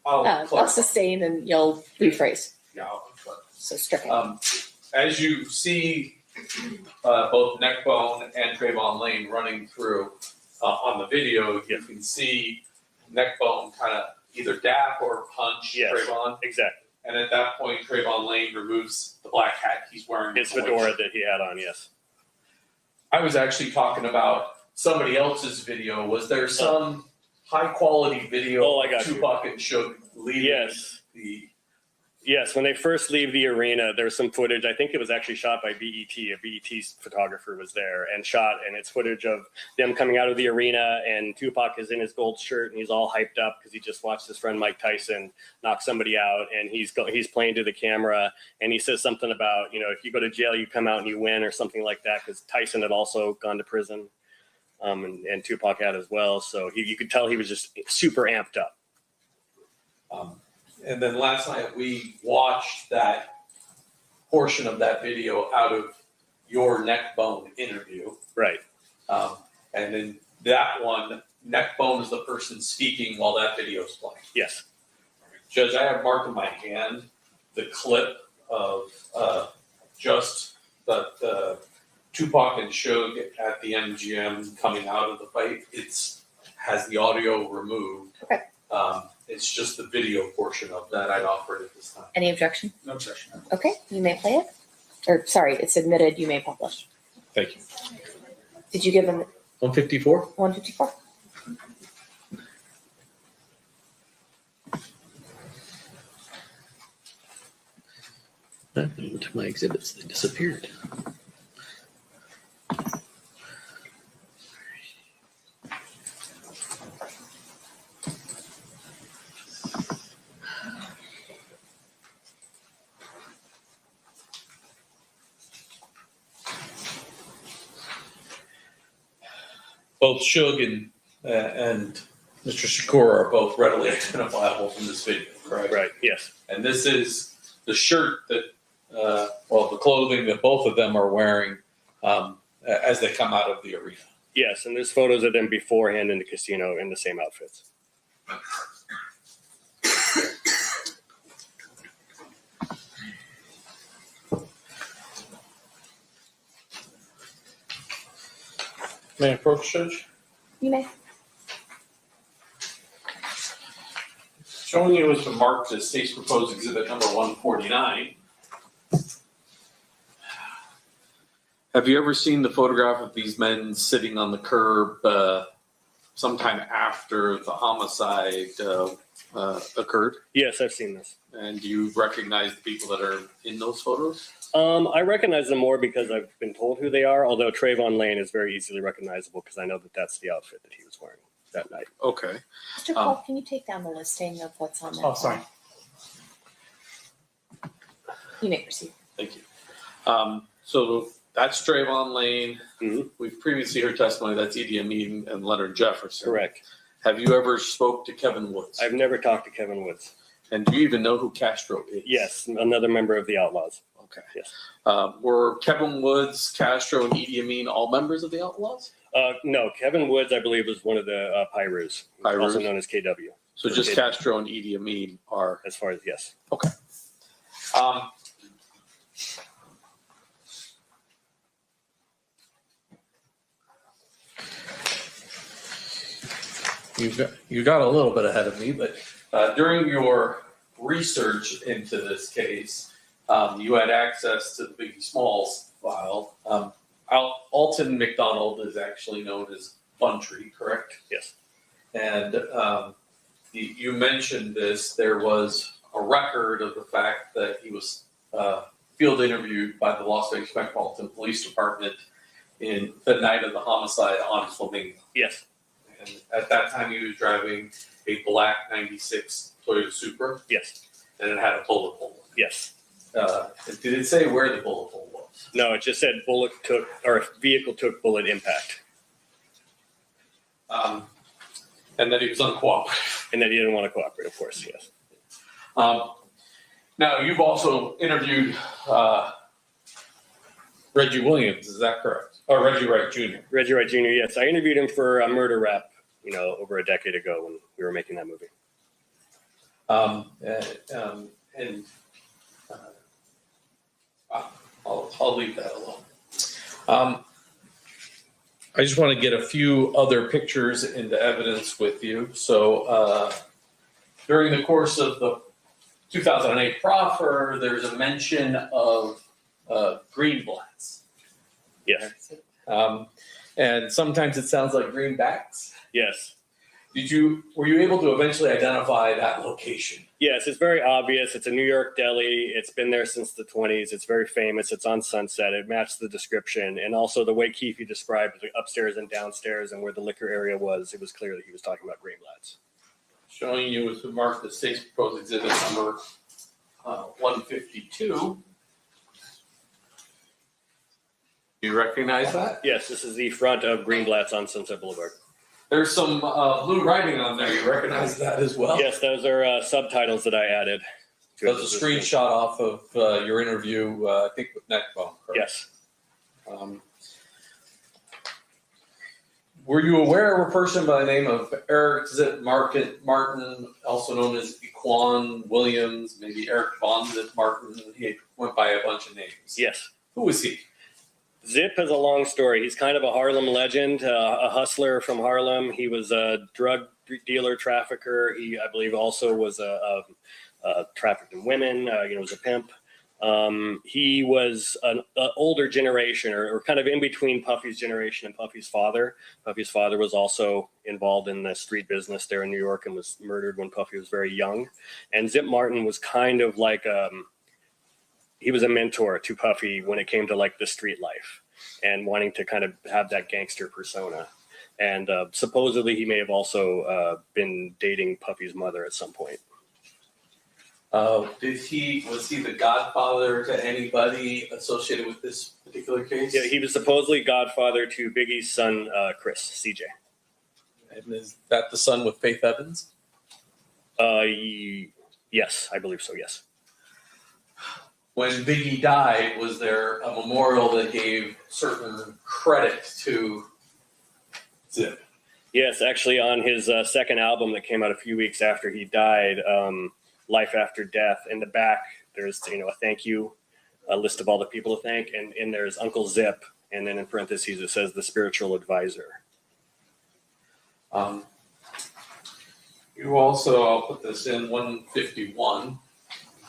A: I'll sustain and you'll rephrase.
B: Yeah.
A: So stricken.
B: As you see both Neckbone and Trayvon Lane running through on the video, you can see Neckbone kind of either dap or punch Trayvon.
T: Exactly.
B: And at that point, Trayvon Lane removes the black hat he's wearing.
T: His fedora that he had on, yes.
B: I was actually talking about somebody else's video. Was there some high quality video of Tupac and Suge leaving
T: Yes, when they first leave the arena, there's some footage. I think it was actually shot by BET. A BET photographer was there and shot, and it's footage of them coming out of the arena, and Tupac is in his gold shirt, and he's all hyped up because he just watched his friend Mike Tyson knock somebody out, and he's playing to the camera, and he says something about, if you go to jail, you come out and you win, or something like that, because Tyson had also gone to prison, and Tupac had as well. So you could tell he was just super amped up.
B: And then last night we watched that portion of that video out of your Neckbone interview.
T: Right.
B: And then that one, Neckbone is the person speaking while that video is playing.
T: Yes.
B: Judge, I have marked in my hand the clip of just the Tupac and Suge at the MGM coming out of the fight. It's has the audio removed.
A: Okay.
B: It's just the video portion of that I'd offer it at this time.
A: Any objection?
B: No objection.
A: Okay, you may play it. Or, sorry, it's admitted, you may publish.
B: Thank you.
A: Did you give him
B: 154?
A: 154?
U: I went to my exhibits, they disappeared.
B: Both Suge and Mr. Shakur are both readily identifiable from this video, correct?
T: Right, yes.
B: And this is the shirt that, the clothing that both of them are wearing as they come out of the arena.
T: Yes, and there's photos of them beforehand in the casino in the same outfits.
B: May I approach, Judge?
A: You may.
B: Showing you as marked as state's proposed exhibit number 149. Have you ever seen the photograph of these men sitting on the curb sometime after the homicide occurred?
T: Yes, I've seen this.
B: And do you recognize the people that are in those photos?
T: I recognize them more because I've been told who they are, although Trayvon Lane is very easily recognizable because I know that that's the outfit that he was wearing that night.
B: Okay.
A: Mr. Cole, can you take down the listing of what's on that?
T: Oh, sorry.
A: You may proceed.
B: Thank you. So that's Trayvon Lane.
T: Mm-hmm.
B: We've previously heard testimony that's Idi Amin and Leonard Jefferson.
T: Correct.
B: Have you ever spoke to Kevin Woods?
T: I've never talked to Kevin Woods.
B: And do you even know who Castro is?
T: Yes, another member of the Outlaws.
B: Okay.
T: Yes.
B: Were Kevin Woods, Castro, and Idi Amin all members of the Outlaws?
T: No, Kevin Woods, I believe, was one of the Pyrus, also known as KW.
B: So just
T: KW.
B: Castro and Idi Amin are.
T: As far as, yes.
B: Okay. You got a little bit ahead of me, but during your research into this case, you had access to the Biggie Smalls file. Alton McDonald is actually known as Buntree, correct?
T: Yes.
B: And you mentioned this. There was a record of the fact that he was field interviewed by the Las Vegas Metropolitan Police Department in the night of the homicide on Flamingo.
T: Yes.
B: And at that time, he was driving a black '96 Toyota Supra.
T: Yes.
B: And it had a bullet hole.
T: Yes.
B: Did it say where the bullet hole was?
T: No, it just said vehicle took bullet impact.
B: And that he was uncooperative.
T: And that he didn't want to cooperate, of course, yes.
B: Now, you've also interviewed Reggie Williams, is that correct? Or Reggie Wright Jr.?
T: Reggie Wright Jr., yes. I interviewed him for a murder rap, over a decade ago when we were making that movie.
B: I'll leave that alone. I just want to get a few other pictures into evidence with you. So during the course of the 2008 proffer, there's a mention of greenblatts.
T: Yes.
B: And sometimes it sounds like greenbacks.
T: Yes.
B: Were you able to eventually identify that location?
T: Yes, it's very obvious. It's a New York deli. It's been there since the 20s. It's very famous. It's on Sunset. It matched the description. And also the way Keefe described the upstairs and downstairs and where the liquor area was, it was clear that he was talking about greenblatts.
B: Showing you with the mark the state's proposed exhibit number 152. Do you recognize that?
T: Yes, this is the front of Greenblatt's on Sunset Boulevard.
B: There's some blue writing on there. You recognize that as well?
T: Yes, those are subtitles that I added.
B: That's a screenshot off of your interview, I think, with Neckbone, correct?
T: Yes.
B: Were you aware of a person by the name of Eric Zip Martin, also known as Equan Williams, maybe Eric Von Zip Martin? He went by a bunch of names.
T: Yes.
B: Who was he?
T: Zip has a long story. He's kind of a Harlem legend, a hustler from Harlem. He was a drug dealer, trafficker. He, I believe, also was a trafficked in women. Was a pimp. He was an older generation, or kind of in between Puffy's generation and Puffy's father. Puffy's father was also involved in the street business there in New York and was murdered when Puffy was very young. And Zip Martin was kind of like he was a mentor to Puffy when it came to like the street life and wanting to kind of have that gangster persona. And supposedly he may have also been dating Puffy's mother at some point.
B: Was he the godfather to anybody associated with this particular case?
T: Yeah, he was supposedly godfather to Biggie's son, Chris, CJ.
B: And is that the son with Faith Evans?
T: Yes, I believe so, yes.
B: When Biggie died, was there a memorial that gave certain credit to Zip?
T: Yes, actually on his second album that came out a few weeks after he died, Life After Death, in the back there's a thank you, a list of all the people to thank, and there's Uncle Zip, and then in parentheses it says the spiritual advisor.
B: You also, I'll put this in, 151,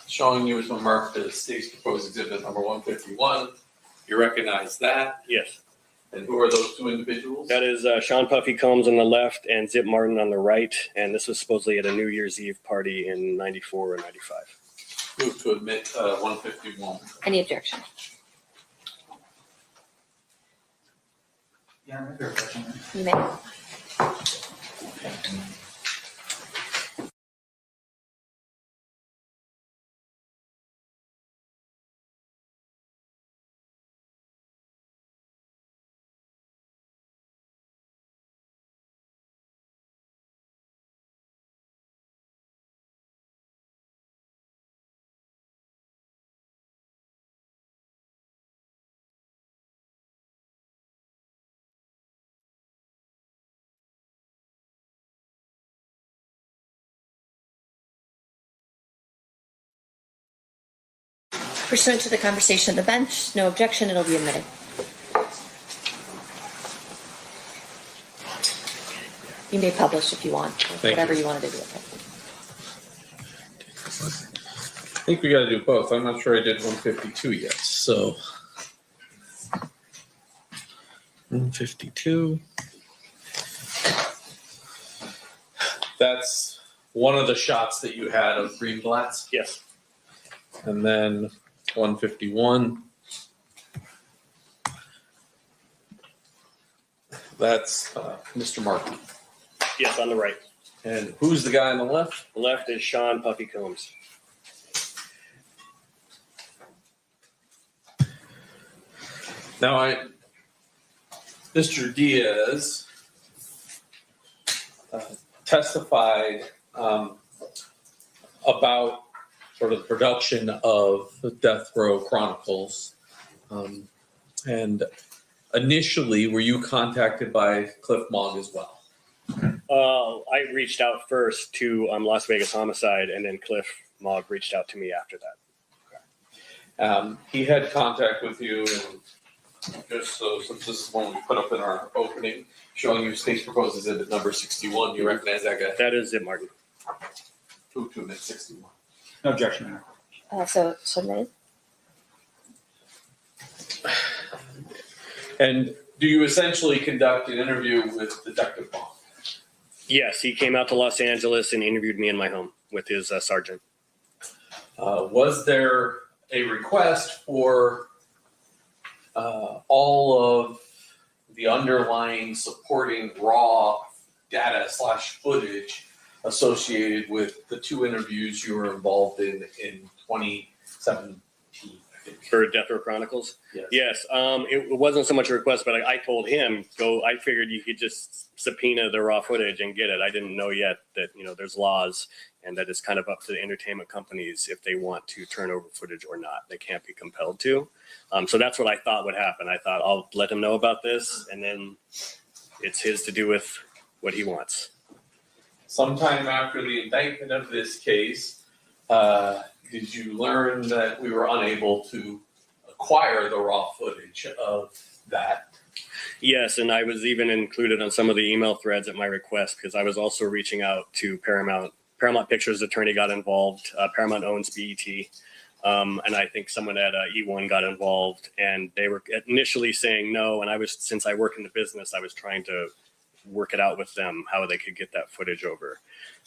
B: showing you as marked as state's proposed exhibit number 151. You recognize that?
T: Yes.
B: And who are those two individuals?
T: That is Sean Puffy Combs on the left and Zip Martin on the right, and this was supposedly at a New Year's Eve party in 94 or 95.
B: Move to admit 151.
A: Any objection?
G: Yeah, I have a question.
A: You may. Pursuant to the conversation of the bench, no objection, it'll be admitted. You may publish if you want,
B: Thank
A: whatever
B: you.
A: you want to do with
B: I think we got to do both. I'm not sure I did 152 yet. So 152. That's one of the shots that you had of Greenblatt's.
T: Yes.
B: And then 151. That's Mr. Martin.
T: Yes, on the right.
B: And who's the guy on the left?
T: The left is Sean Puffy Combs.
B: Now, Mr. Diaz testified about sort of the production of the Death Row Chronicles. And initially, were you contacted by Cliff Mogg as well?
T: I reached out first to Las Vegas Homicide, and then Cliff Mogg reached out to me after that.
B: He had contact with you, and just so since this is one we put up in our opening, showing you state's proposed exhibit number 61, you recognize that guy?
T: That is Zip Martin.
B: Move to admit 61.
G: No objection, Mayor.
A: So admitted.
B: And do you essentially conduct an interview with Detective Bond?
T: Yes, he came out to Los Angeles and interviewed me in my home with his sergeant.
B: Was there a request for all of the underlying supporting raw data / footage associated with the two interviews you were involved in 2017?
T: For Death Row Chronicles?
B: Yes.
T: It wasn't so much a request, but I told him, I figured you could just subpoena the raw footage and get it. I didn't know yet that, there's laws and that it's kind of up to the entertainment companies if they want to turn over footage or not. They can't be compelled to. So that's what I thought would happen. I thought I'll let him know about this, and then it's his to do with what he wants.
B: Sometime after the indictment of this case, did you learn that we were unable to acquire the raw footage of that?
T: Yes, and I was even included on some of the email threads at my request because I was also reaching out to Paramount. Paramount Pictures attorney got involved. Paramount owns BET. And I think someone at E1 got involved, and they were initially saying no. And since I work in the business, I was trying to work it out with them how they could get that footage over.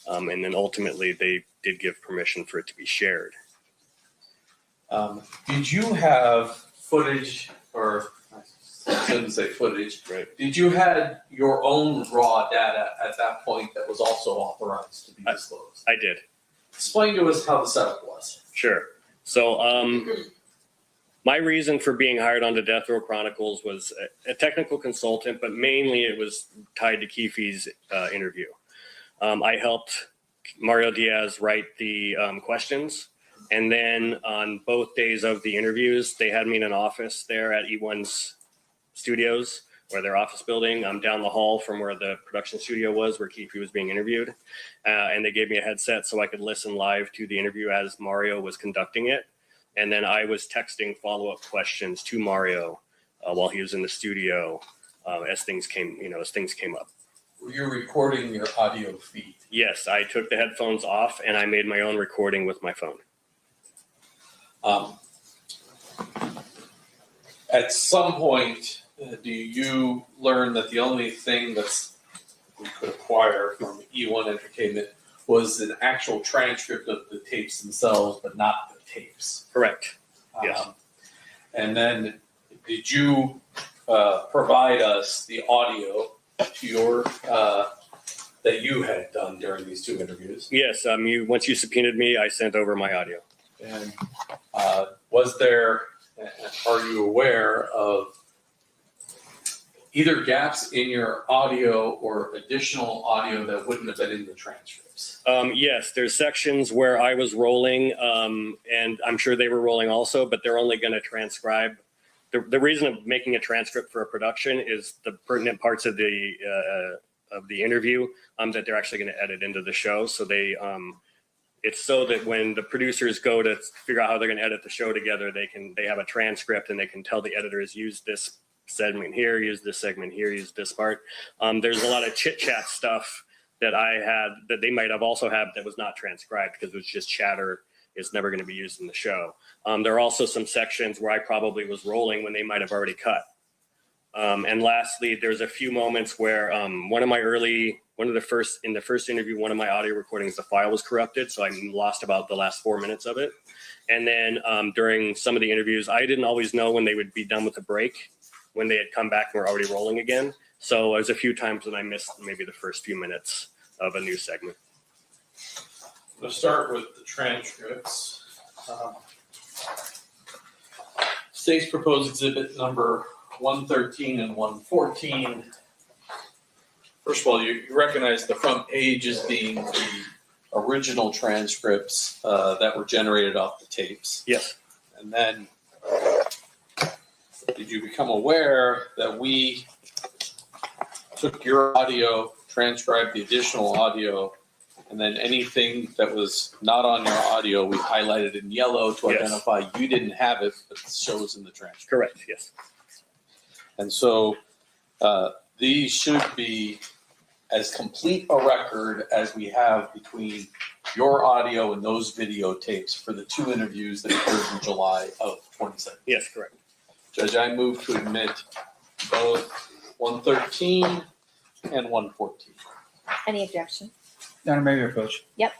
T: And then ultimately they did give permission for it to be shared.
B: Did you have footage, or I shouldn't say footage,
T: right?
B: Did you have your own raw data at that point that was also authorized to be disclosed?
T: I did.
B: Explain to us how the setup was.
T: Sure. So my reason for being hired onto Death Row Chronicles was a technical consultant, but mainly it was tied to Keefe's interview. I helped Mario Diaz write the questions. And then on both days of the interviews, they had me in an office there at E1's studios, or their office building. Down the hall from where the production studio was, where Keefe was being interviewed. And they gave me a headset so I could listen live to the interview as Mario was conducting it. And then I was texting follow-up questions to Mario while he was in the studio as things came up.
B: Were you recording your audio feed?
T: Yes, I took the headphones off and I made my own recording with my phone.
B: At some point, do you learn that the only thing we could acquire from E1 Entertainment was an actual transcript of the tapes themselves, but not the tapes?
T: Correct. Yes.
B: And then did you provide us the audio to your that you had done during these two interviews?
T: Yes. Once you subpoenaed me, I sent over my audio.
B: And are you aware of either gaps in your audio or additional audio that wouldn't have been in the transcripts?
T: Yes, there's sections where I was rolling, and I'm sure they were rolling also, but they're only going to transcribe. The reason of making a transcript for a production is the pertinent parts of the interview that they're actually going to edit into the show. So it's so that when the producers go to figure out how they're going to edit the show together, they have a transcript and they can tell the editors, use this segment here, use this segment here, use this part. There's a lot of chit chat stuff that I had that they might have also had that was not transcribed because it was just chatter. It's never going to be used in the show. There are also some sections where I probably was rolling when they might have already cut. And lastly, there's a few moments where in the first interview, one of my audio recordings, the file was corrupted. So I lost about the last 4 minutes of it. And then during some of the interviews, I didn't always know when they would be done with the break, when they had come back and were already rolling again. So there's a few times when I missed maybe the first few minutes of a new segment.
B: Let's start with the transcripts. State's proposed exhibit number 113 and 114. First of all, you recognize the front page as being the original transcripts that were generated off the tapes.
T: Yes.
B: And then did you become aware that we took your audio, transcribed the additional audio, and then anything that was not on your audio, we highlighted in yellow to identify you didn't have it, but it shows in the transcript?
T: Correct, yes.
B: And so these should be as complete a record as we have between your audio and those videotapes for the two interviews that occurred in July of 2017.
T: Yes, correct.
B: Judge, I move to admit both 113 and 114.
A: Any objection?
G: Madam Mayor, Coach.
A: Yep.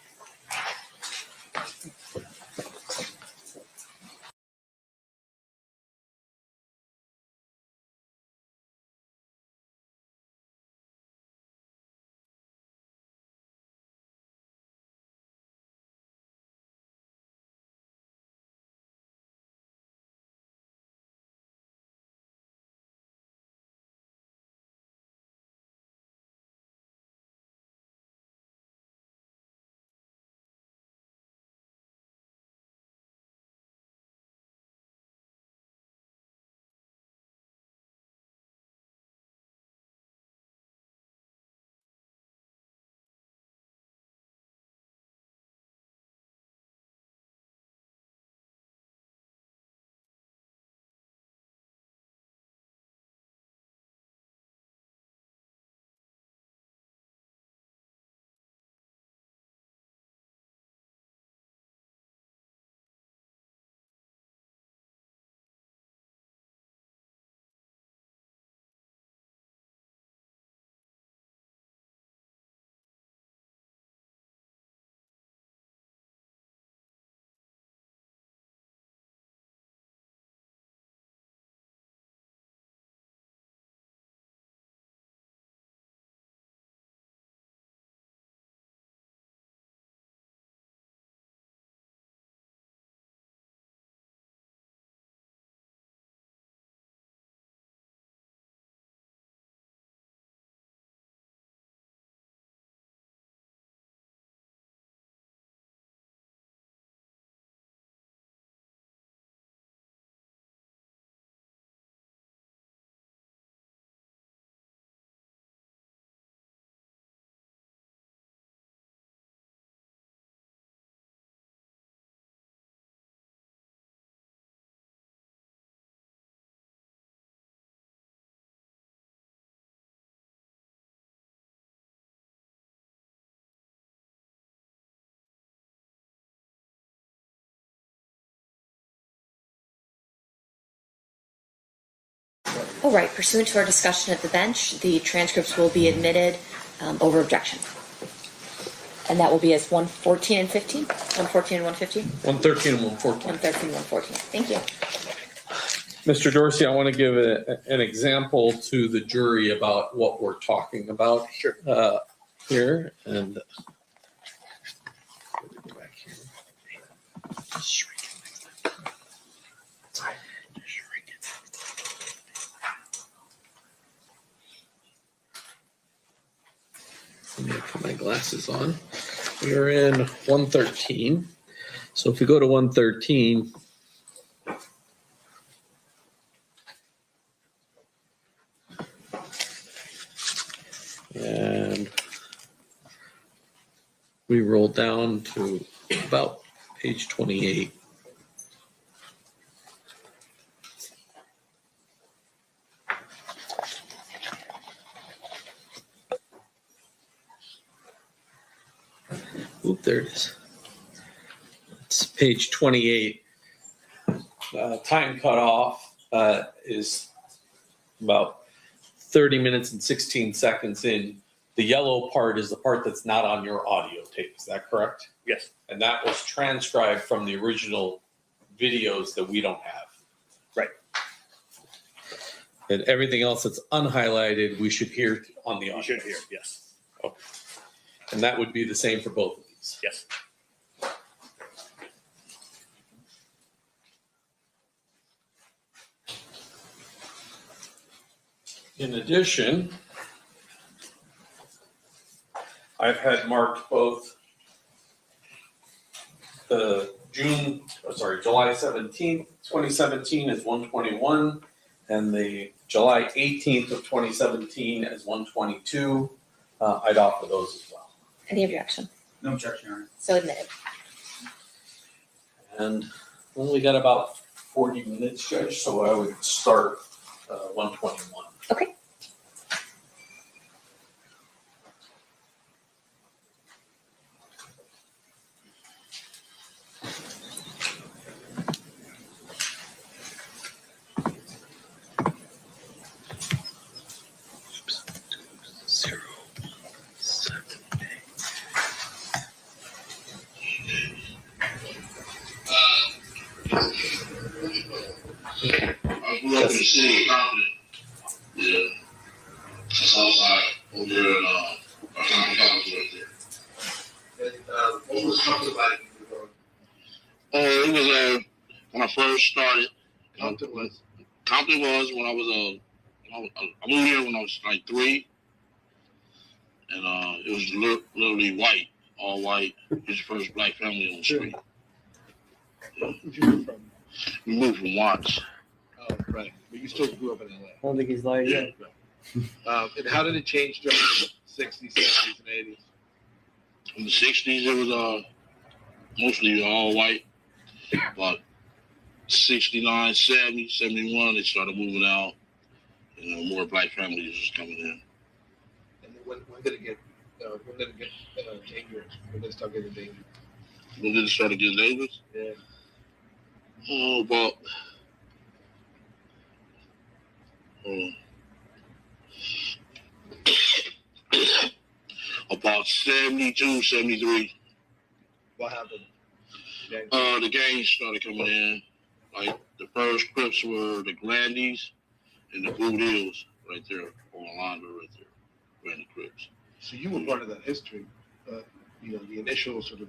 A: All right, pursuant to our discussion at the bench, the transcripts will be admitted over objection. And that will be as 114 and 15? 114 and 115?
B: 113 and 114.
A: 113 and 114. Thank you.
B: Mr. Dorsey, I want to give an example to the jury about what we're talking about here. And let me put my glasses on. We're in 113. So if we go to 113, and we roll down to about page 28. Oop, there it is. It's page 28. Time cutoff is about 30 minutes and 16 seconds in. The yellow part is the part that's not on your audio tape. Is that correct?
T: Yes.
B: And that was transcribed from the original videos that we don't have.
T: Right.
B: And everything else that's unhighlighted, we should hear on the audio.
T: You should hear, yes.
B: Okay. And that would be the same for both of these.
T: Yes.
B: In addition, I've had marked both the July 17th, 2017 as 121 and the July 18th of 2017 as 122. I'd offer those as well.
A: Any objection?
G: No objection, Your Honor.
A: So admitted.
B: And we only got about 40 minutes, Judge, so I would start 121.
A: Okay.
J: I grew up in the city of Compton. Yeah. That's outside over there in Compton College right there. What was Compton like? It was when I first started. Compton was when I was I moved here when I was like 3, and it was literally white, all white. It was the first black family on the street.
C: Where'd you move from?
J: We moved from Watts.
C: Oh, right. But you still grew up in LA.
E: I don't think he's lying yet.
C: And how did it change during the 60s, 70s, and 80s?
J: In the 60s, it was mostly all white. But 69, 70, 71, they started moving out. You know, more black families was coming in.
C: And when did it get dangerous? When did it start getting dangerous?
J: When did it start getting dangerous?
C: Yeah.
J: Oh, about about 72, 73.
C: What happened?
J: The gangs started coming in. Like the first Crips were the Grandies and the Blue Hills right there on Alondra right there. Grandy Crips.
C: So you were part of that history, the initial sort of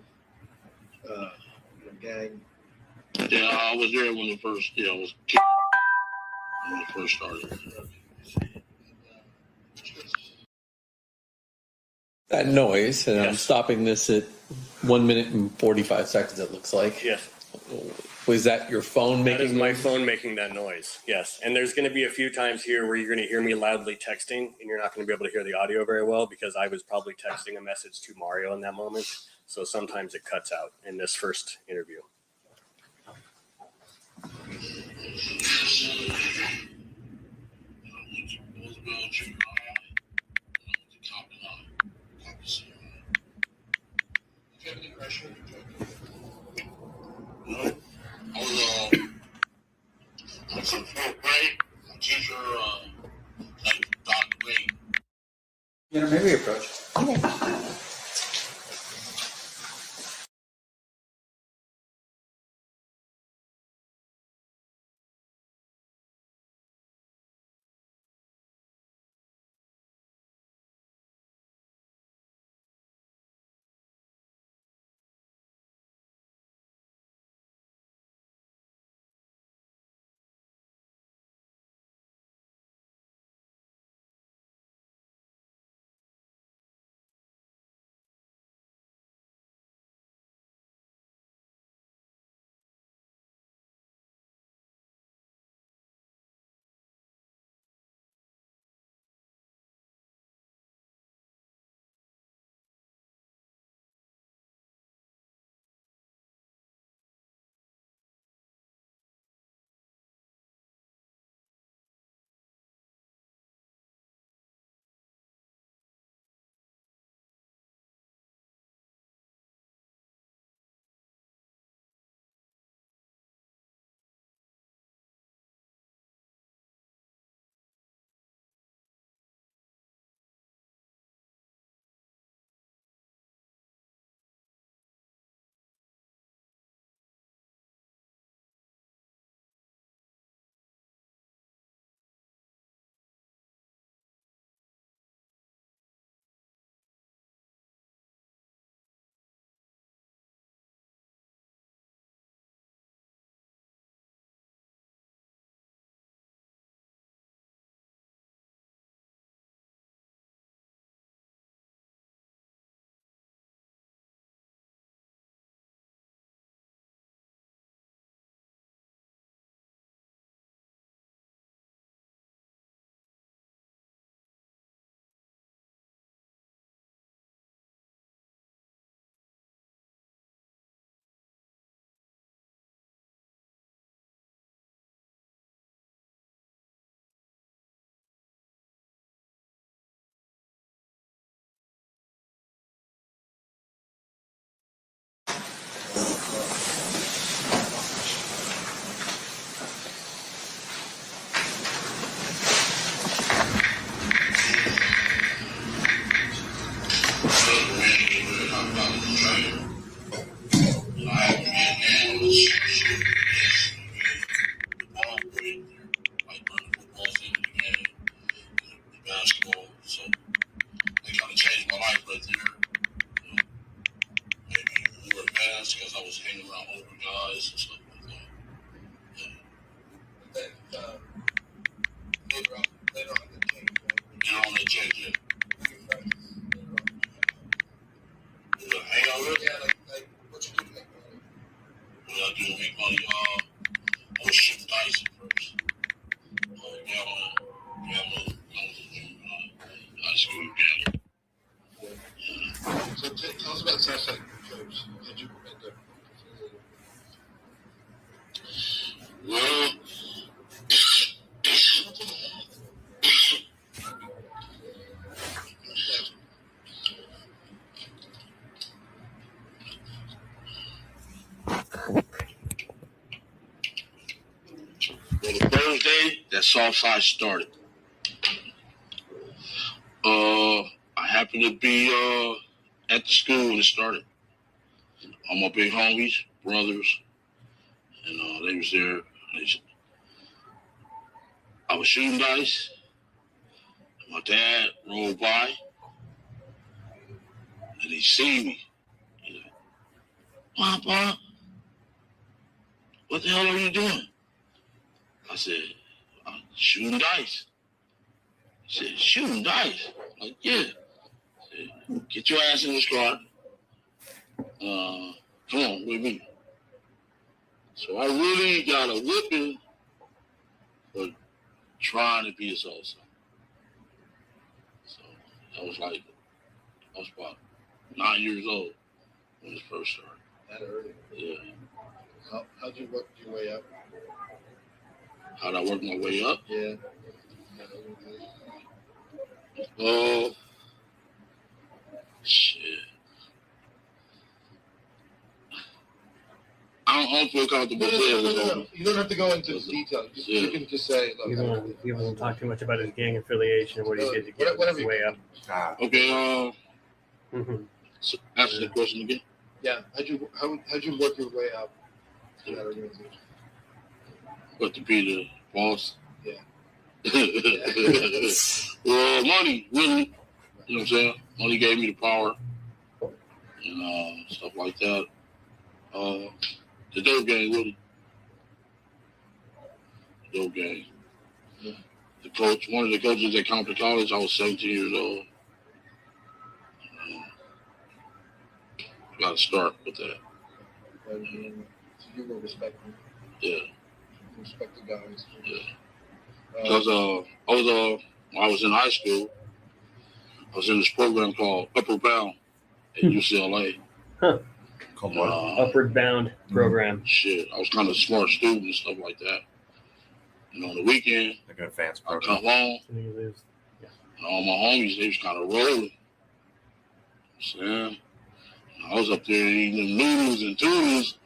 C: gang.
J: Yeah, I was there when it first, when it first started.
B: That noise, and I'm stopping this at 1 minute and 45 seconds, it looks like.
T: Yes.
B: Was that your phone making
T: That is my
B: noise?
T: phone making that noise, yes. And there's going to be a few times here where you're going to hear me loudly texting, and you're not going to be able to hear the audio very well because I was probably texting a message to Mario in that moment. So sometimes it cuts out in this first interview.
J: I was in 4th grade. My teacher
M: That's because I was hanging around older guys and stuff like that. Later on, that changed, right? Later on, that changed, yeah. Hang out with? Yeah, like what you do to make money? What I do to make money? I was shooting dice at first. Gambling. I was a juvenile. High school gambler. So tell us about Southside Clubs. How'd you end up? Well, the Thursday that Southside started, I happened to be at the school when it started. All my big homies, brothers, and they was there. I was shooting dice. My dad rolled by, and he seen me. He's like, Papa, what the hell are you doing? I said, I'm shooting dice. He said, shooting dice? I'm like, yeah. I said, get your ass in this car. Come on with me. So I really got a whipping for trying to be a salsa. So I was about 9 years old when it first started.
L: That early.
M: Yeah.
L: How'd you work your way up?
M: How'd I work my way up?
L: Yeah.
M: Shit. I don't feel comfortable saying
L: No. You don't have to go into detail. You can just say, look.
T: You won't talk too much about his gang affiliation and what he did to get his way up.
M: Okay, so answer the question again.
L: Yeah, how'd you work your way up to that organization?
M: What, to be the boss?
L: Yeah.
M: Well, money, really. You know what I'm saying? Money gave me the power and stuff like that. The dope game, really. The dope game.
L: Yeah.
M: The coach, one of the coaches that came to college, I was 17 years old. Got to start with that.
L: So you were respecting.
M: Yeah.
L: Respect the guys.
M: Yeah. Because when I was in high school, I was in this program called Upward Bound at UCLA.
T: Huh. Upward Bound program.
M: Shit, I was kind of a smart student and stuff like that. And on the weekend,
E: like an advanced
M: I
E: program.
M: come home, and all my homies, they was kind of rolling. And I was up there eating them noodles and tools,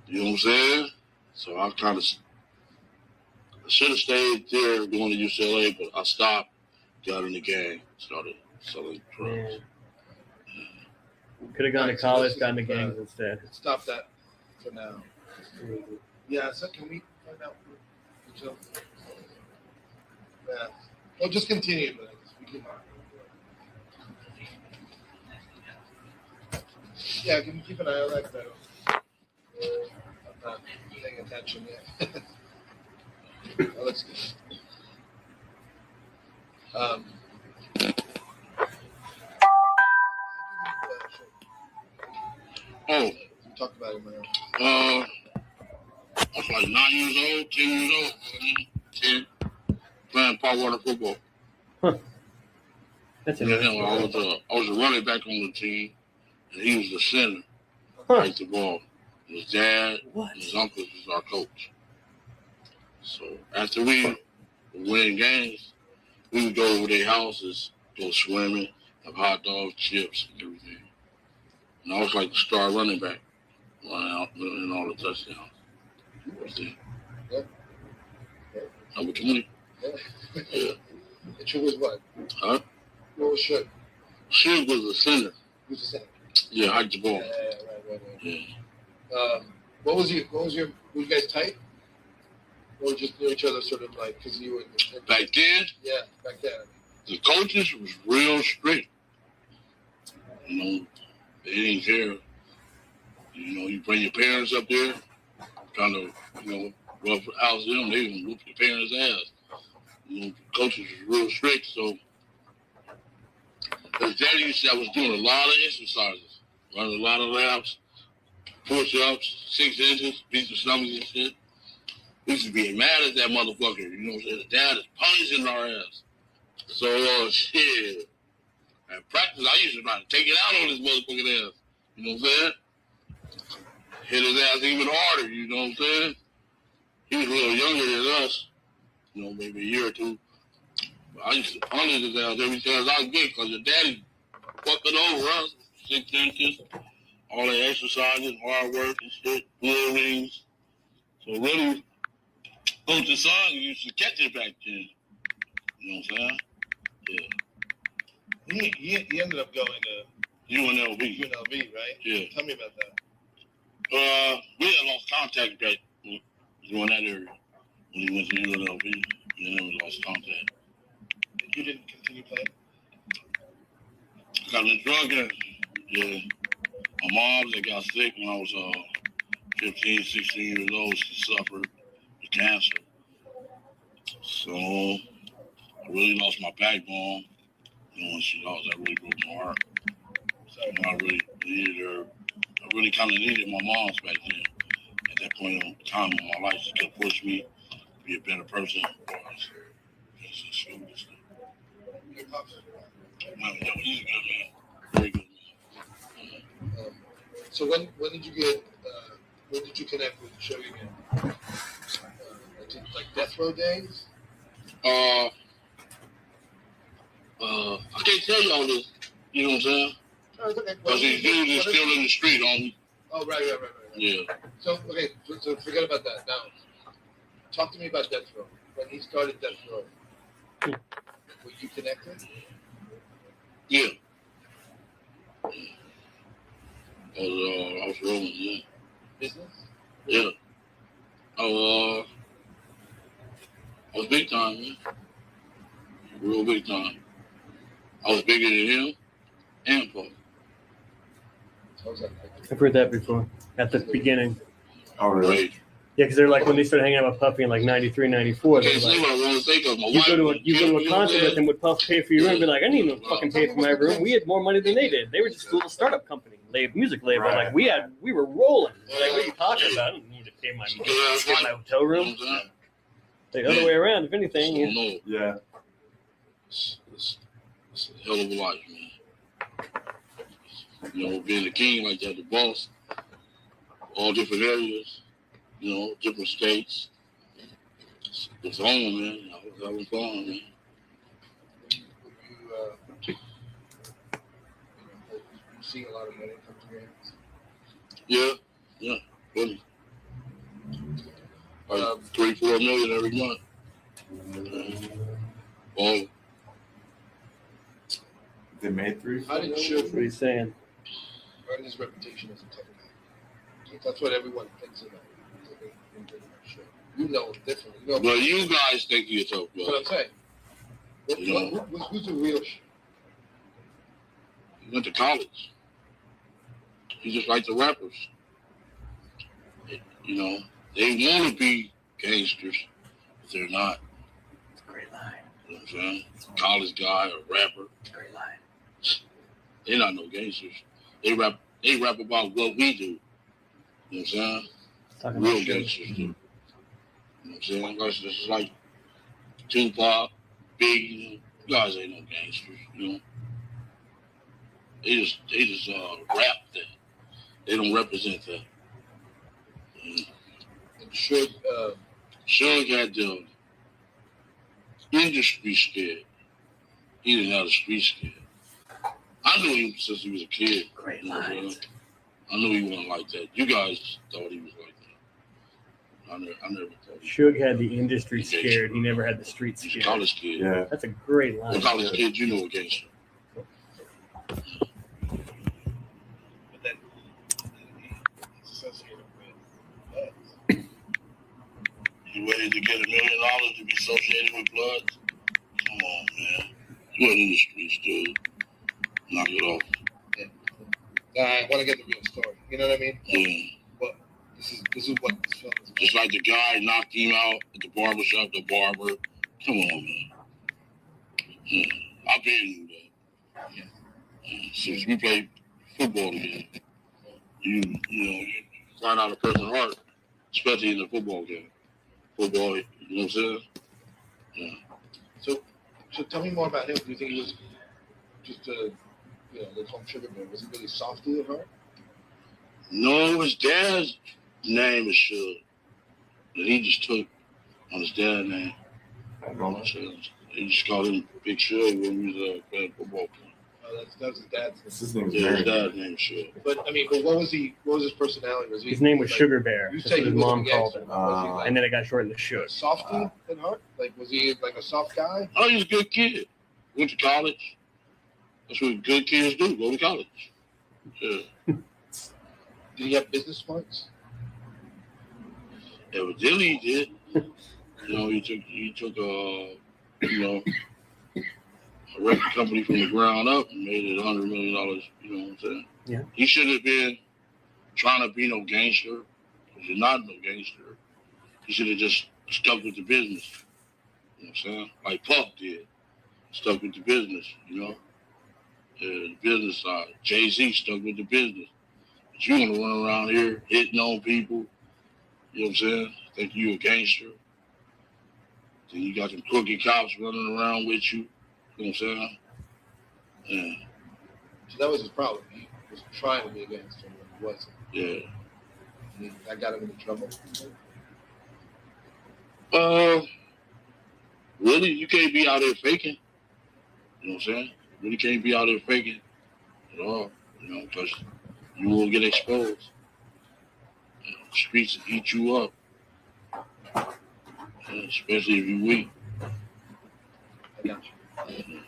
M: you know what I'm saying? So I should have stayed there going to UCLA, but I stopped, got in the gang, started selling drugs.
T: Could have gone to college, gotten the gangs instead.
L: Stop that for now. Yeah, so can we find out? Yeah. Well, just continue, but we can. Yeah, can you keep an eye on that? I'm not paying attention yet. Well, let's get.
M: Oh.
L: We talked about it, man.
M: I was like 9 years old, 10 years old, 10, playing park water football.
T: Huh. That's interesting.
M: I was a running back on the team, and he was the center. Like the ball. His dad and his uncle was our coach. So after we win games, we would go over their houses, go swimming, have hot dogs, chips, and everything. And I was like the star running back, running out and all the touchdowns.
L: Yeah.
M: Number 20.
L: Yeah. And she was what?
M: Huh?
L: What was she?
M: She was the center.
L: Who's the center?
M: Yeah, hiked the ball.
L: Right.
M: Yeah.
L: Were you guys tight? Or just knew each other sort of like, because you were.
M: Back then?
L: Yeah, back then.
M: The coaches was real strict. You know, they didn't care. You know, you bring your parents up there, trying to, rough house them, they gonna whoop your parents' ass. Coaches was real strict, so his daddy used to say I was doing a lot of exercises, running a lot of laps, push-ups, 6 inches, beat the stomachs and shit. We used to be mad at that motherfucker, you know what I'm saying? The dad is punishing our ass. So, shit. At practice, I used to try to take it out on this motherfucking ass. You know what I'm saying? Hit his ass even harder, you know what I'm saying? He was a little younger than us, maybe a year or two. But I used to punish his ass every chance I could get because your daddy fucking over us. 6 inches, all the exercises, hard work and shit, bull rings. So really, Coach Son used to catch it back then. You know what I'm saying? Yeah.
L: He ended up going to
M: UNLV.
L: UNLV, right?
M: Yeah.
L: Tell me about that.
M: We had lost contact back during that area when he went to UNLV. And then we lost contact.
L: You didn't continue playing?
M: Got in drug. Yeah. My mom, that got sick when I was 15, 16 years old. She suffered with cancer. So I really lost my backbone. When she lost, that really broke my heart. And I really needed her. I really kind of needed my mom's back then. At that point in time in my life, she could push me to be a better person.
L: Your pops?
M: No, he's a good man. Very good man.
L: So when did you get when did you connect with Suge again? Like Death Row days?
M: I can't tell you all this. You know what I'm saying? Because these dudes are still in the street on.
L: Oh, right.
M: Yeah.
L: So okay, so forget about that. Now, talk to me about Death Row. When he started Death Row, were you connected?
M: Yeah. I was rolling, yeah.
L: Business?
M: Yeah. I was big time, man. Real big time. I was bigger than him and Puff.
E: I've heard that before at the beginning.
M: Oh, really?
E: Yeah, because they're like when they started hanging out with Puffy in like 93, 94.
M: Can't say what I want to think of. My
E: You
M: wife,
E: go to a concert with them, would Puff pay for your room? Be like, I didn't even fucking pay for my room. We had more money than they did. They were just a little startup company, music label.
M: Right.
E: Like we were rolling. Like, what are you talking about? I don't need to pay my hotel room. The other way around, if anything.
M: Yeah. It's a hell of a life, man. Being the king like that, the boss, all different areas, different states. It's home, man. I was having fun, man.
L: You see a lot of money come to
M: Yeah, really. Like 3-4 million every month. Well,
L: They made 3. How did
E: That's
L: Suge
E: what he's saying.
L: earn his reputation as a tough guy? That's what everyone thinks about. You know him differently.
M: well, you guys think you're tough,
L: That's what I'm saying. Who's the real Suge?
M: He went to college. He just like the rappers. They want to be gangsters, but they're not.
E: It's a great line.
M: You know what I'm saying? College guy or rapper.
E: Great line.
M: They're not no gangsters. They rap about what we do. You know what I'm saying?
E: Talking
M: Real
E: about
M: gangsters do. You know what I'm saying? This is like Tupac, Biggie. You guys ain't no gangsters, They just rap that. They don't represent that.
L: And Suge,
M: Suge had the industry scared. He didn't have the street scared. I knew him since he was a kid.
E: Great
M: lines. I knew he wasn't like that. You guys thought he was like that. I never thought.
E: Suge had the industry scared. He never had the street
M: He's
E: scared.
M: a college kid.
E: Yeah. That's a great line.
M: A college kid, you know a gangster.
L: but then he's associated with
M: You ready to get $1 million to be associated with Bloods? Come on, man. You wasn't in the streets, dude. Knock it off.
L: I want to get the real story. You know what I mean?
M: Yeah.
L: This is what this film is about.
M: Just like the guy knocked him out at the barber shop, the barber. Come on, man. Yeah. I've been since we played football together. You know, you find out a person's heart, especially in the football game. Football, you know what I'm saying? Yeah.
L: So tell me more about him. Do you think he was just a, they call him Sugar Bear? Was he really softy at heart?
M: No, his dad's name is Suge. And he just took on his dad's name. So he just called him Big Suge when he was playing football.
L: Oh, that was his dad's name.
M: His name is his dad's name is Suge.
L: But what was he? What was his personality? Was he?
E: His name was
L: like,
E: Sugar Bear.
L: You
E: That's
L: say
E: what
L: he
E: his
L: was
E: mom
L: a
E: called
L: gangster.
E: him.
L: Was he like
E: And then it got shortened to Suge.
L: softy at heart? Like was he like a soft guy?
M: Oh, he's a good kid. Went to college. That's what good kids do, go to college. Yeah.
L: Did he have business smarts?
M: Evidently he did. You know, he took a record company from the ground up and made it $100 million, you know what I'm saying?
E: Yeah.
M: He shouldn't have been trying to be no gangster, because you're not no gangster. He should have just stuck with the business. You know what I'm saying? Like Puff did. Stuck with the business, you know? The business side. Jay-Z stuck with the business. But you want to run around here hitting on people, you know what I'm saying? Think you a gangster. Then you got some crooked cops running around with you, you know what I'm saying? Yeah.
L: So that was his problem. He was trying to be a gangster, but he wasn't.
M: Yeah.
L: And that got him into trouble.
M: Really, you can't be out there faking. You know what I'm saying? You really can't be out there faking at all, you know, because you will get exposed. You know, the streets will eat you up, especially if you're weak.
L: I got you.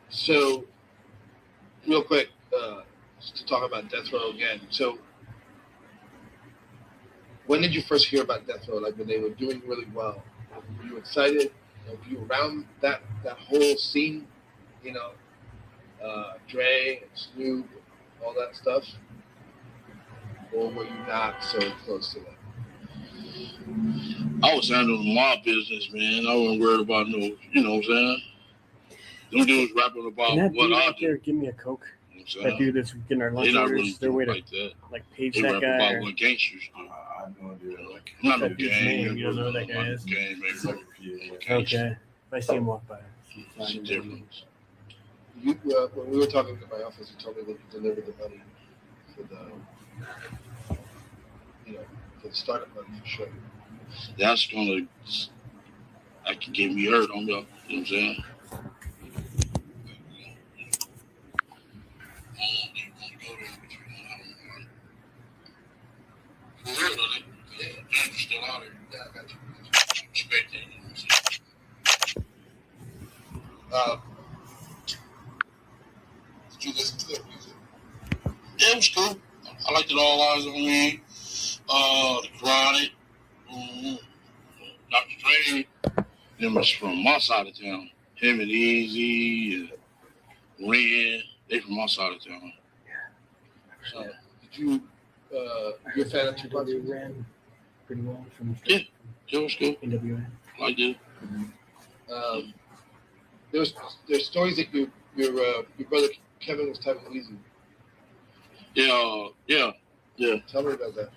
L: So, real quick, just to talk about Death Row again. So, when did you first hear about Death Row? Like when they were doing really well, were you excited? Were you around that whole scene? You know, Dre and Snoop, all that stuff, or were you not so close to that?
M: I was handling my business, man. I wasn't worried about no, you know what I'm saying? Them dudes rapping about
E: Can that
M: what
E: dude
M: I
E: out
M: do.
E: there give me a Coke?
M: You know what I'm saying?
E: That dude that's getting our lunch
M: They not
E: orders,
M: really
E: their way to
M: like that.
E: page
M: They
E: that
M: rap
E: guy.
M: about
E: Or,
M: what gangsters do.
G: I have no idea. Like,
M: I'm not no
E: that dude's
M: gang.
E: name, you don't know who that guy is?
M: Gang, baby.
E: okay. If I see him walk by.
M: It's a difference.
L: You, when we were talking to my office, you told me that you delivered the money for the, for the startup money for sure.
M: That can get me hurt on the, you know what I'm saying? For real, though, James is still out here. Yeah, I got you. Respect that, you know what I'm saying?
L: Did you listen to their music?
M: Yeah, it was cool. I liked it All Eyes on Me, The Chronic, Dr. Dre. Them was from my side of town. Him and Easy and Ren, they from my side of town.
L: Did you, you're a fan of Tupac?
E: Ran pretty well from
M: Yeah, it was cool.
E: NWA.
M: I liked it.
L: There's stories that your brother Kevin was typing easy.
M: Yeah.
L: Tell me about that.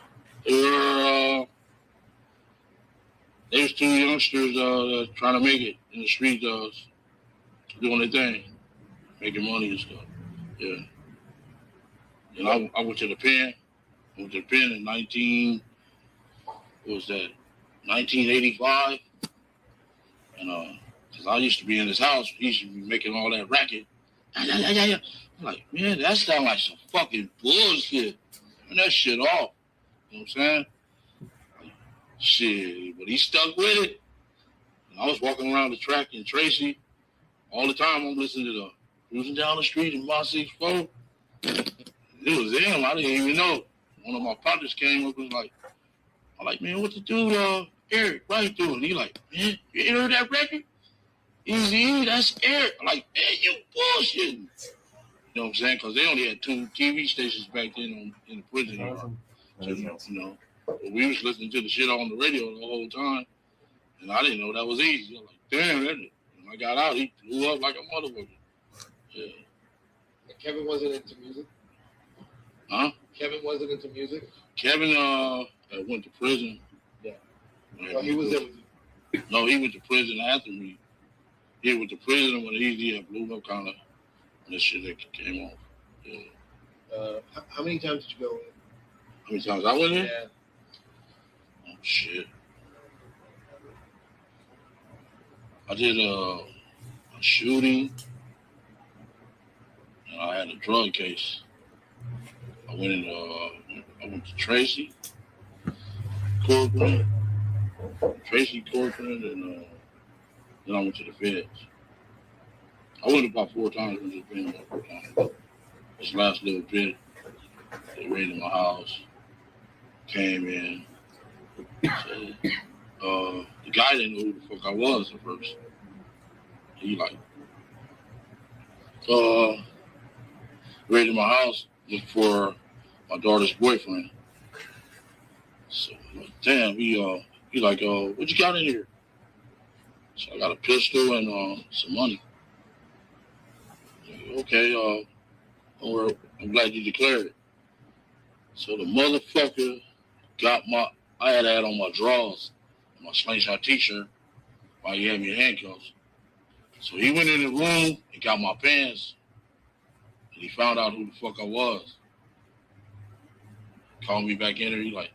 M: They was two youngsters trying to make it in the street, doing their thing, making money and stuff. Yeah. And I went to the pen. I went to the pen in 1985. And because I used to be in his house, he used to be making all that racket. I'm like, man, that sounds like some fucking bullshit. Turn that shit off. You know what I'm saying? Shit, but he stuck with it. And I was walking around the track in Tracy all the time. I'm listening to the cruising down the street in my 6'4". It was him. I didn't even know. One of my partners came up and was like, I'm like, man, what the dude, Eric, right doing? He like, man, you ain't heard that record? Easy, that's Eric. I'm like, man, you bullshitting. know what I'm saying? Because they only had 2 TV stations back then in the prison yard. So, you know, but we was listening to the shit on the radio the whole time, and I didn't know that was easy. I was like, damn, that. When I got out, he blew up like a motherfucker. Yeah.
L: Kevin wasn't into music?
M: Huh?
L: Kevin wasn't into music?
M: Kevin went to prison.
L: Yeah. Oh, he was there with you?
M: No, he went to prison after me. He went to prison when he had blew up kind of, and this shit that came off. Yeah.
L: How many times did you go in?
M: How many times I went in?
L: Yeah.
M: Oh, shit. I did a shooting, and I had a drug case. I went to Tracy Corcoran, and then I went to the feds. I went about 4 times. I just been about 4 times. This last little bit, they raided my house, came in. So, the guy didn't know who the fuck I was at first. He raided my house, looked for my daughter's boyfriend. So I'm like, damn, he like, what you got in here? So I got a pistol and some money. Like, okay, I'm glad you declared it. So the motherfucker I had that on my drawers, my slingshot t-shirt, while he had me in handcuffs. So he went in the room and got my pants, and he found out who the fuck I was. Called me back in there, he like,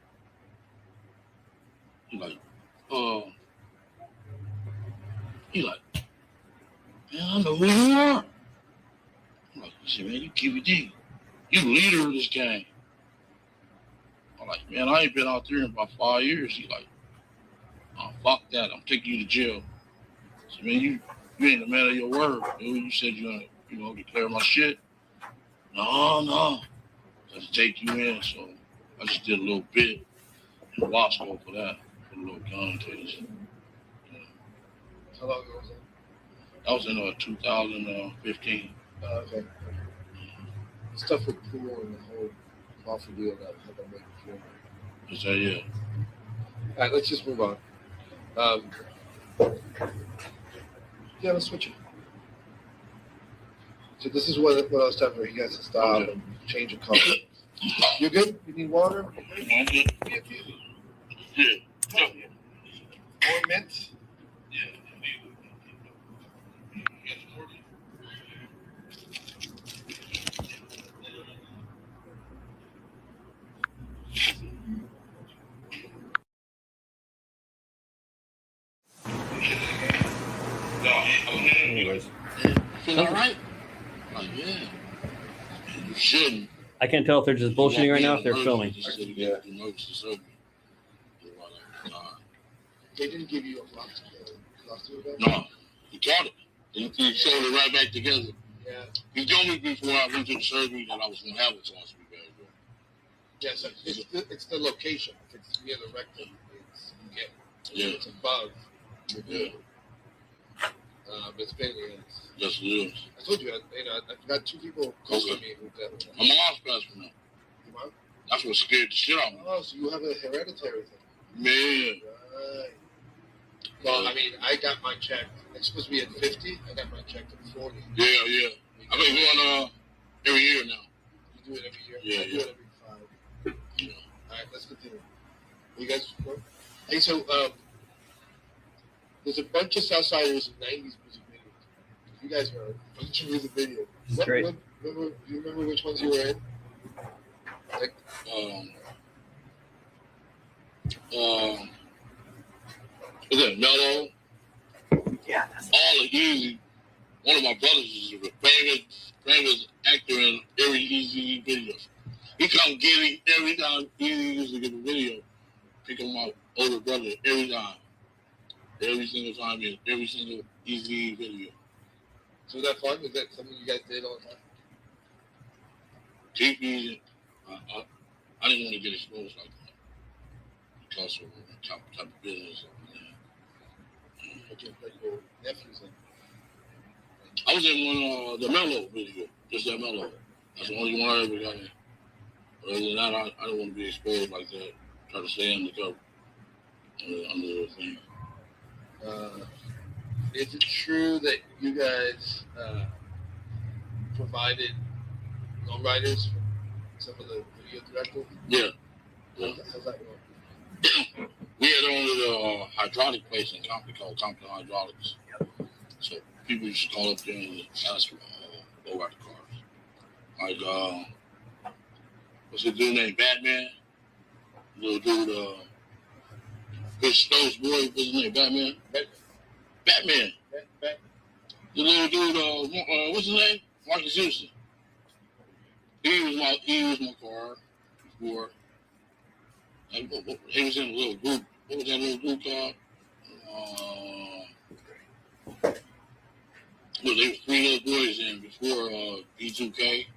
M: man, I know who you are. I'm like, he said, man, you QVD. You the leader of this gang. I'm like, man, I ain't been out there in about 5 years. He like, oh, fuck that. I'm taking you to jail. I said, man, you ain't a man of your word, dude. You said you're gonna, declare my shit. No. I just take you in. So I just did a little bit in Wasco for that, for a little gun case.
L: How long ago was that?
M: That was in 2015.
L: Okay. Stuff with pool and the whole awful deal that happened before.
M: Is that yeah?
L: All right, let's just move on. Yeah, let's switch it. So this is what I was talking about. He has to stop and change the color. You good? You need water?
M: I'm good. Yeah.
L: More mint?
E: Anyways.
M: Feel all right? Like, yeah. You shouldn't.
E: I can't tell if they're just bullshitting right now, if they're filming.
M: Yeah.
L: They didn't give you a block to
M: No, he caught it. He showed it right back together.
L: Yeah.
M: He told me before I went to the surgery that I was going to have a colostomy bag.
L: Yeah, so it's the location. If it's near the rectum, it's above.
M: Yeah.
L: But it's pain in the ass.
M: Yes, it is.
L: I told you, I've got 2 people close to me who got it.
M: My mom's passed from that.
L: Your mom?
M: That's what scared the shit out of me.
L: Oh, so you have a hereditary thing.
M: Man.
L: Right. Well, I mean, I got my check. It's supposed to be at 50. I got my check at 40.
M: Yeah. I've been going every year now.
L: You do it every year?
M: Yeah,
L: I do it every 5.
M: Yeah.
L: All right, let's continue. You guys, hey, so there's a bunch of Southsiders in 90s music videos. You guys are a bunch of music videos.
E: That's great.
L: Do you remember which ones you were in? Like,
M: is that Mellow?
E: Yeah.
M: All the Easy. One of my brothers is a famous actor in every Easy video. He come get it every time Easy used to get a video. Pick on my older brother every time. Every single time in every single Easy video.
L: so was that fun? Was that something you guys did all the time?
M: TV, I didn't want to get exposed like that because of the type of business.
L: Like your nephews and
M: I I was in one the Mellow video, just that Mellow. That's the only one I ever got in. But other than that, I don't want to be exposed like that. Try to stay undercover under the thing.
L: Is it true that you guys provided lowriders for some of the video directors?
M: Yeah.
L: How's that going?
M: We had only the hydraulic place in Compton called Compton Hydraulics. So people used to call up there and ask for lowrider cars. Like, what's the dude named Batman? Little dude, Chris Stowe's boy, what's his name? Batman? Batman. The little dude, what's his name? Marcus Houston. He was my car before. He was in a little group. What was that little group called? Well, there were 3 little boys in before B2K.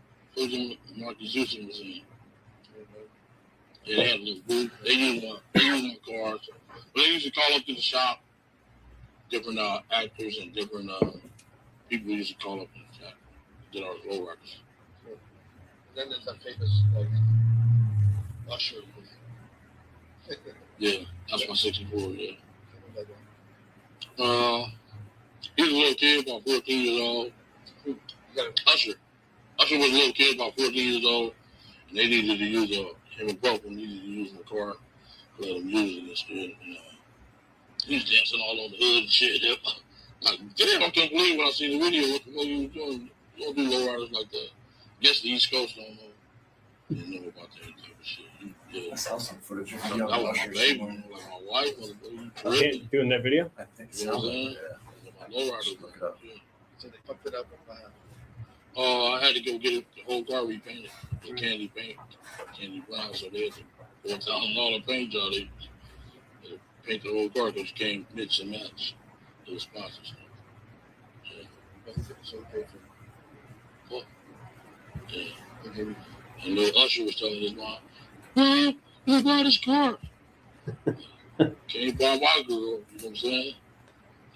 M: Marcus Houston was in. Yeah, they had a little group. They used my cars. But they used to call up to the shop, different actors and different people used to call up to the shop, did our low riders.
L: Then there's that famous like Usher.
M: Yeah, that's my 64, yeah. He was a little kid, about 14 years old. Usher. Usher was a little kid, about 14 years old, and they needed to use him and Buffalo needed to use my car. Let him use it instead. And, he was dancing all on the hood and shit. Like, damn, I can't believe when I see the video. What the fuck you doing? You don't do lowriders like that. Guess the East Coast don't know. They didn't know about that type of shit. Yeah. I saw some footage of
L: you.
M: That was my baby, like my wife.
E: Okay, doing that video?
M: I think so. You know what I'm saying? My lowrider.
L: So they pumped it up and
M: I had to go get the whole car repainted. The candy paint, candy brown. So they had to $4,000 paint job. They paint the whole car because it came mix and match. It was sponsors. Yeah.
L: So they paid for
M: it. Yeah. And little Usher was telling his mom, "Man, let's buy this car." Can't buy my girl. You know what I'm saying?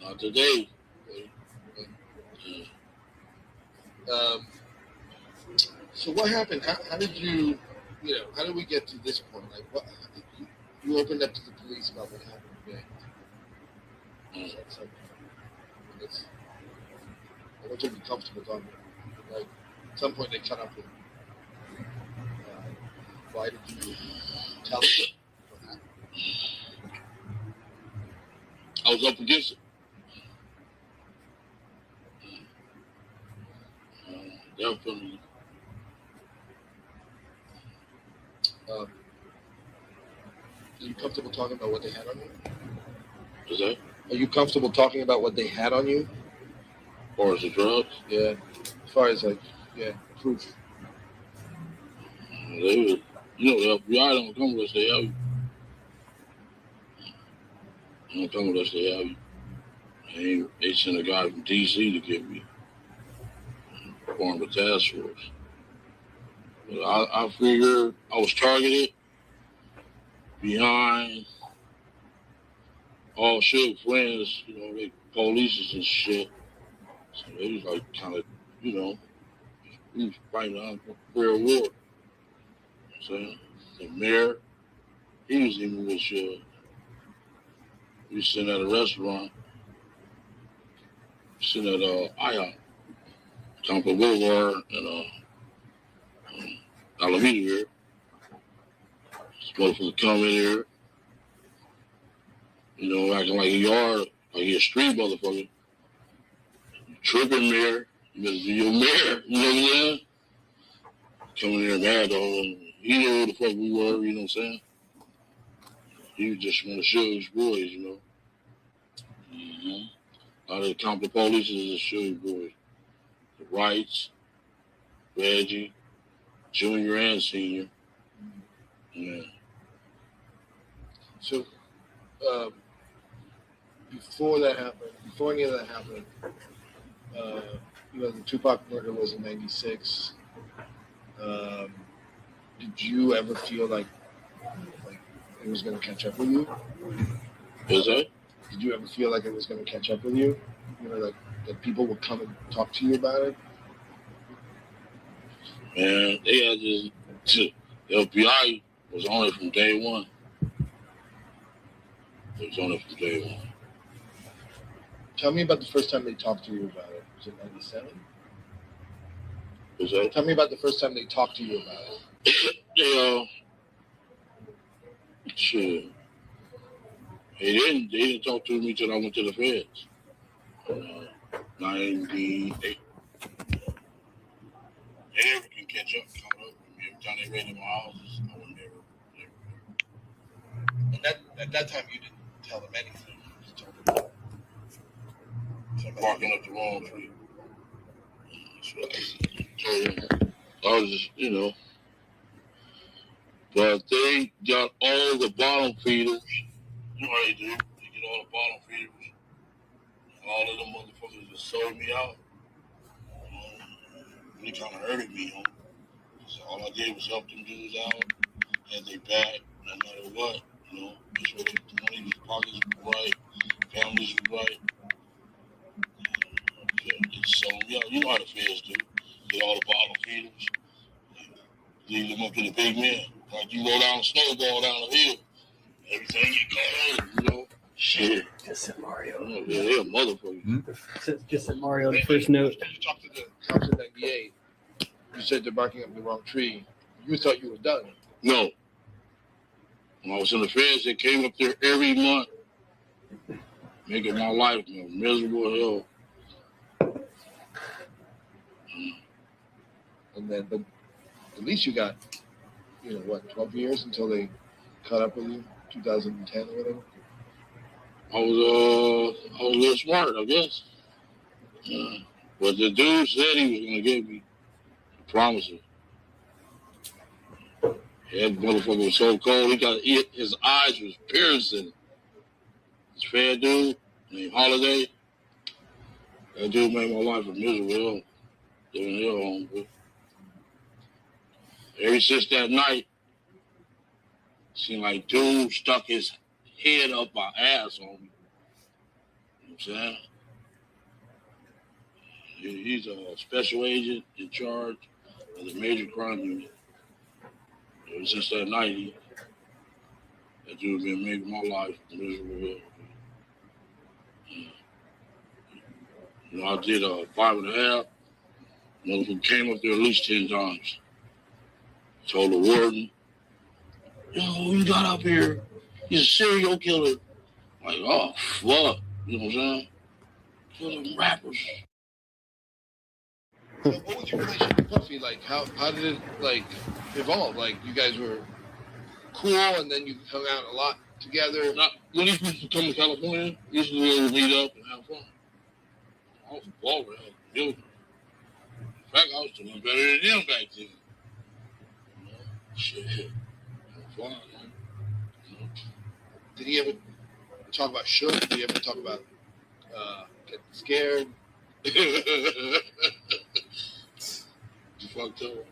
M: Not today.
L: So what happened? How did you how did we get to this point? Like, what you opened up to the police about what happened today? I want you to be comfortable talking. Like, at some point they cut off the. Why did you tell them what happened?
M: I was up against it. Definitely.
L: Are you comfortable talking about what they had on you?
M: Is that?
L: Are you comfortable talking about what they had on you?
M: As far as the drugs?
L: Yeah. As far as proof.
M: They was, the FBI don't come with us, they have you. They don't come with us, they have you. They sent a guy from DC to get me. Formed a task force. But I figured I was targeted behind all shit friends, they police and shit. So they was like kind of, we was fighting on real war. So the mayor, he was even with we was sitting at a restaurant, sitting at IHOP, Compton Boulevard, and Alameda here. This motherfucker come in here, acting like a yard, like he a street motherfucker. You tripping, mayor. You better do your mayor, you know what I'm saying? Coming in there mad, though. He knew who the fuck we were, you know what I'm saying? He just want to show his boys, Mm-hmm. A lot of the Compton police is to show his boys. The Wrights, Reggie, Junior and Senior. Yeah.
L: So, before any of that happened, the Tupac murder was in '96. Did you ever feel like it was going to catch up with you?
M: Is that?
L: Did you ever feel like it was going to catch up with you? that people will come and talk to you about it?
M: Man, they had this. The FBI was on it from day one. It was on it from day one.
L: Tell me about the first time they talked to you about it. Was it 97?
M: Was that?
L: Tell me about the first time they talked to you about it.
M: Shit. They didn't talk to me till I went to the feds. 98. They never can catch up, come up with me. Every time they raided my houses, I would never.
L: And at that time, you didn't tell them anything. You just told them
M: Barking up the wrong tree. That's what I told them. I was just, But they got all the bottom feeders. You know how they do. They get all the bottom feeders. All of them motherfuckers that sold me out. They kind of hurted me, So all I did was help them dudes out. Had they back, no matter what. That's what the money was, pockets was right, families was right. They sold me out. You know how the feds do. Get all the bottom feeders. Lead them up to the big man. Like you go down a snowball down the hill. Everything you caught on, Shit.
E: Just said Mario.
M: Yeah, they're a motherfucker.
E: Just said Mario, the first note.
L: You talked to the cops in 98. You said they're barking up the wrong tree. You thought you were done.
M: No. When I was in the feds, they came up there every month, making my life miserable as hell.
L: And then, but at least you got, 12 years until they caught up with you, 2010 or whatever.
M: I was a little smart, I guess. But the dude said he was gonna give me promises. That motherfucker was so cold. His eyes was piercing. This fair dude named Holiday. That dude made my life a miserable. Living hell on, bro. Ever since that night, seemed like dude stuck his head up my ass on me. You know what I'm saying? He's a special agent in charge of the major crime unit. Ever since that night, that dude been making my life miserable. I did 5.5. Motherfucker came up there at least 10 times. Told the warden, yo, who you got up here? He's a serial killer. Like, oh, fuck. You know what I'm saying? Kill them rappers.
L: So what was your relationship with Puffy like? How did it evolve? Like you guys were cool and then you hung out a lot together.
M: When he used to come to California, we used to meet up and have fun. I was a baller. I was a builder. In fact, I was doing better than them back then. Shit. Fun, man.
L: Did he ever talk about shook? Did he ever talk about getting scared?
M: You fucked up.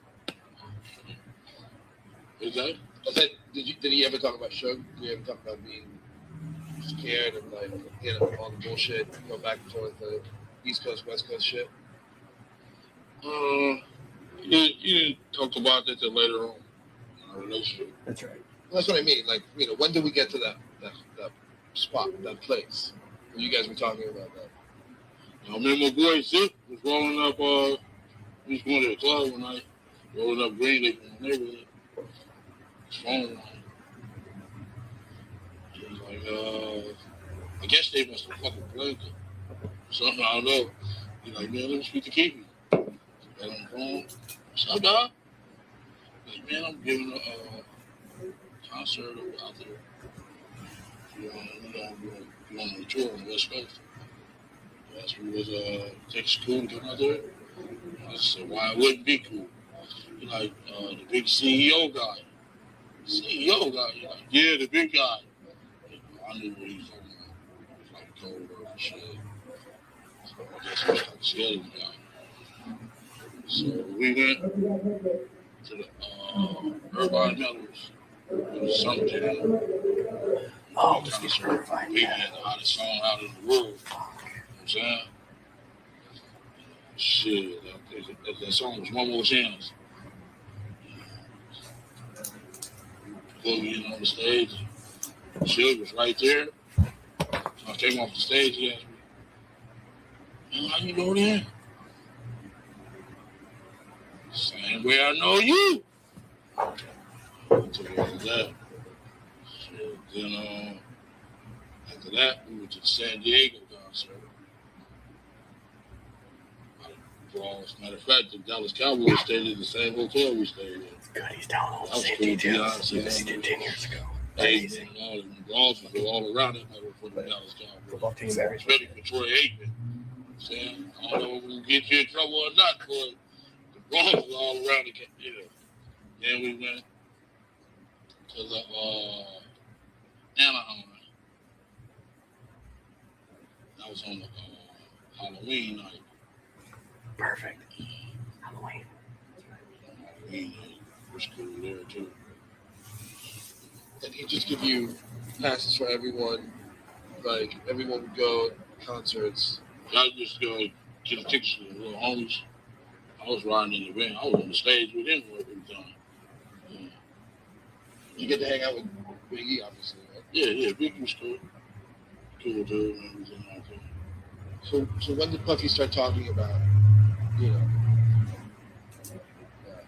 M: Is that?
L: I said, did he ever talk about shook? Did he ever talk about being scared and all the bullshit, go back and forth, the East Coast, West Coast shit?
M: You didn't talk about that till later on in our relationship.
E: That's right.
L: Well, that's what I mean. Like, when did we get to that spot, that place where you guys were talking about that?
M: I remember my boy Zip was rolling up, he was going to the club one night, rolling up Green Lake in the neighborhood. His phone rang. He was like, I guess they must have fucking played it. Something, I don't know. He's like, man, let me speak to Keith. Got on the phone. What's up, dog? Like, man, I'm giving a concert out there. You want to tour on the West Coast. Asked me was take school to come out there. I said, why it wouldn't be cool? He's like, the big CEO guy. CEO guy? He's like, yeah, the big guy. I knew what he was talking about. It was like a cold word for sure. So I guess I was kind of scared of the guy. So we went to the Urban Mellors. It was Summer Jam.
E: Oh, this gets terrifying.
M: We had the hottest song out in the world. You know what I'm saying? Shit, that song was One More Chance. Pulled me in on the stage. Suge was right there. So I came off the stage. He asked me, "Man, how you know that?" Same way I know you. I took it after that. So then after that, we went to the San Diego concert. Matter of fact, the Dallas Cowboys stayed in the same hotel we stayed in.
E: God, he's telling all
M: That
E: the
M: was
E: same
M: cool.
E: details.
M: Beyonce,
E: He did 10 years ago.
M: Amazing. And all the Rawls were all around that night for the Dallas Cowboys.
E: Football team, everything.
M: Especially for Troy Aikman. Saying, I don't know if we'll get you in trouble or not, but the Rawls was all around the game. Yeah. Then we went to the Anaheim. That was on the Halloween night.
E: Perfect. Halloween.
M: Halloween night was cool there too.
L: And he just give you passes for everyone. Like everyone would go concerts.
M: I just go get a ticket to the little homies. I was riding in the van. I was on the stage with him every time. Yeah.
L: You get to hang out with Biggie, obviously. Right?
M: Yeah, Biggie was cool. Cool dude and everything like that.
L: So when did Puffy start talking about, you know,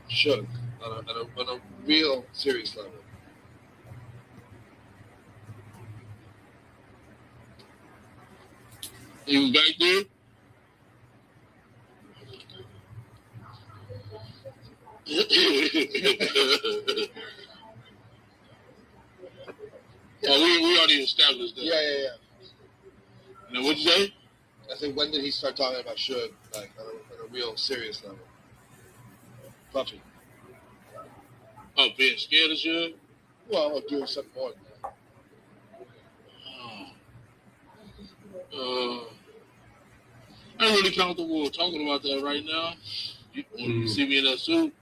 L: Suge on a real serious level?
M: He was back there? We already established that.
L: Yeah.
M: Now, what'd you say?
L: I said, when did he start talking about Suge, like on a real serious level? Puffy.
M: Oh, being scared of Suge?
L: Well, or doing something more than that.
M: I ain't really comfortable talking about that right now. When you see me in that suit,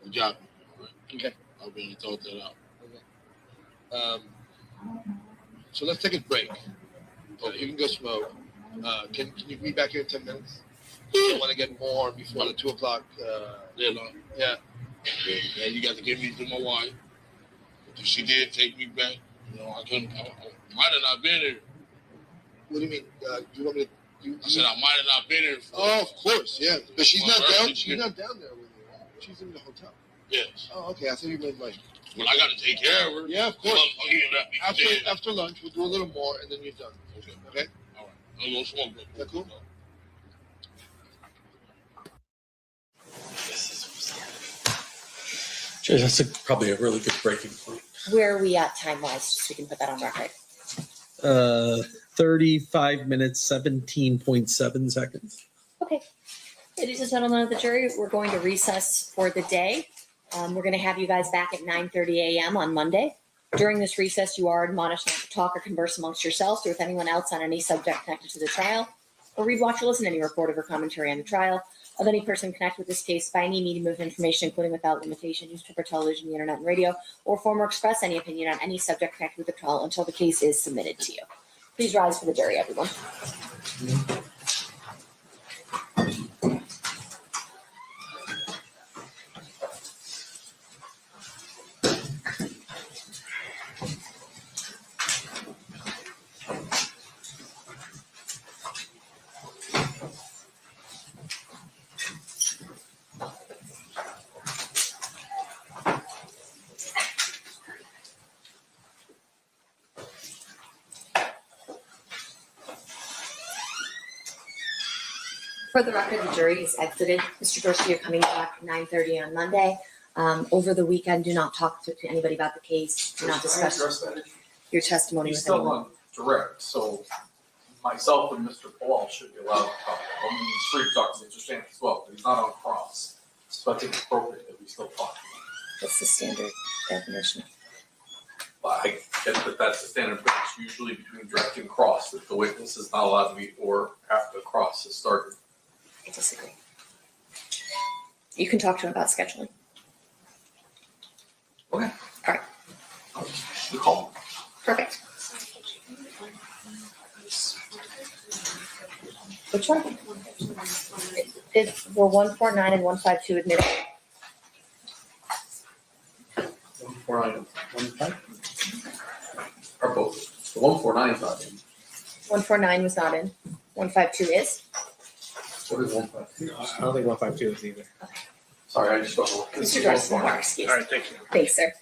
M: you got me. Right?
L: Okay.
M: I'll be able to talk that out.
L: Okay. So let's take a break. You can go smoke. Can you be back here in 10 minutes? I want to get more before the 2 o'clock. Yeah.
M: Yeah, you got to give me to my wife. If she did take me back, you know, I couldn't. I might have not been here.
L: What do you mean? Do you want me to?
M: I said I might have not been here.
L: Oh, of course, yeah. But she's not down. She's not down there with you. Right? She's in the hotel.
M: Yes.
L: Oh, okay. I thought you meant like.
M: Well, I got to take care of her.
L: Yeah, of course.
M: After
L: After lunch, we'll do a little more, and then you're done. Okay.
M: All right. I'm gonna smoke.
L: Is that cool?
B: Jay, that's probably a really good breaking point.
A: Where are we at time-wise, just so we can put that on record?
D: 35 minutes, 17.7 seconds.
A: Okay. Ladies and gentlemen of the jury, we're going to recess for the day. We're going to have you guys back at 9:30 a.m. on Monday. During this recess, you are admonished not to talk or converse amongst yourselves or with anyone else on any subject connected to the trial, or read, watch, or listen to any reported or commentary on the trial of any person connected with this case by any medium of information, including without limitation, newspaper, television, the internet, and radio, or form or express any opinion on any subject connected with the trial until the case is submitted to you. Please rise for the jury, everyone. For the record, the jury is exited. Mr. Dorsey, you're coming back at 9:30 on Monday. Over the weekend, do not talk to anybody about the case. Do not discuss your testimony
B: He's
A: with
B: still
A: anyone.
B: on direct, so myself and Mr. Paul should be allowed to talk. I mean, street talk is Mr. Shanks as well, but he's not on cross. So I think it's appropriate that we still talk.
A: That's the standard definition.
B: But I get that that's the standard, but it's usually between direct and cross, that the witness is not allowed to be or after the cross has started.
A: I disagree. You can talk to him about scheduling.
B: Okay.
A: All right.
B: You call him.
A: Perfect. Which one? were 149 and 152 admitted?
B: 149, 155? Or both. The 149 is not in.
A: 149 was not in. 152 is?
B: What is 152?
F: I don't think 152 is either.
B: Sorry, I just don't know.
A: Mr. Dorsey, more excuse.
F: All right, thank you.
A: Thanks, sir.